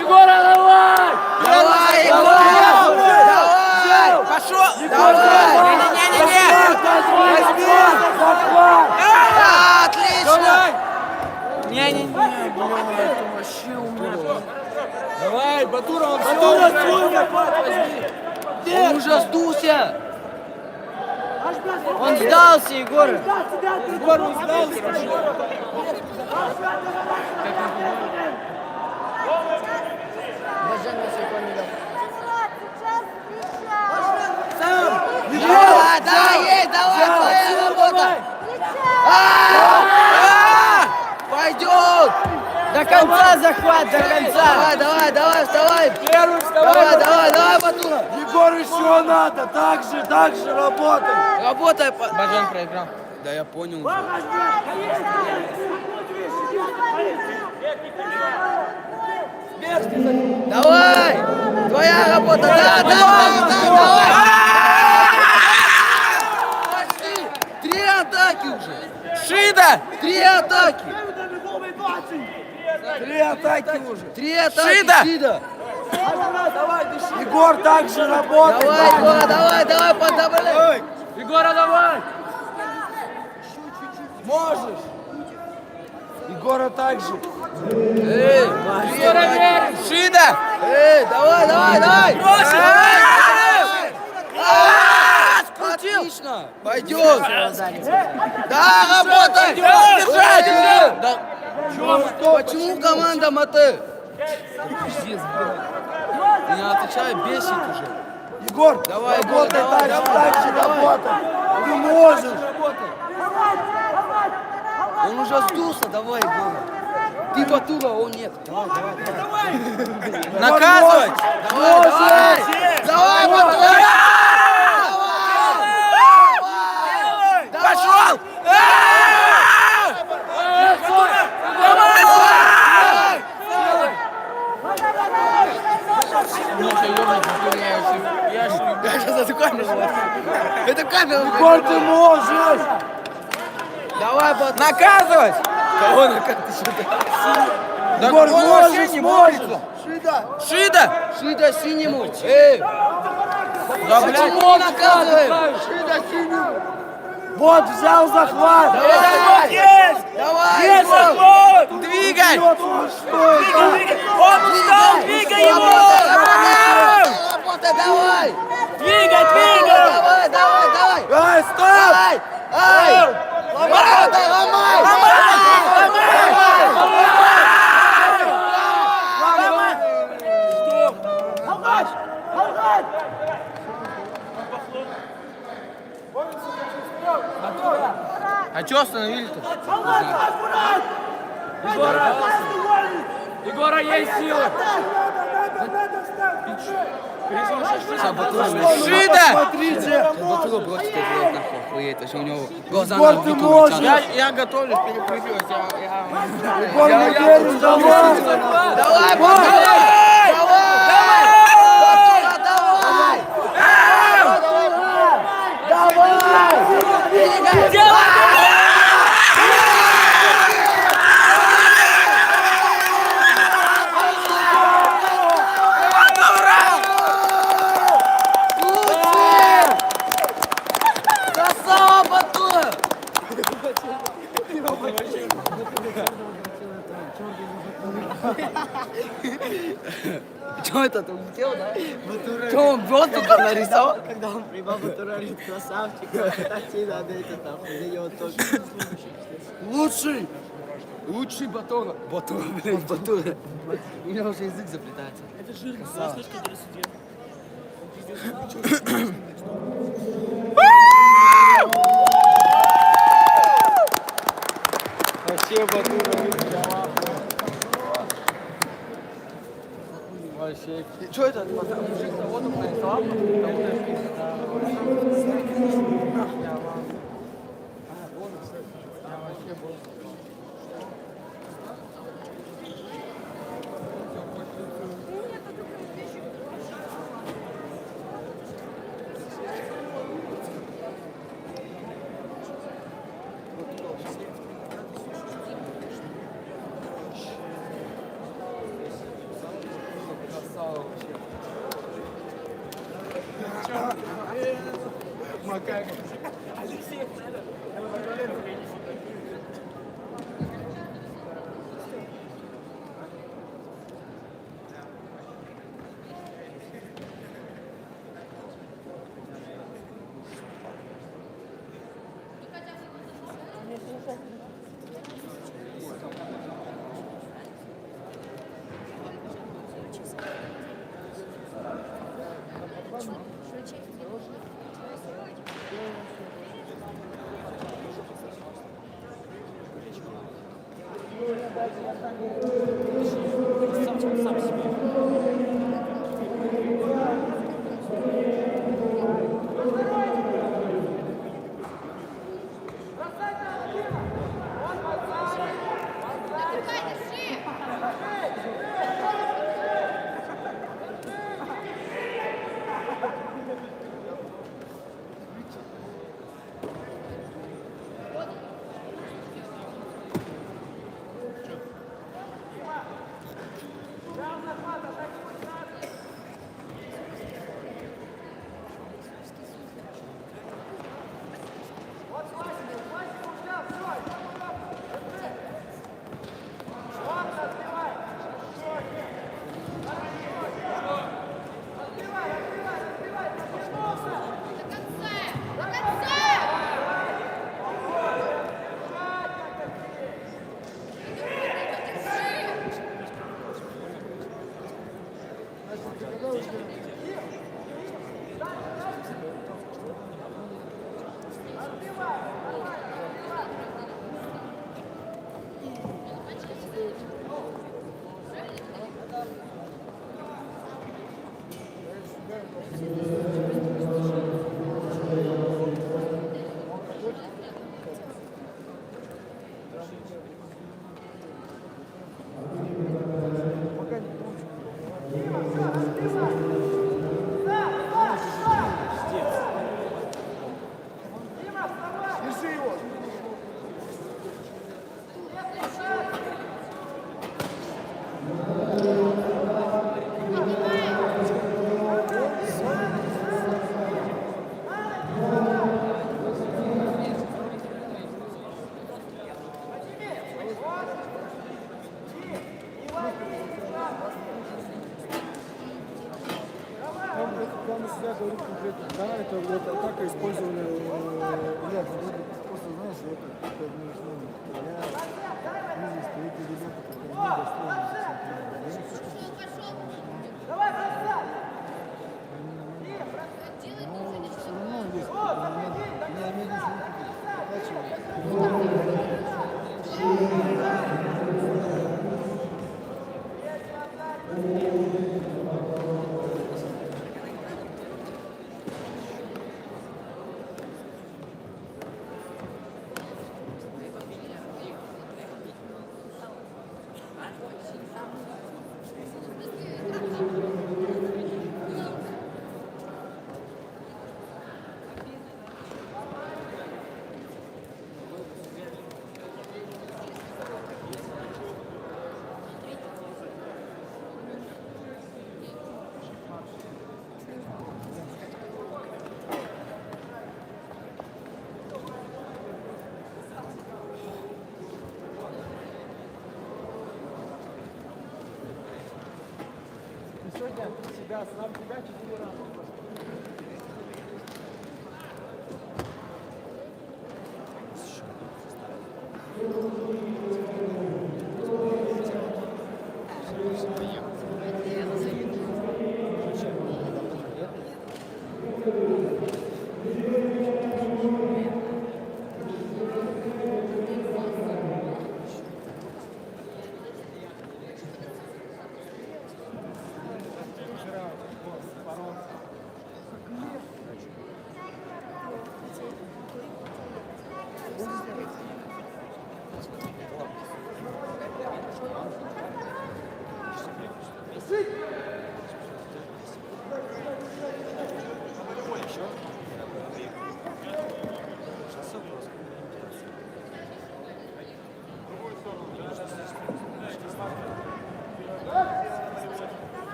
Егора, давай! Давай, Егор! Давай! Пошел! Давай! Не-не-не-не! Отлично! Не-не-не, бля, это вообще умерло. Давай, Батура, он Батура, свой захват возьми! Он уже сдулся. Он сдался, Егор. Егор, он сдался! Да, есть, давай, твоя работа! Пойдет! До конца захват, до конца. Давай, вставай! Первый вставай! Давай, Батура! Егор, еще надо! Так же работай! Работай! Бажен проиграл. Да я понял уже. Давай! Твоя работа! Давай! Почти! 3 атаки уже! Шида! 3 атаки! 3 атаки уже! 3 атаки! Шида! Егор, так же работай! Давай, Егора, давай, подобрай! Егора, давай! Можешь! Егора так же! Эй, Шида! Эй, давай! Отлично! Пойдет! Да, работай! Держать! Да. Почему команда Маты? Пиздец, блядь. Не отвечаю, бесит уже. Егор, давай, работай Егор, так же работай! Ты можешь! Он уже сдулся, давай, Егор. Ты Батура, он нет. Давай. Наказывать! Давай, Батура! Пошел! Я сейчас эту камеру возьму. Это камера. Егор, ты можешь! Давай, наказывать! Кого наказывать? Егор, можешь! Шида синему! Эй! Да, блядь, не наказываем! Шида синему! Вот, взял захват! Давай! Есть! Давай! Есть захват! Двигай! Он устал! Двигай его! Работа, давай! Двигай! Давай! Ай, стоп! Ай! Ломай! А что остановили-то? Егора есть силы. Смотрите! Батура бросит это нахуй, охуеть, что у него глаза Егор, на ты биту можешь! летят. Я готовлюсь, перепрыгивать. Егор, мы верим, давай! Давай, Красава, Батура! Что это, ты улетел, да? Что он воздух нарисовал? Когда он прибал, Батура говорит, красавчик, так тебе надо это там, для него тоже. Лучший! Лучший Батура. Батура, блядь, Батура. У меня уже язык заплетается. Это жирно, слышишь, который судья? Вообще, Батура, вообще. Что это? Мужик на воду нарисовал? всегда говорит конкретно, да, это вот атака использовали, просто знаешь, вот это я стоит ребята, которые не достойны. Давай, бросай! Но все равно есть какой-то момент, я имею в виду, Себя, сам себя 4 раза.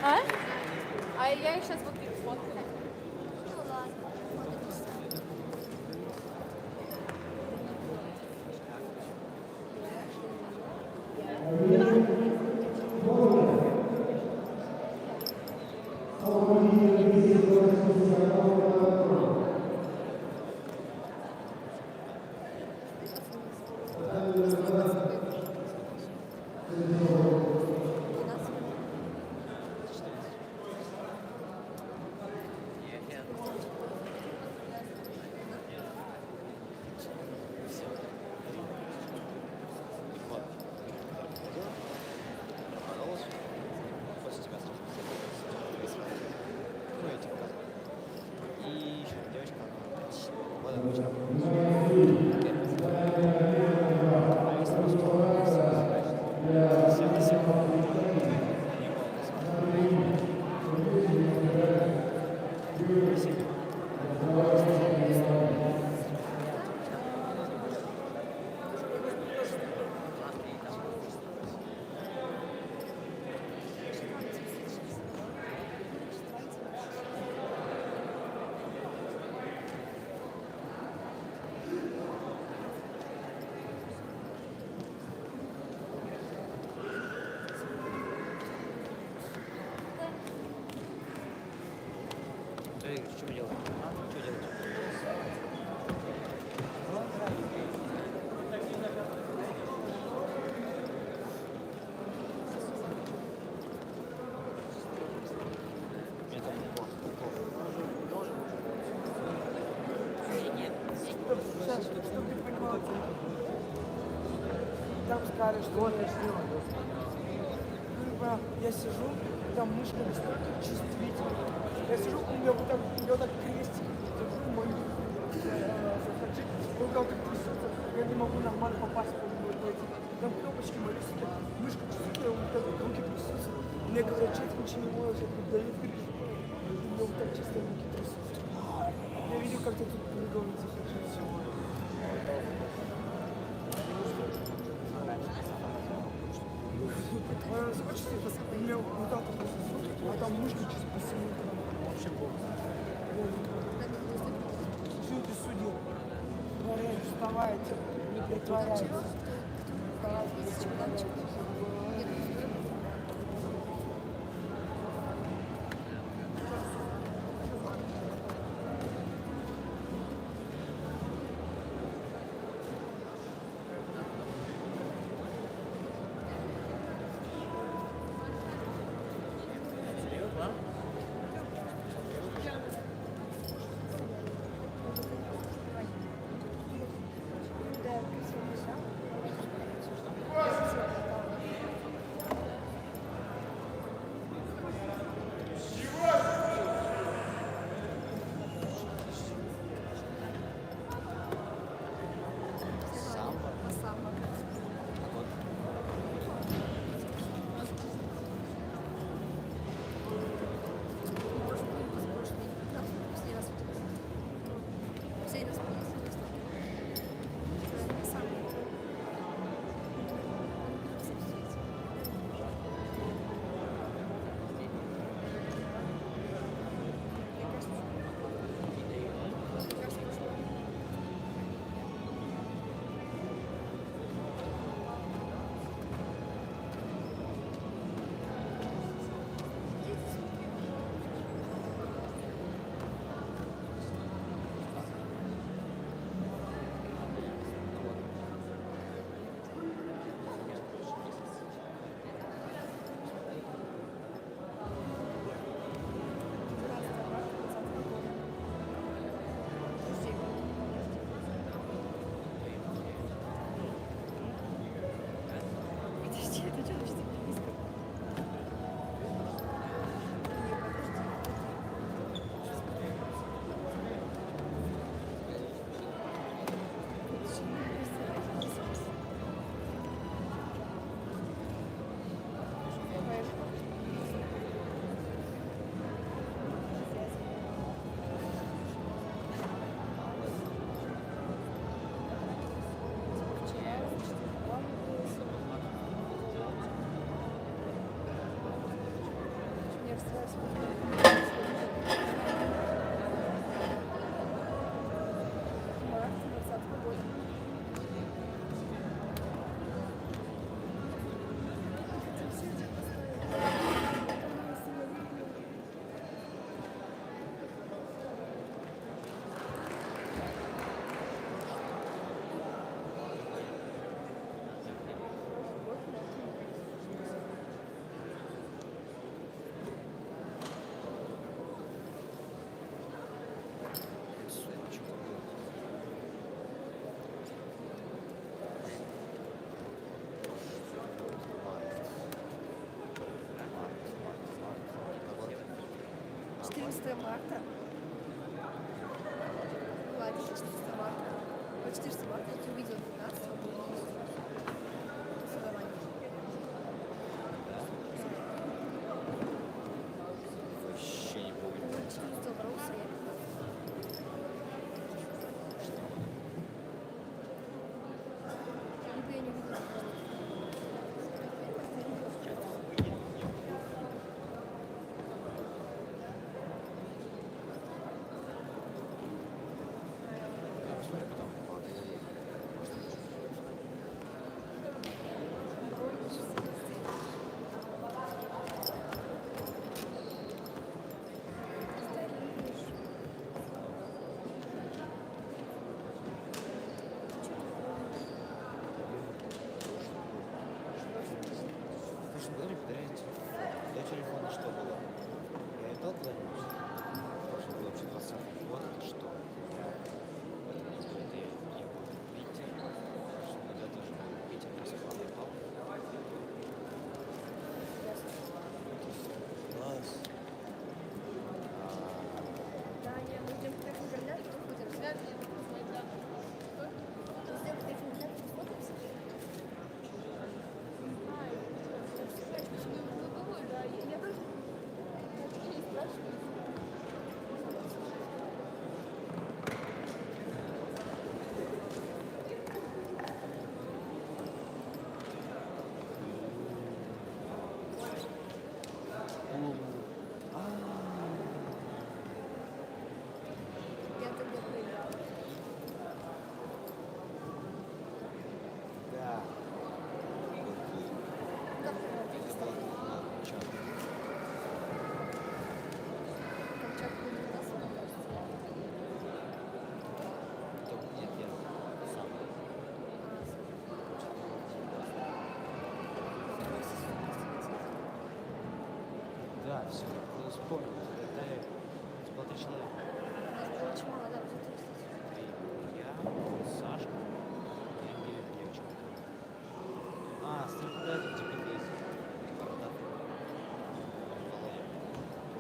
А? А я их сейчас вот сфоткаю. И еще девочка, говорите, что вы делаете? Что делаете? Сейчас, чтобы ты понимал. Там скажешь, что я сижу, там мышка настолько чувствительная. Я сижу, у меня вот так крестик, держу мою захочу, рука вот так трясется, я не могу нормально попасть по нему. Там кнопочки мои сидят, мышка чувствительная, вот так вот руки трясутся. Мне говорят, что ты ничего не можешь, я говорю, да я переживу. У меня вот так чисто руки трясутся. Я видел, как ты тут придумываете все. У меня вот так вот, а там мышки чисто посильнее. Вообще бог. Что ты судил? Говорят, вставайте, не притворяйтесь. Марта. Ладно, 14 марта. 14 марта я тебя увидела 15 Вообще не помню. Либо я не увидела. прошлом году мне подарили телефон. До телефона что было? Я отдал куда-нибудь? Прошлый был вообще 20 год, это что? В этом году это я был в Питер. В прошлом году я тоже был в Питер, Москва, Непал. Класс. Да, не, мы идем как фотографировать, будем связаны. Сделать как фотографировать, фотографировать. Да, я тоже не спрашиваю. Я тогда проиграла. Да. Как Это было на Камчатке. Камчатку не нас, мне кажется. Нет, я сам. Да, все, я вспомнил. Это было 3 человека. Нас было очень мало, да, вот это, кстати. Я, Сашка, и Ангелина девочка. А, с ним куда-то типа есть. Бородатый.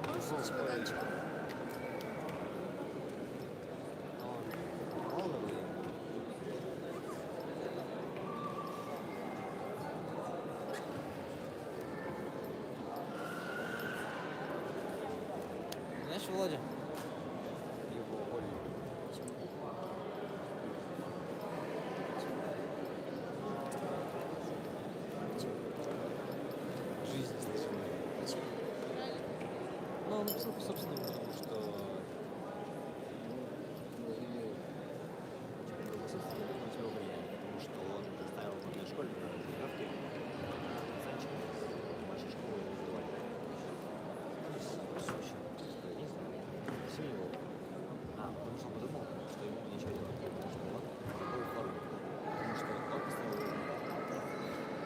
Помнишь, чемоданчик? Володя. Знаешь, Володя? Его уволили. Жизнь здесь. Ну, он написал, собственно, потому что потому что он заставил в одной школе на тренировке оценщика младшей школы индивидуально. Не знаю. Все его. Потому что он подумал, что ему ничего не нужно, потому что он такую форму. Потому что он поставил.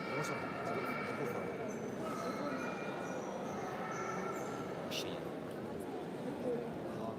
Потому что он такую форму. Вообще нет. Но он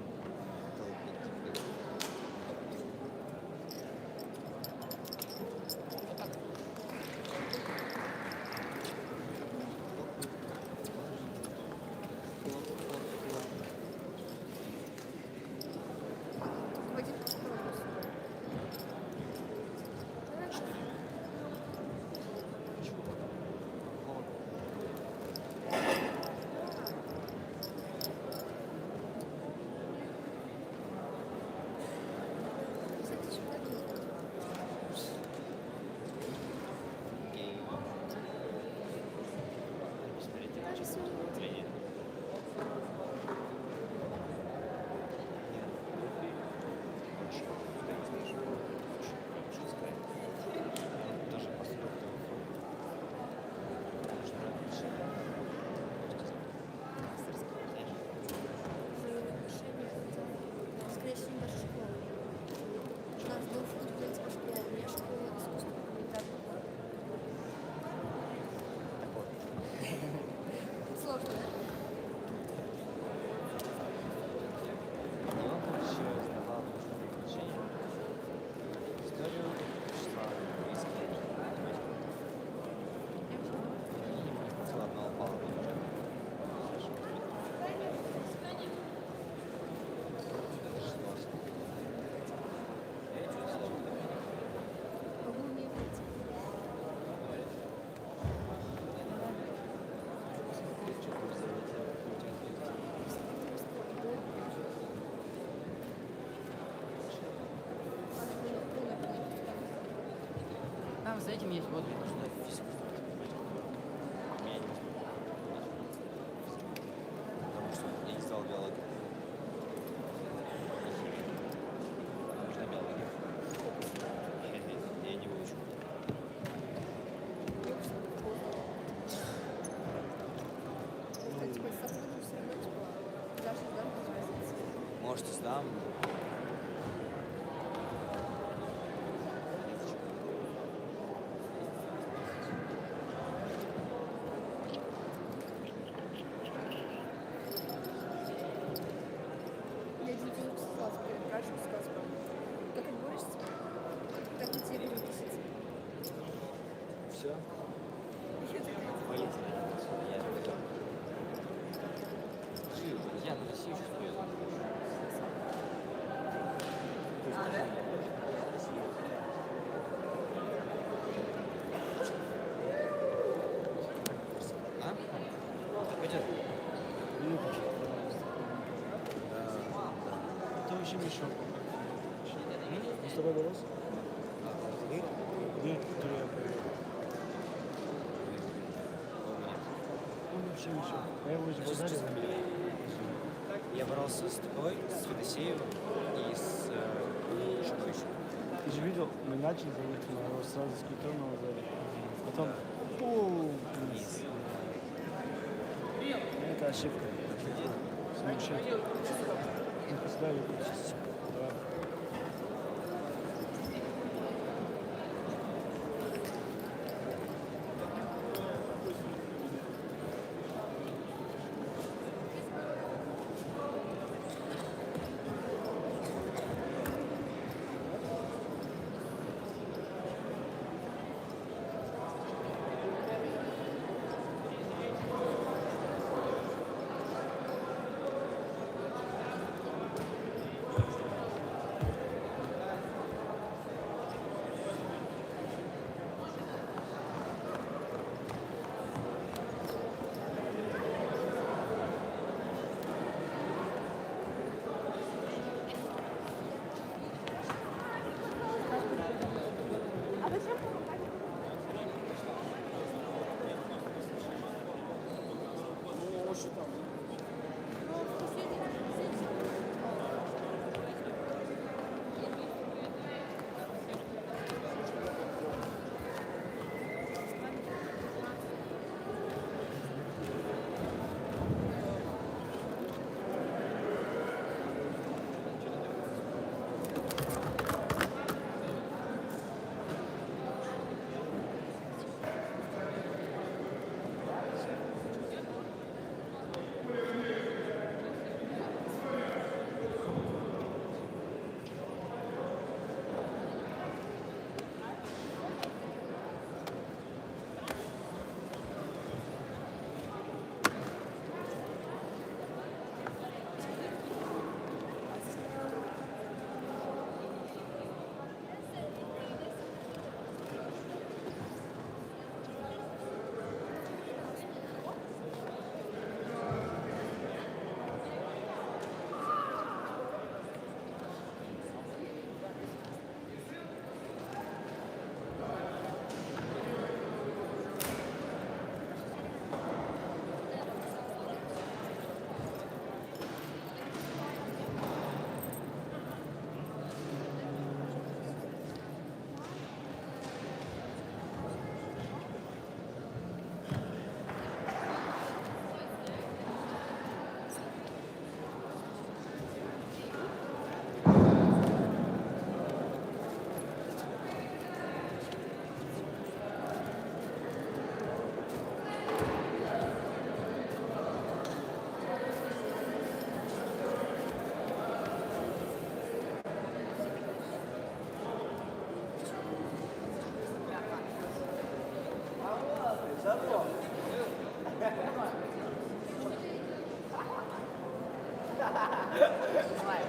Скорее всего, не даже школа. У нас был футбольная школа, у меня школа искусства гуманитарного. Сложно, да? И он, короче, сдавал приключения. Историю числа английский. И ему не хватило одного балла на бюджет. Это же сложно. Я чуть сложно. Могу не выйти. Там за этим есть вот Физику. Меня не успел. Потому что я не сдал биологию. Нужна биология. Я не выучу. А типа, с тобой все равно, типа, даже да, без разницы. Может, и сдам. Все? Полиция. Я на Россию сейчас поеду. А? Пойдет. Ты вообще мешок. Мы с тобой боролся? Нет, который я поверил. Он вообще мешок. А я его уже ударил. Я боролся с тобой, с Федосеевым и с Шуховичем. Ты же видел, мы начали заводить, но его сразу с Китоном ударили. Потом, вниз. Это ошибка. Сумасшедшая. Мы поставили. Давай.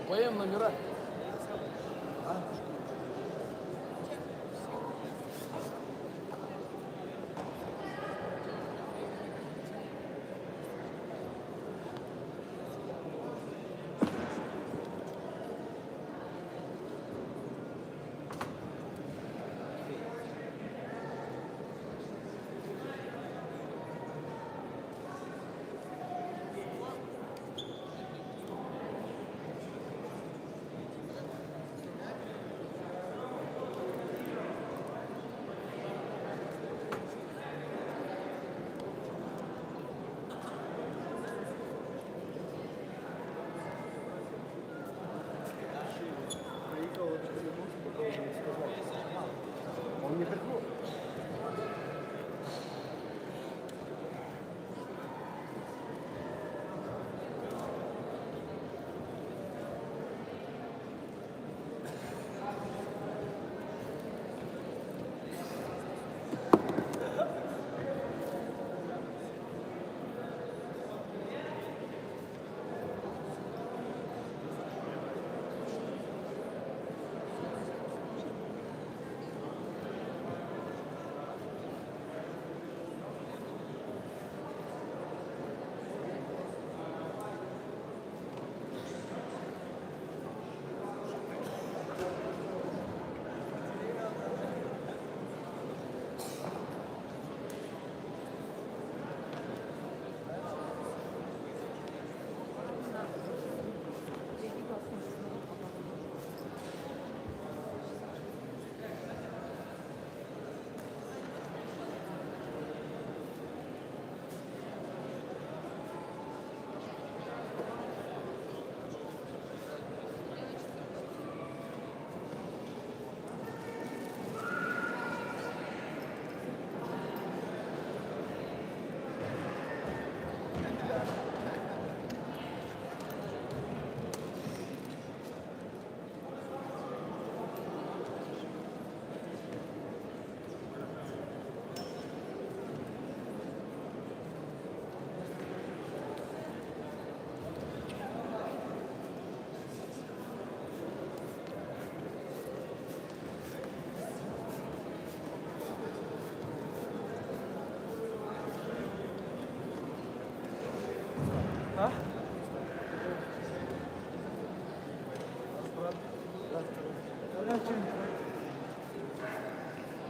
Поем номера. Он не приходит.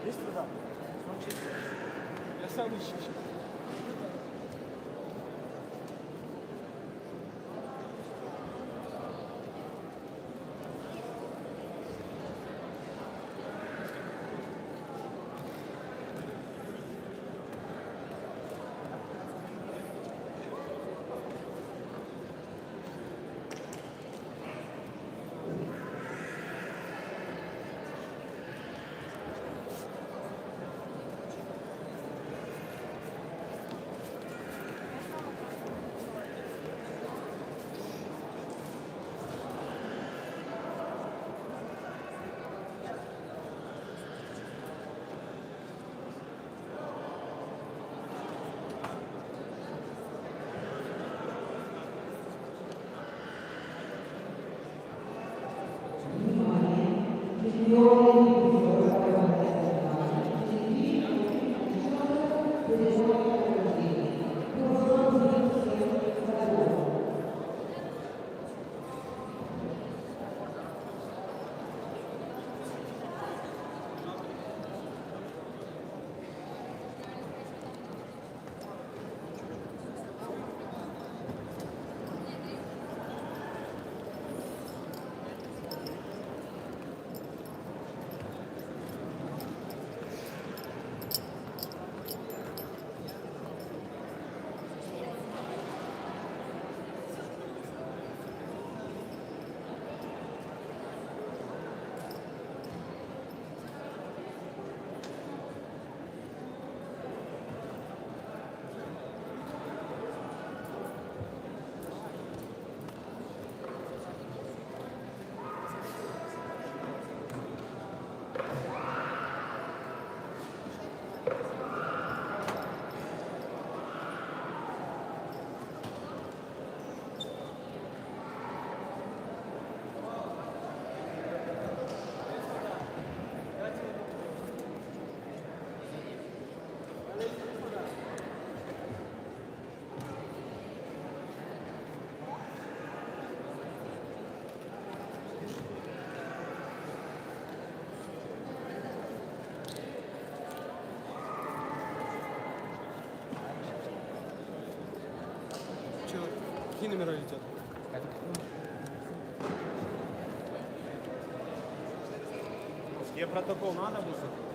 Есть туда? Я сам ищу. Какие номера летят? Тебе протокол надо будет?